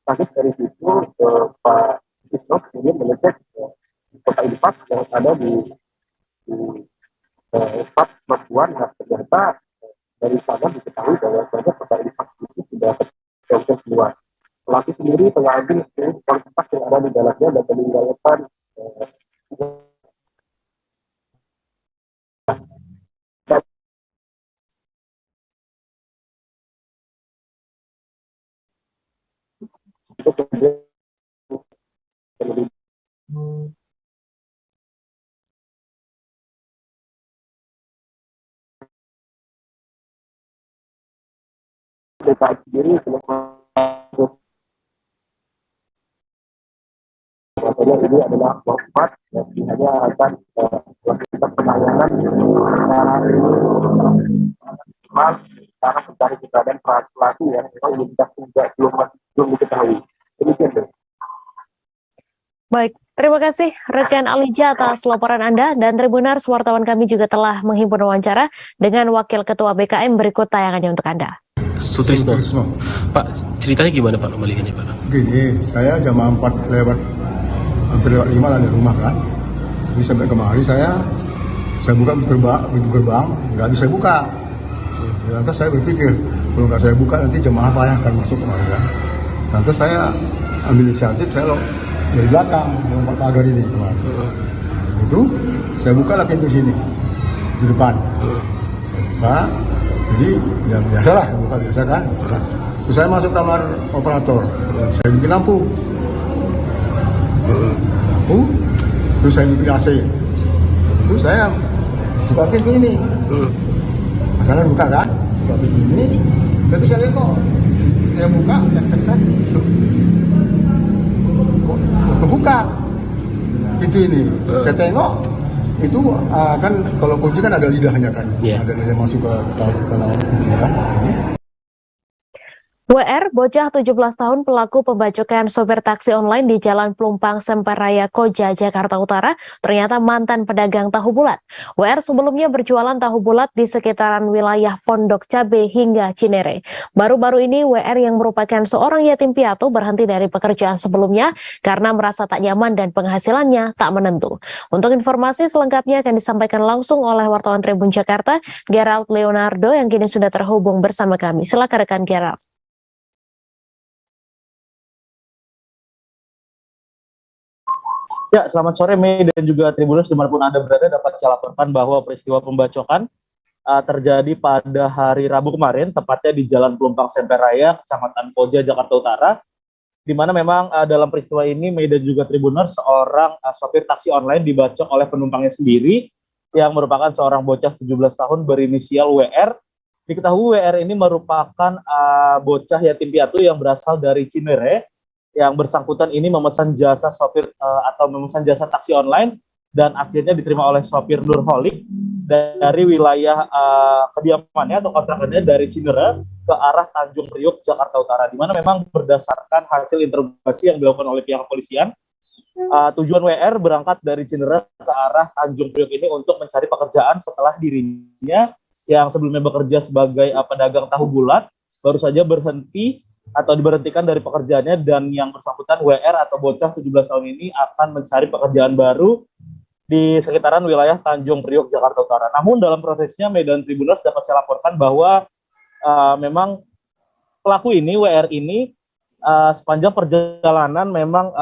kaget dari situ Pak Siswa kemudian mengecek kota infak yang ada di tempat perempuan. Nah, ternyata dari sana diketahui bahwa kota infak itu sudah terjangkau keluar. Pelaku sendiri mengambil seluruh kontak yang ada di dalamnya dan meninggalkan DKI sendiri bahwasanya ini adalah wafat dan hanya akan melakukan penanganan karena mencari keberadaan pelaku yang memang belum diketahui. Demikian, deh. Baik, terima kasih rekan Alija atas laporan Anda, dan Tribuners, wartawan kami juga telah menghimpun wawancara dengan Wakil Ketua BKM. Berikut tayangannya untuk Anda. Sutrisno. Pak, ceritanya gimana Pak kembaliannya Pak? Gini, saya jam 4 lewat, hampir lewat 5 lah dari rumah kan. Jadi sampai kemari saya buka pintu gerbang, nggak bisa buka. Lantas saya berpikir, kalau nggak saya buka nanti jemaah apa yang akan masuk kemari kan. Lantas saya ambil inisiatif, saya dari belakang melompat pagar ini kemarin. Itu saya buka lah pintu sini di depan. Buka, jadi ya biasalah buka biasa kan. Terus saya masuk kamar operator, saya bikin lampu, terus saya bikin AC. Itu saya buka pintu ini. Masalah buka kan, buka pintu ini, tapi saya lihat kok saya buka, cek. Kebuka pintu ini, saya tengok itu kan kalau kunci kan ada lidahnya kan, ada lidah masuk ke dalam kunci kan. WR, bocah 17 tahun pelaku pembacokan sopir taksi online di Jalan Pelumpang Semper Raya Koja, Jakarta Utara, ternyata mantan pedagang tahu bulat. WR sebelumnya berjualan tahu bulat di sekitaran wilayah Pondok Cabe hingga Cinere. Baru-baru ini WR yang merupakan seorang yatim piatu berhenti dari pekerjaan sebelumnya karena merasa tak nyaman dan penghasilannya tak menentu. Untuk informasi selengkapnya akan disampaikan langsung oleh wartawan Tribun Jakarta, Gerald Leonardo, yang kini sudah terhubung bersama kami. Silakan rekan Gerald. Ya, selamat sore Mei dan juga Tribuners dimanapun Anda berada. Dapat saya laporkan bahwa peristiwa pembacokan terjadi pada hari Rabu kemarin, tepatnya di Jalan Pelumpang Semper Raya, Kecamatan Koja, Jakarta Utara, di mana memang dalam peristiwa ini Mei dan juga Tribuners, seorang sopir taksi online dibacok oleh penumpangnya sendiri yang merupakan seorang bocah 17 tahun berinisial WR. Diketahui WR ini merupakan bocah yatim piatu yang berasal dari Cinere. Yang bersangkutan ini memesan jasa sopir atau memesan jasa taksi online dan akhirnya diterima oleh sopir Nurholik dari wilayah kediamannya atau kontrakannya dari Cinere ke arah Tanjung Priok, Jakarta Utara, di mana memang berdasarkan hasil interogasi yang dilakukan oleh pihak kepolisian, tujuan WR berangkat dari Cinere ke arah Tanjung Priok ini untuk mencari pekerjaan setelah dirinya yang sebelumnya bekerja sebagai pedagang tahu bulat baru saja berhenti atau diberhentikan dari pekerjaannya, dan yang bersangkutan WR atau bocah 17 tahun ini akan mencari pekerjaan baru di sekitaran wilayah Tanjung Priok, Jakarta Utara. Namun dalam prosesnya Medan Tribuners dapat saya laporkan bahwa memang pelaku ini, WR ini, sepanjang perjalanan memang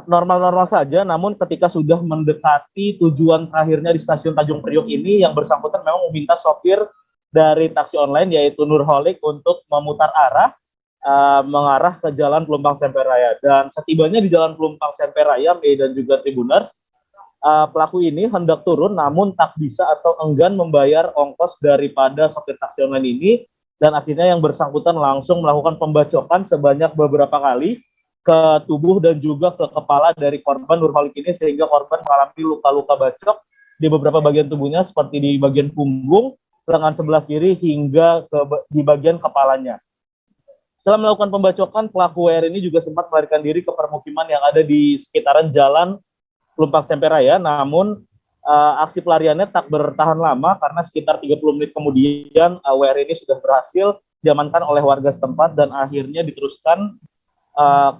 normal-normal saja, namun ketika sudah mendekati tujuan terakhirnya di stasiun Tanjung Priok ini, yang bersangkutan memang meminta sopir dari taksi online yaitu Nurholik untuk memutar arah mengarah ke Jalan Pelumpang Semperaya. Dan setibanya di Jalan Pelumpang Semperaya, dan juga Tribuners, pelaku ini hendak turun namun tak bisa atau enggan membayar ongkos daripada sopir taksi online ini, dan akhirnya yang bersangkutan langsung melakukan pembacokan sebanyak beberapa kali ke tubuh dan juga ke kepala dari korban Nurholik ini, sehingga korban mengalami luka-luka bacok di beberapa bagian tubuhnya seperti di bagian punggung, lengan sebelah kiri hingga di bagian kepalanya. Setelah melakukan pembacokan, pelaku WR ini juga sempat melarikan diri ke permukiman yang ada di sekitaran Jalan Pelumpang Semperaya, namun aksi pelariannya tak bertahan lama karena sekitar 30 menit kemudian WR ini sudah berhasil diamankan oleh warga setempat dan akhirnya diteruskan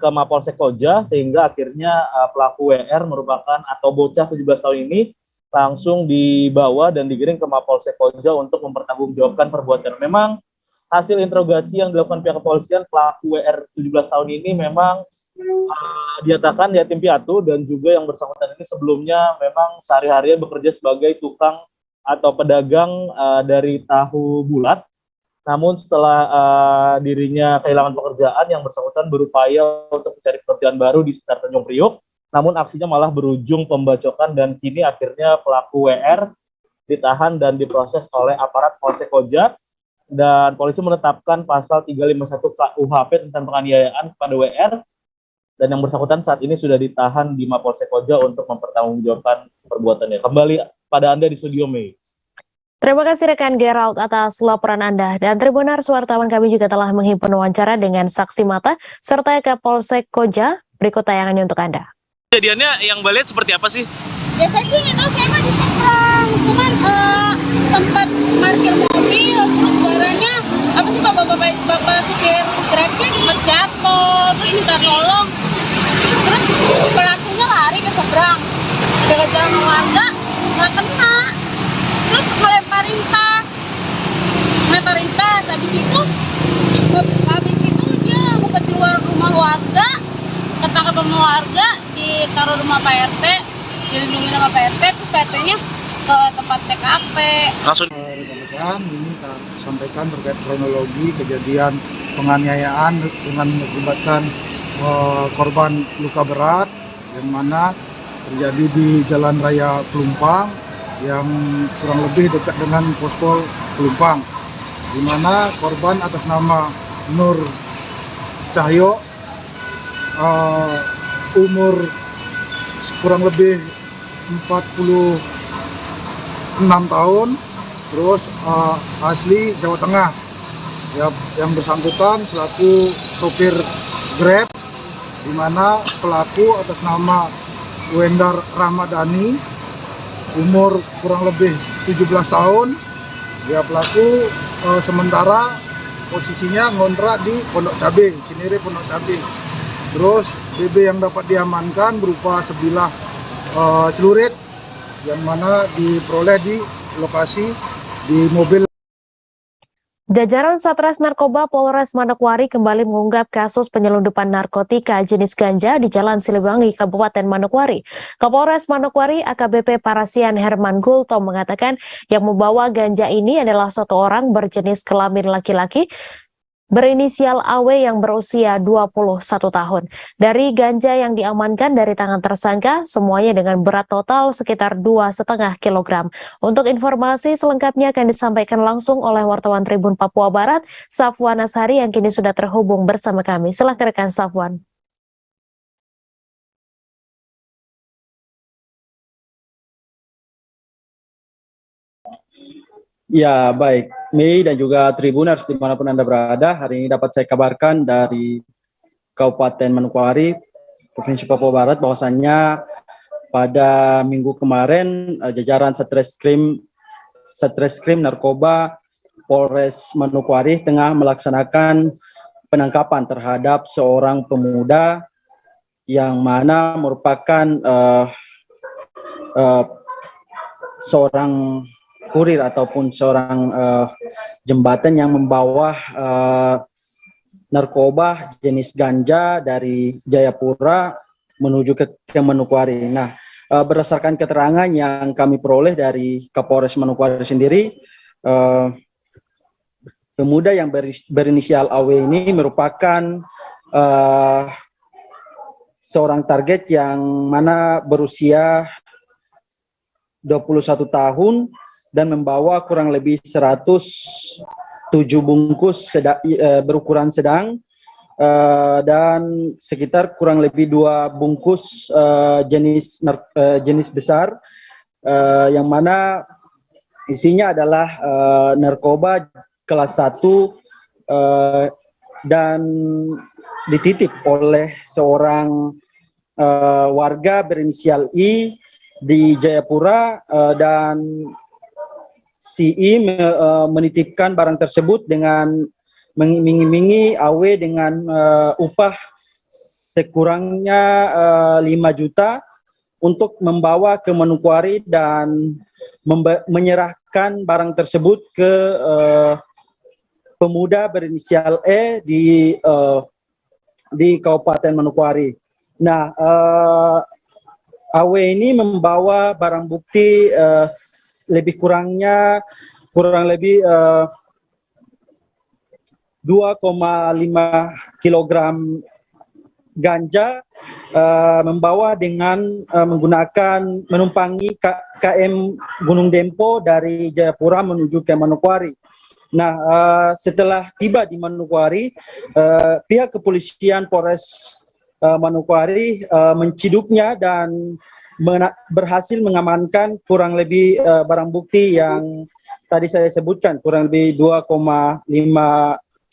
ke Mapolsek Koja, sehingga akhirnya pelaku WR merupakan atau bocah 17 tahun ini langsung dibawa dan digiring ke Mapolsek Koja untuk mempertanggungjawabkan perbuatan. Memang hasil interogasi yang dilakukan pihak kepolisian, pelaku WR 17 tahun ini memang dinyatakan yatim piatu, dan juga yang bersangkutan ini sebelumnya memang sehari-hari bekerja sebagai tukang atau pedagang dari tahu bulat. Namun setelah dirinya kehilangan pekerjaan, yang bersangkutan berupaya untuk mencari pekerjaan baru di sekitar Tanjung Priok, namun aksinya malah berujung pembacokan, dan kini akhirnya pelaku WR ditahan dan diproses oleh aparat Polsek Koja, dan polisi menetapkan pasal 351 KUHP tentang penganiayaan kepada WR, dan yang bersangkutan saat ini sudah ditahan di Mapolsek Koja untuk mempertanggungjawabkan perbuatannya. Kembali pada Anda di studio, Mei. Terima kasih rekan Gerald atas laporan Anda. Dan Tribuners, wartawan kami juga telah menghimpun wawancara dengan saksi mata serta Kapolsek Koja. Berikut tayangannya untuk Anda. Kejadiannya yang Mbak lihat seperti apa sih? Ya saya sih nggak tahu, saya mah di seberang, cuman tempat parkir mobil, terus darahnya apa sih bapak supir Grabnya sempat jatuh, terus minta tolong, terus pelakunya lari ke seberang, gara-gara warga nggak kena, terus ngelemparin tas, habis itu dia ngumpet di luar rumah warga, ketangkap sama warga, ditaruh rumah Pak RT, dilindungi sama Pak RT, terus Pak RT-nya ke tempat TKP. Langsung rekan-rekan ini kita sampaikan terkait kronologi kejadian penganiayaan dengan mengakibatkan korban luka berat yang mana terjadi di Jalan Raya Pelumpang yang kurang lebih dekat dengan Pospol Pelumpang, di mana korban atas nama Nur Cahyo, umur kurang lebih 46 tahun, terus asli Jawa Tengah, ya, yang bersangkutan selaku sopir Grab, di mana pelaku atas nama Wendar Ramadhani, umur kurang lebih 17 tahun. Ya, pelaku sementara posisinya ngontrak di Pondok Cabe, Cinere Pondok Cabe. Terus BB yang dapat diamankan berupa sebilah celurit yang mana diperoleh di lokasi di mobil. Jajaran Satres Narkoba Polres Manokwari kembali mengungkap kasus penyelundupan narkotika jenis ganja di Jalan Siliwangi, Kabupaten Manokwari. Kapolres Manokwari AKBP Parasian Herman Gulto mengatakan yang membawa ganja ini adalah satu orang berjenis kelamin laki-laki berinisial AW yang berusia 21 tahun. Dari ganja yang diamankan dari tangan tersangka, semuanya dengan berat total sekitar 2,5 kg. Untuk informasi selengkapnya akan disampaikan langsung oleh wartawan Tribun Papua Barat, Safwan Ashari, yang kini sudah terhubung bersama kami. Silakan rekan Safwan. Ya, baik. Mei dan juga Tribuners dimanapun Anda berada, hari ini dapat saya kabarkan dari Kabupaten Manokwari, Provinsi Papua Barat bahwasannya pada minggu kemarin jajaran Satreskrim Narkoba Polres Manokwari tengah melaksanakan penangkapan terhadap seorang pemuda yang mana merupakan seorang kurir ataupun seorang jembatan yang membawa narkoba jenis ganja dari Jayapura menuju ke Manokwari. Nah, berdasarkan keterangan yang kami peroleh dari Kapolres Manokwari sendiri, pemuda yang berinisial AW ini merupakan seorang target yang mana berusia 21 tahun dan membawa kurang lebih 107 bungkus berukuran sedang dan sekitar kurang lebih 2 bungkus jenis besar yang mana isinya adalah narkoba kelas 1 dan dititip oleh seorang warga berinisial I di Jayapura dan si I menitipkan barang tersebut dengan mengiming-imingi AW dengan upah sekurangnya 5 juta untuk membawa ke Manokwari dan menyerahkan barang tersebut ke pemuda berinisial E di Kabupaten Manokwari. Nah, AW ini membawa barang bukti kurang lebih 2,5 kilogram ganja, membawa dengan menumpangi KM Gunung Dempo dari Jayapura menuju ke Manokwari. Nah, setelah tiba di Manokwari, pihak kepolisian Polres Manokwari menciduknya dan berhasil mengamankan kurang lebih barang bukti yang tadi saya sebutkan, kurang lebih 2,5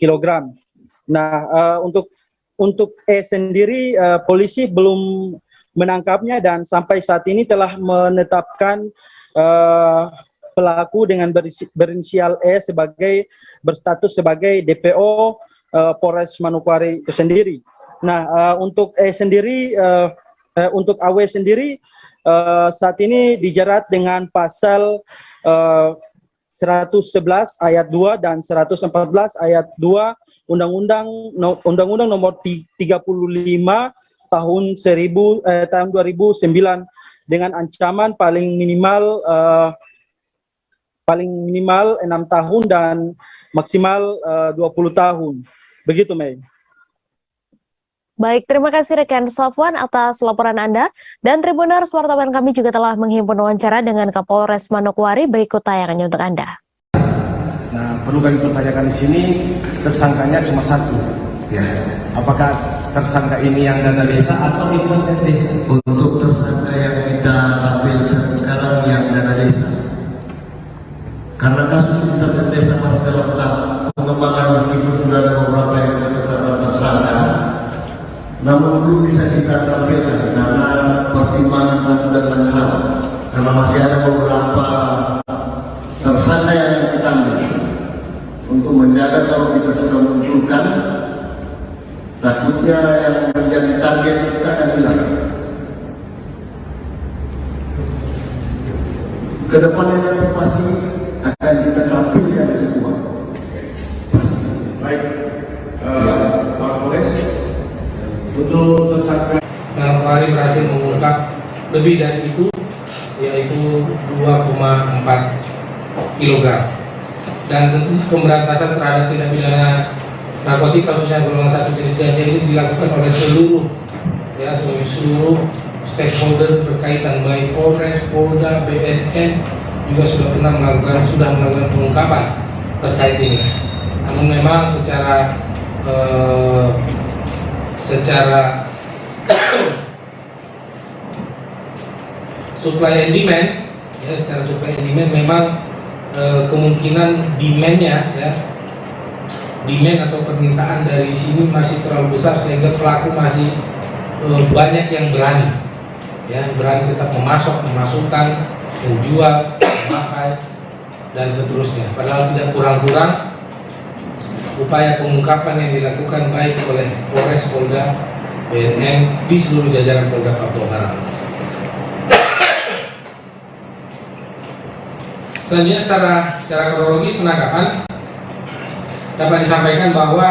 kilogram. Nah, untuk E sendiri, polisi belum menangkapnya dan sampai saat ini telah menetapkan pelaku dengan berinisial E berstatus sebagai DPO Polres Manokwari itu sendiri. Nah, untuk E sendiri, untuk AW sendiri saat ini dijerat dengan pasal 111 ayat 2 dan 114 ayat 2 Undang-Undang nomor 35 tahun 2009 dengan ancaman paling minimal 6 tahun dan maksimal 20 tahun. Begitu, Mei. Baik, terima kasih rekan Safwan atas laporan Anda. Dan Tribuners, wartawan kami juga telah menghimpun wawancara dengan Kapolres Manokwari. Berikut tayangannya untuk Anda. Nah, perlu kami pertanyakan di sini, tersangkanya cuma satu. Ya. Apakah tersangka ini yang dana desa atau internet desa? Untuk tersangka yang kita ambil sekarang yang dana desa. Karena kasus internet desa masih dalam tahap pengembangan meskipun sudah ada beberapa yang kita tetapkan tersangka. Namun belum bisa kita tampilkan karena pertimbangan satu dan lain hal. Karena masih ada beberapa tersangka yang kita ambil untuk menjaga kalau kita sudah munculkan, takutnya yang menjadi target kita akan hilang. Kedepannya nanti pasti akan kita tampilkan semua. Baik, Pak Polres. Untuk tersangka Manokwari berhasil mengungkap lebih dari itu, yaitu 2,4 kg. Dan tentunya pemberantasan terhadap tindak pidana narkotika khususnya golongan 1 jenis ganja ini dilakukan oleh seluruh stakeholder berkaitan, baik Polres, Polda, BNN juga sudah melakukan pengungkapan terkait ini. Namun memang secara supply and demand, ya, secara supply and demand memang kemungkinan demand atau permintaan dari sini masih terlalu besar sehingga pelaku masih banyak yang berani, ya berani tetap memasukkan, menjual, memakai dan seterusnya. Padahal tidak kurang-kurang upaya pengungkapan yang dilakukan baik oleh Polres, Polda, BNN di seluruh jajaran Polda Papua Barat. Selanjutnya secara kronologis penangkapan dapat disampaikan bahwa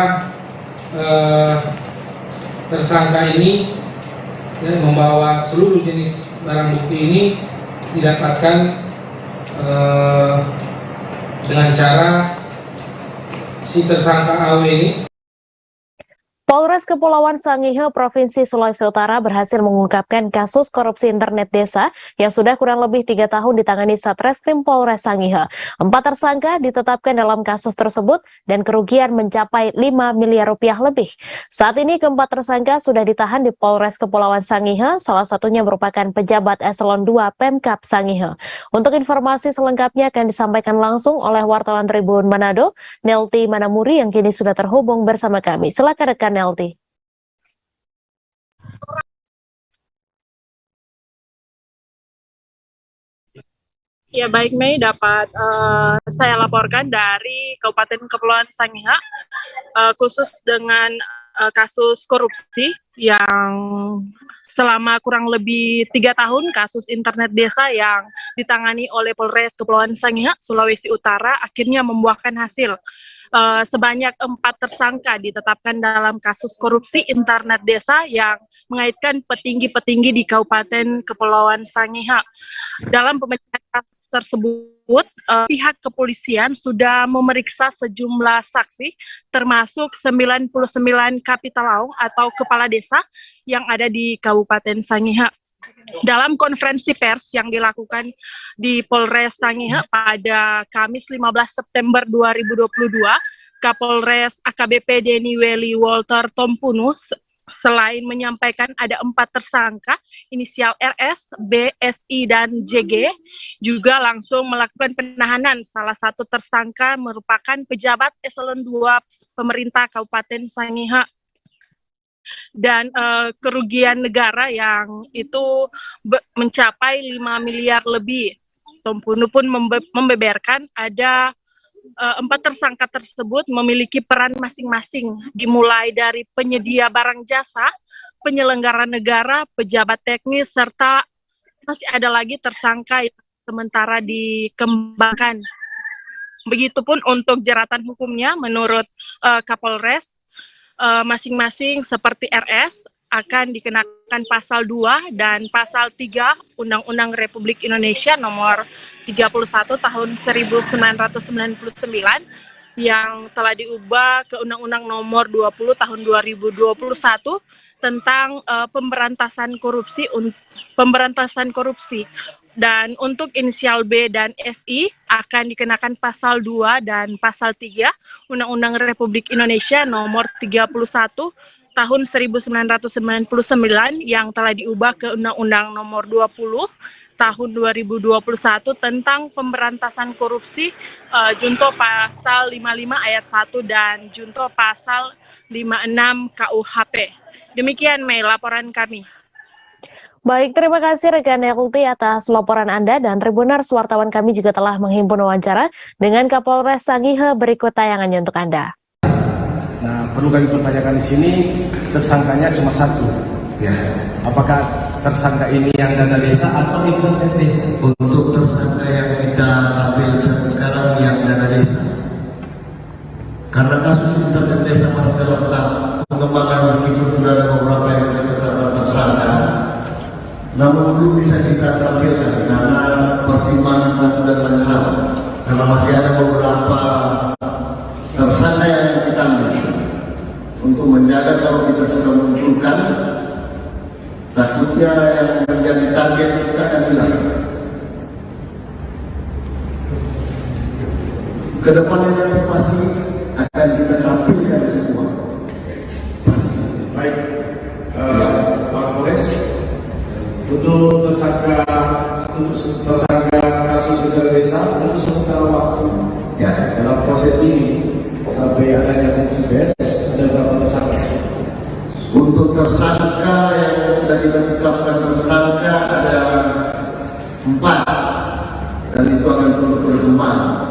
tersangka ini membawa seluruh jenis barang bukti ini didapatkan dengan cara si tersangka AW ini. Polres Kepulauan Sangihe, Provinsi Sulawesi Utara berhasil mengungkapkan kasus korupsi internet desa yang sudah kurang lebih 3 tahun ditangani Satreskrim Polres Sangihe. 4 tersangka ditetapkan dalam kasus tersebut dan kerugian mencapai 5 miliar rupiah lebih. Saat ini keempat tersangka sudah ditahan di Polres Kepulauan Sangihe, salah satunya merupakan pejabat eselon 2 Pemkab Sangihe. Untuk informasi selengkapnya akan disampaikan langsung oleh wartawan Tribun Manado, Nelti Manamuri yang kini sudah terhubung bersama kami. Silakan rekan Nelti. Ya baik Mei, dapat saya laporkan dari Kabupaten Kepulauan Sangihe khusus dengan kasus korupsi yang selama kurang lebih 3 tahun kasus internet desa yang ditangani oleh Polres Kepulauan Sangihe, Sulawesi Utara akhirnya membuahkan hasil. Sebanyak 4 tersangka ditetapkan dalam kasus korupsi internet desa yang mengaitkan petinggi-petinggi di Kabupaten Kepulauan Sangihe. Dalam pemecahan kasus tersebut, pihak kepolisian sudah memeriksa sejumlah saksi, termasuk 99 kapitalau atau kepala desa yang ada di Kabupaten Sangihe. Dalam konferensi pers yang dilakukan di Polres Sangihe pada Kamis 15 September 2022, Kapolres AKBP Denny Welly Walter Tompunus selain menyampaikan ada 4 tersangka inisial RS, B, SI, dan JG, juga langsung melakukan penahanan. Salah satu tersangka merupakan pejabat eselon 2 pemerintah Kabupaten Sangihe. Dan kerugian negara yang itu mencapai 5 miliar lebih. Tompunu pun membeberkan ada 4 tersangka tersebut memiliki peran masing-masing, dimulai dari penyedia barang jasa, penyelenggara negara, pejabat teknis, serta masih ada lagi tersangka yang sementara dikembangkan. Begitupun untuk jeratan hukumnya menurut Kapolres, masing-masing seperti RS akan dikenakan pasal 2 dan pasal 3 Undang-Undang Republik Indonesia nomor 31 tahun 1999 yang telah diubah ke Undang-Undang nomor 20 tahun 2021 tentang pemberantasan korupsi. Dan untuk inisial B dan SI akan dikenakan pasal 2 dan pasal 3 Undang-Undang Republik Indonesia nomor 31 tahun 1999 yang telah diubah ke Undang-Undang nomor 20 tahun 2021 tentang pemberantasan korupsi, junto pasal 55 ayat 1 dan junto pasal 56 KUHP. Demikian Mei laporan kami. Baik, terima kasih rekan Nelti atas laporan Anda, dan Tribuners, wartawan kami juga telah menghimpun wawancara dengan Kapolres Sangihe. Berikut tayangannya untuk Anda. Nah, perlu kami pertanyakan di sini, tersangkanya cuma satu. Ya. Apakah tersangka ini yang dana desa atau internet desa? Untuk tersangka yang kita ambil sekarang yang dana desa. Karena kasus internet desa masih dalam tahap pengembangan, meskipun sudah ada beberapa yang kita tetapkan tersangka, namun belum bisa kita tampilkan karena pertimbangan satu dan lain hal. Karena masih ada beberapa tersangka yang kita ambil untuk menjaga kalau kita sudah munculkan, takutnya yang menjadi target kita yang hilang. Kedepannya nanti pasti akan kita tampilkan semua. Pasti. Baik, Pak Polres. Untuk tersangka kasus internet desa untuk sementara waktu ya, dalam proses ini sampai adanya fungsi pers ada berapa tersangka? Untuk tersangka yang sudah ditetapkan tersangka ada 4 dan itu akan terus berkembang.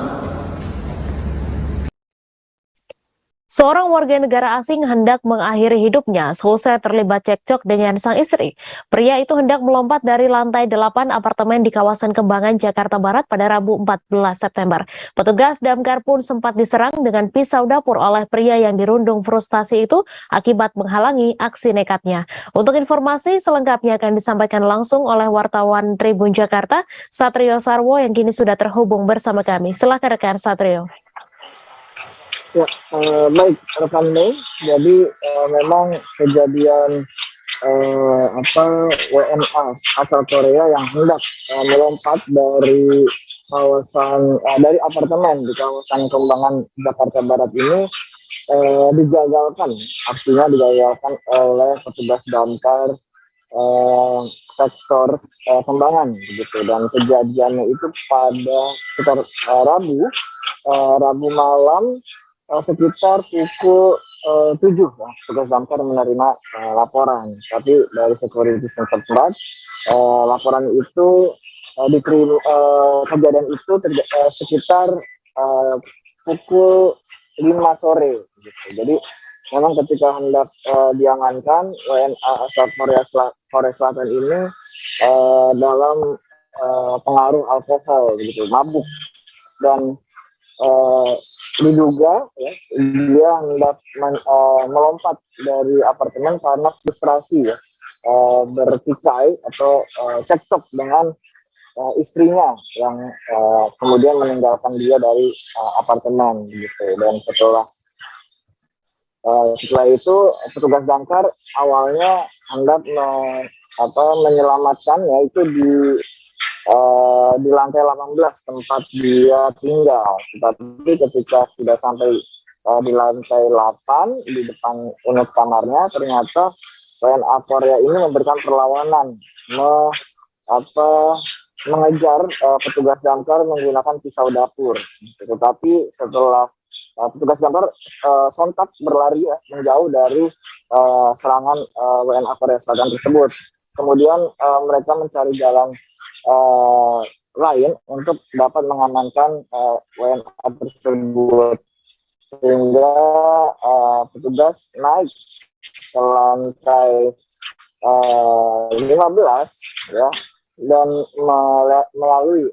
Seorang warga negara asing hendak mengakhiri hidupnya selesai terlibat cekcok dengan sang istri. Pria itu hendak melompat dari lantai 8 apartemen di kawasan Kembangan, Jakarta Barat pada Rabu 14 September. Petugas damkar pun sempat diserang dengan pisau dapur oleh pria yang dirundung frustasi itu akibat menghalangi aksi nekatnya. Untuk informasi selengkapnya akan disampaikan langsung oleh wartawan Tribun Jakarta, Satrio Sarwo yang kini sudah terhubung bersama kami. Silakan rekan Satrio. Ya, baik rekan Mei. Jadi memang kejadian WNA asal Korea yang hendak melompat dari kawasan dari apartemen di kawasan Kembangan Jakarta Barat ini digagalkan, aksinya digagalkan oleh petugas damkar sektor Kembangan begitu. Dan kejadiannya itu pada sekitar Rabu malam sekitar pukul 7 ya, petugas damkar menerima laporan. Tapi dari security setempat laporan itu diterima, kejadian itu sekitar pukul 5 sore gitu. Jadi memang ketika hendak diamankan, WNA asal Korea Selatan ini dalam pengaruh alkohol begitu, mabuk, dan diduga ya, dia hendak melompat dari apartemen karena frustrasi ya, bertikai atau cekcok dengan istrinya yang kemudian meninggalkan dia dari apartemen gitu. Dan setelah itu petugas damkar awalnya hendak menyelamatkan, yaitu di lantai 18 tempat dia tinggal. Tetapi ketika sudah sampai di lantai 8 di depan unit kamarnya, ternyata WNA Korea ini memberikan perlawanan, mengejar petugas damkar menggunakan pisau dapur. Tetapi setelah petugas damkar sontak berlari ya, menjauh dari serangan WNA Korea Selatan tersebut. Kemudian mereka mencari jalan lain untuk dapat mengamankan WNA tersebut, sehingga petugas naik ke lantai 15 ya, dan melalui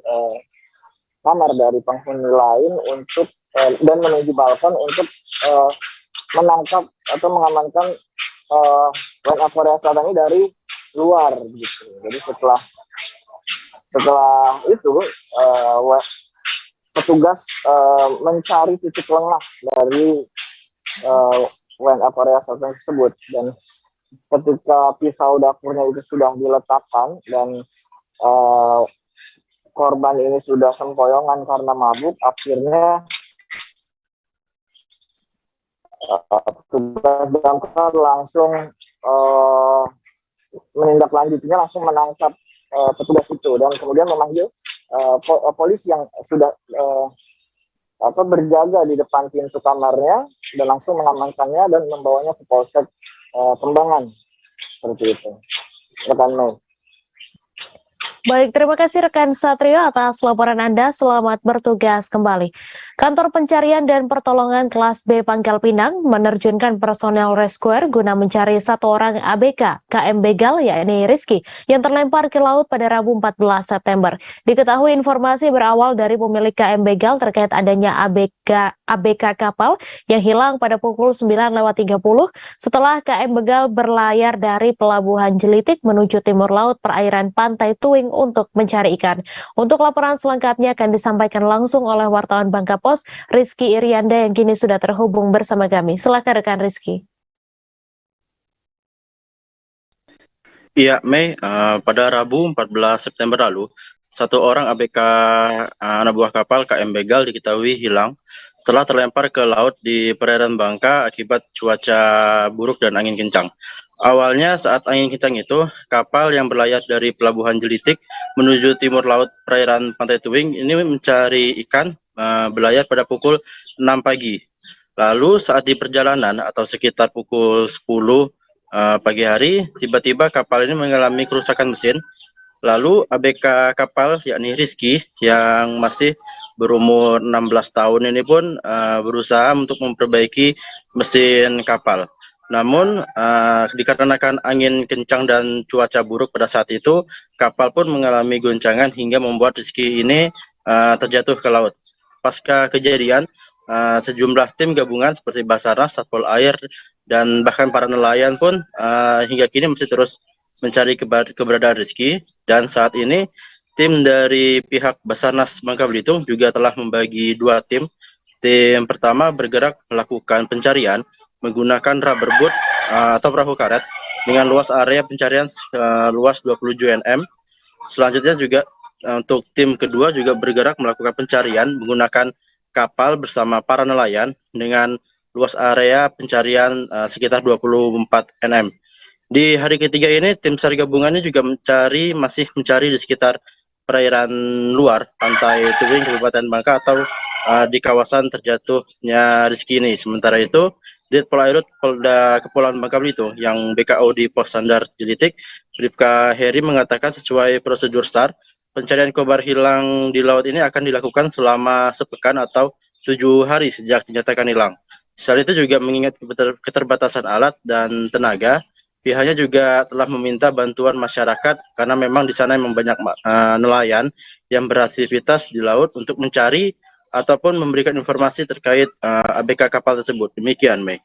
kamar dari penghuni lain untuk dan menuju balkon untuk menangkap atau mengamankan WNA Korea Selatan ini dari luar gitu. Jadi setelah itu petugas mencari titik lengah dari WNA Korea Selatan tersebut, dan ketika pisau dapurnya itu sudah diletakkan dan korban ini sudah sempoyongan karena mabuk, akhirnya petugas damkar langsung menindaklanjutinya, langsung menangkap petugas itu dan kemudian memanggil polisi yang sudah berjaga di depan pintu kamarnya, dan langsung mengamankannya dan membawanya ke Polsek Kembangan. Seperti itu, rekan Mei. Baik, terima kasih rekan Satrio atas laporan Anda. Selamat bertugas kembali. Kantor Pencarian dan Pertolongan Kelas B Pangkal Pinang menerjunkan personel rescuer guna mencari satu orang ABK KM Begal, yakni Rizky, yang terlempar ke laut pada Rabu 14 September. Diketahui informasi berawal dari pemilik KM Begal terkait adanya ABK kapal yang hilang pada pukul 9.30 setelah KM Begal berlayar dari Pelabuhan Jelitik menuju timur laut perairan Pantai Tuing untuk mencari ikan. Untuk laporan selengkapnya akan disampaikan langsung oleh wartawan Bangka Pos, Rizky Irianda yang kini sudah terhubung bersama kami. Silakan rekan Rizky. Iya, Mei, pada Rabu 14 September lalu, satu orang ABK anak buah kapal KM Begal diketahui hilang setelah terlempar ke laut di perairan Bangka akibat cuaca buruk dan angin kencang. Awalnya saat angin kencang itu, kapal yang berlayar dari Pelabuhan Jelitik menuju timur laut perairan Pantai Tuing ini mencari ikan berlayar pada pukul 6 pagi. Lalu saat di perjalanan atau sekitar pukul 10 pagi hari tiba-tiba kapal ini mengalami kerusakan mesin. Lalu ABK kapal yakni Rizky yang masih berumur 16 tahun ini pun berusaha untuk memperbaiki mesin kapal. Namun dikarenakan angin kencang dan cuaca buruk pada saat itu, kapal pun mengalami goncangan hingga membuat Rizky ini terjatuh ke laut. Pasca kejadian, sejumlah tim gabungan seperti Basarnas, Satpol Air, dan bahkan para nelayan pun hingga kini masih terus mencari keberadaan Rizky. Dan saat ini tim dari pihak Basarnas Bangka Belitung juga telah membagi 2 tim. Tim pertama bergerak melakukan pencarian menggunakan rubber boat atau perahu karet dengan luas area pencarian luas 20 JNM. Selanjutnya juga untuk tim kedua juga bergerak melakukan pencarian menggunakan kapal bersama para nelayan dengan luas area pencarian sekitar 24 nm. Di hari ketiga ini tim SAR gabungannya juga masih mencari di sekitar perairan luar pantai Tubing Kabupaten Bangka atau di kawasan terjatuhnya Rizky ini. Sementara itu Ditpol Airut Polda Kepulauan Bangka Belitung yang BKO di Pos Sandar Jelitik, Bribka Heri mengatakan sesuai prosedur SAR, pencarian kobar hilang di laut ini akan dilakukan selama sepekan atau 7 hari sejak dinyatakan hilang. Selain itu juga mengingat keterbatasan alat dan tenaga, pihaknya juga telah meminta bantuan masyarakat karena memang di sana memang banyak nelayan yang beraktivitas di laut untuk mencari ataupun memberikan informasi terkait ABK kapal tersebut. Demikian, Mei.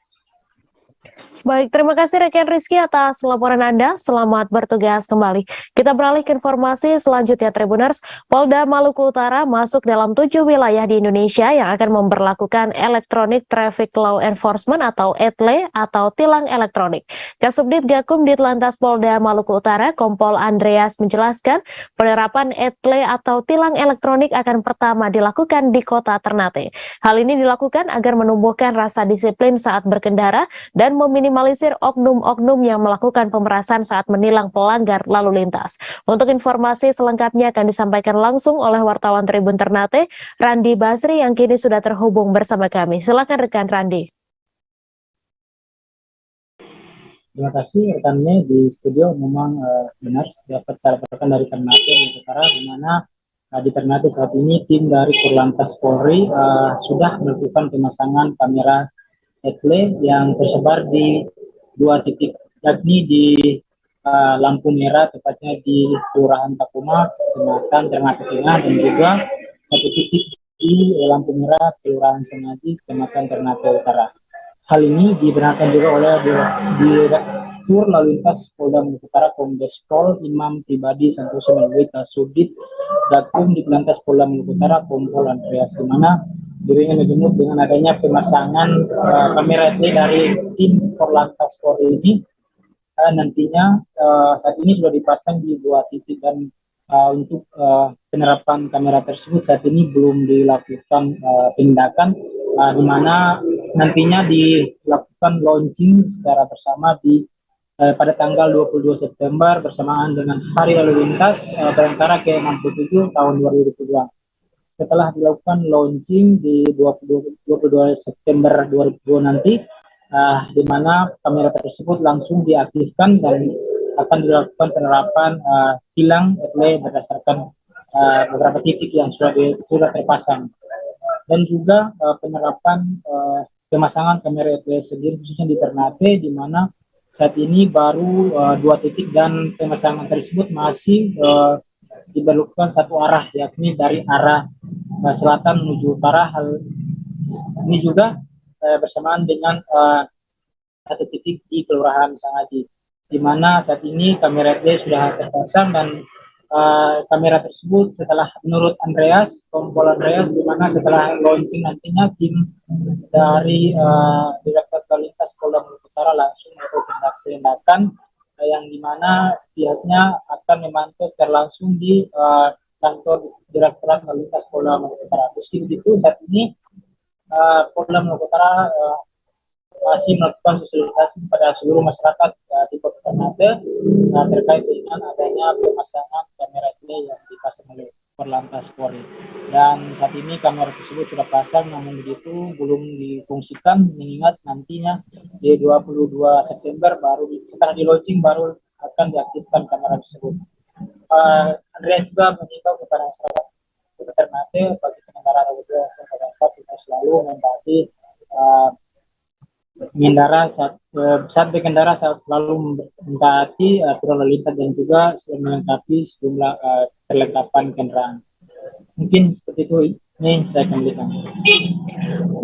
Baik, terima kasih rekan Rizky atas laporan Anda. Selamat bertugas kembali. Kita beralih ke informasi selanjutnya, Tribuners. Polda Maluku Utara masuk dalam 7 wilayah di Indonesia yang akan memberlakukan Electronic Traffic Law Enforcement atau ETLE atau tilang elektronik. Kasubdit Gakum Ditlantas Polda Maluku Utara, Kompol Andreas menjelaskan penerapan ETLE atau tilang elektronik akan pertama dilakukan di Kota Ternate. Hal ini dilakukan agar menumbuhkan rasa disiplin saat berkendara dan meminimalisir oknum-oknum yang melakukan pemerasan saat menilang pelanggar lalu lintas. Untuk informasi selengkapnya akan disampaikan langsung oleh wartawan Tribun Ternate, Randi Basri yang kini sudah terhubung bersama kami. Silakan rekan Randi. Terima kasih rekan Mei di studio. Memang benar dapat saya laporkan dari Ternate Maluku Utara, di mana di Ternate saat ini tim dari Korlantas Polri sudah melakukan pemasangan kamera ETLE yang tersebar di 2 titik, yakni di lampu merah tepatnya di Kelurahan Takuma, Kecamatan Ternate Tengah, dan juga 1 titik di lampu merah Kelurahan Sengaji, Kecamatan Ternate Utara. Hal ini dibenarkan juga oleh Direktur Lalu Lintas Polda Maluku Utara Kombes Pol Imam Pribadi Santoso melalui Kasubdit Gakum Ditlantas Polda Maluku Utara Kompol Andreas, di mana dirinya menjemput dengan adanya pemasangan kamera ETLE dari tim Korlantas Polri ini. Nantinya saat ini sudah dipasang di 2 titik, dan untuk penerapan kamera tersebut saat ini belum dilakukan penindakan, di mana nantinya dilakukan launching secara bersama pada tanggal 22 September bersamaan dengan Hari Lalu Lintas Bayangkara ke-67 tahun 2022. Setelah dilakukan launching di 22 September 2022 nanti, di mana kamera tersebut langsung diaktifkan dan akan dilakukan penerapan tilang ETLE berdasarkan beberapa titik yang sudah terpasang, dan juga penerapan pemasangan kamera ETLE sendiri khususnya di Ternate, di mana saat ini baru 2 titik dan pemasangan tersebut masih diberlakukan satu arah, yakni dari arah selatan menuju utara. Hal ini juga bersamaan dengan 1 titik di Kelurahan Sengaji, di mana saat ini kamera ETLE sudah terpasang, dan kamera tersebut setelah menurut Andreas, Kompol Andreas, di mana setelah launching nantinya tim dari Direktur Lalu Lintas Polda Maluku Utara langsung melakukan tindakan yang dimana pihaknya akan memantau secara langsung di kantor Direktorat Lalu Lintas Polda Maluku Utara. Meski begitu, saat ini Polda Maluku Utara masih melakukan sosialisasi kepada seluruh masyarakat di Kota Ternate terkait dengan adanya pemasangan kamera ETLE yang dipasang oleh Korlantas Polri. Dan saat ini kamera tersebut sudah pasang, namun begitu belum difungsikan, mengingat nantinya di 22 September baru setelah di launching baru akan diaktifkan kamera tersebut. Andreas juga mengimbau kepada masyarakat Ternate bagi pengendara roda 4 kita selalu mentaati saat berkendara selalu mentaati aturan lalu lintas dan juga melengkapi sejumlah perlengkapan kendaraan. Mungkin seperti itu ini saya akan berikan.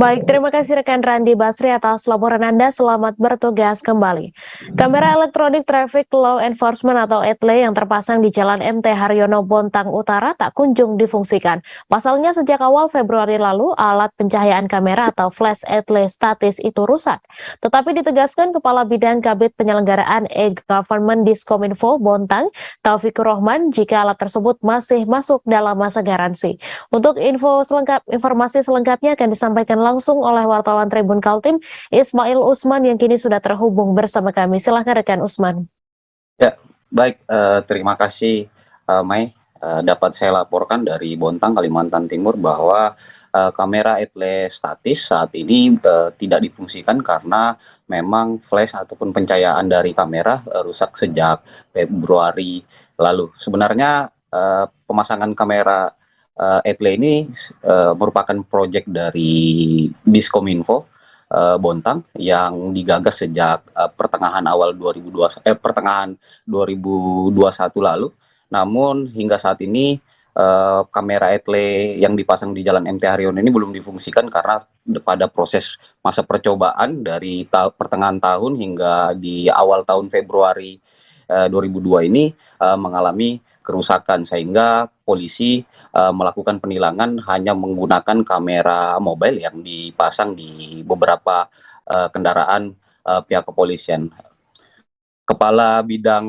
Baik, terima kasih rekan Randi Basri atas laporan Anda. Selamat bertugas kembali. Kamera elektronik Traffic Law Enforcement atau ETLE yang terpasang di Jalan MT Haryono Bontang Utara tak kunjung difungsikan. Pasalnya sejak awal Februari lalu, alat pencahayaan kamera atau flash ETLE statis itu rusak. Tetapi ditegaskan Kepala Bidang Kabid Penyelenggaraan E-Government Diskominfo Bontang, Taufikur Rahman, jika alat tersebut masih masuk dalam masa garansi. Untuk informasi selengkapnya akan disampaikan langsung oleh wartawan Tribun Kaltim, Ismail Usman yang kini sudah terhubung bersama kami. Silahkan rekan Usman. Ya, baik. Terima kasih, Mai. Dapat saya laporkan dari Bontang, Kalimantan Timur bahwa kamera ETLE statis saat ini tidak difungsikan karena memang flash ataupun pencahayaan dari kamera rusak sejak Februari lalu. Sebenarnya pemasangan kamera ETLE ini merupakan proyek dari Diskominfo Bontang yang digagas sejak pertengahan 2021 lalu. Namun hingga saat ini kamera ETLE yang dipasang di Jalan MT Haryono ini belum difungsikan karena pada proses masa percobaan dari pertengahan tahun hingga di awal tahun Februari 2002 ini mengalami kerusakan sehingga polisi melakukan penilangan hanya menggunakan kamera mobile yang dipasang di beberapa kendaraan pihak kepolisian. Kepala Bidang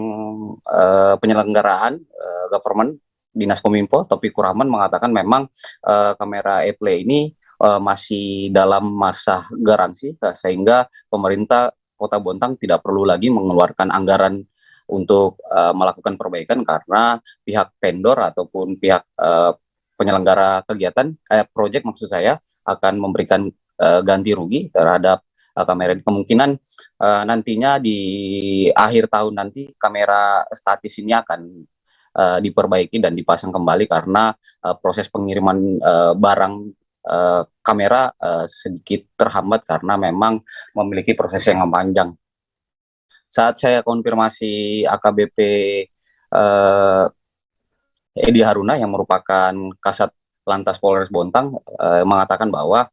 Penyelenggaraan Government Dinas Kominfo Taufikur Rahman mengatakan memang kamera ETLE ini masih dalam masa garansi sehingga pemerintah Kota Bontang tidak perlu lagi mengeluarkan anggaran untuk melakukan perbaikan karena pihak vendor ataupun pihak penyelenggara kegiatan proyek maksud saya akan memberikan ganti rugi terhadap kamera. Kemungkinan nantinya di akhir tahun nanti kamera statis ini akan diperbaiki dan dipasang kembali karena proses pengiriman barang kamera sedikit terhambat karena memang memiliki proses yang panjang. Saat saya konfirmasi AKBP Edi Haruna yang merupakan Kasat Lantas Polres Bontang mengatakan bahwa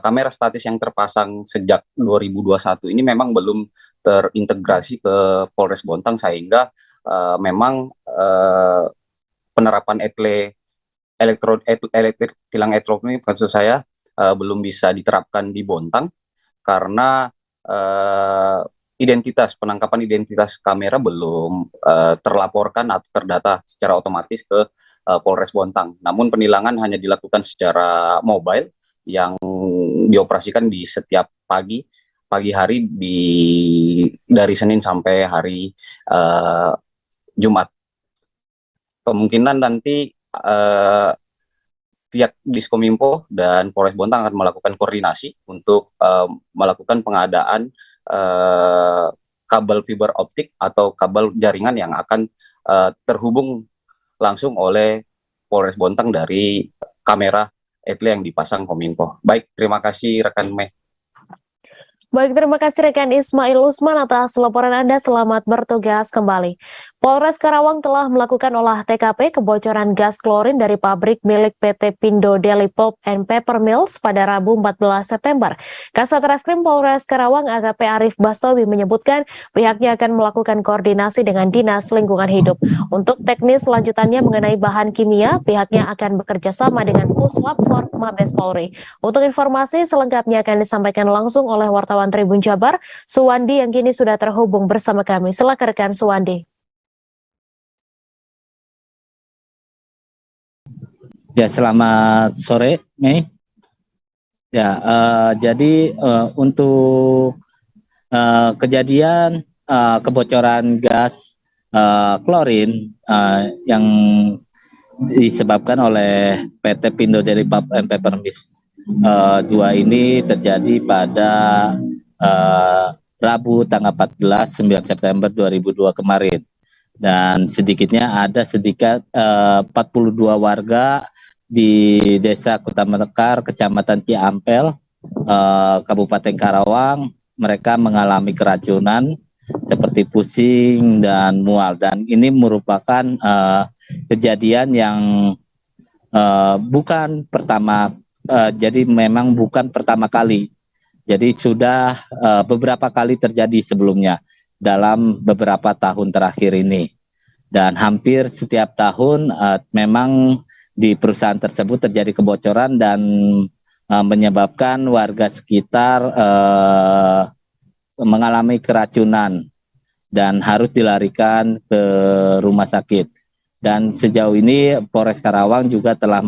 kamera statis yang terpasang sejak 2021 ini memang belum terintegrasi ke Polres Bontang sehingga memang penerapan ETLE tilang elektronik maksud saya belum bisa diterapkan di Bontang karena penangkapan identitas kamera belum terlaporkan atau terdata secara otomatis ke Polres Bontang. Namun penilangan hanya dilakukan secara mobile yang dioperasikan di setiap pagi hari dari Senin sampai hari Jumat. Kemungkinan nanti pihak Diskominfo dan Polres Bontang akan melakukan koordinasi untuk melakukan pengadaan kabel fiber optik atau kabel jaringan yang akan terhubung langsung oleh Polres Bontang dari kamera ETLE yang dipasang Kominfo. Baik, terima kasih rekan Mei. Baik, terima kasih rekan Ismail Usman atas laporan Anda. Selamat bertugas kembali. Polres Karawang telah melakukan olah TKP kebocoran gas klorin dari pabrik milik PT Pindo Deli Pulp and Paper Mills pada Rabu 14 September. Kasat Reskrim Polres Karawang AKP Arif Bastowi menyebutkan pihaknya akan melakukan koordinasi dengan Dinas Lingkungan Hidup. Untuk teknis selanjutannya mengenai bahan kimia, pihaknya akan bekerja sama dengan Puslap Form Mabes Polri. Untuk informasi selengkapnya akan disampaikan langsung oleh wartawan Tribun Jabar, Suwandi yang kini sudah terhubung bersama kami. Silakan rekan Suwandi. Ya, selamat sore, Mei. Ya, jadi untuk kejadian kebocoran gas klorin yang disebabkan oleh PT Pindo Deli Pulp and Paper Mills 2 ini terjadi pada Rabu tanggal 14 9 September 2002 kemarin. Dan sedikitnya ada 42 warga di Desa Kota Mekar, Kecamatan Ciampel, Kabupaten Karawang. Mereka mengalami keracunan seperti pusing dan mual, dan ini merupakan kejadian yang bukan pertama, jadi memang bukan pertama kali, jadi sudah beberapa kali terjadi sebelumnya dalam beberapa tahun terakhir ini, dan hampir setiap tahun memang di perusahaan tersebut terjadi kebocoran dan menyebabkan warga sekitar mengalami keracunan dan harus dilarikan ke rumah sakit. Dan sejauh ini Polres Karawang juga telah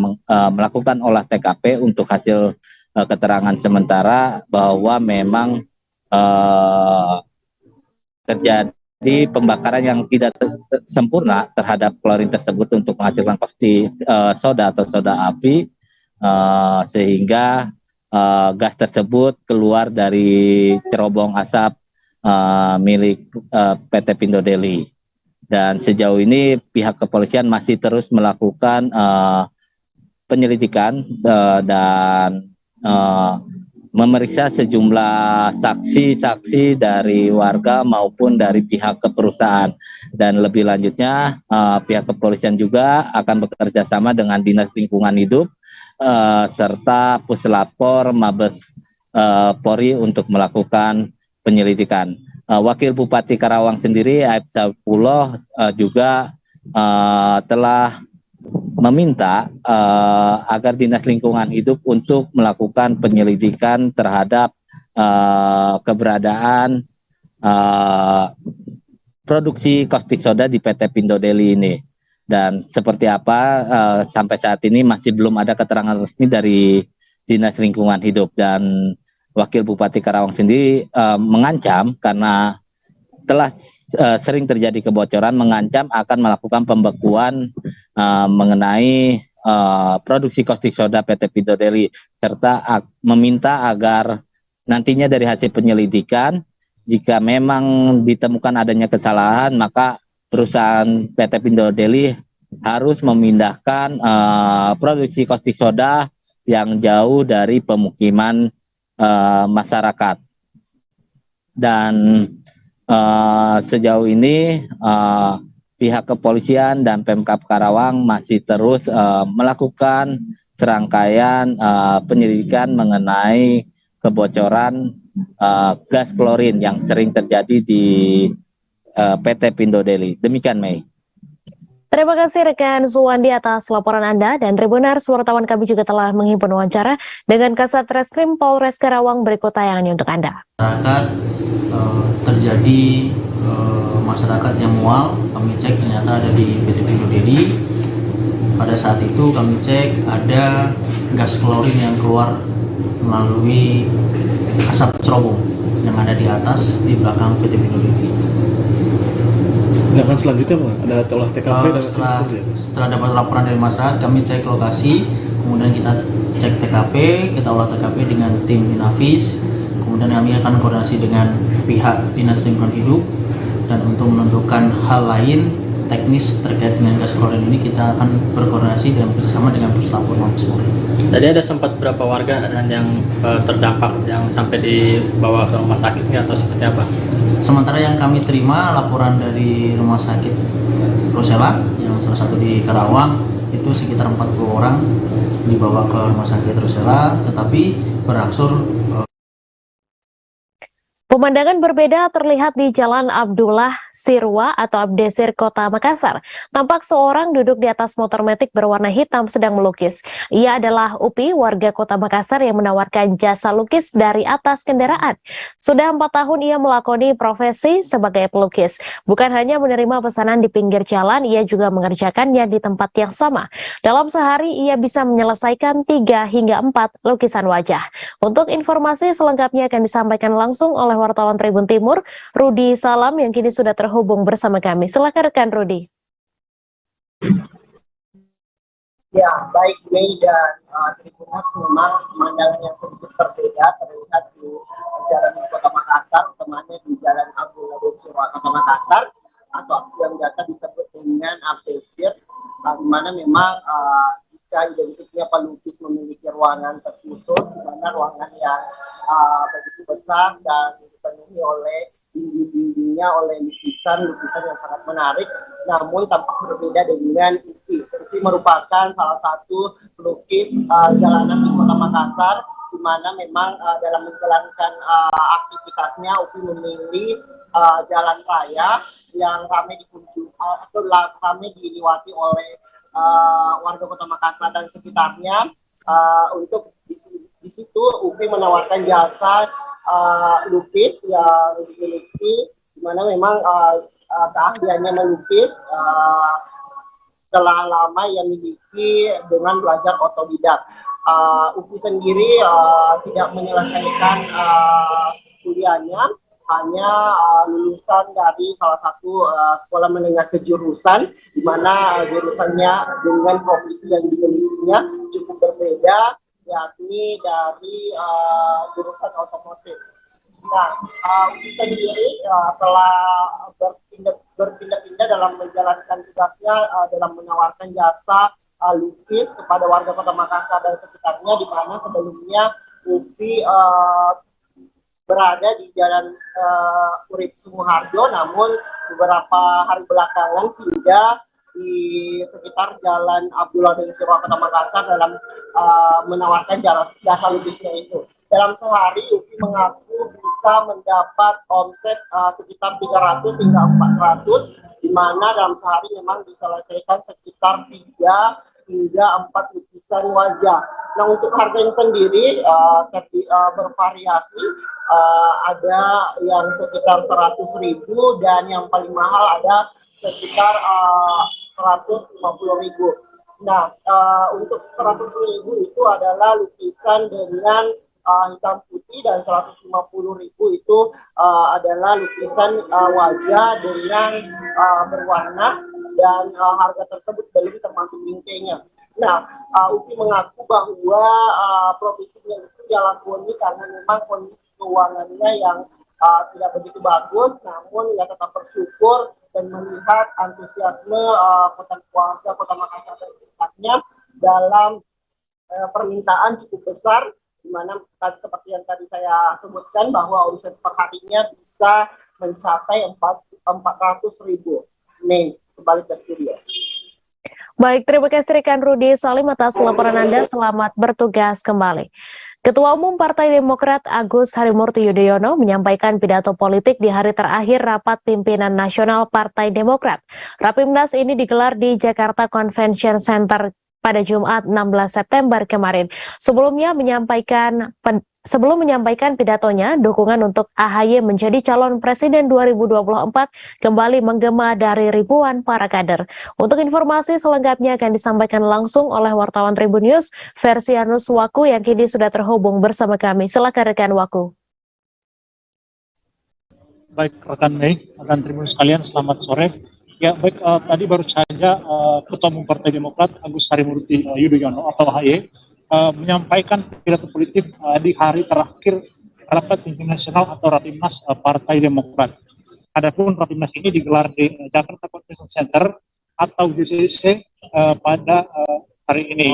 melakukan olah TKP untuk hasil keterangan sementara bahwa memang terjadi pembakaran yang tidak sempurna terhadap klorin tersebut untuk menghasilkan caustic soda atau soda api, sehingga gas tersebut keluar dari cerobong asap milik PT Pindo Deli. Dan sejauh ini pihak kepolisian masih terus melakukan penyelidikan dan memeriksa sejumlah saksi-saksi dari warga maupun dari pihak perusahaan. Dan lebih lanjutnya pihak kepolisian juga akan bekerja sama dengan Dinas Lingkungan Hidup serta Puslapor Mabes Polri untuk melakukan penyelidikan. Wakil Bupati Karawang sendiri, Aib Sapuloh, juga telah meminta agar Dinas Lingkungan Hidup untuk melakukan penyelidikan terhadap keberadaan produksi caustic soda di PT Pindo Deli ini. Dan seperti apa, sampai saat ini masih belum ada keterangan resmi dari Dinas Lingkungan Hidup. Dan Wakil Bupati Karawang sendiri mengancam, karena telah sering terjadi kebocoran, mengancam akan melakukan pembekuan mengenai produksi caustic soda PT Pindo Deli, serta meminta agar nantinya dari hasil penyelidikan, jika memang ditemukan adanya kesalahan, maka perusahaan PT Pindo Deli harus memindahkan produksi caustic soda yang jauh dari pemukiman masyarakat. Dan sejauh ini pihak kepolisian dan Pemkab Karawang masih terus melakukan serangkaian penyelidikan mengenai kebocoran gas klorin yang sering terjadi di PT Pindo Deli. Demikian, Mei. Terima kasih rekan Suwandi atas laporan Anda, dan Tribuners, wartawan kami juga telah menghimpun wawancara dengan Kasat Reskrim Polres Karawang. Berikut tayangannya untuk Anda. Masyarakat terjadi masyarakat yang mual, kami cek ternyata ada di PT Pindo Deli. Pada saat itu kami cek ada gas klorin yang keluar melalui asap cerobong yang ada di atas di belakang PT Pindo Deli. Tindakan selanjutnya apa? Ada olah TKP dan setelah dapat laporan dari masyarakat, kami cek lokasi, kemudian kita cek TKP, kita olah TKP dengan tim Inavis, kemudian kami akan koordinasi dengan pihak Dinas Lingkungan Hidup, dan untuk menentukan hal lain teknis terkait dengan gas klorin ini kita akan berkoordinasi dan bersama dengan Puslapor Mabes Polri. Tadi ada sempat berapa warga dan yang terdampak yang sampai dibawa ke rumah sakit atau seperti apa? Sementara yang kami terima laporan dari Rumah Sakit Rosella yang salah satu di Karawang itu sekitar 40 orang dibawa ke Rumah Sakit Rosella, tetapi berangsur Pemandangan berbeda terlihat di Jalan Abdullah Sirwa atau Abdesir Kota Makassar. Tampak seorang duduk di atas motor metik berwarna hitam sedang melukis. Ia adalah Upi, warga Kota Makassar yang menawarkan jasa lukis dari atas kendaraan. Sudah 4 tahun ia melakoni profesi sebagai pelukis. Bukan hanya menerima pesanan di pinggir jalan, ia juga mengerjakannya di tempat yang sama. Dalam sehari ia bisa menyelesaikan 3 hingga 4 lukisan wajah. Untuk informasi selengkapnya akan disampaikan langsung oleh wartawan Tribun Timur, Rudi Salam, yang kini sudah terhubung bersama kami. Silakan rekan Rudi. Ya, baik Mei dan Tribuners memang pemandangan yang sedikit berbeda terlihat di jalan di Kota Makassar, tepatnya di Jalan Abdul Qadir Surah Kota Makassar, atau yang biasa disebut dengan Apesir, di mana memang jika identiknya pelukis memiliki ruangan terkhusus, di mana ruangan yang begitu besar dan dipenuhi oleh dinding-dindingnya oleh lukisan-lukisan yang sangat menarik, namun tampak berbeda dengan Upi. Upi merupakan salah satu pelukis jalanan di Kota Makassar, di mana memang dalam menjalankan aktivitasnya Upi memilih jalan raya yang ramai dikunjungi atau ramai dilewati oleh warga Kota Makassar dan sekitarnya. Untuk di situ Upi menawarkan jasa lukis yang dimiliki, di mana memang keahliannya melukis telah lama ia miliki dengan belajar otodidak. Upi sendiri tidak menyelesaikan kuliahnya, hanya lulusan dari salah satu sekolah menengah kejurusan, di mana jurusannya dengan profesi yang dimilikinya cukup berbeda, yakni dari jurusan otomotif. Nah, Upi sendiri telah berpindah-pindah dalam menjalankan tugasnya, dalam menawarkan jasa lukis kepada warga Kota Makassar dan sekitarnya, di mana sebelumnya Upi berada di Jalan Urip Sumoharjo, namun beberapa hari belakangan pindah di sekitar Jalan Abdullah bin Sirwa Kota Makassar dalam menawarkan jasa lukisnya itu. Dalam sehari Upi mengaku bisa mendapat omset sekitar 300 hingga 400, di mana dalam sehari memang diselesaikan sekitar 3 hingga 4 lukisan wajah. Nah, untuk harganya sendiri bervariasi, ada yang sekitar 100.000 dan yang paling mahal ada sekitar 150.000. Nah, untuk 100.000 itu adalah lukisan dengan hitam putih, dan 150.000 itu adalah lukisan wajah dengan berwarna, dan harga tersebut belum termasuk bingkainya. Nah, Upi mengaku bahwa profesinya itu dia lakoni karena memang kondisi keuangannya yang tidak begitu bagus, namun ia tetap bersyukur dan melihat antusiasme warga Kota Makassar dan sekitarnya dalam permintaan cukup besar, di mana seperti yang tadi saya sebutkan bahwa omset perharinya bisa mencapai 400.000. Mei, kembali ke studio. Baik, terima kasih rekan Rudi Salim atas laporan Anda. Selamat bertugas kembali. Ketua Umum Partai Demokrat Agus Harimurti Yudhoyono menyampaikan pidato politik di hari terakhir rapat pimpinan nasional Partai Demokrat. Rapimnas ini digelar di Jakarta Convention Center pada Jumat 16 September kemarin. Sebelum menyampaikan pidatonya, dukungan untuk AHY menjadi calon presiden 2024 kembali menggema dari ribuan para kader. Untuk informasi selengkapnya akan disampaikan langsung oleh wartawan Tribun News, Versianus Waku yang kini sudah terhubung bersama kami. Silakan rekan Waku. Baik, rekan Mei, rekan Tribun sekalian, selamat sore. Ya, baik, tadi baru saja Ketua Umum Partai Demokrat Agus Harimurti Yudhoyono atau AHY menyampaikan pidato politik di hari terakhir rapat pimpinan nasional atau Rapimnas Partai Demokrat. Adapun Rapimnas ini digelar di Jakarta Convention Center atau JCC pada hari ini.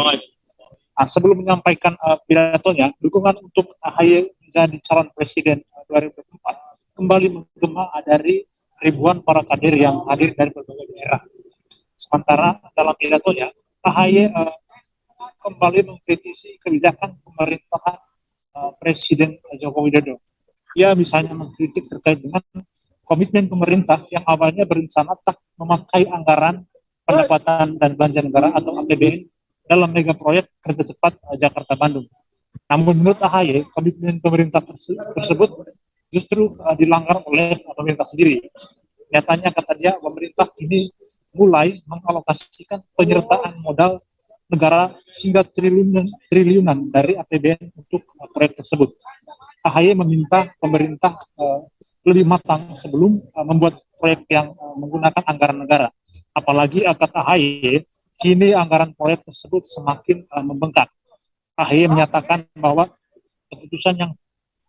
Sebelum menyampaikan pidatonya, dukungan untuk AHY menjadi calon presiden 2024 kembali menggema dari ribuan para kader yang hadir dari berbagai daerah. Sementara dalam pidatonya, AHY kembali mengkritisi kebijakan pemerintahan Presiden Joko Widodo. Ia misalnya mengkritik terkait dengan komitmen pemerintah yang awalnya berencana tak memakai anggaran pendapatan dan belanja negara atau APBN dalam mega proyek kereta cepat Jakarta-Bandung. Namun menurut AHY, komitmen pemerintah tersebut justru dilanggar oleh pemerintah sendiri. Nyatanya, kata dia, pemerintah ini mulai mengalokasikan penyertaan modal negara hingga triliunan dari APBN untuk proyek tersebut. AHY meminta pemerintah lebih matang sebelum membuat proyek yang menggunakan anggaran negara. Apalagi kata AHY, kini anggaran proyek tersebut semakin membengkak. AHY menyatakan bahwa keputusan yang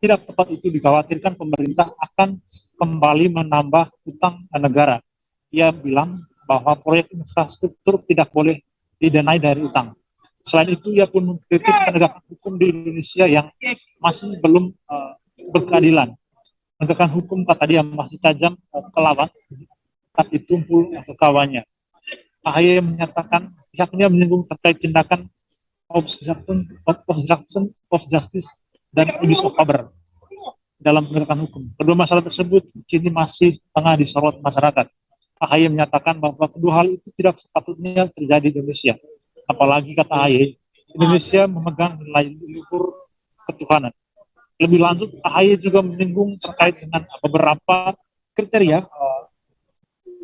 tidak tepat itu dikhawatirkan pemerintah akan kembali menambah utang negara. Ia bilang bahwa proyek infrastruktur tidak boleh didanai dari utang. Selain itu, ia pun mengkritik penegakan hukum di Indonesia yang masih belum berkeadilan. Penegakan hukum, kata dia, masih tajam ke lawan, tapi tumpul ke kawannya. AHY menyatakan pihaknya menyinggung terkait tindakan obstruction of justice dan abuse of power dalam penegakan hukum. Kedua masalah tersebut kini masih tengah disorot masyarakat. AHY menyatakan bahwa kedua hal itu tidak sepatutnya terjadi di Indonesia. Apalagi, kata AHY, Indonesia memegang nilai luhur ketuhanan. Lebih lanjut, AHY juga menyinggung terkait dengan beberapa kriteria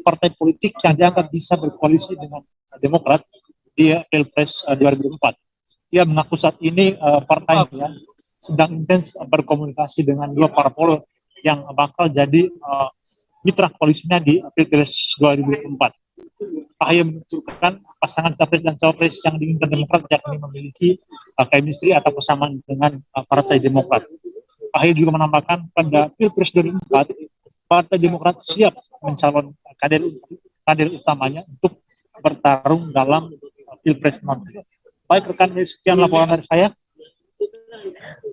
partai politik yang dianggap bisa berkoalisi dengan Demokrat di Pilpres 2024. Ia mengaku saat ini partainya sedang intens berkomunikasi dengan dua parpol yang bakal jadi mitra koalisinya di Pilpres 2024. AHY menunjukkan pasangan capres dan cawapres yang diinginkan Demokrat yakni memiliki chemistry atau kesamaan dengan Partai Demokrat. AHY juga menambahkan pada Pilpres 2024, Partai Demokrat siap mencalon kader utamanya untuk bertarung dalam Pilpres nanti. Baik rekan, sekian laporan dari saya.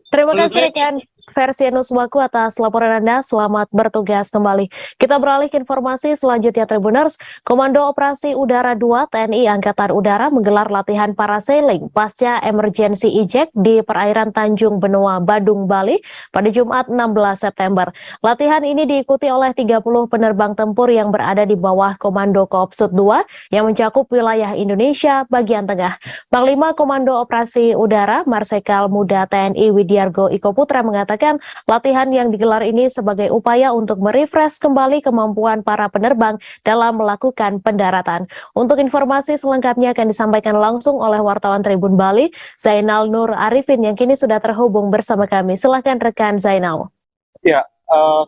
Terima kasih rekan Versianus Waku atas laporan Anda. Selamat bertugas kembali. Kita beralih ke informasi selanjutnya, Tribuners. Komando Operasi Udara 2 TNI Angkatan Udara menggelar latihan parasailing pasca emergency eject di perairan Tanjung Benoa, Badung, Bali pada Jumat 16 September. Latihan ini diikuti oleh 30 penerbang tempur yang berada di bawah Komando Koopsut 2 yang mencakup wilayah Indonesia bagian tengah. Panglima Komando Operasi Udara Marsikal Muda TNI Widiargo Iko Putra mengatakan latihan yang digelar ini sebagai upaya untuk merefresh kembali kemampuan para penerbang dalam melakukan pendaratan. Untuk informasi selengkapnya akan disampaikan langsung oleh wartawan Tribun Bali, Zainal Nur Arifin yang kini sudah terhubung bersama kami. Silakan rekan Zainal. Ya,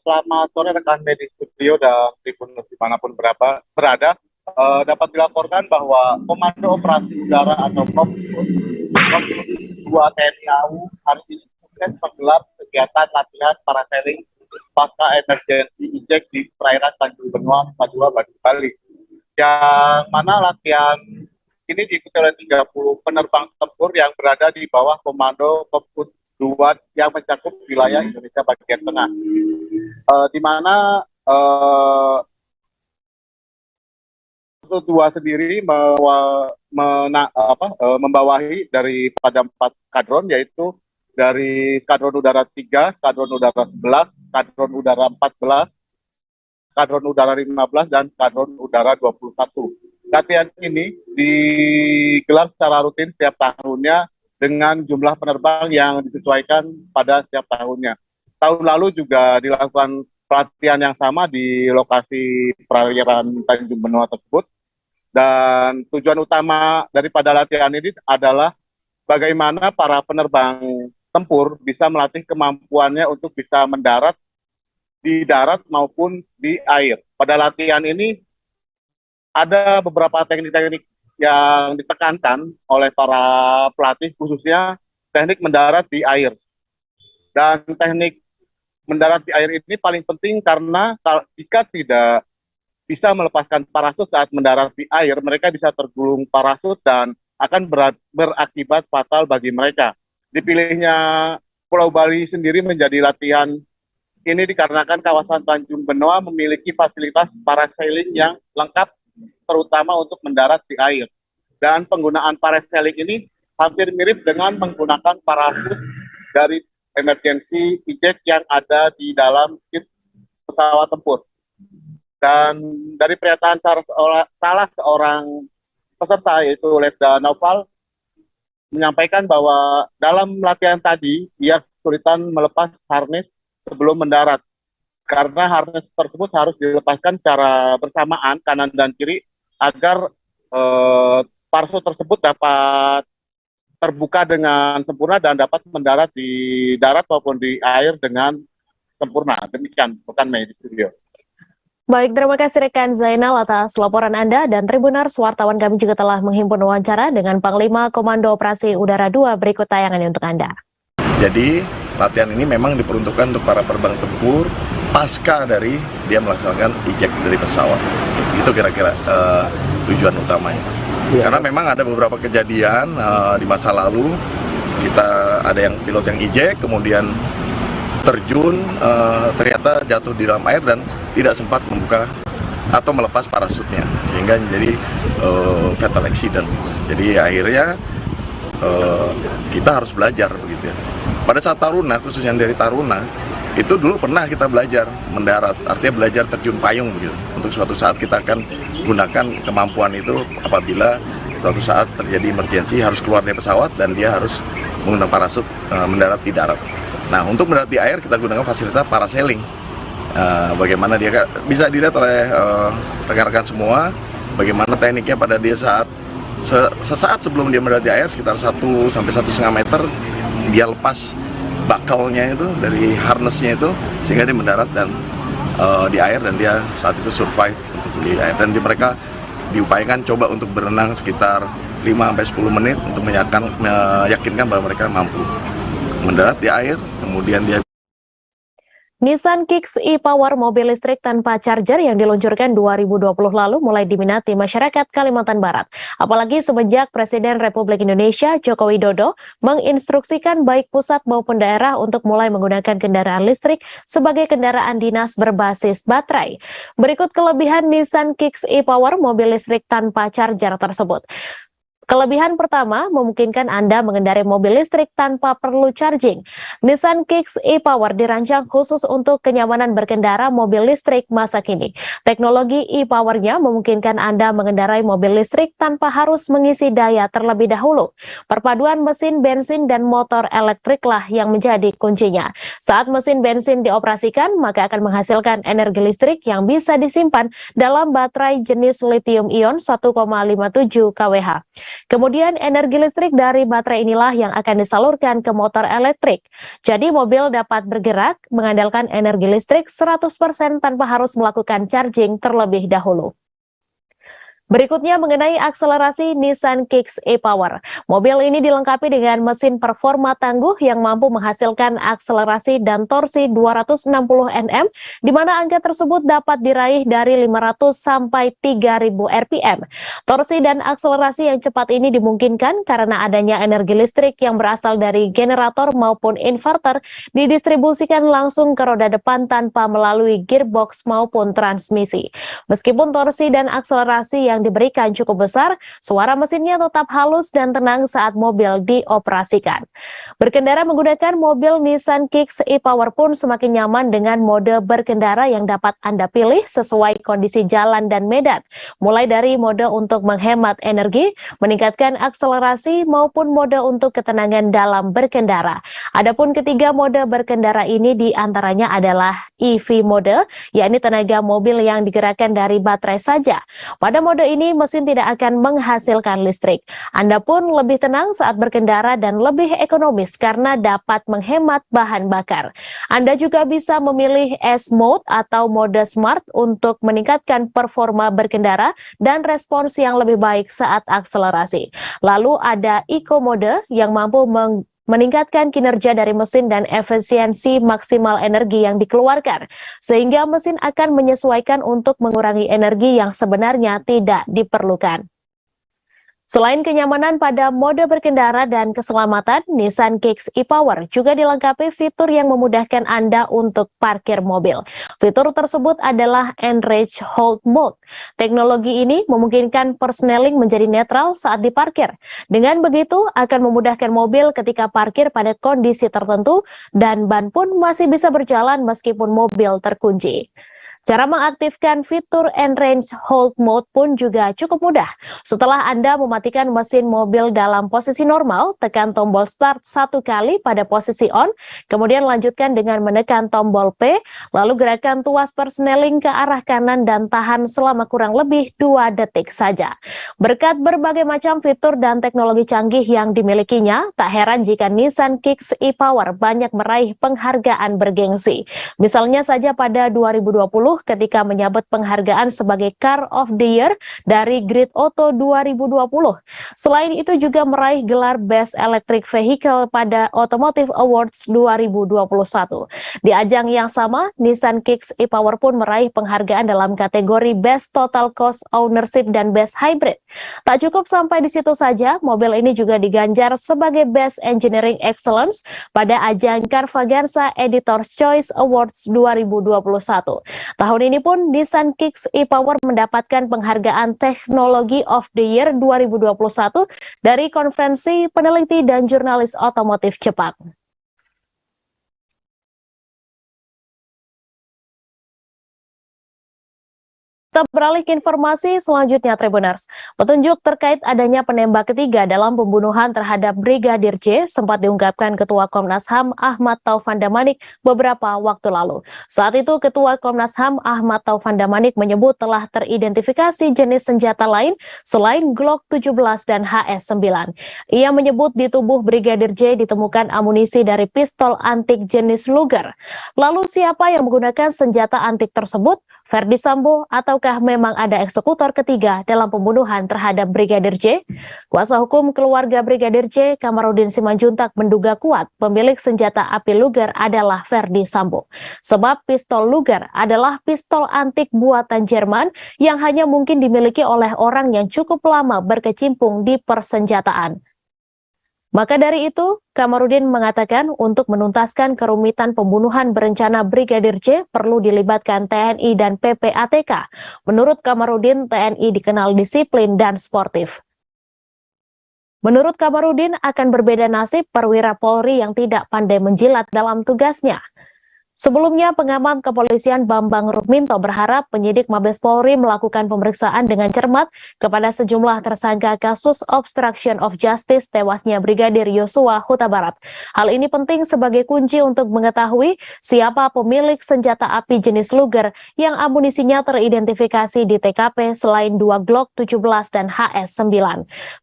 selamat sore rekan di studio dan Tribun dimanapun berada. Dapat dilaporkan bahwa Komando Operasi Udara atau Koopsut 2 TNI AU hari ini menggelar kegiatan latihan parasailing pasca emergency eject di perairan Tanjung Benoa, Madura, Badung, Bali. Yang mana latihan ini diikuti oleh 30 penerbang tempur yang berada di bawah Komando Koopsut 2 yang mencakup wilayah Indonesia bagian tengah. Di mana Koopsut 2 sendiri membawahi daripada 4 skadron, yaitu dari Skadron Udara 3, Skadron Udara 11, Skadron Udara 14, Skadron Udara 15, dan Skadron Udara 21. Latihan ini digelar secara rutin setiap tahunnya dengan jumlah penerbang yang disesuaikan pada setiap tahunnya. Tahun lalu juga dilakukan pelatihan yang sama di lokasi perairan Tanjung Benoa tersebut. Dan tujuan utama daripada latihan ini adalah bagaimana para penerbang tempur bisa melatih kemampuannya untuk bisa mendarat di darat maupun di air. Pada latihan ini ada beberapa teknik-teknik yang ditekankan oleh para pelatih, khususnya teknik mendarat di air. Dan teknik mendarat di air ini paling penting karena jika tidak bisa melepaskan parasut saat mendarat di air, mereka bisa tergulung parasut dan akan berakibat fatal bagi mereka. Dipilihnya Pulau Bali sendiri menjadi latihan ini dikarenakan kawasan Tanjung Benoa memiliki fasilitas parasailing yang lengkap, terutama untuk mendarat di air. Dan penggunaan parasailing ini hampir mirip dengan menggunakan parasut dari emergency eject yang ada di dalam kit pesawat tempur. Dan dari pernyataan salah seorang peserta, yaitu Letda Naufal, menyampaikan bahwa dalam latihan tadi ia kesulitan melepas harness sebelum mendarat karena harness tersebut harus dilepaskan secara bersamaan kanan dan kiri agar parasut tersebut dapat terbuka dengan sempurna dan dapat mendarat di darat maupun di air dengan sempurna. Demikian rekan Mei di studio. Baik, terima kasih rekan Zainal atas laporan Anda, dan Tribuners, wartawan kami juga telah menghimpun wawancara dengan Panglima Komando Operasi Udara 2. Berikut tayangannya untuk Anda. Jadi latihan ini memang diperuntukkan untuk para terbang tempur pasca dari dia melaksanakan eject dari pesawat. Itu kira-kira tujuan utamanya. Karena memang ada beberapa kejadian di masa lalu, kita ada yang pilot yang eject, kemudian terjun, ternyata jatuh di dalam air dan tidak sempat membuka atau melepas parasutnya, sehingga menjadi fatal accident. Jadi akhirnya kita harus belajar begitu ya. Pada saat Taruna, khususnya dari Taruna, itu dulu pernah kita belajar mendarat, artinya belajar terjun payung begitu. Untuk suatu saat kita akan gunakan kemampuan itu apabila suatu saat terjadi emergency, harus keluar dari pesawat dan dia harus menggunakan parasut mendarat di darat. Nah, untuk mendarat di air kita gunakan fasilitas parasailing. Bagaimana dia bisa dilihat oleh rekan-rekan semua, bagaimana tekniknya pada dia sesaat sebelum dia mendarat di air, sekitar 1 sampai 1,5 meter, dia lepas bakalnya itu dari harnessnya itu, sehingga dia mendarat dan di air, dan dia saat itu survive untuk di air. Dan mereka diupayakan coba untuk berenang sekitar 5 sampai 10 menit untuk meyakinkan bahwa mereka mampu mendarat di air, kemudian dia. Nissan Kicks e-Power, mobil listrik tanpa charger yang diluncurkan 2020 lalu, mulai diminati masyarakat Kalimantan Barat. Apalagi semenjak Presiden Republik Indonesia Joko Widodo menginstruksikan baik pusat maupun daerah untuk mulai menggunakan kendaraan listrik sebagai kendaraan dinas berbasis baterai. Berikut kelebihan Nissan Kicks e-Power, mobil listrik tanpa charger tersebut. Kelebihan pertama, memungkinkan Anda mengendarai mobil listrik tanpa perlu charging. Nissan Kicks e-Power dirancang khusus untuk kenyamanan berkendara mobil listrik masa kini. Teknologi e-Power-nya memungkinkan Anda mengendarai mobil listrik tanpa harus mengisi daya terlebih dahulu. Perpaduan mesin bensin dan motor elektriklah yang menjadi kuncinya. Saat mesin bensin dioperasikan, maka akan menghasilkan energi listrik yang bisa disimpan dalam baterai jenis lithium-ion 1,57 kWh. Kemudian energi listrik dari baterai inilah yang akan disalurkan ke motor elektrik. Jadi mobil dapat bergerak mengandalkan energi listrik 100% tanpa harus melakukan charging terlebih dahulu. Berikutnya mengenai akselerasi Nissan Kicks e-Power. Mobil ini dilengkapi dengan mesin performa tangguh yang mampu menghasilkan akselerasi dan torsi 260 Nm, di mana angka tersebut dapat diraih dari 500 sampai 3000 rpm. Torsi dan akselerasi yang cepat ini dimungkinkan karena adanya energi listrik yang berasal dari generator maupun inverter didistribusikan langsung ke roda depan tanpa melalui gearbox maupun transmisi. Meskipun torsi dan akselerasi yang diberikan cukup besar, suara mesinnya tetap halus dan tenang saat mobil dioperasikan. Berkendara menggunakan mobil Nissan Kicks e-Power pun semakin nyaman dengan mode berkendara yang dapat Anda pilih sesuai kondisi jalan dan medan, mulai dari mode untuk menghemat energi, meningkatkan akselerasi, maupun mode untuk ketenangan dalam berkendara. Adapun ketiga mode berkendara ini diantaranya adalah EV mode, yakni tenaga mobil yang digerakkan dari baterai saja. Pada mode ini mesin tidak akan menghasilkan listrik. Anda pun lebih tenang saat berkendara dan lebih ekonomis karena dapat menghemat bahan bakar. Anda juga bisa memilih S mode atau mode smart untuk meningkatkan performa berkendara dan respons yang lebih baik saat akselerasi. Lalu ada Eco mode yang mampu meningkatkan kinerja dari mesin dan efisiensi maksimal energi yang dikeluarkan, sehingga mesin akan menyesuaikan untuk mengurangi energi yang sebenarnya tidak diperlukan. Selain kenyamanan pada mode berkendara dan keselamatan, Nissan Kicks e-Power juga dilengkapi fitur yang memudahkan Anda untuk parkir mobil. Fitur tersebut adalah Enrage Hold Mode. Teknologi ini memungkinkan persneling menjadi netral saat diparkir. Dengan begitu, akan memudahkan mobil ketika parkir pada kondisi tertentu dan ban pun masih bisa berjalan meskipun mobil terkunci. Cara mengaktifkan fitur Enrage Hold Mode pun juga cukup mudah. Setelah Anda mematikan mesin mobil dalam posisi normal, tekan tombol start 1 kali pada posisi on, kemudian lanjutkan dengan menekan tombol P, lalu gerakan tuas persneling ke arah kanan dan tahan selama kurang lebih 2 detik saja. Berkat berbagai macam fitur dan teknologi canggih yang dimilikinya, tak heran jika Nissan Kicks e-Power banyak meraih penghargaan bergengsi. Misalnya saja pada 2020, ketika menyabet penghargaan sebagai Car of the Year dari Grid Auto 2020. Selain itu juga meraih gelar Best Electric Vehicle pada Automotive Awards 2021. Di ajang yang sama, Nissan Kicks e-Power pun meraih penghargaan dalam kategori Best Total Cost Ownership dan Best Hybrid. Tak cukup sampai di situ saja, mobil ini juga diganjar sebagai Best Engineering Excellence pada ajang Carvaganza Editor's Choice Awards 2021. Tahun ini pun Nissan Kicks e-Power mendapatkan penghargaan Technology of the Year 2021 dari Konferensi Peneliti dan Jurnalis Otomotif Jepang. Kita beralih ke informasi selanjutnya, Tribuners. Petunjuk terkait adanya penembak ketiga dalam pembunuhan terhadap Brigadir J sempat diungkapkan Ketua Komnas HAM Ahmad Taufan Damanik beberapa waktu lalu. Saat itu, Ketua Komnas HAM Ahmad Taufan Damanik menyebut telah teridentifikasi jenis senjata lain selain Glock 17 dan HS9. Ia menyebut di tubuh Brigadir J ditemukan amunisi dari pistol antik jenis Luger. Lalu siapa yang menggunakan senjata antik tersebut? Ferdi Sambo ataukah memang ada eksekutor ketiga dalam pembunuhan terhadap Brigadir J? Kuasa hukum keluarga Brigadir J, Kamarudin Simanjuntak, menduga kuat pemilik senjata api Luger adalah Ferdi Sambo. Sebab pistol Luger adalah pistol antik buatan Jerman yang hanya mungkin dimiliki oleh orang yang cukup lama berkecimpung di persenjataan. Maka dari itu, Kamarudin mengatakan untuk menuntaskan kerumitan pembunuhan berencana Brigadir J perlu dilibatkan TNI dan PPATK. Menurut Kamarudin, TNI dikenal disiplin dan sportif. Menurut Kamarudin, akan berbeda nasib perwira Polri yang tidak pandai menjilat dalam tugasnya. Sebelumnya, pengamat kepolisian Bambang Rukminto berharap penyidik Mabes Polri melakukan pemeriksaan dengan cermat kepada sejumlah tersangka kasus obstruction of justice tewasnya Brigadir Yosua Huta Barat. Hal ini penting sebagai kunci untuk mengetahui siapa pemilik senjata api jenis Luger yang amunisinya teridentifikasi di TKP selain 2 Glock 17 dan HS9.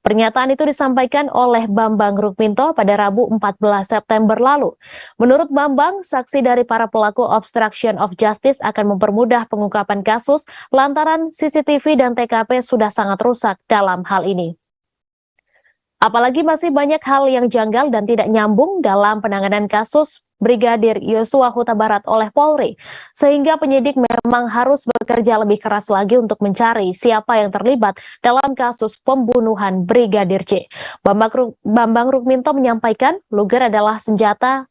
Pernyataan itu disampaikan oleh Bambang Rukminto pada Rabu 14 September lalu. Menurut Bambang, saksi dari para pelaku obstruction of justice akan mempermudah pengungkapan kasus lantaran CCTV dan TKP sudah sangat rusak dalam hal ini. Apalagi masih banyak hal yang janggal dan tidak nyambung dalam penanganan kasus Brigadir Yosua Huta Barat oleh Polri, sehingga penyidik memang harus bekerja lebih keras lagi untuk mencari siapa yang terlibat dalam kasus pembunuhan Brigadir J. Bambang Rukminto menyampaikan Luger adalah senjata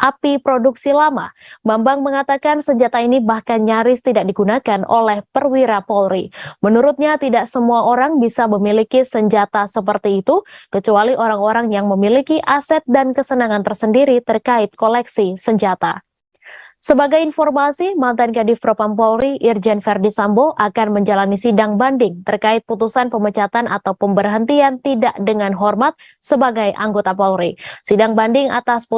api produksi lama. Bambang mengatakan senjata ini bahkan nyaris tidak digunakan oleh perwira Polri. Menurutnya tidak semua orang bisa memiliki senjata seperti itu, kecuali orang-orang yang memiliki aset dan kesenangan tersendiri terkait koleksi senjata. Sebagai informasi, mantan Kadif Propam Polri Irjen Ferdi Sambo akan menjalani sidang banding terkait putusan pemecatan atau pemberhentian tidak dengan hormat sebagai anggota Polri. Sidang banding atas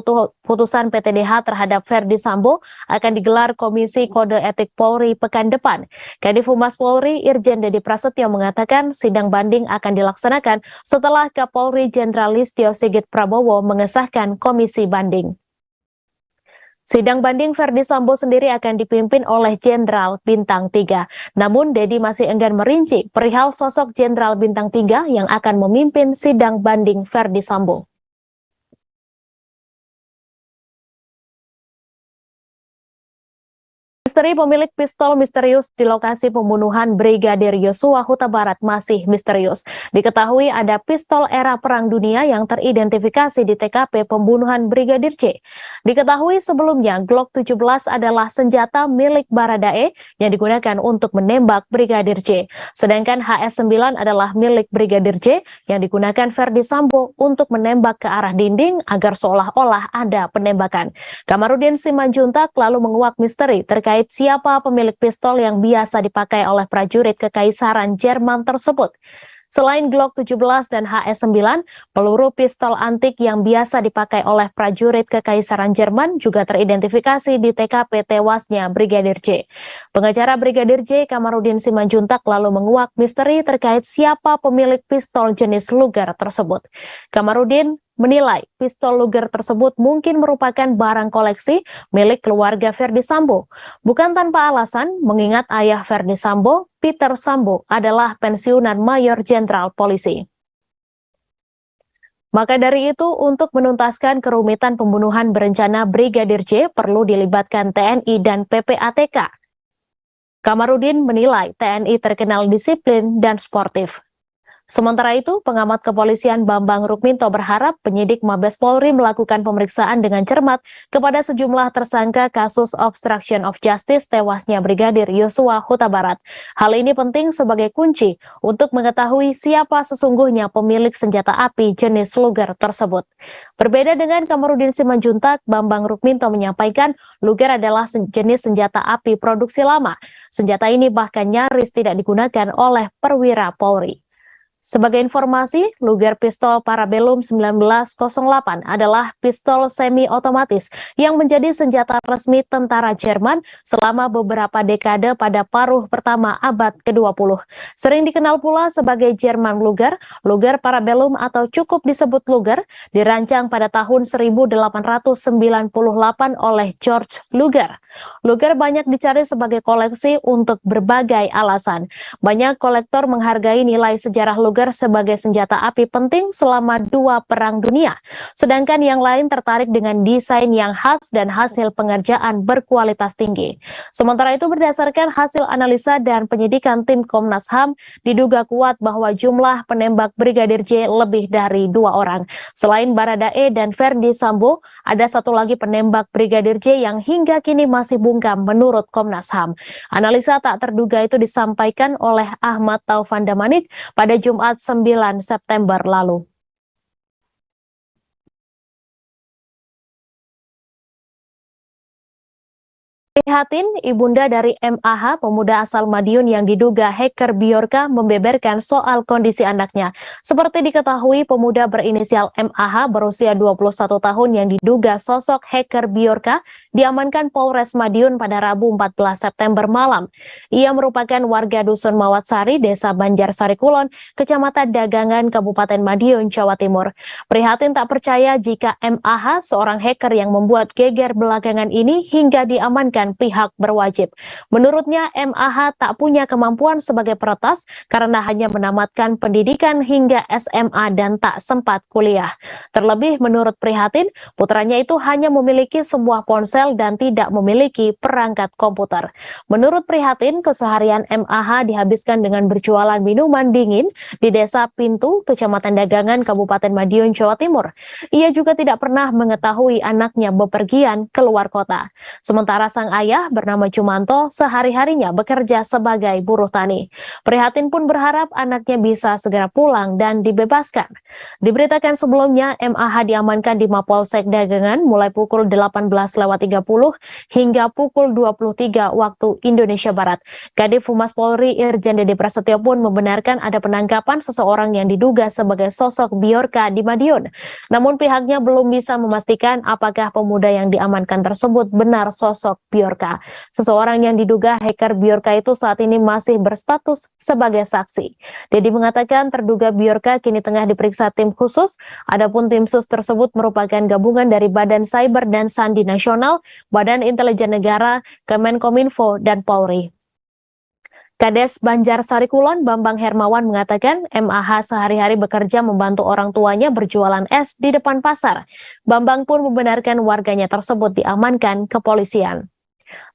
putusan PTDH terhadap Ferdi Sambo akan digelar Komisi Kode Etik Polri pekan depan. Kadif Humas Polri Irjen Dedi Prasetyo mengatakan sidang banding akan dilaksanakan setelah Kapolri Jenderal Listio Sigit Prabowo mengesahkan komisi banding. Sidang banding Ferdi Sambo sendiri akan dipimpin oleh Jenderal Bintang 3. Namun Dedi masih enggan merinci perihal sosok Jenderal Bintang 3 yang akan memimpin sidang banding Ferdi Sambo. Misteri pemilik pistol misterius di lokasi pembunuhan Brigadir Yosua Huta Barat masih misterius. Diketahui ada pistol era Perang Dunia yang teridentifikasi di TKP pembunuhan Brigadir J. Diketahui sebelumnya Glock 17 adalah senjata milik Baradae yang digunakan untuk menembak Brigadir J. Sedangkan HS9 adalah milik Brigadir J yang digunakan Ferdi Sambo untuk menembak ke arah dinding agar seolah-olah ada penembakan. Kamarudin Simanjuntak lalu menguak misteri terkait siapa pemilik pistol yang biasa dipakai oleh prajurit Kekaisaran Jerman tersebut. Selain Glock 17 dan HS9, peluru pistol antik yang biasa dipakai oleh prajurit Kekaisaran Jerman juga teridentifikasi di TKP tewasnya Brigadir J. Pengacara Brigadir J, Kamarudin Simanjuntak, lalu menguak misteri terkait siapa pemilik pistol jenis Luger tersebut. Kamarudin menilai pistol Luger tersebut mungkin merupakan barang koleksi milik keluarga Verdi Sambo. Bukan tanpa alasan, mengingat ayah Verdi Sambo, Peter Sambo, adalah pensiunan Mayor Jenderal Polisi. Maka dari itu, untuk menuntaskan kerumitan pembunuhan berencana Brigadir J, perlu dilibatkan TNI dan PPATK. Kamarudin menilai TNI terkenal disiplin dan sportif. Sementara itu, pengamat kepolisian Bambang Rukminto berharap penyidik Mabes Polri melakukan pemeriksaan dengan cermat kepada sejumlah tersangka kasus obstruction of justice tewasnya Brigadir Yosua Huta Barat. Hal ini penting sebagai kunci untuk mengetahui siapa sesungguhnya pemilik senjata api jenis Luger tersebut. Berbeda dengan Kamarudin Simanjuntak, Bambang Rukminto menyampaikan Luger adalah jenis senjata api produksi lama. Senjata ini bahkan nyaris tidak digunakan oleh perwira Polri. Sebagai informasi, Luger pistol Parabellum 1908 adalah pistol semi-otomatis yang menjadi senjata resmi tentara Jerman selama beberapa dekade pada paruh pertama abad ke-20. Sering dikenal pula sebagai German Luger, Luger Parabellum atau cukup disebut Luger, dirancang pada tahun 1898 oleh George Luger. Luger banyak dicari sebagai koleksi untuk berbagai alasan. Banyak kolektor menghargai nilai sejarah Luger sebagai senjata api penting selama 2 perang dunia. Sedangkan yang lain tertarik dengan desain yang khas dan hasil pengerjaan berkualitas tinggi. Sementara itu berdasarkan hasil analisa dan penyidikan tim Komnas HAM, diduga kuat bahwa jumlah penembak Brigadir J lebih dari 2 orang. Selain Baradae dan Verdi Sambo, ada satu lagi penembak Brigadir J yang hingga kini masih bungkam menurut Komnas HAM. Analisa tak terduga itu disampaikan oleh Ahmad Taufan Damanik pada Jumat 9 September lalu. Prihatin, ibunda dari MAH, pemuda asal Madiun yang diduga hacker Bjorka, membeberkan soal kondisi anaknya. Seperti diketahui, pemuda berinisial MAH berusia 21 tahun yang diduga sosok hacker Bjorka diamankan Polres Madiun pada Rabu 14 September malam. Ia merupakan warga Dusun Mawatsari, Desa Banjarsari Kulon, Kecamatan Dagangan, Kabupaten Madiun, Jawa Timur. Prihatin tak percaya jika MAH, seorang hacker yang membuat geger belakangan ini, hingga diamankan pihak berwajib. Menurutnya, MAH tak punya kemampuan sebagai peretas karena hanya menamatkan pendidikan hingga SMA dan tak sempat kuliah. Terlebih, menurut Prihatin, putranya itu hanya memiliki sebuah ponsel dan tidak memiliki perangkat komputer. Menurut Prihatin, keseharian MAH dihabiskan dengan berjualan minuman dingin di Desa Pintu, Kecamatan Dagangan, Kabupaten Madiun, Jawa Timur. Ia juga tidak pernah mengetahui anaknya bepergian keluar kota. Sementara sang ayah bernama Jumanto sehari-harinya bekerja sebagai buruh tani. Prihatin pun berharap anaknya bisa segera pulang dan dibebaskan. Diberitakan sebelumnya, MAH diamankan di Mapolsek Dagangan mulai pukul 18.30 hingga pukul 23 waktu Indonesia Barat. Kadif Humas Polri Irjen Dede Prasetyo pun membenarkan ada penangkapan seseorang yang diduga sebagai sosok Bjorka di Madiun. Namun pihaknya belum bisa memastikan apakah pemuda yang diamankan tersebut benar sosok Bjorka. Seseorang yang diduga hacker Bjorka itu saat ini masih berstatus sebagai saksi. Dedi mengatakan terduga Bjorka kini tengah diperiksa tim khusus. Adapun tim sus tersebut merupakan gabungan dari Badan Cyber dan Sandi Nasional, Badan Intelijen Negara, Kemenkominfo, dan Polri. Kades Banjarsari Kulon Bambang Hermawan mengatakan MAH sehari-hari bekerja membantu orang tuanya berjualan es di depan pasar. Bambang pun membenarkan warganya tersebut diamankan kepolisian.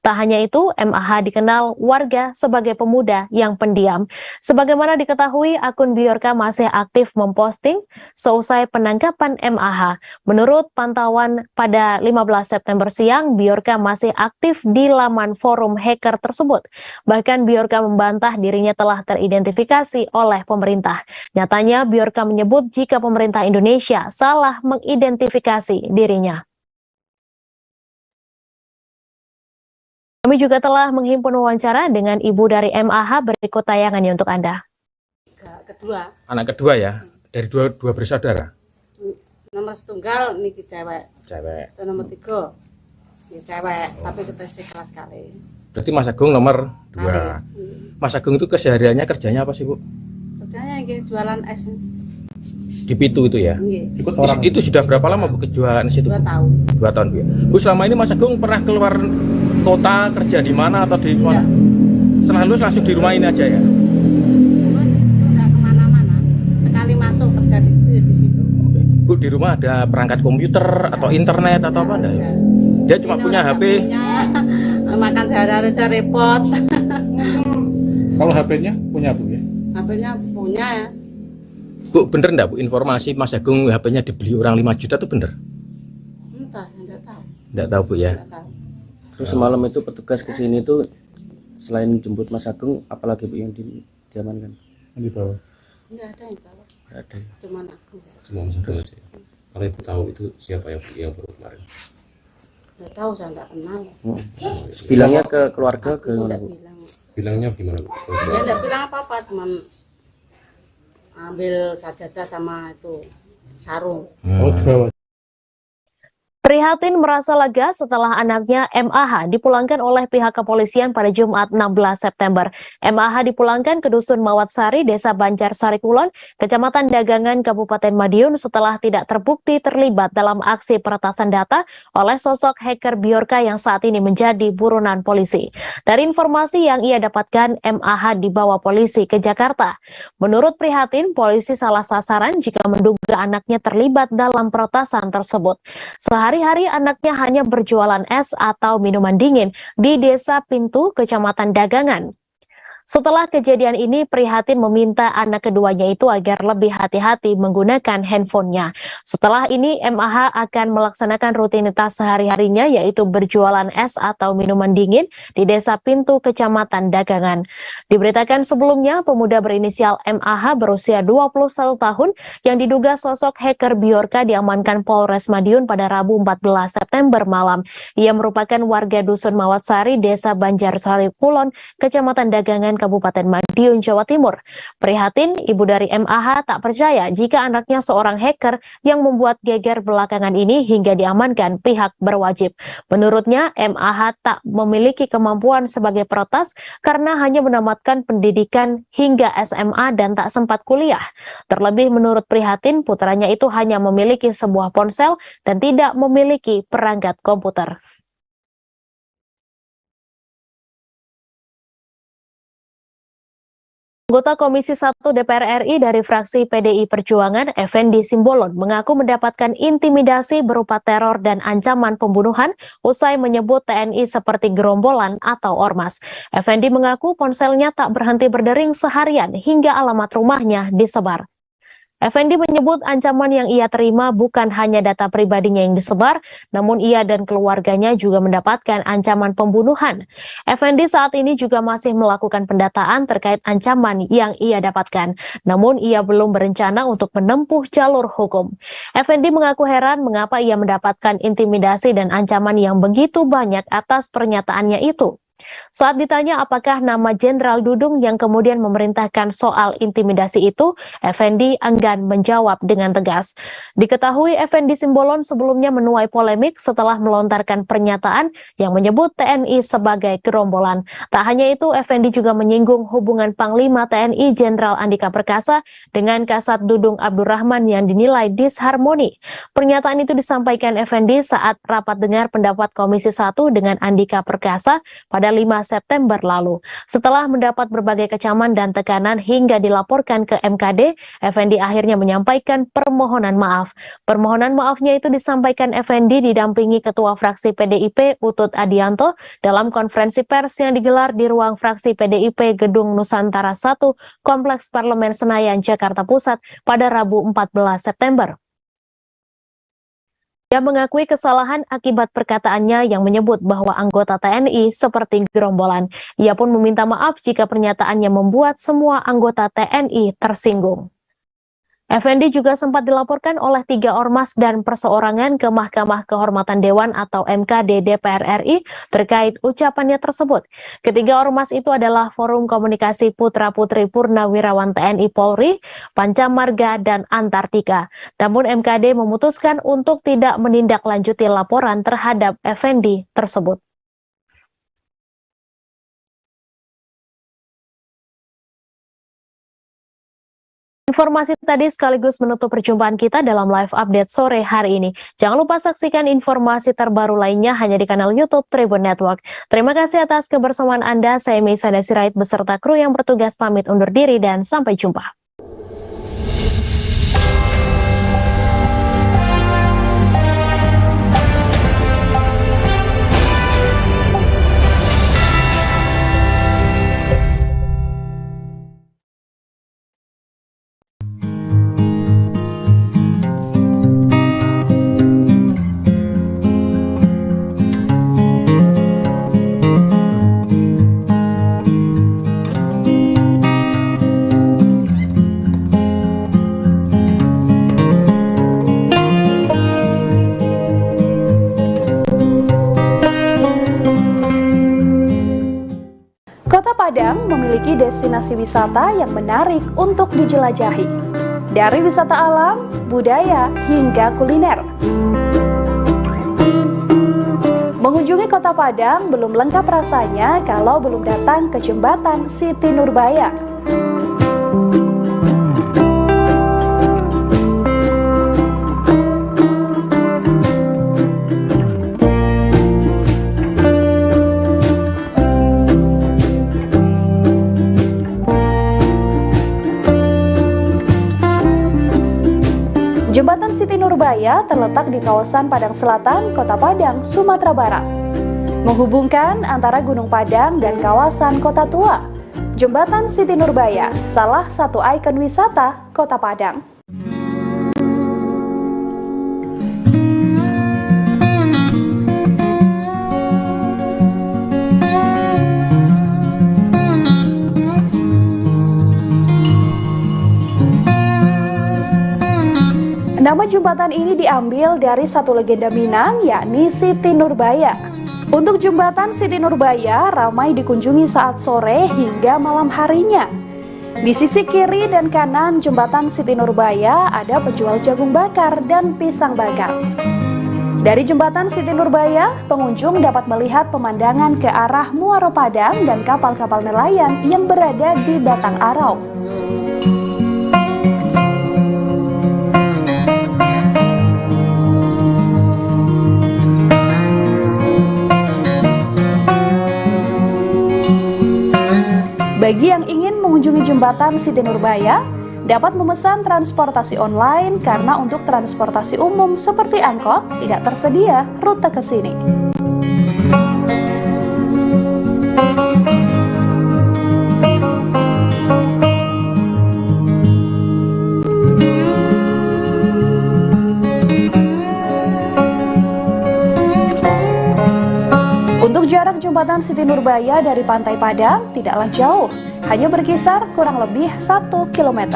Tak hanya itu, MAH dikenal warga sebagai pemuda yang pendiam. Sebagaimana diketahui, akun Bjorka masih aktif memposting seusai penangkapan MAH. Menurut pantauan pada 15 September siang, Bjorka masih aktif di laman forum hacker tersebut. Bahkan Bjorka membantah dirinya telah teridentifikasi oleh pemerintah. Nyatanya, Bjorka menyebut jika pemerintah Indonesia salah mengidentifikasi dirinya. Kami juga telah menghimpun wawancara dengan ibu dari MAH, berikut tayangannya untuk Anda. Kedua. Anak kedua ya, dari dua bersaudara. Nomor setunggal niki cewek. Cewek. Nomor 3 ya cewek, tapi kita kelas kali. Berarti Mas Agung nomor 2. Mas Agung itu kesehariannya kerjanya apa sih, Bu? Kerjanya jualan es. Di Pitu itu ya. Iya. Ikut orang. Itu sudah berapa lama Bu kejualan di situ? 2 tahun. 2 tahun Bu ya. Bu, selama ini Mas Agung pernah keluar kota kerja di mana atau di mana? Setelah lulus langsung di rumah ini aja ya? Udah kemana-mana. Sekali masuk kerja di situ ya di situ. Bu, di rumah ada perangkat komputer atau internet atau apa enggak ya? Dia cuma punya HP. Makan sehari-hari aja repot. Kalau HP-nya punya Bu ya? HP-nya punya ya. Bu, bener enggak Bu informasi Mas Agung HP-nya dibeli orang 5 juta itu bener? Entah, saya nggak tahu. Enggak tahu Bu ya. Terus semalam itu petugas kesini tuh selain jemput Mas Agung, apalagi Bu yang diamankan? Yang dibawa? Nggak ada yang bawa. Nggak ada. Cuman aku. Cuma Mas Agung aja. Kalau Ibu tahu itu siapa yang baru kemarin? Nggak tahu, saya nggak kenal. Bilangnya ke keluarga ke mana Bu? Bilangnya gimana Bu? Dia nggak bilang apa-apa, cuman ambil sajadah sama itu sarung. Prihatin merasa lega setelah anaknya MAH dipulangkan oleh pihak kepolisian pada Jumat 16 September. MAH dipulangkan ke Dusun Mawatsari, Desa Banjarsari Kulon, Kecamatan Dagangan, Kabupaten Madiun setelah tidak terbukti terlibat dalam aksi peretasan data oleh sosok hacker Bjorka yang saat ini menjadi buronan polisi. Dari informasi yang ia dapatkan, MAH dibawa polisi ke Jakarta. Menurut Prihatin, polisi salah sasaran jika menduga anaknya terlibat dalam peretasan tersebut. Sehari-hari anaknya hanya berjualan es atau minuman dingin di Desa Pintu, Kecamatan Dagangan. Setelah kejadian ini, Prihatin meminta anak keduanya itu agar lebih hati-hati menggunakan handphonenya. Setelah ini, MAH akan melaksanakan rutinitas sehari-harinya, yaitu berjualan es atau minuman dingin di Desa Pintu, Kecamatan Dagangan. Diberitakan sebelumnya, pemuda berinisial MAH berusia 21 tahun yang diduga sosok hacker Bjorka diamankan Polres Madiun pada Rabu 14 September malam. Ia merupakan warga Dusun Mawatsari, Desa Banjarsari Kulon, Kecamatan Dagangan, Kabupaten Madiun, Jawa Timur. Prihatin, ibu dari MAH tak percaya jika anaknya seorang hacker yang membuat geger belakangan ini hingga diamankan pihak berwajib. Menurutnya, MAH tak memiliki kemampuan sebagai peretas karena hanya menamatkan pendidikan hingga SMA dan tak sempat kuliah. Terlebih menurut Prihatin, putranya itu hanya memiliki sebuah ponsel dan tidak memiliki perangkat komputer. Anggota Komisi 1 DPR RI dari fraksi PDI Perjuangan, Effendi Simbolon, mengaku mendapatkan intimidasi berupa teror dan ancaman pembunuhan usai menyebut TNI seperti gerombolan atau ormas. Effendi mengaku ponselnya tak berhenti berdering seharian hingga alamat rumahnya disebar. Effendi menyebut ancaman yang ia terima bukan hanya data pribadinya yang disebar, namun ia dan keluarganya juga mendapatkan ancaman pembunuhan. Effendi saat ini juga masih melakukan pendataan terkait ancaman yang ia dapatkan, namun ia belum berencana untuk menempuh jalur hukum. Effendi mengaku heran mengapa ia mendapatkan intimidasi dan ancaman yang begitu banyak atas pernyataannya itu. Saat ditanya apakah nama Jenderal Dudung yang kemudian memerintahkan soal intimidasi itu, Effendi enggan menjawab dengan tegas. Diketahui Effendi Simbolon sebelumnya menuai polemik setelah melontarkan pernyataan yang menyebut TNI sebagai gerombolan. Tak hanya itu, Effendi juga menyinggung hubungan Panglima TNI Jenderal Andika Perkasa dengan Kasat Dudung Abdurrahman yang dinilai disharmoni. Pernyataan itu disampaikan Effendi saat rapat dengar pendapat Komisi 1 dengan Andika Perkasa pada 5 September lalu. Setelah mendapat berbagai kecaman dan tekanan hingga dilaporkan ke MKD, Effendi akhirnya menyampaikan permohonan maaf. Permohonan maafnya itu disampaikan Effendi didampingi Ketua Fraksi PDIP Utut Adianto dalam konferensi pers yang digelar di ruang fraksi PDIP Gedung Nusantara 1, Kompleks Parlemen Senayan, Jakarta Pusat pada Rabu 14 September. Ia mengakui kesalahan akibat perkataannya yang menyebut bahwa anggota TNI seperti gerombolan. Ia pun meminta maaf jika pernyataannya membuat semua anggota TNI tersinggung. Effendi juga sempat dilaporkan oleh 3 ormas dan perseorangan ke Mahkamah Kehormatan Dewan atau MKD DPR RI terkait ucapannya tersebut. Ketiga ormas itu adalah Forum Komunikasi Putra-Putri Purnawirawan TNI Polri, Pancamarga, dan Antartika. Namun MKD memutuskan untuk tidak menindaklanjuti laporan terhadap Effendi tersebut. Informasi tadi sekaligus menutup perjumpaan kita dalam live update sore hari ini. Jangan lupa saksikan informasi terbaru lainnya hanya di kanal YouTube Tribun Network. Terima kasih atas kebersamaan Anda. Saya Meisa Sirait beserta kru yang bertugas pamit undur diri dan sampai jumpa. Padang memiliki destinasi wisata yang menarik untuk dijelajahi, dari wisata alam, budaya, hingga kuliner. Mengunjungi Kota Padang belum lengkap rasanya kalau belum datang ke Jembatan Siti Nurbaya. Jembatan Siti Nurbaya terletak di kawasan Padang Selatan, Kota Padang, Sumatera Barat. Menghubungkan antara Gunung Padang dan kawasan Kota Tua. Jembatan Siti Nurbaya, salah satu ikon wisata Kota Padang. Nama jembatan ini diambil dari satu legenda Minang, yakni Siti Nurbaya. Untuk jembatan Siti Nurbaya ramai dikunjungi saat sore hingga malam harinya. Di sisi kiri dan kanan jembatan Siti Nurbaya ada penjual jagung bakar dan pisang bakar. Dari jembatan Siti Nurbaya, pengunjung dapat melihat pemandangan ke arah Muaro Padang dan kapal-kapal nelayan yang berada di Batang Arau. Bagi yang ingin mengunjungi jembatan Siti Nurbaya, dapat memesan transportasi online karena untuk transportasi umum seperti angkot tidak tersedia rute ke sini. Untuk jarak jembatan Siti Nurbaya dari Pantai Padang tidaklah jauh, hanya berkisar kurang lebih 1 km.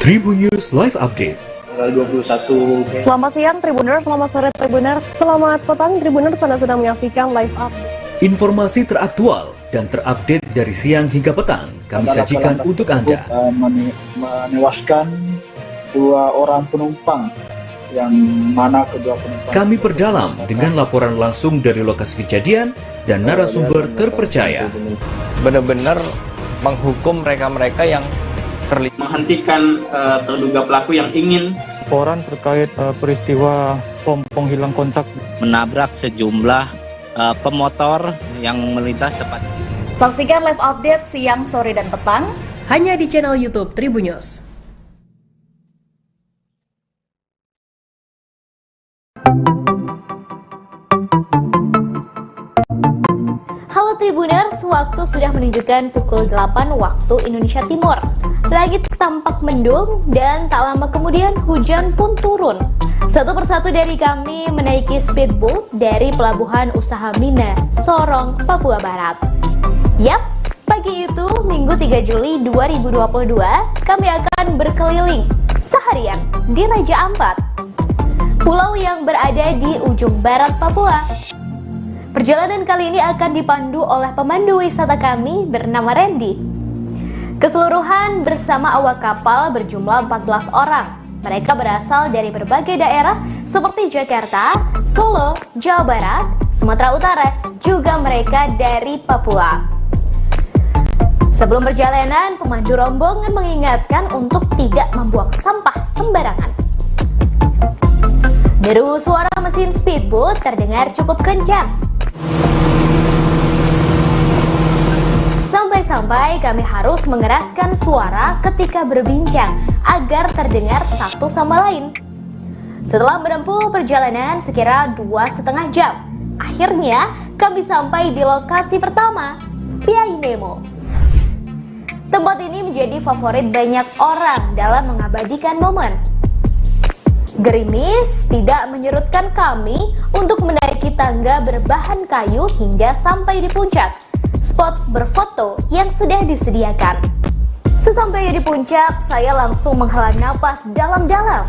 Tribun News Live Update. Tanggal 21. Selamat siang Tribuners, selamat sore Tribuners, selamat petang Tribuners, Anda sedang menyaksikan live update. Informasi teraktual dan terupdate dari siang hingga petang kami sajikan untuk Anda. Menewaskan 2 orang penumpang, yang mana kedua penumpang. Kami perdalam dengan laporan langsung dari lokasi kejadian dan narasumber terpercaya. Benar-benar menghukum mereka-mereka yang terlibat, menghentikan terduga pelaku yang ingin laporan terkait peristiwa kelompok hilang kontak menabrak sejumlah pemotor yang melintas tepat. Saksikan live update siang, sore, dan petang hanya di channel YouTube Tribun News. Halo Tribuners, waktu sudah menunjukkan pukul 8 waktu Indonesia Timur. Langit tampak mendung dan tak lama kemudian hujan pun turun. Satu persatu dari kami menaiki speedboat dari Pelabuhan Usaha Mina, Sorong, Papua Barat. Yap, pagi itu Minggu 3 Juli 2022, kami akan berkeliling seharian di Raja Ampat, pulau yang berada di ujung barat Papua. Perjalanan kali ini akan dipandu oleh pemandu wisata kami bernama Randy. Keseluruhan bersama awak kapal berjumlah 14 orang. Mereka berasal dari berbagai daerah seperti Jakarta, Solo, Jawa Barat, Sumatera Utara, juga mereka dari Papua. Sebelum perjalanan, pemandu rombongan mengingatkan untuk tidak membuang sampah sembarangan. Deru suara mesin speedboat terdengar cukup kencang. Sampai-sampai kami harus mengeraskan suara ketika berbincang agar terdengar satu sama lain. Setelah menempuh perjalanan sekira 2,5 jam, akhirnya kami sampai di lokasi pertama, Piai Nemo. Tempat ini menjadi favorit banyak orang dalam mengabadikan momen. Gerimis tidak menyurutkan kami untuk menaiki tangga berbahan kayu hingga sampai di puncak, spot berfoto yang sudah disediakan. Sesampainya di puncak, saya langsung menghela napas dalam-dalam.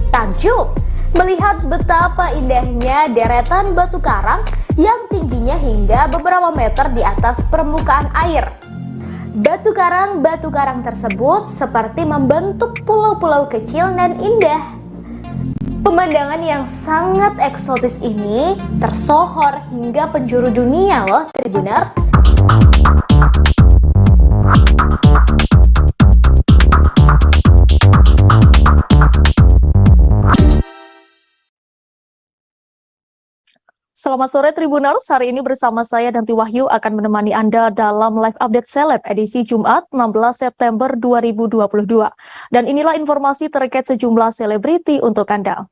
Takjub melihat betapa indahnya deretan batu karang yang tingginya hingga beberapa meter di atas permukaan air. Batu karang tersebut seperti membentuk pulau-pulau kecil dan indah. Pemandangan yang sangat eksotis ini tersohor hingga penjuru dunia loh, Tribuners. Selamat sore Tribuners, hari ini bersama saya Danti Wahyu akan menemani Anda dalam live update seleb edisi Jumat 16 September 2022. Dan inilah informasi terkait sejumlah selebriti untuk Anda.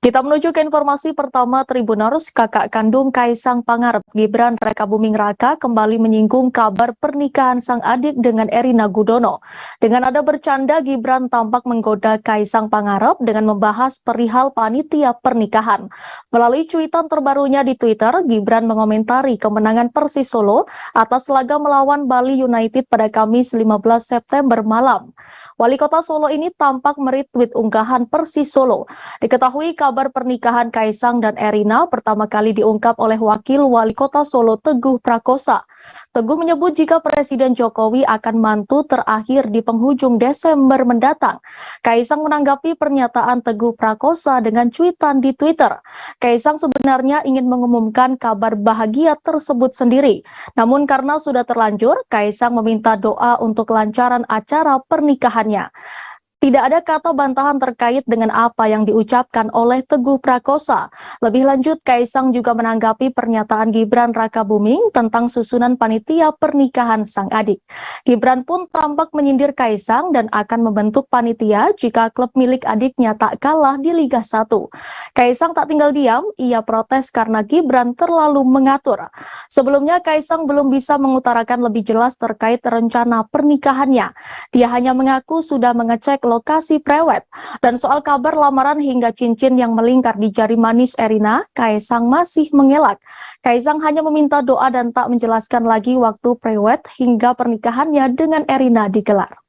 Kita menuju ke informasi pertama Tribuners. Kakak kandung Kaisang Pangarep, Gibran Rakabuming Raka, kembali menyinggung kabar pernikahan sang adik dengan Erina Gudono. Dengan nada bercanda, Gibran tampak menggoda Kaisang Pangarep dengan membahas perihal panitia pernikahan. Melalui cuitan terbarunya di Twitter, Gibran mengomentari kemenangan Persis Solo atas laga melawan Bali United pada Kamis 15 September malam. Wali Kota Solo ini tampak meretweet unggahan Persis Solo. Diketahui kabar pernikahan Kaisang dan Erina pertama kali diungkap oleh Wakil Wali Kota Solo Teguh Prakosa. Teguh menyebut jika Presiden Jokowi akan mantu terakhir di penghujung Desember mendatang. Kaisang menanggapi pernyataan Teguh Prakosa dengan cuitan di Twitter. Kaisang sebenarnya ingin mengumumkan kabar bahagia tersebut sendiri. Namun karena sudah terlanjur, Kaisang meminta doa untuk kelancaran acara pernikahannya. Tidak ada kata bantahan terkait dengan apa yang diucapkan oleh Teguh Prakosa. Lebih lanjut, Kaisang juga menanggapi pernyataan Gibran Rakabuming tentang susunan panitia pernikahan sang adik. Gibran pun tampak menyindir Kaisang dan akan membentuk panitia jika klub milik adiknya tak kalah di Liga 1. Kaisang tak tinggal diam, ia protes karena Gibran terlalu mengatur. Sebelumnya, Kaisang belum bisa mengutarakan lebih jelas terkait rencana pernikahannya. Dia hanya mengaku sudah mengecek lokasi prewed. Dan soal kabar lamaran hingga cincin yang melingkar di jari manis Erina, Kaisang masih mengelak. Kaisang hanya meminta doa dan tak menjelaskan lagi waktu prewed hingga pernikahannya dengan Erina digelar.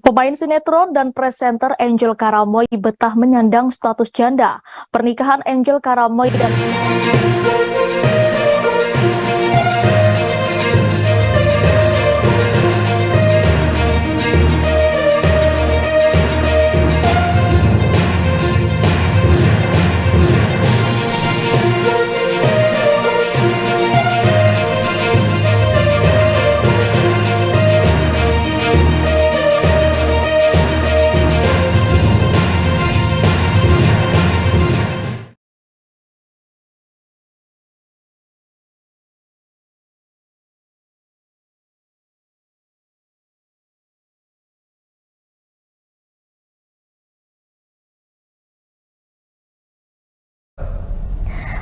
Pemain sinetron dan presenter Angel Karamoy betah menyandang status janda. Pernikahan Angel Karamoy dan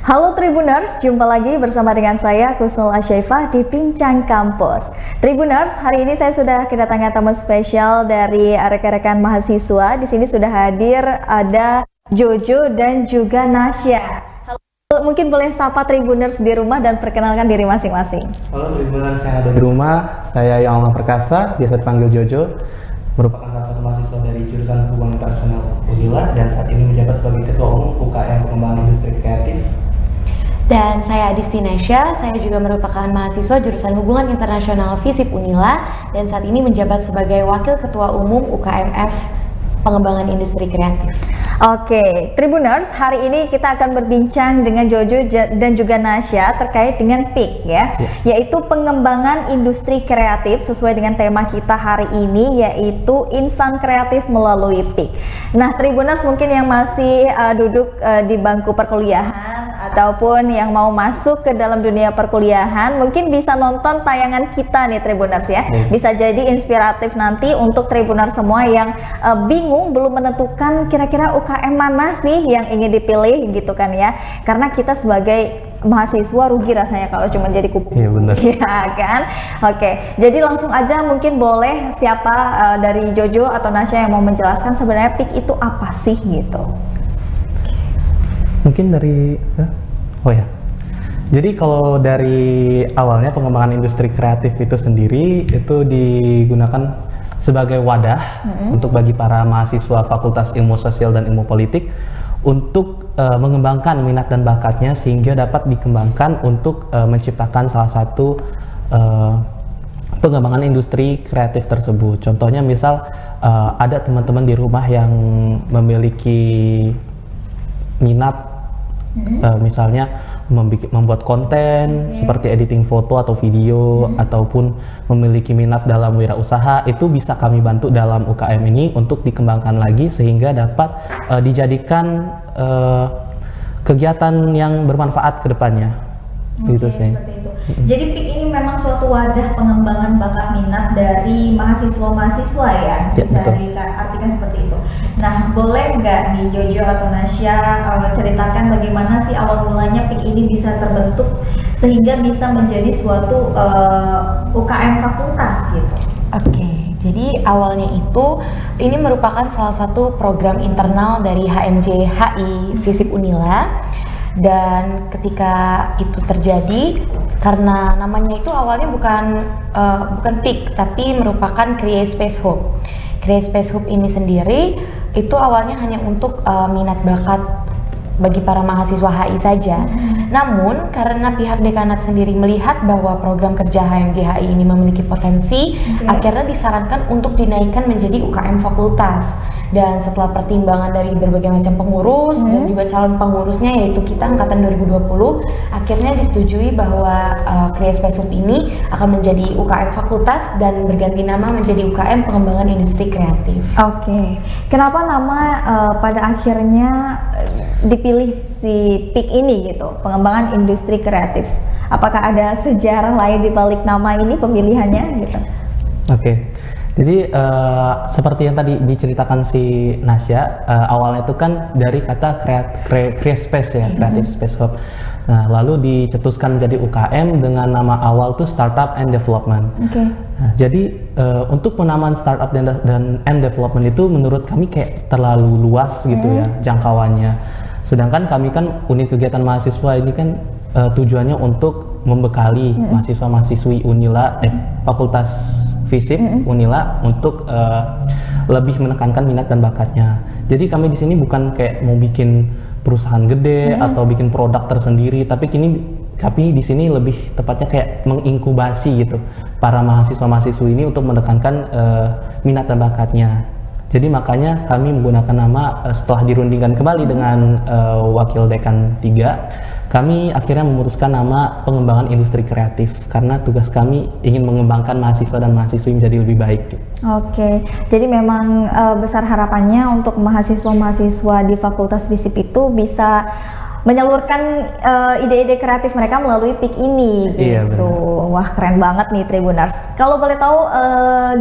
Halo Tribuners, jumpa lagi bersama dengan saya Kusnul Asyaifah di Bincang Kampus. Tribuners, hari ini saya sudah kedatangan tamu spesial dari rekan-rekan mahasiswa. Di sini sudah hadir ada Jojo dan juga Nasya. Halo, mungkin boleh sapa Tribuners di rumah dan perkenalkan diri masing-masing. Halo Tribuners yang ada di rumah, saya Yang Perkasa, biasa dipanggil Jojo, merupakan salah satu mahasiswa dari jurusan Hubungan Internasional UNILA dan saat ini menjabat sebagai Ketua Umum UKM Pengembangan Industri Kreatif. Dan saya Adisti Nasya, saya juga merupakan mahasiswa jurusan Hubungan Internasional FISIP Unila dan saat ini menjabat sebagai Wakil Ketua Umum UKMF Pengembangan Industri Kreatif. Oke, Tribuners, hari ini kita akan berbincang dengan Jojo dan juga Nasya terkait dengan PIK ya, yaitu pengembangan industri kreatif sesuai dengan tema kita hari ini, yaitu insan kreatif melalui PIK. Nah, Tribuners mungkin yang masih duduk di bangku perkuliahan ataupun yang mau masuk ke dalam dunia perkuliahan, mungkin bisa nonton tayangan kita nih Tribuners ya. Bisa jadi inspiratif nanti untuk Tribuners semua yang bingung belum menentukan kira-kira UKM mana sih yang ingin dipilih gitu kan ya. Karena kita sebagai mahasiswa rugi rasanya kalau cuma jadi kupu. Iya benar. Iya kan? Oke, jadi langsung aja mungkin boleh siapa dari Jojo atau Nasya yang mau menjelaskan sebenarnya PIK itu apa sih gitu. Mungkin dari jadi kalau dari awalnya pengembangan industri kreatif itu sendiri itu digunakan sebagai wadah untuk bagi para mahasiswa Fakultas Ilmu Sosial dan Ilmu Politik untuk mengembangkan minat dan bakatnya sehingga dapat dikembangkan untuk menciptakan salah satu pengembangan industri kreatif tersebut. Contohnya misal ada teman-teman di rumah yang memiliki minat misalnya membuat konten seperti editing foto atau video ataupun memiliki minat dalam wirausaha, itu bisa kami bantu dalam UKM ini untuk dikembangkan lagi sehingga dapat dijadikan kegiatan yang bermanfaat ke depannya. Gitu sih. Seperti itu. Jadi PIK ini memang suatu wadah pengembangan bakat minat dari mahasiswa-mahasiswa ya, bisa diartikan seperti itu. Nah, boleh nggak nih Jojo atau Nasya ceritakan bagaimana sih awal mulanya PIK ini bisa terbentuk sehingga bisa menjadi suatu UKM fakultas gitu? Oke, jadi awalnya ini merupakan salah satu program internal dari HMJ HI FISIP Unila. Dan ketika itu terjadi, karena namanya itu awalnya bukan PIK tapi merupakan Create Space Hub. Create Space Hub ini sendiri itu awalnya hanya untuk minat bakat bagi para mahasiswa HI saja. Namun karena pihak dekanat sendiri melihat bahwa program kerja HMJ HI ini memiliki potensi, akhirnya disarankan untuk dinaikkan menjadi UKM fakultas. Dan setelah pertimbangan dari berbagai macam pengurus dan juga calon pengurusnya yaitu kita angkatan 2020, akhirnya disetujui bahwa Create Space Hub ini akan menjadi UKM fakultas dan berganti nama menjadi UKM Pengembangan Industri Kreatif. Oke, kenapa nama pada akhirnya dipilih si PIK ini gitu, Pengembangan Industri Kreatif? Apakah ada sejarah lain di balik nama ini pemilihannya gitu? Oke. Jadi seperti yang tadi diceritakan si Nasya, awalnya itu kan dari kata create space ya, Creative Space Hub. Nah, lalu dicetuskan menjadi UKM dengan nama awal tuh Startup and Development. Nah, jadi untuk penamaan Startup and Development itu menurut kami kayak terlalu luas gitu ya jangkauannya. Sedangkan kami kan unit kegiatan mahasiswa ini kan tujuannya untuk membekali mahasiswa-mahasiswi Unila Fakultas FISIP Unila untuk lebih menekankan minat dan bakatnya. Jadi kami di sini bukan kayak mau bikin perusahaan gede atau bikin produk tersendiri, tapi di sini lebih tepatnya kayak menginkubasi gitu para mahasiswa-mahasiswi ini untuk menekankan minat dan bakatnya. Jadi makanya kami menggunakan nama setelah dirundingkan kembali dengan Wakil Dekan 3, kami akhirnya memutuskan nama pengembangan industri kreatif karena tugas kami ingin mengembangkan mahasiswa dan mahasiswi menjadi lebih baik. Oke, jadi memang besar harapannya untuk mahasiswa-mahasiswa di Fakultas FISIP itu bisa menyalurkan ide-ide kreatif mereka melalui PIK ini gitu. Iya, benar. Wah, keren banget nih Tribuners. Kalau boleh tahu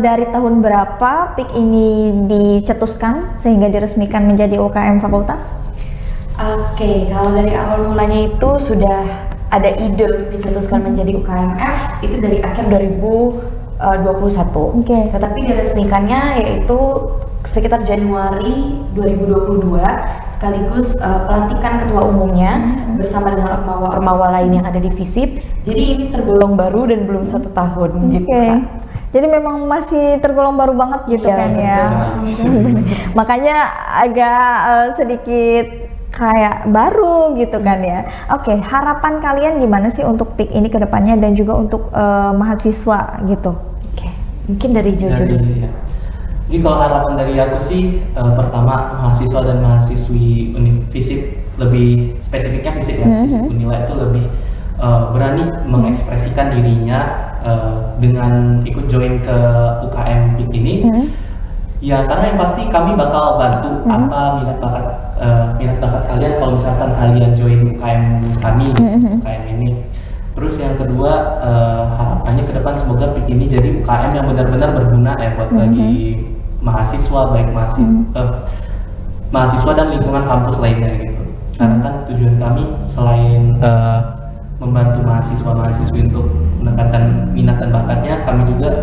dari tahun berapa PIK ini dicetuskan sehingga diresmikan menjadi UKM fakultas? Oke, kalau dari awal mulanya itu sudah ada ide untuk dicetuskan menjadi UKMF itu dari akhir 2021. Tetapi diresmikannya yaitu sekitar Januari 2022 sekaligus pelantikan ketua umumnya bersama dengan ormawa-ormawa lain yang ada di FISIP. Jadi ini tergolong baru dan belum 1 tahun gitu Kak. Jadi memang masih tergolong baru banget gitu kan ya. Makanya agak sedikit kayak baru gitu kan ya. Oke, harapan kalian gimana sih untuk PIK ini ke depannya dan juga untuk mahasiswa gitu? Oke, mungkin dari Jojo dulu. Jadi kalau harapan dari aku sih pertama mahasiswa dan mahasiswi FISIP, lebih spesifiknya FISIP ya, FISIP Unila itu lebih berani mengekspresikan dirinya dengan ikut join ke UKM PIK ini. Ya karena yang pasti kami bakal bantu apa minat bakat kalian kalau misalkan kalian join UKM kami, UKM ini. Terus yang kedua harapannya ke depan semoga PIK ini jadi UKM yang benar-benar berguna ya buat bagi mahasiswa, baik mahasiswa dan lingkungan kampus lainnya gitu. Karena kan tujuan kami selain membantu mahasiswa-mahasiswi untuk menekankan minat dan bakatnya, kami juga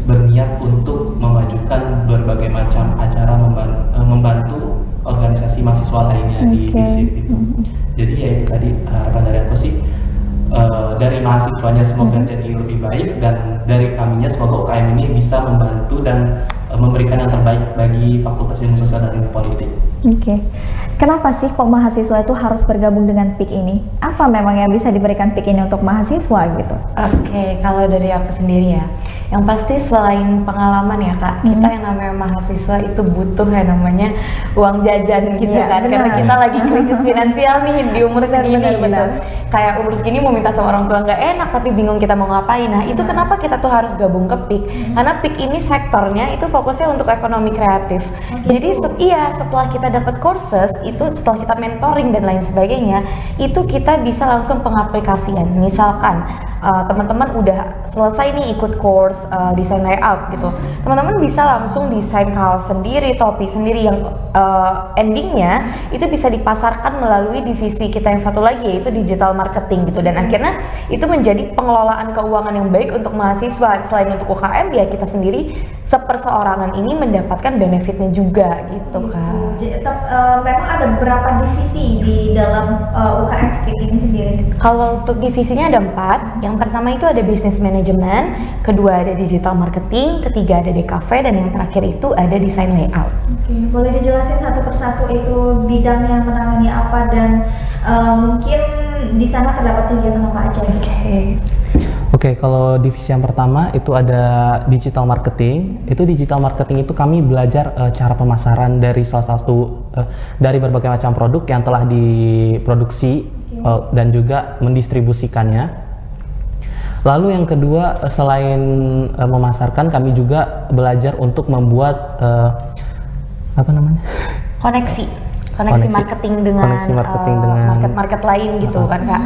berniat untuk memajukan berbagai macam acara membantu organisasi mahasiswa lainnya di FISIP gitu. Jadi ya itu tadi harapan dari aku sih, dari mahasiswanya semoga jadi lebih baik dan dari kaminya semoga UKM ini bisa membantu dan memberikan yang terbaik bagi Fakultas Ilmu Sosial dan Ilmu Politik. Kenapa sih kok mahasiswa itu harus bergabung dengan PIK ini? Apa memang yang bisa diberikan PIK ini untuk mahasiswa gitu? Oke, kalau dari aku sendiri ya, yang pasti selain pengalaman ya Kak, kita yang namanya mahasiswa itu butuh yang namanya uang jajan gitu kan, karena kita lagi krisis finansial nih di umur segini gitu. Kayak umur segini mau minta sama orang tua nggak enak, tapi bingung kita mau ngapain. Nah itu kenapa kita tuh harus gabung ke PIK, karena PIK ini sektornya itu fokusnya untuk ekonomi kreatif. Jadi setelah kita dapat courses itu, setelah kita mentoring dan lain sebagainya, itu kita bisa langsung pengaplikasian. Misalkan teman-teman udah selesai nih ikut course desain layout gitu, teman-teman bisa langsung desain kaos sendiri, topi sendiri yang endingnya itu bisa dipasarkan melalui divisi kita yang satu lagi yaitu digital marketing gitu, dan akhirnya itu menjadi pengelolaan keuangan yang baik untuk mahasiswa. Selain untuk UKM ya kita sendiri seperseorangan ini mendapatkan benefitnya juga gitu kan. Memang ada berapa divisi di dalam UKM PIK ini sendiri? Kalau untuk divisinya ada 4. Yang pertama itu ada business management, kedua ada digital marketing, ketiga ada DKV, dan yang terakhir itu ada desain layout. Boleh dijelasin satu persatu itu bidangnya menangani apa dan mungkin di sana terdapat kegiatan apa aja? Oke, kalau divisi yang pertama itu ada digital marketing. Itu digital marketing itu kami belajar cara pemasaran dari salah satu dari berbagai macam produk yang telah diproduksi dan juga mendistribusikannya. Lalu yang kedua, selain memasarkan, kami juga belajar untuk membuat koneksi marketing dengan market lain gitu kan Kak.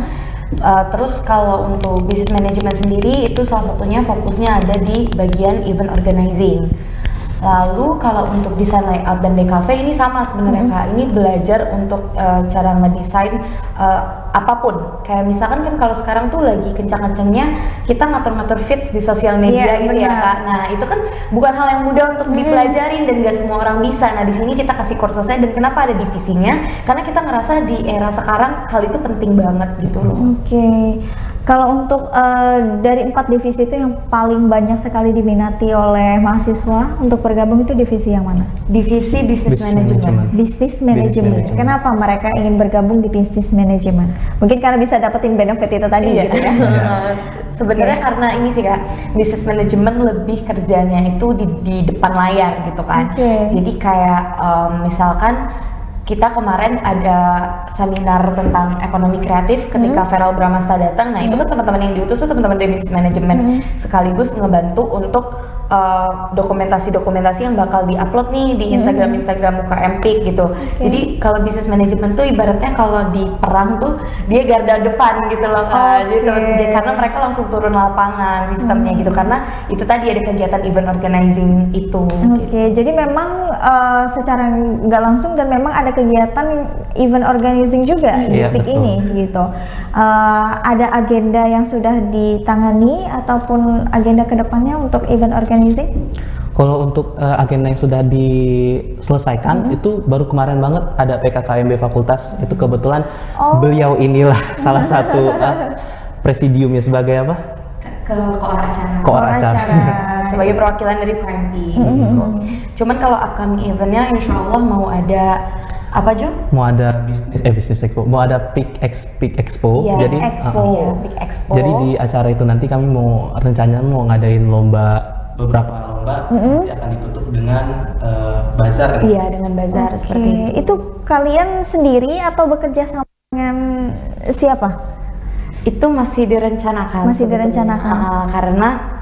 Terus kalau untuk business management sendiri itu salah satunya fokusnya ada di bagian event organizing. Lalu kalau untuk desain layout dan DKV ini sama sebenarnya Kak, ini belajar untuk cara ngedesain apapun. Kayak misalkan kan kalau sekarang tuh lagi kencang-kencangnya kita ngatur-ngatur feeds di sosial media gitu ya Kak. Nah itu kan bukan hal yang mudah untuk dipelajarin dan gak semua orang bisa. Nah di sini kita kasih kursesnya, dan kenapa ada divisinya? Karena kita ngerasa di era sekarang hal itu penting banget gitu loh. Kalau untuk dari 4 divisi itu yang paling banyak sekali diminati oleh mahasiswa untuk bergabung itu divisi yang mana? Divisi Business Management. Business Management. Kenapa mereka ingin bergabung di Business Management? Mungkin karena bisa dapetin benefit itu tadi gitu ya? Sebenarnya karena ini sih Kak, Business Management lebih kerjanya itu di depan layar gitu kan. Jadi kayak misalkan kita kemarin ada seminar tentang ekonomi kreatif ketika Feral Bramasta datang. Nah itu kan teman-teman yang diutus tuh teman-teman dari Business Management sekaligus ngebantu untuk dokumentasi-dokumentasi yang bakal diupload nih di Instagram UKM PIK gitu. Jadi kalau Business Management tuh ibaratnya kalau di perang tuh dia garda depan gitu loh Kak. Gitu. Karena mereka langsung turun lapangan sistemnya gitu. Karena itu tadi ada kegiatan event organizing itu. Jadi memang secara nggak langsung dan memang ada kegiatan event organizing juga di PIK ini gitu. Ada agenda yang sudah ditangani ataupun agenda kedepannya untuk event organizing? Kalau untuk agenda yang sudah diselesaikan itu baru kemarin banget ada PKKMB Fakultas. Itu kebetulan beliau inilah salah satu presidiumnya sebagai apa? Koor acara. Sebagai perwakilan dari UKMP. Cuman kalau upcoming eventnya insya Allah mau ada apa Jo? Mau ada Business Expo, mau ada PIK Expo. Jadi PIK Expo. Jadi di acara itu nanti kami mau rencananya mau ngadain beberapa lomba nanti akan ditutup dengan bazar. Iya, dengan bazar seperti itu. Itu kalian sendiri atau bekerja sama dengan siapa? Itu masih direncanakan. Karena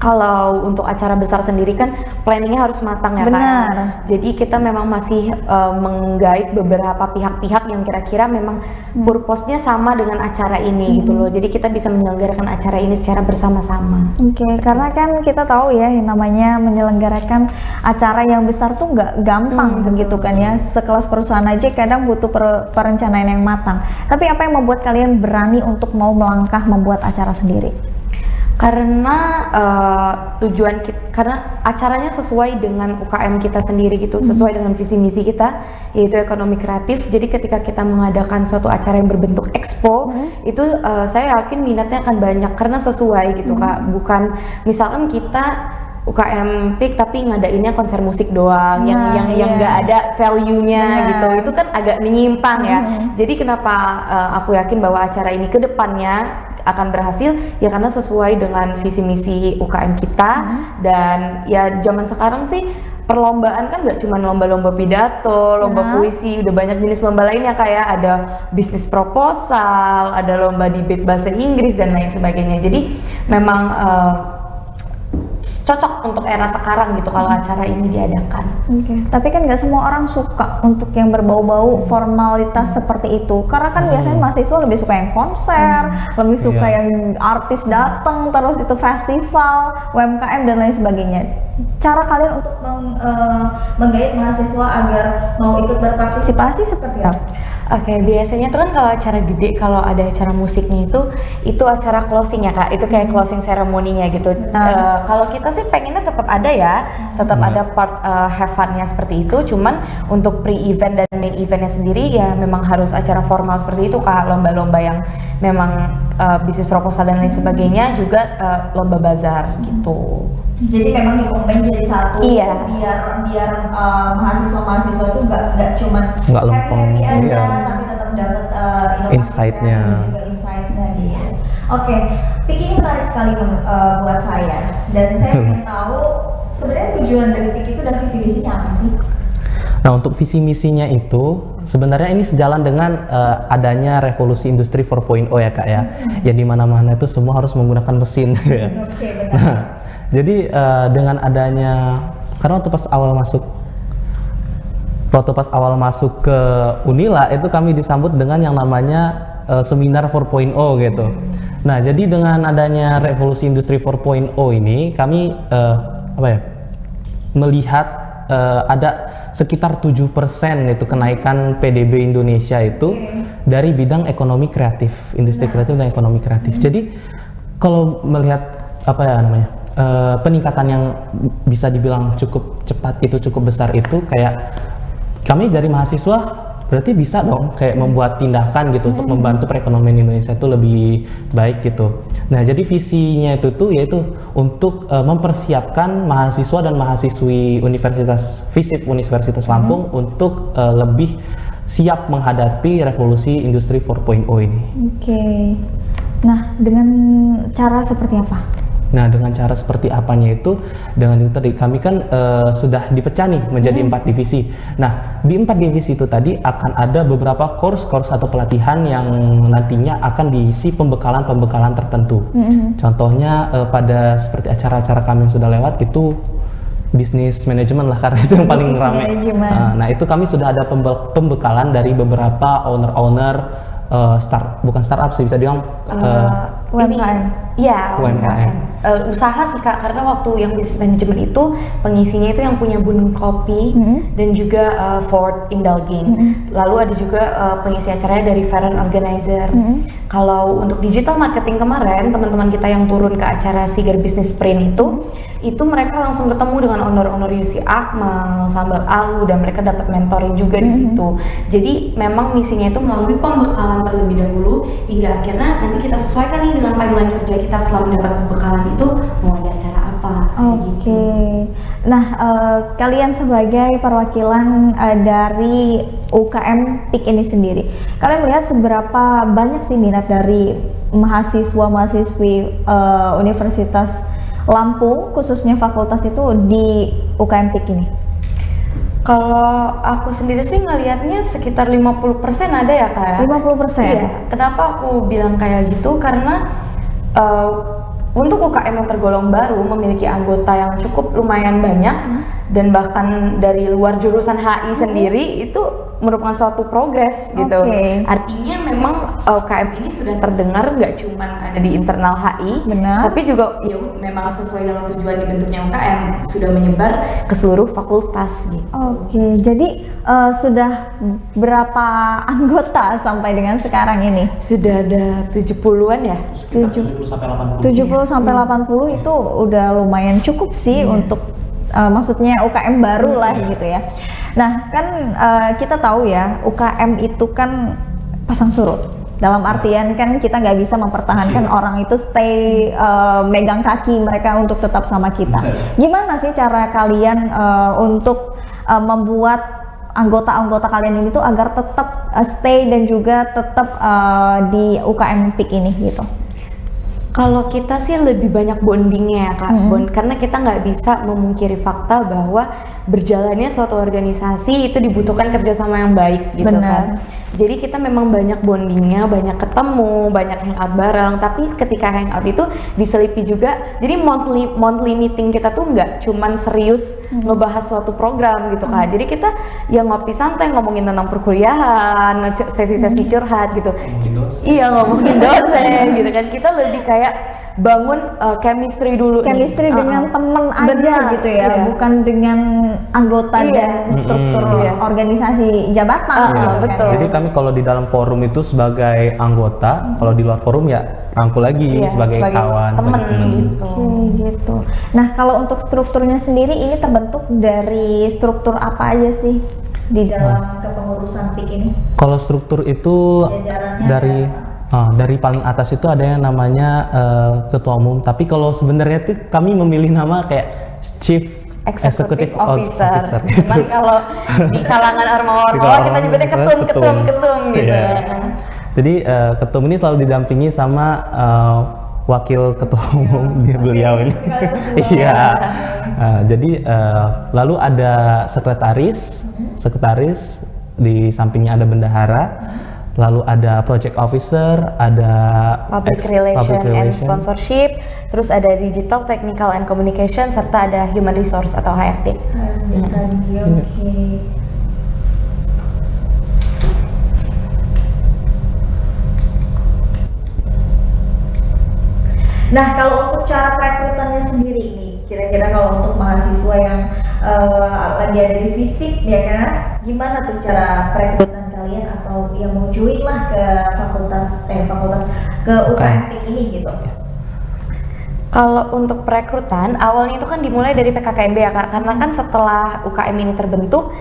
kalau untuk acara besar sendiri kan planningnya harus matang ya Kak. Jadi kita memang masih menggait beberapa pihak-pihak yang kira-kira memang purpose-nya sama dengan acara ini gitu loh. Jadi kita bisa menyelenggarakan acara ini secara bersama-sama. Karena kan kita tahu ya yang namanya menyelenggarakan acara yang besar tuh nggak gampang begitu kan ya. Sekelas perusahaan aja kadang butuh perencanaan yang matang. Tapi apa yang membuat kalian berani untuk mau melangkah membuat acara sendiri? Karena karena acaranya sesuai dengan UKM kita sendiri gitu, sesuai dengan visi misi kita yaitu ekonomi kreatif. Jadi ketika kita mengadakan suatu acara yang berbentuk expo itu saya yakin minatnya akan banyak karena sesuai gitu Kak. Bukan misalkan kita UKM PIK tapi ngadainnya konser musik doang yang nggak ada value-nya gitu. Itu kan agak menyimpang ya. Jadi kenapa aku yakin bahwa acara ini ke depannya akan berhasil ya karena sesuai dengan visi misi UKM kita. Dan ya zaman sekarang sih perlombaan kan nggak cuma lomba-lomba pidato, lomba puisi, udah banyak jenis lomba lainnya kayak ada bisnis proposal, ada lomba debate bahasa Inggris dan lain sebagainya. Jadi memang cocok untuk era sekarang gitu kalau acara ini diadakan. Tapi kan nggak semua orang suka untuk yang berbau-bau formalitas seperti itu. Karena kan biasanya mahasiswa lebih suka yang konser, lebih suka yang artis datang, terus itu festival, UMKM dan lain sebagainya. Cara kalian untuk menggait mahasiswa agar mau ikut berpartisipasi seperti apa? Biasanya tuh kan kalau acara gede, kalau ada acara musiknya itu acara closing ya Kak, itu kayak closing ceremony-nya gitu. Kalau kita sih pengennya tetap ada ya, tetap ada part have fun-nya seperti itu. Cuman untuk pre-event dan main eventnya sendiri ya memang harus acara formal seperti itu Kak, lomba-lomba yang memang bisnis proposal dan lain sebagainya, juga lomba bazar gitu. Jadi memang dikombin jadi satu, biar mahasiswa-mahasiswa itu nggak cuman happy aja, tapi tetap dapat insight-nya. Gitu. PIK ini menarik sekali buat saya, dan saya ingin tahu sebenarnya tujuan dari PIK itu dan visi misinya apa sih? Nah, untuk visi misinya itu sebenarnya ini sejalan dengan adanya revolusi industri 4.0 ya Kak ya. Yang di mana-mana itu semua harus menggunakan mesin ya. Nah, jadi dengan adanya, karena waktu pas awal masuk ke Unila itu kami disambut dengan yang namanya seminar 4.0 gitu. Nah, jadi dengan adanya revolusi industri 4.0 ini kami melihat ada sekitar 7% itu kenaikan PDB Indonesia itu dari bidang ekonomi kreatif, industri kreatif dan ekonomi kreatif. Jadi kalau melihat peningkatan yang bisa dibilang cukup cepat itu, cukup besar itu, kayak kami dari mahasiswa berarti bisa dong kayak membuat tindakan gitu untuk membantu perekonomian Indonesia itu lebih baik gitu. Nah, jadi visinya itu tuh yaitu untuk mempersiapkan mahasiswa dan mahasiswi FISIP Universitas Lampung untuk lebih siap menghadapi revolusi industri 4.0 ini. Oke. Nah, dengan cara seperti apa? Nah, dengan cara seperti apanya itu, dengan itu tadi kami kan sudah dipecah nih menjadi 4 divisi. Nah, di 4 divisi itu tadi akan ada beberapa course atau pelatihan yang nantinya akan diisi pembekalan tertentu. Contohnya pada seperti acara-acara kami yang sudah lewat itu bisnis manajemen lah, karena itu yang paling ramai. Nah, itu kami sudah ada pembekalan dari beberapa owner-owner bukan startup sih, bisa dibilang UMKM. Iya, UMKM. Usaha sih Kak, karena waktu yang bisnis manajemen itu pengisinya itu yang punya Bun Kopi dan juga Ford Indulging. Lalu ada juga pengisi acaranya dari Feren Organizer. Kalau untuk digital marketing kemarin, teman-teman kita yang turun ke acara Sigar Business Sprint itu mereka langsung ketemu dengan owner-owner UC Akmal, Sambal Alu, dan mereka dapat mentoring juga di situ. Jadi memang misinya itu melalui pembekalan terlebih dahulu hingga akhirnya nanti kita sesuaikan nih dengan timeline kerja kita setelah mendapat pembekalan itu mau ada acara apa. Oke. Nah, kalian sebagai perwakilan dari UKM PIK ini sendiri, kalian melihat seberapa banyak sih minat dari mahasiswa-mahasiswi Universitas Lampung, khususnya fakultas itu di UKM PIK ini? Kalau aku sendiri sih ngelihatnya sekitar 50% ada ya Kak. 50%? Iya. Kenapa aku bilang kayak gitu? Karena untuk UKM yang tergolong baru memiliki anggota yang cukup lumayan banyak dan bahkan dari luar jurusan HI sendiri itu merupakan suatu progres gitu. Artinya memang UKM ini sudah terdengar nggak cuma ada di internal HI, tapi juga ya memang sesuai dengan tujuan dibentuknya UKM sudah menyebar ke seluruh fakultas gitu. Oke, jadi sudah berapa anggota sampai dengan sekarang ini? Sudah ada 70-an ya? 70 sampai 80. 70 sampai 80 itu udah lumayan cukup sih untuk maksudnya UKM baru lah gitu ya. Nah, kan kita tahu ya UKM itu kan pasang surut. Dalam artian kan kita nggak bisa mempertahankan orang itu stay megang kaki mereka untuk tetap sama kita. Gimana sih cara kalian untuk membuat anggota-anggota kalian ini tuh agar tetap stay dan juga tetap di UKM PIK ini gitu? Kalau kita sih lebih banyak bondingnya ya Kak, karena kita nggak bisa memungkiri fakta bahwa berjalannya suatu organisasi itu dibutuhkan kerjasama yang baik gitu kan. Jadi kita memang banyak bondingnya, banyak ketemu, banyak hangout bareng. Tapi ketika hangout itu diselipi juga, jadi monthly meeting kita tuh nggak cuman serius ngebahas suatu program gitu kan. Jadi kita ya ngopi santai, ngomongin tentang perkuliahan, sesi-sesi curhat gitu. Iya, ngomongin dosen gitu kan. Kita lebih kayak bangun chemistry dulu. Chemistry dengan temen aja gitu ya, bukan dengan anggota dan struktur organisasi jabatan gitu betul. Jadi kami kalau di dalam forum itu sebagai anggota, kalau di luar forum ya rangkul lagi sebagai kawan, temen gitu. Gitu. Nah, kalau untuk strukturnya sendiri ini terbentuk dari struktur apa aja sih di dalam kepengurusan PIK ini? Kalau struktur itu dari paling atas itu ada yang namanya ketua umum, tapi kalau sebenarnya itu kami memilih nama kayak Chief Executive Officer. Cuman kalau di kalangan ormawa kita nyebutnya ketum gitu. Jadi ketum ini selalu didampingi sama wakil ketua umum beliau ini. Iya. Jadi lalu ada sekretaris di sampingnya ada bendahara. Lalu ada project officer, ada public relation and sponsorship, terus ada digital, technical and communication, serta ada human resource atau HRD. Nah, kalau untuk cara perekrutannya sendiri nih, kira-kira kalau untuk mahasiswa yang lagi ada di FISIP ya kan, gimana tuh cara perekrutan kalian atau yang mau join lah ke fakultas ke UKM PIK ini gitu? Kalau untuk perekrutan awalnya itu kan dimulai dari PKKMB ya Kak, karena kan setelah UKM ini terbentuk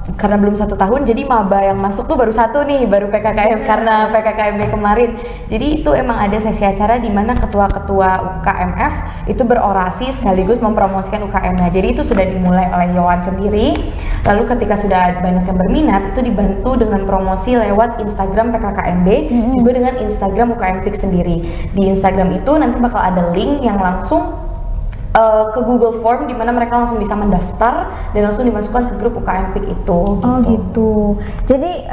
karena belum 1 tahun, jadi maba yang masuk tuh baru 1 nih, baru PKKM karena PKKMB kemarin. Jadi itu emang ada sesi acara di mana ketua-ketua UKMF itu berorasi sekaligus mempromosikan UKM-nya. Jadi itu sudah dimulai oleh Yohan sendiri. Lalu ketika sudah banyak yang berminat, itu dibantu dengan promosi lewat Instagram PKKMB, juga dengan Instagram UKM PIK sendiri. Di Instagram itu nanti bakal ada link yang langsung ke Google Form di mana mereka langsung bisa mendaftar dan langsung dimasukkan ke grup UKM PIK itu. Oh gitu. Jadi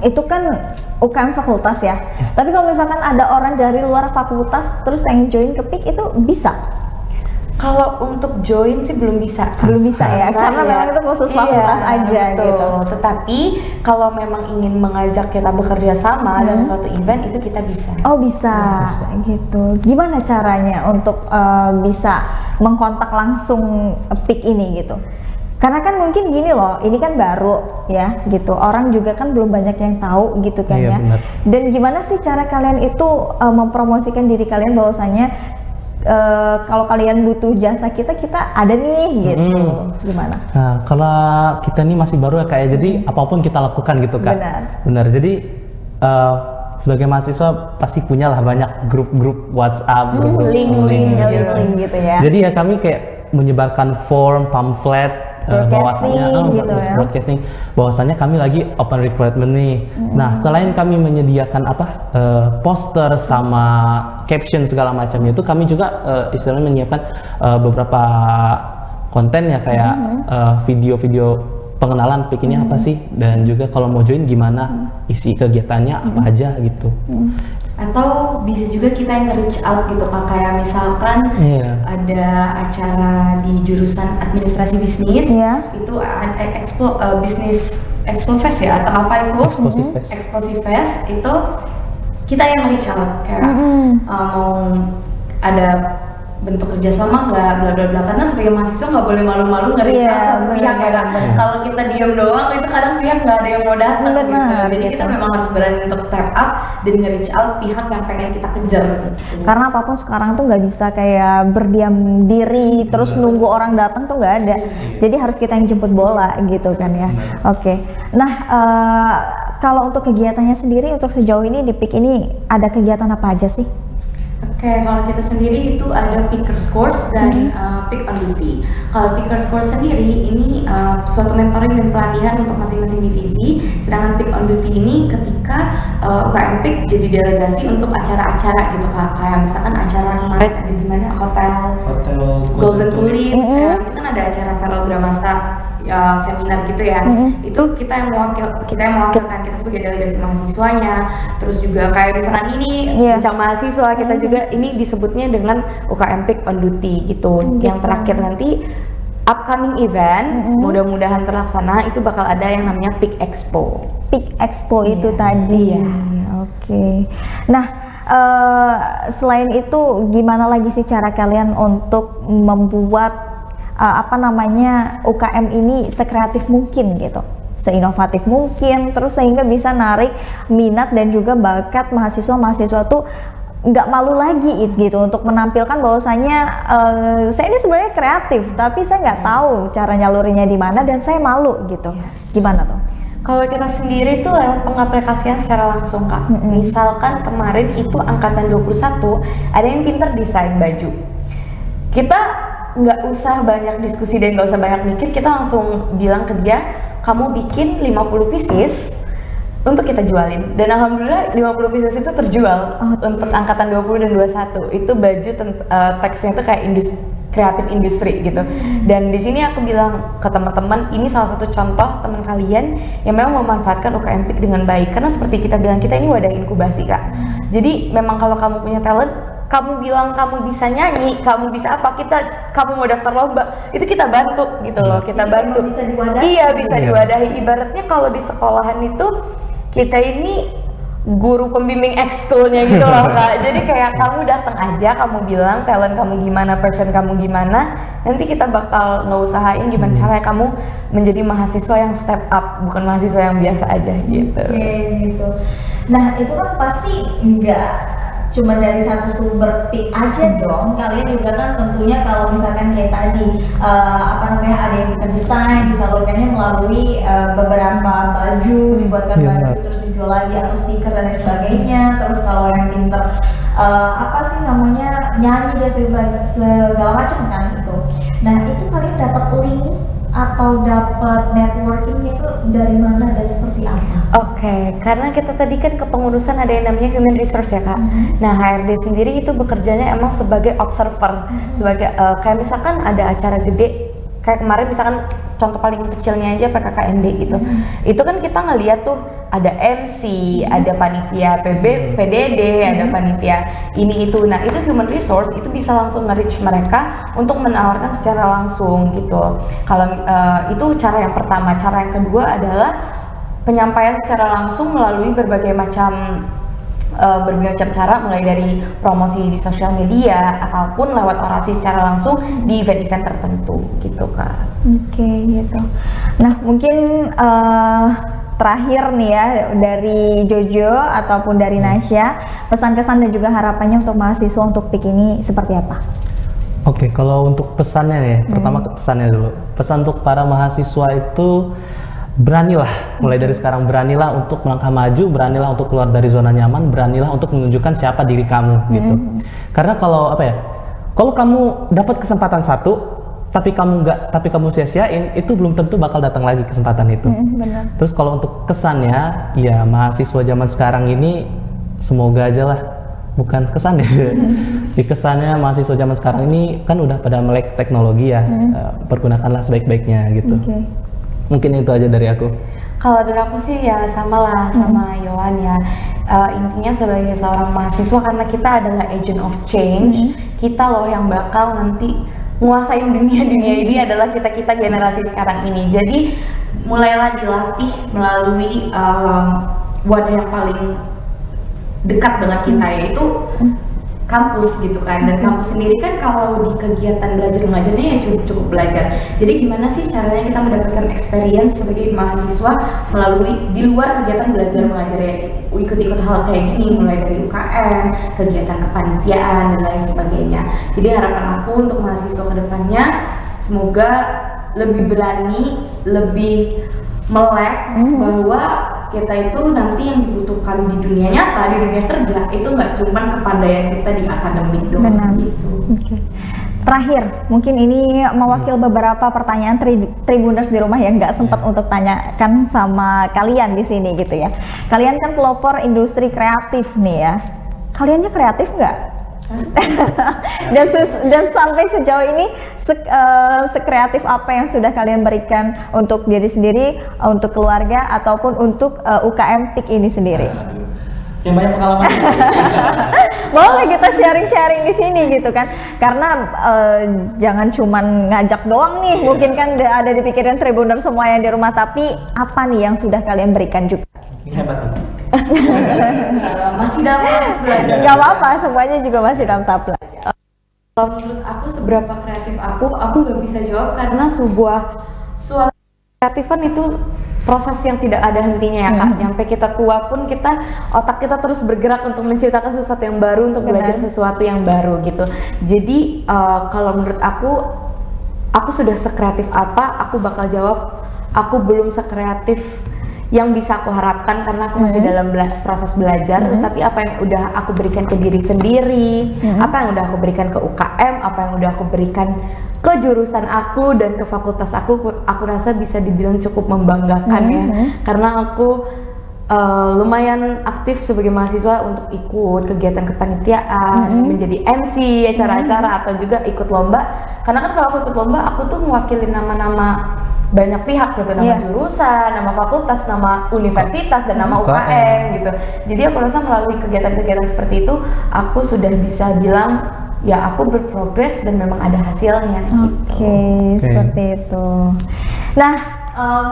itu kan UKM fakultas ya. Tapi kalau misalkan ada orang dari luar fakultas terus pengen join ke PIK itu bisa? Kalau untuk join sih belum bisa. Belum bisa ya, karena memang itu khusus fakultas aja betul. gitu. Tetapi kalau memang ingin mengajak kita bekerja sama dalam suatu event itu kita bisa. Oh bisa, gitu. Gimana caranya untuk bisa mengkontak langsung PIK ini gitu? Karena kan mungkin gini loh, ini kan baru ya gitu. Orang juga kan belum banyak yang tahu gitu kan ya. Benar. Dan gimana sih cara kalian itu mempromosikan diri kalian bahwasanya kalau kalian butuh jasa kita ada nih gitu. Gimana? Nah, kalau kita nih masih baru ya kayak jadi apapun kita lakukan gitu kan. Benar. Jadi sebagai mahasiswa pasti punyalah banyak grup-grup WhatsApp, link gitu ya. Jadi ya kami kayak menyebarkan form, pamflet, broadcasting bahwasanya kami lagi open recruitment nih. Nah, selain kami menyediakan poster sama caption segala macamnya itu, kami juga istilahnya menyiapkan beberapa konten ya kayak video-video pengenalan PIK ini apa sih, dan juga kalau mau join gimana, isi kegiatannya apa aja gitu. Atau bisa juga kita yang reach out gitu kan, kayak misalkan ada acara di jurusan administrasi bisnis, itu ada bisnis Expo Fest ya atau apa itu, Explosive Fest itu kita yang reach out kayak mau ada bentuk kerjasama nggak, bla bla bla, karena sebagai mahasiswa nggak boleh malu-malu nge-reach out satu pihak ya kan. Kalau kita diam doang itu kadang pihak nggak ada yang mau datang gitu. Jadi kita memang harus berani untuk step up dan nge-reach out pihak yang pengen kita kejar gitu. Karena apapun sekarang tuh nggak bisa kayak berdiam diri terus nunggu orang datang tuh nggak ada. Jadi harus kita yang jemput bola gitu kan ya. Oke. Nah kalau untuk kegiatannya sendiri untuk sejauh ini di PIK ini ada kegiatan apa aja sih? Oke, kalau kita sendiri itu ada Pickers Course dan Pick on Duty. Kalau Pickers Course sendiri ini suatu mentoring dan pelatihan untuk masing-masing divisi. Sedangkan Pick on Duty ini ketika UKM PIK jadi delegasi untuk acara-acara gitu Kak. Kayak misalkan acara kemarin ada di mana Hotel Golden Tulip, itu kan ada acara Feral Bramasta seminar gitu ya. Itu kita yang mewakilkan, kita sebagai delegasi mahasiswanya. Terus juga kayak misalkan ini bincang mahasiswa kita juga ini disebutnya dengan UKM PIK on Duty gitu. Yang terakhir nanti upcoming event mudah-mudahan terlaksana itu bakal ada yang namanya PIK Expo. PIK Expo itu tadi. Oke. Nah, selain itu gimana lagi sih cara kalian untuk membuat UKM ini sekreatif mungkin gitu, seinovatif mungkin, terus sehingga bisa narik minat dan juga bakat mahasiswa tuh nggak malu lagi gitu untuk menampilkan bahwasanya saya ini sebenarnya kreatif tapi saya nggak tahu cara nyalurinnya di mana dan saya malu gitu. Gimana tuh? Kalau kita sendiri tuh lewat pengaplikasian secara langsung Kak. Misalkan kemarin itu angkatan 21 ada yang pinter desain baju. Kita nggak usah banyak diskusi dan nggak usah banyak mikir, kita langsung bilang ke dia, kamu bikin 50 pieces untuk kita jualin. Dan alhamdulillah 50 pieces itu terjual untuk angkatan 20 dan 21. Itu baju teksnya itu kayak kreatif industri gitu. Dan di sini aku bilang ke teman-teman, ini salah satu contoh teman kalian yang memang memanfaatkan UKM PIK dengan baik. Karena seperti kita bilang, kita ini wadah inkubasi Kak. Jadi memang kalau kamu punya talent, kamu bilang kamu bisa nyanyi, kamu bisa apa, kamu mau daftar lomba, itu kita bantu gitu loh, kita bantu. Bisa diwadahi. Iya, bisa diwadahi. Ibaratnya kalau di sekolahan itu kita ini guru pembimbing ekskulnya gitu loh Kak. Jadi kayak kamu datang aja, kamu bilang talent kamu gimana, passion kamu gimana, nanti kita bakal ngeusahain gimana caranya kamu menjadi mahasiswa yang step up, bukan mahasiswa yang biasa aja gitu. Oke, gitu. Nah itu kan pasti nggak cuma dari satu sumber PIK aja dong. Kalian juga kan tentunya kalau misalkan kayak tadi ada yang kita desain disalurkannya melalui beberapa baju, dibuatkan baju terus dijual lagi atau stiker dan lain sebagainya. Terus kalau yang pinter nyanyi dan segala macam kan itu. Nah itu kalian dapat link atau dapat networkingnya itu dari mana dan seperti apa? Oke, karena kita tadi kan kepengurusan ada yang namanya human resource ya Kak. Nah HRD sendiri itu bekerjanya emang sebagai observer, sebagai kayak misalkan ada acara gede, kayak kemarin misalkan contoh paling kecilnya aja PKKMB gitu. Itu kan kita ngeliat tuh ada MC, ada panitia PDD, ada panitia ini itu. Nah itu human resource itu bisa langsung nge-reach mereka untuk menawarkan secara langsung gitu. Kalau itu cara yang pertama. Cara yang kedua adalah penyampaian secara langsung melalui berbagai macam cara, mulai dari promosi di sosial media ataupun lewat orasi secara langsung di event-event tertentu gitu Kak. Oke, gitu. Nah mungkin terakhir nih ya dari Jojo ataupun dari Nasya, pesan-kesan dan juga harapannya untuk mahasiswa untuk PIK ini seperti apa? Oke, kalau untuk pesannya nih, pertama pesannya dulu. Pesan untuk para mahasiswa itu beranilah, mulai dari sekarang beranilah untuk melangkah maju, beranilah untuk keluar dari zona nyaman, beranilah untuk menunjukkan siapa diri kamu gitu. Karena kalau kalau kamu dapat kesempatan satu, tapi kamu sia-siain, itu belum tentu bakal datang lagi kesempatan itu. Benar. Terus kalau untuk kesannya, ya mahasiswa zaman sekarang ini semoga aja lah, bukan kesan ya. Di kesannya mahasiswa zaman sekarang ini kan udah pada melek teknologi ya, pergunakanlah sebaik-baiknya gitu. Mungkin itu aja dari aku. Kalau dari aku sih ya sama lah sama Yohan ya. Intinya sebagai seorang mahasiswa, karena kita adalah agent of change, kita loh yang bakal nanti nguasain dunia ini adalah kita generasi sekarang ini. Jadi mulailah dilatih melalui wadah yang paling dekat dengan kita, yaitu kampus gitu kan. Dan kampus sendiri kan kalau di kegiatan belajar mengajarnya ya cukup belajar. Jadi gimana sih caranya kita mendapatkan experience sebagai mahasiswa melalui di luar kegiatan belajar mengajar ya, ikut-ikut hal kayak gini, mulai dari UKM, kegiatan kepanitiaan dan lain sebagainya. Jadi harapan aku untuk mahasiswa kedepannya semoga lebih berani, lebih melek bahwa kita itu nanti yang dibutuhkan di dunia nyata, di dunia kerja itu nggak cuma kepandaian kita di akademik doang gitu. Terakhir, mungkin ini mewakil beberapa pertanyaan Tribuners di rumah yang nggak sempat untuk tanyakan sama kalian di sini gitu ya. Kalian kan pelopor industri kreatif nih ya. Kaliannya kreatif nggak? dan sampai sejauh ini sekreatif apa yang sudah kalian berikan untuk diri sendiri, untuk keluarga ataupun untuk UKM PIK ini sendiri? Yang banyak pengalaman. Boleh kita sharing-sharing di sini gitu kan, karena jangan cuman ngajak doang nih, mungkin kan ada di pikiran Tribuner semua yang di rumah, tapi apa nih yang sudah kalian berikan juga? Hebat. Masih dalam proses belajar. Gak apa-apa, semuanya juga masih dalam tahap belajar. Kalau menurut aku seberapa kreatif aku nggak bisa jawab, karena suatu kreatifan itu proses yang tidak ada hentinya ya Kak. Sampai kita tua pun otak kita terus bergerak untuk menciptakan sesuatu yang baru, untuk belajar sesuatu yang baru gitu. Jadi kalau menurut aku sudah sekreatif apa, aku bakal jawab aku belum sekreatif yang bisa aku harapkan, karena aku masih dalam proses belajar. Tapi apa yang udah aku berikan ke diri sendiri, apa yang udah aku berikan ke UKM, apa yang udah aku berikan ke jurusan aku dan ke fakultas aku rasa bisa dibilang cukup membanggakan ya, karena aku lumayan aktif sebagai mahasiswa untuk ikut kegiatan kepanitiaan, menjadi MC acara-acara, atau juga ikut lomba. Karena kan kalau aku ikut lomba, aku tuh mewakili nama-nama banyak pihak gitu, nama jurusan, nama fakultas, nama universitas, dan nama UKM gitu. Jadi aku rasa melalui kegiatan-kegiatan seperti itu, aku sudah bisa bilang ya aku berprogres dan memang ada hasilnya gitu. Oke, seperti itu. Nah,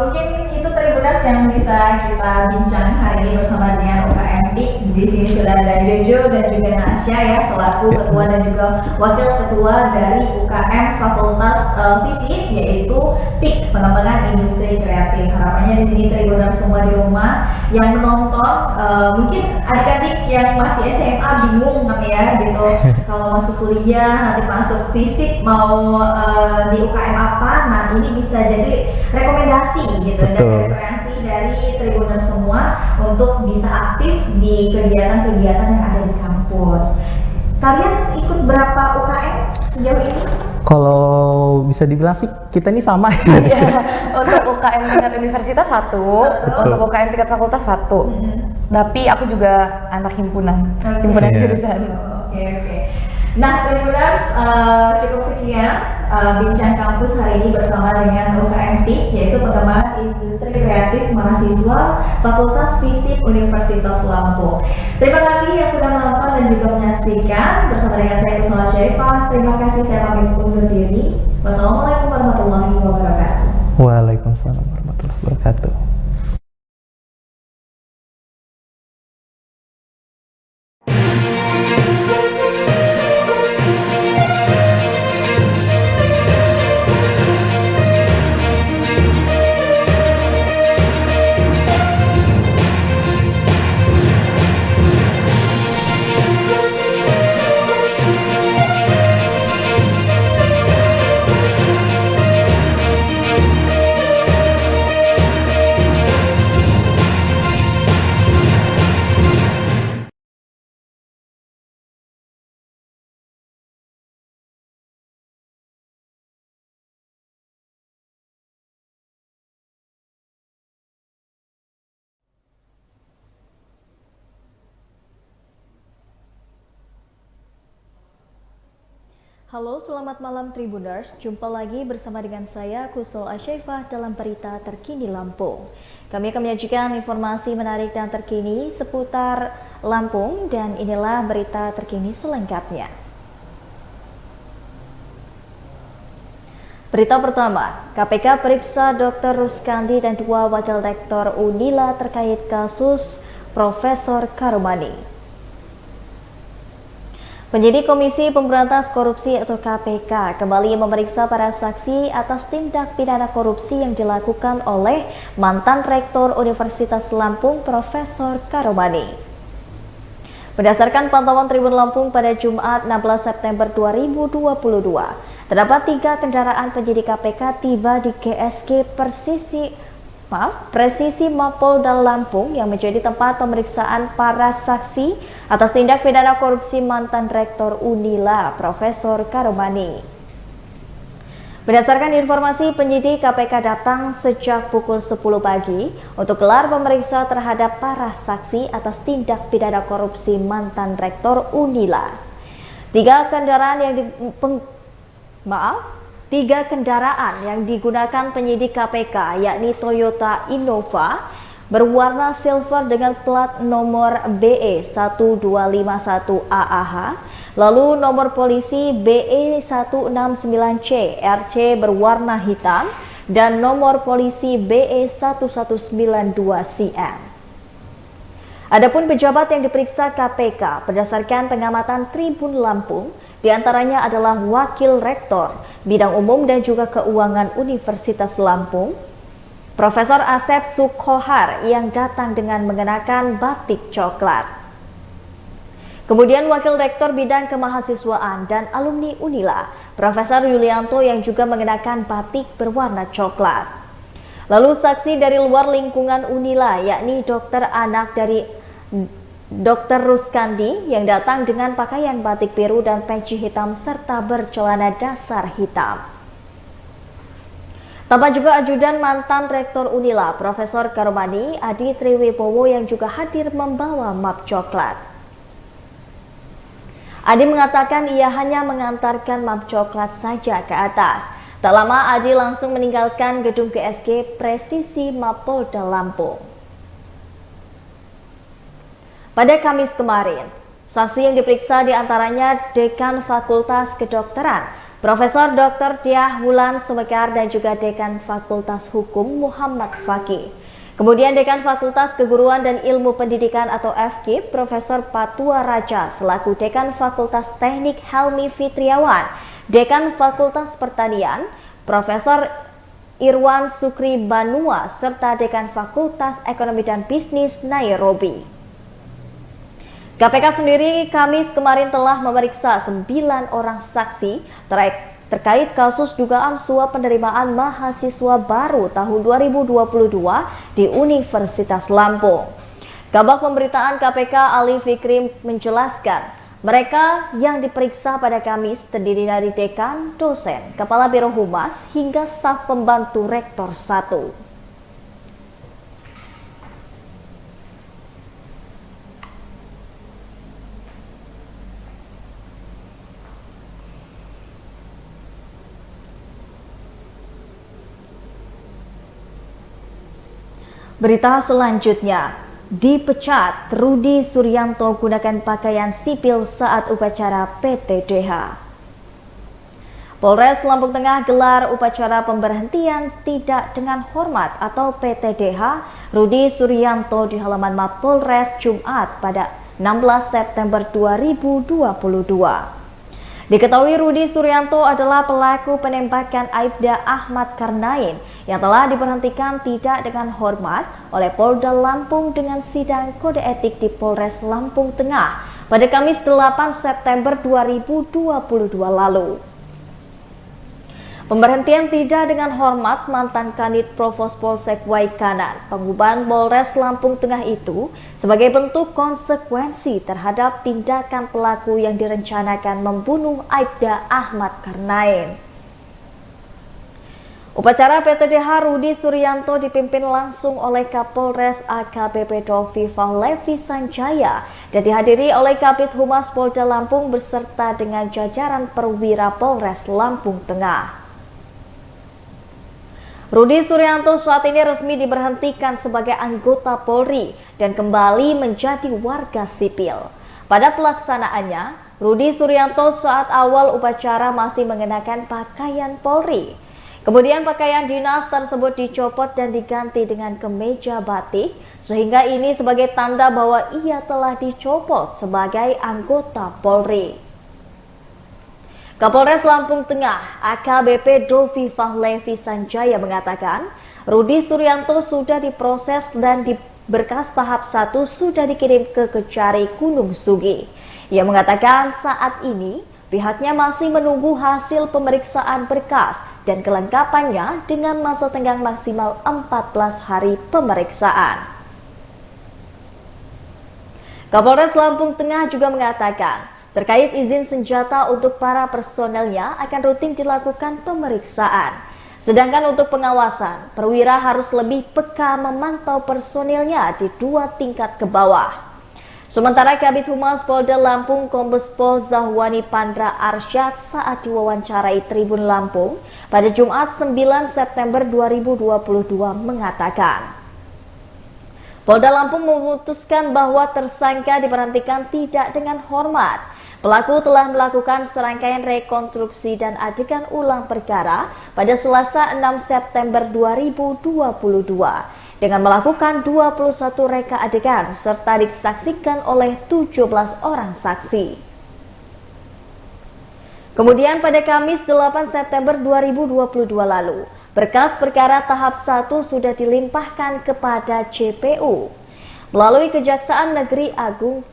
mungkin itu Tribuners yang bisa kita bincang hari ini bersama dengan UKM UKM. Di sini sudah ada Jojo dan juga Nasya ya, selaku ketua dan juga wakil ketua dari UKM Fakultas Fisip, yaitu PIK, Pengembangan Industri Kreatif. Harapannya di sini Tribuners semua di rumah yang menonton, mungkin adik-adik yang masih SMA bingung kan ya gitu, kalau masuk kuliah nanti masuk fisik mau di UKM apa. Nah, ini bisa jadi rekomendasi gitu dan referensi dari Tribuners semua untuk bisa aktif di kegiatan-kegiatan yang ada di kampus. Kalian ikut berapa UKM sejauh ini? Kalau bisa dibilang sih kita ini sama ya. Untuk UKM tingkat universitas satu, untuk UKM tingkat fakultas satu. Tapi aku juga anak himpunan jurusan. Oke. Nah, Tribuners, cukup sekian bincang kampus hari ini bersama dengan UKM PIK, yaitu Pengembangan Industri Kreatif Mahasiswa Fakultas Fisip Universitas Lampung. Terima kasih yang sudah menonton dan juga menyaksikan bersama dengan saya Kusnala Syarifah. Terima kasih, saya pamit undur diri. Wassalamualaikum warahmatullahi wabarakatuh. Waalaikumsalam warahmatullahi wabarakatuh. Halo, selamat malam Tribuners. Jumpa lagi bersama dengan saya Kusnala Syarifah dalam berita terkini Lampung. Kami akan menyajikan informasi menarik dan terkini seputar Lampung, dan inilah berita terkini selengkapnya. Berita pertama, KPK periksa Dr. Ruskandi dan dua wakil rektor Unila terkait kasus Profesor Karomani. Penyidik Komisi Pemberantas Korupsi atau KPK kembali memeriksa para saksi atas tindak pidana korupsi yang dilakukan oleh mantan Rektor Universitas Lampung Profesor Karomani. Berdasarkan pantauan Tribun Lampung pada Jumat 16 September 2022, terdapat 3 kendaraan penyidik KPK tiba di GSG Presisi Mapolda Lampung yang menjadi tempat pemeriksaan para saksi atas tindak pidana korupsi mantan Rektor Unila Profesor Karomani. Berdasarkan informasi, penyidik KPK datang sejak pukul 10 pagi untuk gelar pemeriksa terhadap para saksi atas tindak pidana korupsi mantan Rektor Unila. 3 kendaraan yang digunakan penyidik KPK yakni Toyota Innova berwarna silver dengan plat nomor BE1251AAH, lalu nomor polisi BE169C RC berwarna hitam, dan nomor polisi BE1192CM. Adapun pejabat yang diperiksa KPK berdasarkan pengamatan Tribun Lampung, diantaranya adalah Wakil Rektor Bidang Umum dan juga Keuangan Universitas Lampung, Profesor Asep Sukhohar yang datang dengan mengenakan batik coklat. Kemudian Wakil Rektor Bidang Kemahasiswaan dan Alumni Unila, Profesor Yulianto yang juga mengenakan batik berwarna coklat. Lalu saksi dari luar lingkungan Unila yakni dokter anak dari Dr. Ruskandi yang datang dengan pakaian batik biru dan peci hitam serta bercelana dasar hitam. Tampak juga ajudan mantan Rektor Unila, Profesor Karomani, Adi Triwibowo yang juga hadir membawa map coklat. Adi mengatakan ia hanya mengantarkan map coklat saja ke atas. Tak lama Adi langsung meninggalkan gedung GSG Presisi Mapolda Lampung. Pada Kamis kemarin, saksi yang diperiksa diantaranya Dekan Fakultas Kedokteran, Profesor Dr. Diah Wulan Sumekar dan juga Dekan Fakultas Hukum Muhammad Fakih. Kemudian Dekan Fakultas Keguruan dan Ilmu Pendidikan atau FKIP, Profesor Patua Raja selaku Dekan Fakultas Teknik Helmi Fitriawan, Dekan Fakultas Pertanian, Profesor Irwan Sukri Banua, serta Dekan Fakultas Ekonomi dan Bisnis Nairobi. KPK sendiri Kamis kemarin telah memeriksa 9 orang saksi terkait kasus dugaan suap penerimaan mahasiswa baru tahun 2022 di Universitas Lampung. Kabag Pemberitaan KPK Ali Fikri menjelaskan, mereka yang diperiksa pada Kamis terdiri dari dekan, dosen, kepala biro humas, hingga staf pembantu rektor 1. Berita selanjutnya, dipecat Rudi Suryanto gunakan pakaian sipil saat upacara PTDH. Polres Lampung Tengah gelar upacara pemberhentian tidak dengan hormat atau PTDH Rudi Suryanto di halaman Mapolres Jumat pada 16 September 2022. Diketahui Rudi Suryanto adalah pelaku penembakan Aibda Ahmad Karnain yang telah diberhentikan tidak dengan hormat oleh Polda Lampung dengan sidang kode etik di Polres Lampung Tengah pada Kamis 8 September 2022 lalu. Pemberhentian tidak dengan hormat mantan Kanit Provos Polsek Waikanan, Penguban Polres Lampung Tengah itu sebagai bentuk konsekuensi terhadap tindakan pelaku yang direncanakan membunuh Aibda Ahmad Karnain. Upacara PTDH Rudi Suryanto dipimpin langsung oleh Kapolres AKBP Dovifah Levi Sanjaya dan dihadiri oleh Kabid Humas Polda Lampung beserta dengan jajaran perwira Polres Lampung Tengah. Rudi Suryanto saat ini resmi diberhentikan sebagai anggota Polri dan kembali menjadi warga sipil. Pada pelaksanaannya, Rudi Suryanto saat awal upacara masih mengenakan pakaian Polri. Kemudian pakaian dinas tersebut dicopot dan diganti dengan kemeja batik, sehingga ini sebagai tanda bahwa ia telah dicopot sebagai anggota Polri. Kapolres Lampung Tengah AKBP Dovifah Levi Sanjaya mengatakan, Rudi Suryanto sudah diproses dan di berkas tahap 1 sudah dikirim ke Kejari Gunung Sugi. Ia mengatakan saat ini pihaknya masih menunggu hasil pemeriksaan berkas dan kelengkapannya dengan masa tenggang maksimal 14 hari pemeriksaan. Kapolres Lampung Tengah juga mengatakan, terkait izin senjata untuk para personelnya akan rutin dilakukan pemeriksaan. Sedangkan untuk pengawasan, perwira harus lebih peka memantau personilnya di 2 tingkat ke bawah. Sementara Kabid Humas Polda Lampung Kombes Pol Zahwani Pandra Arsyad saat diwawancarai Tribun Lampung pada Jumat 9 September 2022 mengatakan, Polda Lampung memutuskan bahwa tersangka diberhentikan tidak dengan hormat. Pelaku telah melakukan serangkaian rekonstruksi dan adegan ulang perkara pada Selasa 6 September 2022 dengan melakukan 21 reka adegan serta disaksikan oleh 17 orang saksi. Kemudian pada Kamis 8 September 2022 lalu, berkas perkara tahap 1 sudah dilimpahkan kepada JPU melalui Kejaksaan Negeri Agung.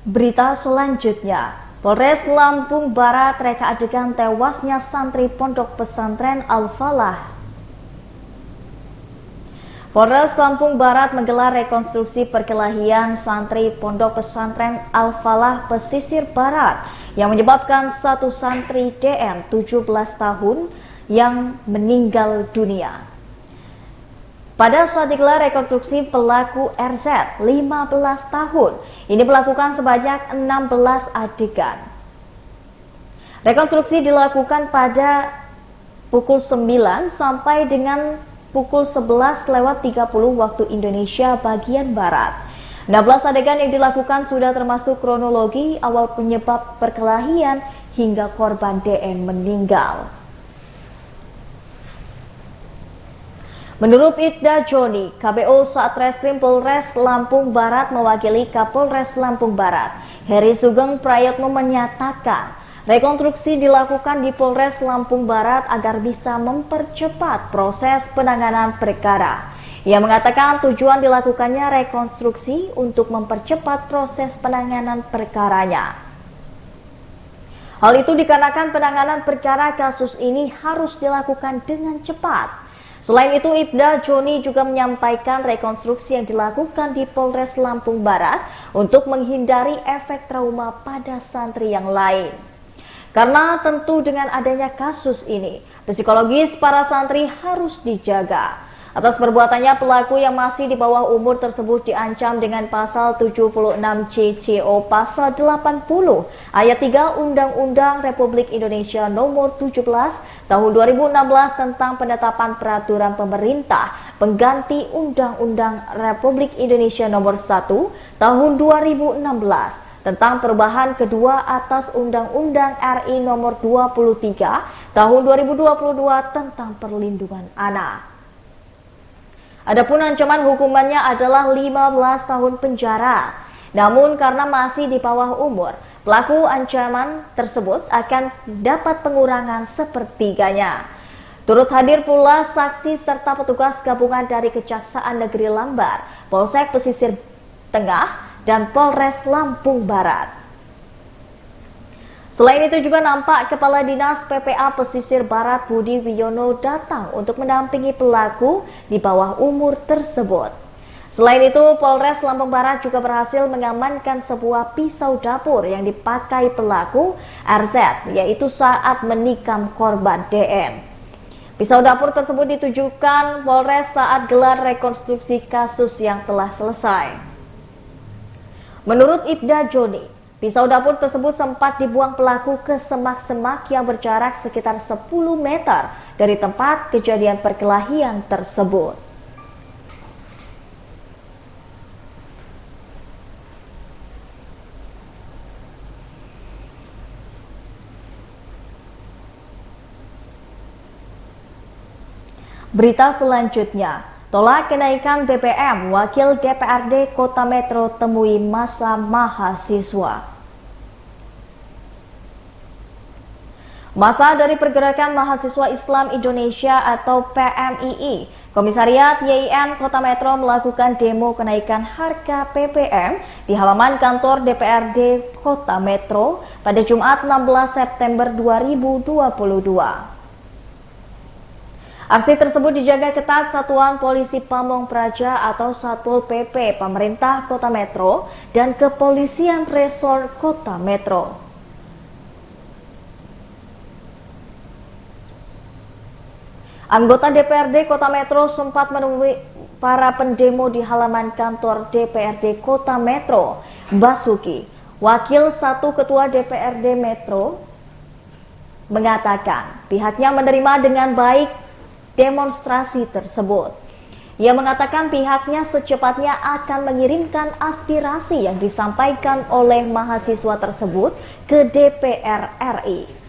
Berita selanjutnya, Polres Lampung Barat reka adegan tewasnya santri Pondok Pesantren Al-Falah. Polres Lampung Barat menggelar rekonstruksi perkelahian santri Pondok Pesantren Al-Falah Pesisir Barat yang menyebabkan satu santri DN 17 tahun yang meninggal dunia. Pada saat digelar rekonstruksi, pelaku RZ 15 tahun ini melakukan sebanyak 16 adegan. Rekonstruksi dilakukan pada pukul 9 sampai dengan pukul 11:30 waktu Indonesia bagian Barat. 16 adegan yang dilakukan sudah termasuk kronologi awal penyebab perkelahian hingga korban DN meninggal. Menurut Ibda Joni, KBO Satreskrim Polres Lampung Barat mewakili Kapolres Lampung Barat, Heri Sugeng Prayatno menyatakan, rekonstruksi dilakukan di Polres Lampung Barat agar bisa mempercepat proses penanganan perkara. Ia mengatakan tujuan dilakukannya rekonstruksi untuk mempercepat proses penanganan perkaranya. Hal itu dikarenakan penanganan perkara kasus ini harus dilakukan dengan cepat. Selain itu, Ibda Joni juga menyampaikan rekonstruksi yang dilakukan di Polres Lampung Barat untuk menghindari efek trauma pada santri yang lain. Karena tentu dengan adanya kasus ini, psikologis para santri harus dijaga. Atas perbuatannya, pelaku yang masih di bawah umur tersebut diancam dengan pasal 76 CCO pasal 80 ayat 3 Undang-Undang Republik Indonesia nomor 17 tahun 2016 tentang penetapan peraturan pemerintah pengganti Undang-Undang Republik Indonesia nomor 1 tahun 2016 tentang perubahan kedua atas Undang-Undang RI nomor 23 tahun 2022 tentang perlindungan anak. Adapun ancaman hukumannya adalah 15 tahun penjara. Namun karena masih di bawah umur, pelaku ancaman tersebut akan dapat pengurangan sepertiganya. Turut hadir pula saksi serta petugas gabungan dari Kejaksaan Negeri Lambar, Polsek Pesisir Tengah, dan Polres Lampung Barat. Selain itu juga nampak Kepala Dinas PPA Pesisir Barat Budi Wiono datang untuk mendampingi pelaku di bawah umur tersebut. Selain itu, Polres Lampung Barat juga berhasil mengamankan sebuah pisau dapur yang dipakai pelaku RZ, yaitu saat menikam korban DN. Pisau dapur tersebut ditujukan Polres saat gelar rekonstruksi kasus yang telah selesai. Menurut Ibda Joni, pisau dapur tersebut sempat dibuang pelaku ke semak-semak yang berjarak sekitar 10 meter dari tempat kejadian perkelahian tersebut. Berita selanjutnya, tolak kenaikan BBM, Wakil DPRD Kota Metro temui massa mahasiswa. Massa dari Pergerakan Mahasiswa Islam Indonesia atau PMII, Komisariat YIN Kota Metro melakukan demo kenaikan harga BBM di halaman kantor DPRD Kota Metro pada Jumat 16 September 2022. Aksi tersebut dijaga ketat Satuan Polisi Pamong Praja atau Satpol PP Pemerintah Kota Metro dan Kepolisian Resor Kota Metro. Anggota DPRD Kota Metro sempat menemui para pendemo di halaman kantor DPRD Kota Metro. Basuki, Wakil 1 Ketua DPRD Metro, mengatakan pihaknya menerima dengan baik demonstrasi tersebut. Ia mengatakan pihaknya secepatnya akan mengirimkan aspirasi yang disampaikan oleh mahasiswa tersebut ke DPR RI.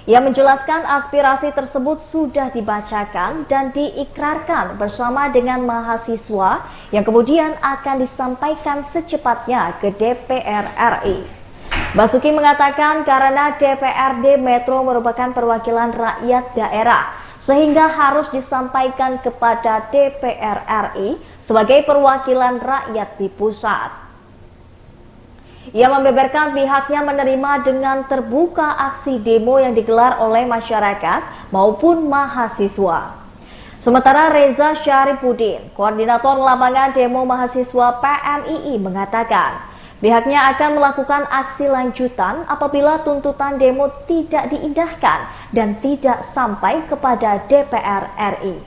Ia menjelaskan aspirasi tersebut sudah dibacakan dan diikrarkan bersama dengan mahasiswa yang kemudian akan disampaikan secepatnya ke DPR RI. Basuki mengatakan karena DPRD Metro merupakan perwakilan rakyat daerah, sehingga harus disampaikan kepada DPR RI sebagai perwakilan rakyat di pusat. Ia membeberkan pihaknya menerima dengan terbuka aksi demo yang digelar oleh masyarakat maupun mahasiswa. Sementara Reza Syarifuddin, koordinator lapangan demo mahasiswa PMII mengatakan, pihaknya akan melakukan aksi lanjutan apabila tuntutan demo tidak diindahkan dan tidak sampai kepada DPR RI.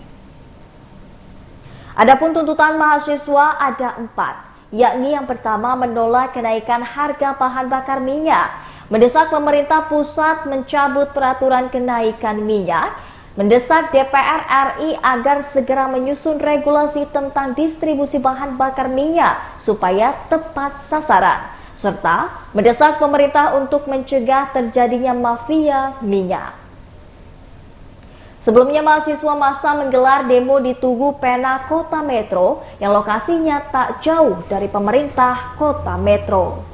Adapun tuntutan mahasiswa ada 4, yakni yang pertama menolak kenaikan harga bahan bakar minyak, mendesak pemerintah pusat mencabut peraturan kenaikan minyak, mendesak DPR RI agar segera menyusun regulasi tentang distribusi bahan bakar minyak supaya tepat sasaran, serta mendesak pemerintah untuk mencegah terjadinya mafia minyak. Sebelumnya mahasiswa massa menggelar demo di Tugu Pena Kota Metro yang lokasinya tak jauh dari pemerintah Kota Metro.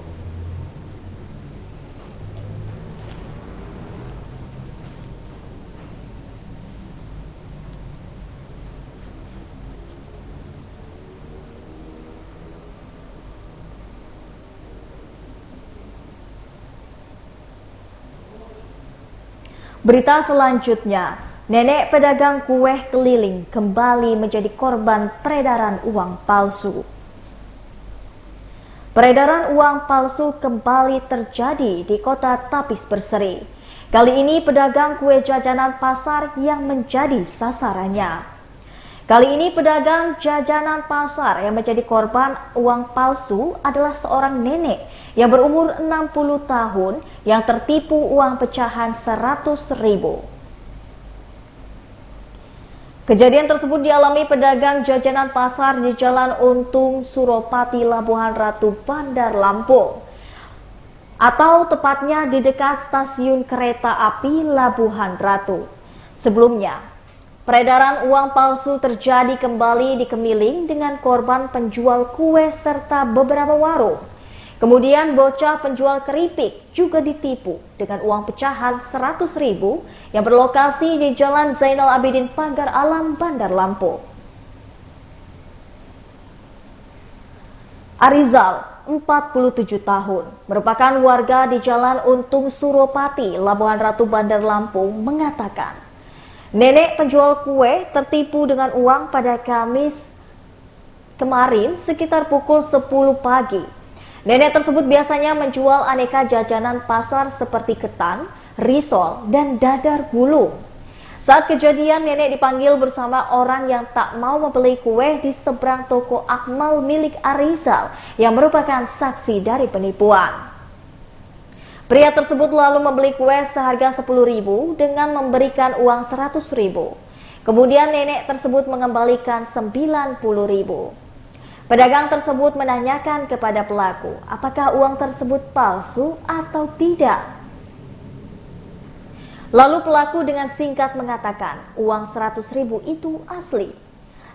Berita selanjutnya, nenek pedagang kue keliling kembali menjadi korban peredaran uang palsu. Peredaran uang palsu kembali terjadi di kota Tapis Berseri. Kali ini pedagang kue jajanan pasar yang menjadi sasarannya. Kali ini pedagang jajanan pasar yang menjadi korban uang palsu adalah seorang nenek yang berumur 60 tahun yang tertipu uang pecahan 100.000. Kejadian tersebut dialami pedagang jajanan pasar di Jalan Untung Suropati, Labuhan Ratu, Bandar Lampung, atau tepatnya di dekat stasiun kereta api Labuhan Ratu. Sebelumnya, peredaran uang palsu terjadi kembali di Kemiling dengan korban penjual kue serta beberapa warung. Kemudian bocah penjual keripik juga ditipu dengan uang pecahan 100.000 yang berlokasi di Jalan Zainal Abidin Pagar Alam, Bandar Lampung. Arizal, 47 tahun, merupakan warga di Jalan Untung Suropati, Labuhan Ratu, Bandar Lampung, mengatakan, nenek penjual kue tertipu dengan uang pada Kamis kemarin sekitar pukul 10 pagi. Nenek tersebut biasanya menjual aneka jajanan pasar seperti ketan, risol, dan dadar gulung. Saat kejadian, nenek dipanggil bersama orang yang tak mau membeli kue di seberang toko Akmal milik Arizal yang merupakan saksi dari penipuan. Pria tersebut lalu membeli kue seharga 10.000 dengan memberikan uang 100.000. Kemudian nenek tersebut mengembalikan 90.000. Pedagang tersebut menanyakan kepada pelaku apakah uang tersebut palsu atau tidak. Lalu pelaku dengan singkat mengatakan uang 100.000 itu asli.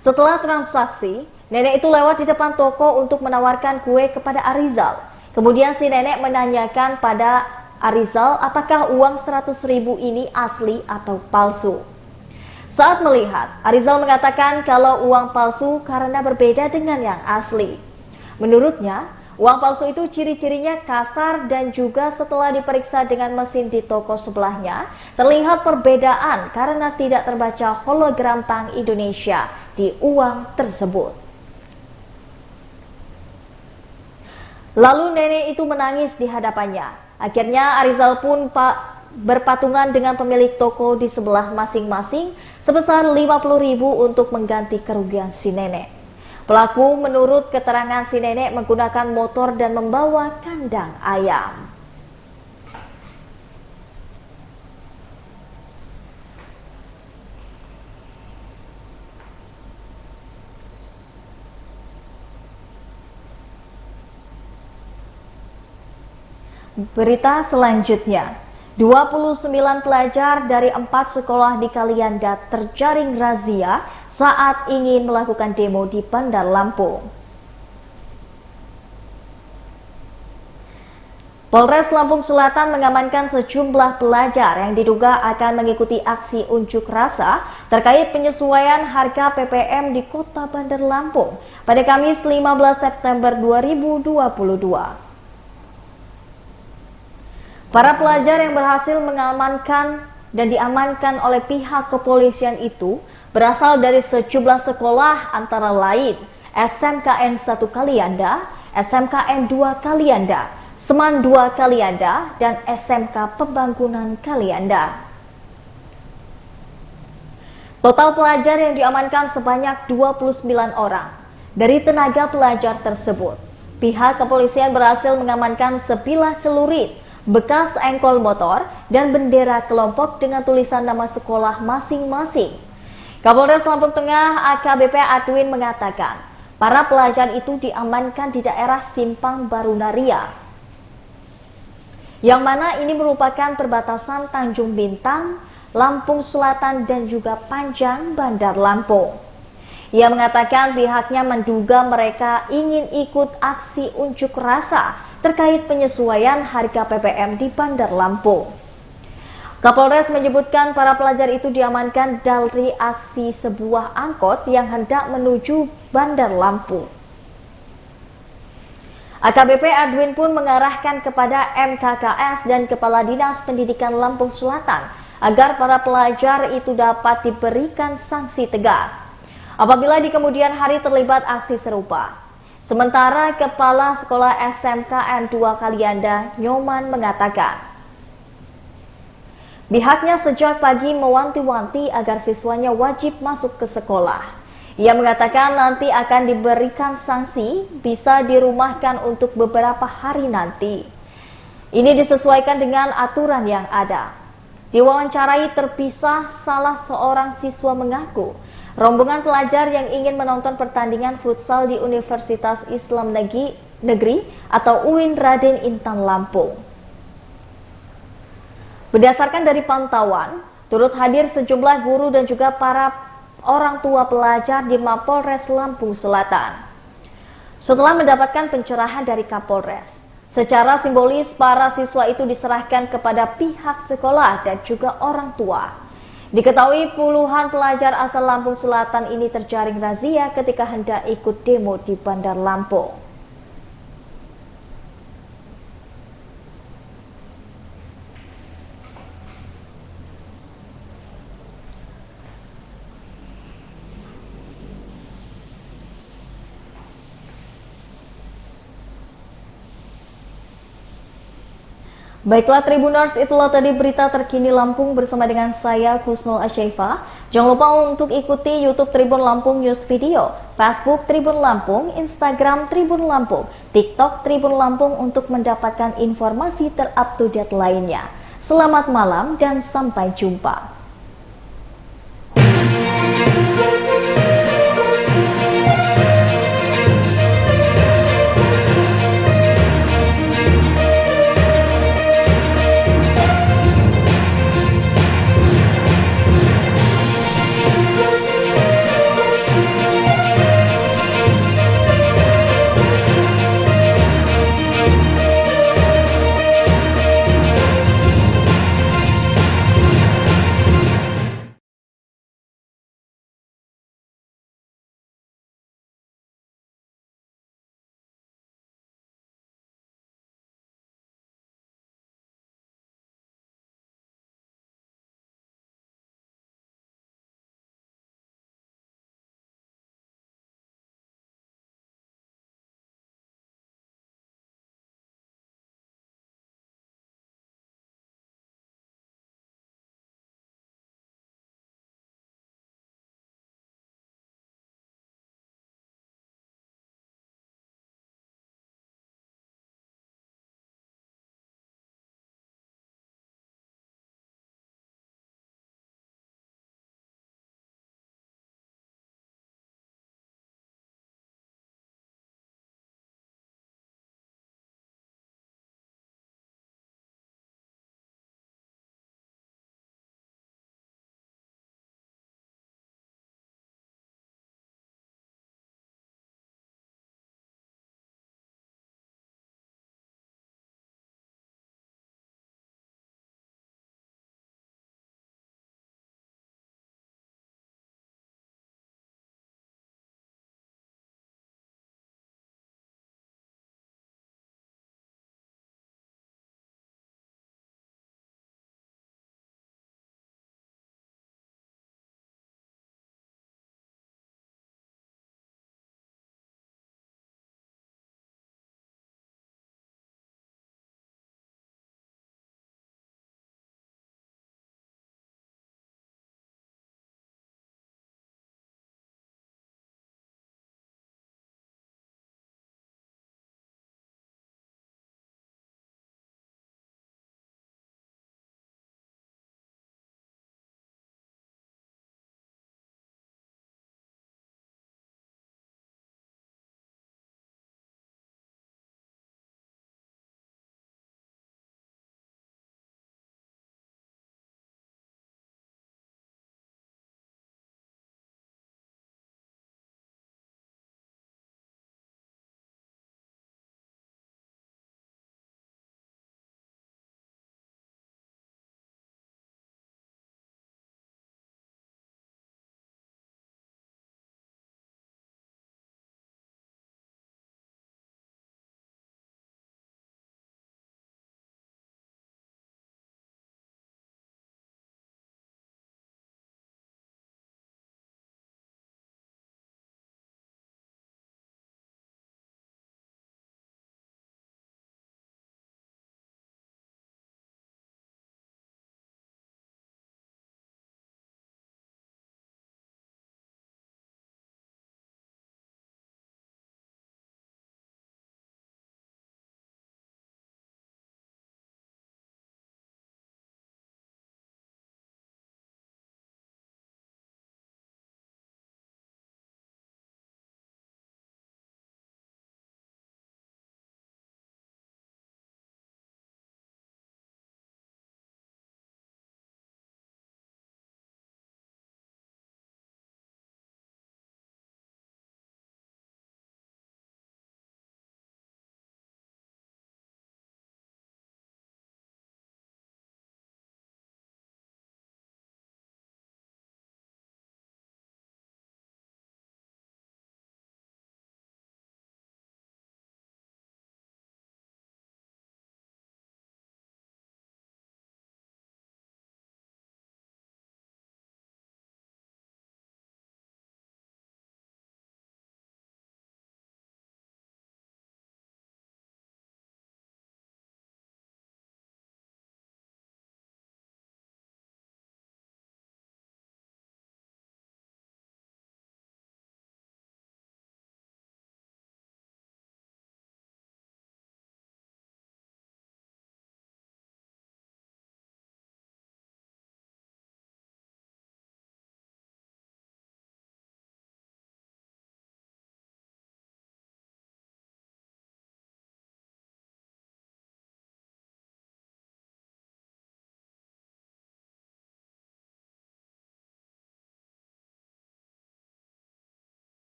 Setelah transaksi, nenek itu lewat di depan toko untuk menawarkan kue kepada Arizal. Kemudian si nenek menanyakan pada Arizal apakah uang 100.000 ini asli atau palsu. Saat melihat, Arizal mengatakan kalau uang palsu karena berbeda dengan yang asli. Menurutnya, uang palsu itu ciri-cirinya kasar dan juga setelah diperiksa dengan mesin di toko sebelahnya, terlihat perbedaan karena tidak terbaca hologram Bank Indonesia di uang tersebut. Lalu nenek itu menangis di hadapannya. Akhirnya Arizal pun berpatungan dengan pemilik toko di sebelah masing-masing sebesar 50.000 untuk mengganti kerugian si nenek. Pelaku menurut keterangan si nenek menggunakan motor dan membawa kandang ayam. Berita selanjutnya, 29 pelajar dari 4 sekolah di Kalianda terjaring razia saat ingin melakukan demo di Bandar Lampung. Polres Lampung Selatan mengamankan sejumlah pelajar yang diduga akan mengikuti aksi unjuk rasa terkait penyesuaian harga PPM di Kota Bandar Lampung pada Kamis 15 September 2022. Para pelajar yang berhasil mengamankan dan diamankan oleh pihak kepolisian itu berasal dari sejumlah sekolah antara lain SMKN 1 Kalianda, SMKN 2 Kalianda, Seman 2 Kalianda, dan SMK Pembangunan Kalianda. Total pelajar yang diamankan sebanyak 29 orang. Dari tenaga pelajar tersebut, pihak kepolisian berhasil mengamankan sebilah celurit, bekas engkol motor, dan bendera kelompok dengan tulisan nama sekolah masing-masing. Kapolres Lampung Tengah AKBP Adwin mengatakan, para pelajar itu diamankan di daerah Simpang Barunaria, yang mana ini merupakan perbatasan Tanjung Bintang, Lampung Selatan, dan juga Panjang, Bandar Lampung. Ia mengatakan pihaknya menduga mereka ingin ikut aksi unjuk rasa terkait penyesuaian harga BBM di Bandar Lampung. Kapolres menyebutkan para pelajar itu diamankan dari aksi sebuah angkot yang hendak menuju Bandar Lampung. AKBP Adwin pun mengarahkan kepada MKKS dan Kepala Dinas Pendidikan Lampung Selatan agar para pelajar itu dapat diberikan sanksi tegas apabila di kemudian hari terlibat aksi serupa. Sementara Kepala Sekolah SMKN 2 Kalianda, Nyoman, mengatakan pihaknya sejak pagi mewanti-wanti agar siswanya wajib masuk ke sekolah. Ia mengatakan nanti akan diberikan sanksi, bisa dirumahkan untuk beberapa hari nanti. Ini disesuaikan dengan aturan yang ada. Diwawancarai terpisah, salah seorang siswa mengaku rombongan pelajar yang ingin menonton pertandingan futsal di Universitas Islam Negeri atau UIN Raden Intan Lampung. Berdasarkan dari pantauan, turut hadir sejumlah guru dan juga para orang tua pelajar di Mapolres Lampung Selatan. Setelah mendapatkan pencerahan dari Kapolres, secara simbolis para siswa itu diserahkan kepada pihak sekolah dan juga orang tua. Diketahui puluhan pelajar asal Lampung Selatan ini terjaring razia ketika hendak ikut demo di Bandar Lampung. Baiklah Tribuners, itulah tadi berita terkini Lampung bersama dengan saya Kusnul Asyaifah. Jangan lupa untuk ikuti YouTube Tribun Lampung News Video, Facebook Tribun Lampung, Instagram Tribun Lampung, TikTok Tribun Lampung untuk mendapatkan informasi terupdate lainnya. Selamat malam dan sampai jumpa.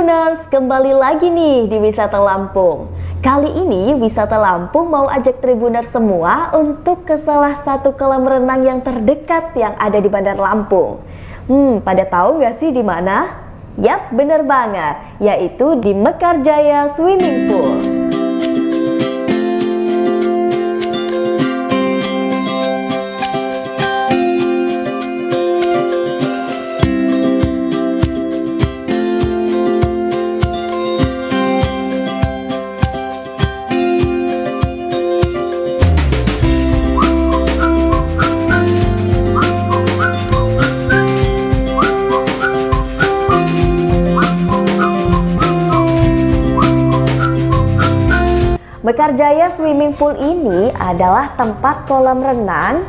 Tribuners, kembali lagi nih di Wisata Lampung. Kali ini Wisata Lampung mau ajak Tribuners semua untuk ke salah satu kolam renang yang terdekat yang ada di Bandar Lampung. Pada tahu nggak sih di mana? Yap, bener banget, yaitu di Mekarjaya Swimming Pool. Mekarjaya Swimming Pool ini adalah tempat kolam renang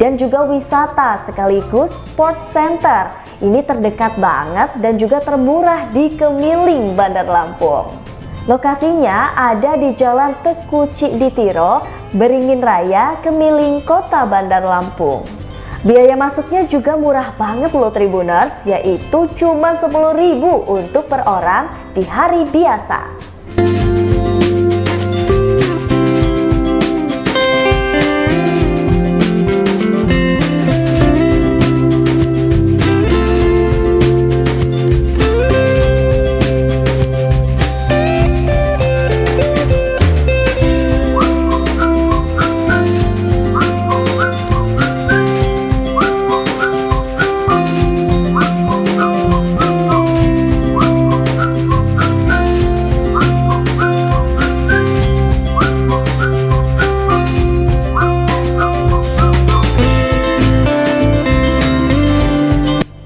dan juga wisata sekaligus sport center. Ini terdekat banget dan juga termurah di Kemiling, Bandar Lampung. Lokasinya ada di Jalan Teku Cikditiro, Beringin Raya, Kemiling, Kota Bandar Lampung. Biaya masuknya juga murah banget loh Tribuners, yaitu cuma 10.000 untuk per orang di hari biasa.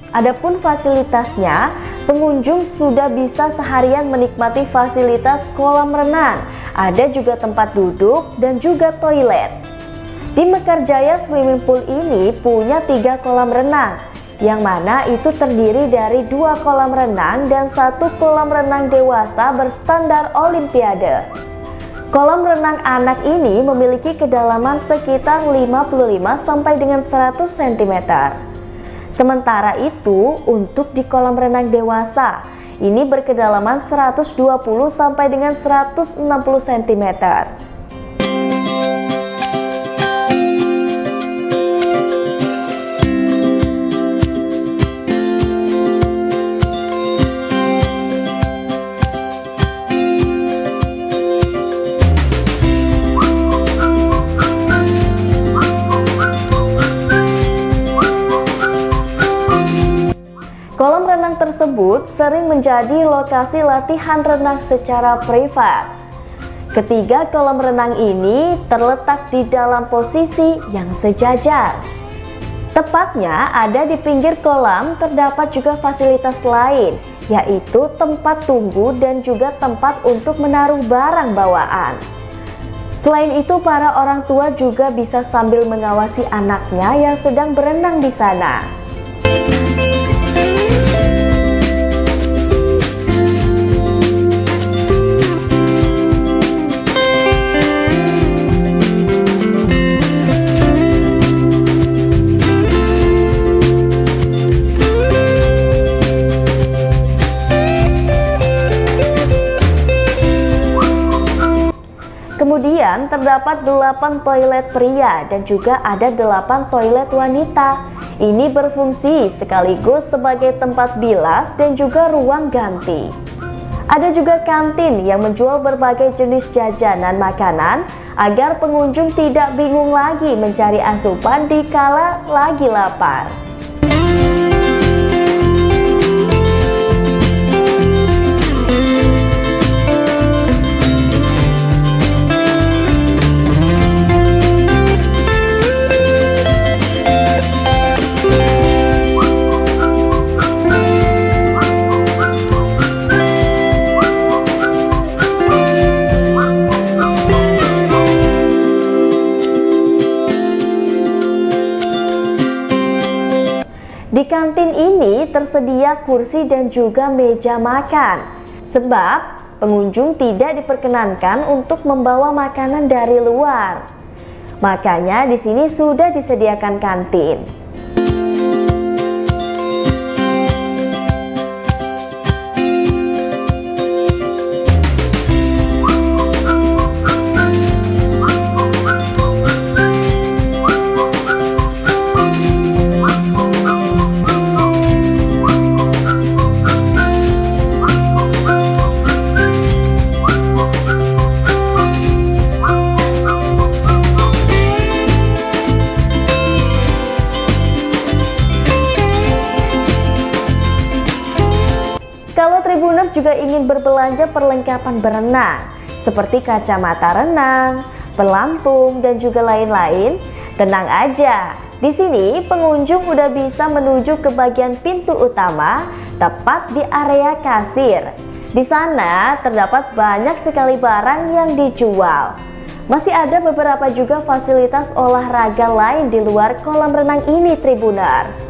Adapun fasilitasnya, pengunjung sudah bisa seharian menikmati fasilitas kolam renang. Ada juga tempat duduk dan juga toilet. Di Mekarjaya Swimming Pool ini punya 3 kolam renang, yang mana itu terdiri dari 2 kolam renang dan 1 kolam renang dewasa berstandar Olimpiade. Kolam renang anak ini memiliki kedalaman sekitar 55 sampai dengan 100 cm. Sementara itu, untuk di kolam renang dewasa, ini berkedalaman 120 sampai dengan 160 cm. Kolam renang tersebut sering menjadi lokasi latihan renang secara privat. Ketiga kolam renang ini terletak di dalam posisi yang sejajar. Tepatnya ada di pinggir kolam terdapat juga fasilitas lain, yaitu tempat tunggu dan juga tempat untuk menaruh barang bawaan. Selain itu, para orang tua juga bisa sambil mengawasi anaknya yang sedang berenang di sana. Kemudian terdapat 8 toilet pria dan juga ada 8 toilet wanita. Ini berfungsi sekaligus sebagai tempat bilas dan juga ruang ganti. Ada juga kantin yang menjual berbagai jenis jajanan makanan agar pengunjung tidak bingung lagi mencari asupan di kala lagi lapar. Di kantin ini tersedia kursi dan juga meja makan, sebab pengunjung tidak diperkenankan untuk membawa makanan dari luar. Makanya di sini sudah disediakan kantin. Tribuners juga ingin berbelanja perlengkapan berenang seperti kacamata renang, pelampung, dan juga lain-lain. Tenang aja, di sini pengunjung udah bisa menuju ke bagian pintu utama, tepat di area kasir. Di sana terdapat banyak sekali barang yang dijual. Masih ada beberapa juga fasilitas olahraga lain di luar kolam renang ini, Tribuners.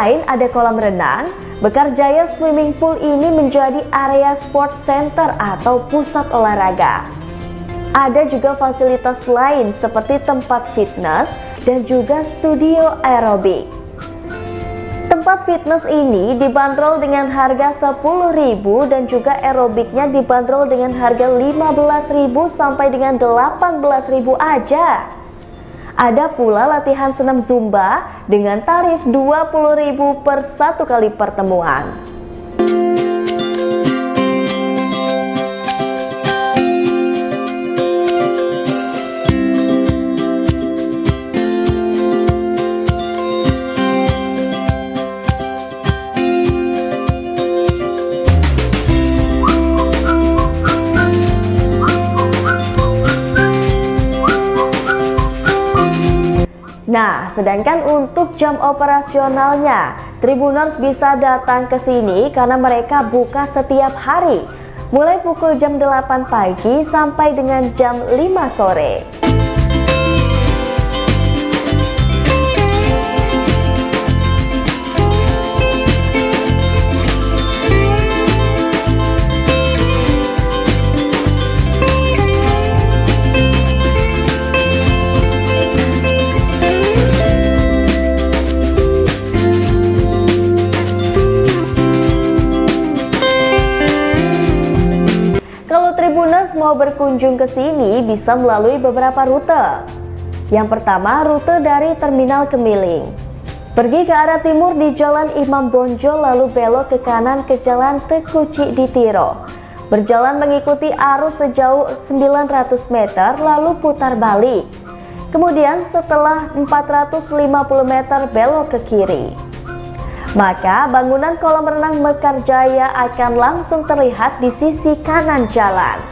Selain ada kolam renang, Mekarjaya Swimming Pool ini menjadi area sport center atau pusat olahraga. Ada juga fasilitas lain seperti tempat fitness dan juga studio aerobik. Tempat fitness ini dibanderol dengan harga 10.000 dan juga aerobiknya dibanderol dengan harga 15.000 sampai dengan 18.000 aja. Ada pula latihan senam Zumba dengan tarif 20.000 per satu kali pertemuan. Nah, sedangkan untuk jam operasionalnya, Tribuners bisa datang ke sini karena mereka buka setiap hari, mulai pukul jam 8 pagi sampai dengan jam 5 sore. Tribuners mau berkunjung ke sini bisa melalui beberapa rute. Yang pertama, rute dari Terminal Kemiling. Pergi ke arah timur di Jalan Imam Bonjol lalu belok ke kanan ke Jalan Tekuci di Tiro. Berjalan mengikuti arus sejauh 900 meter lalu putar balik. Kemudian setelah 450 meter belok ke kiri. Maka bangunan kolam renang Mekarjaya akan langsung terlihat di sisi kanan jalan.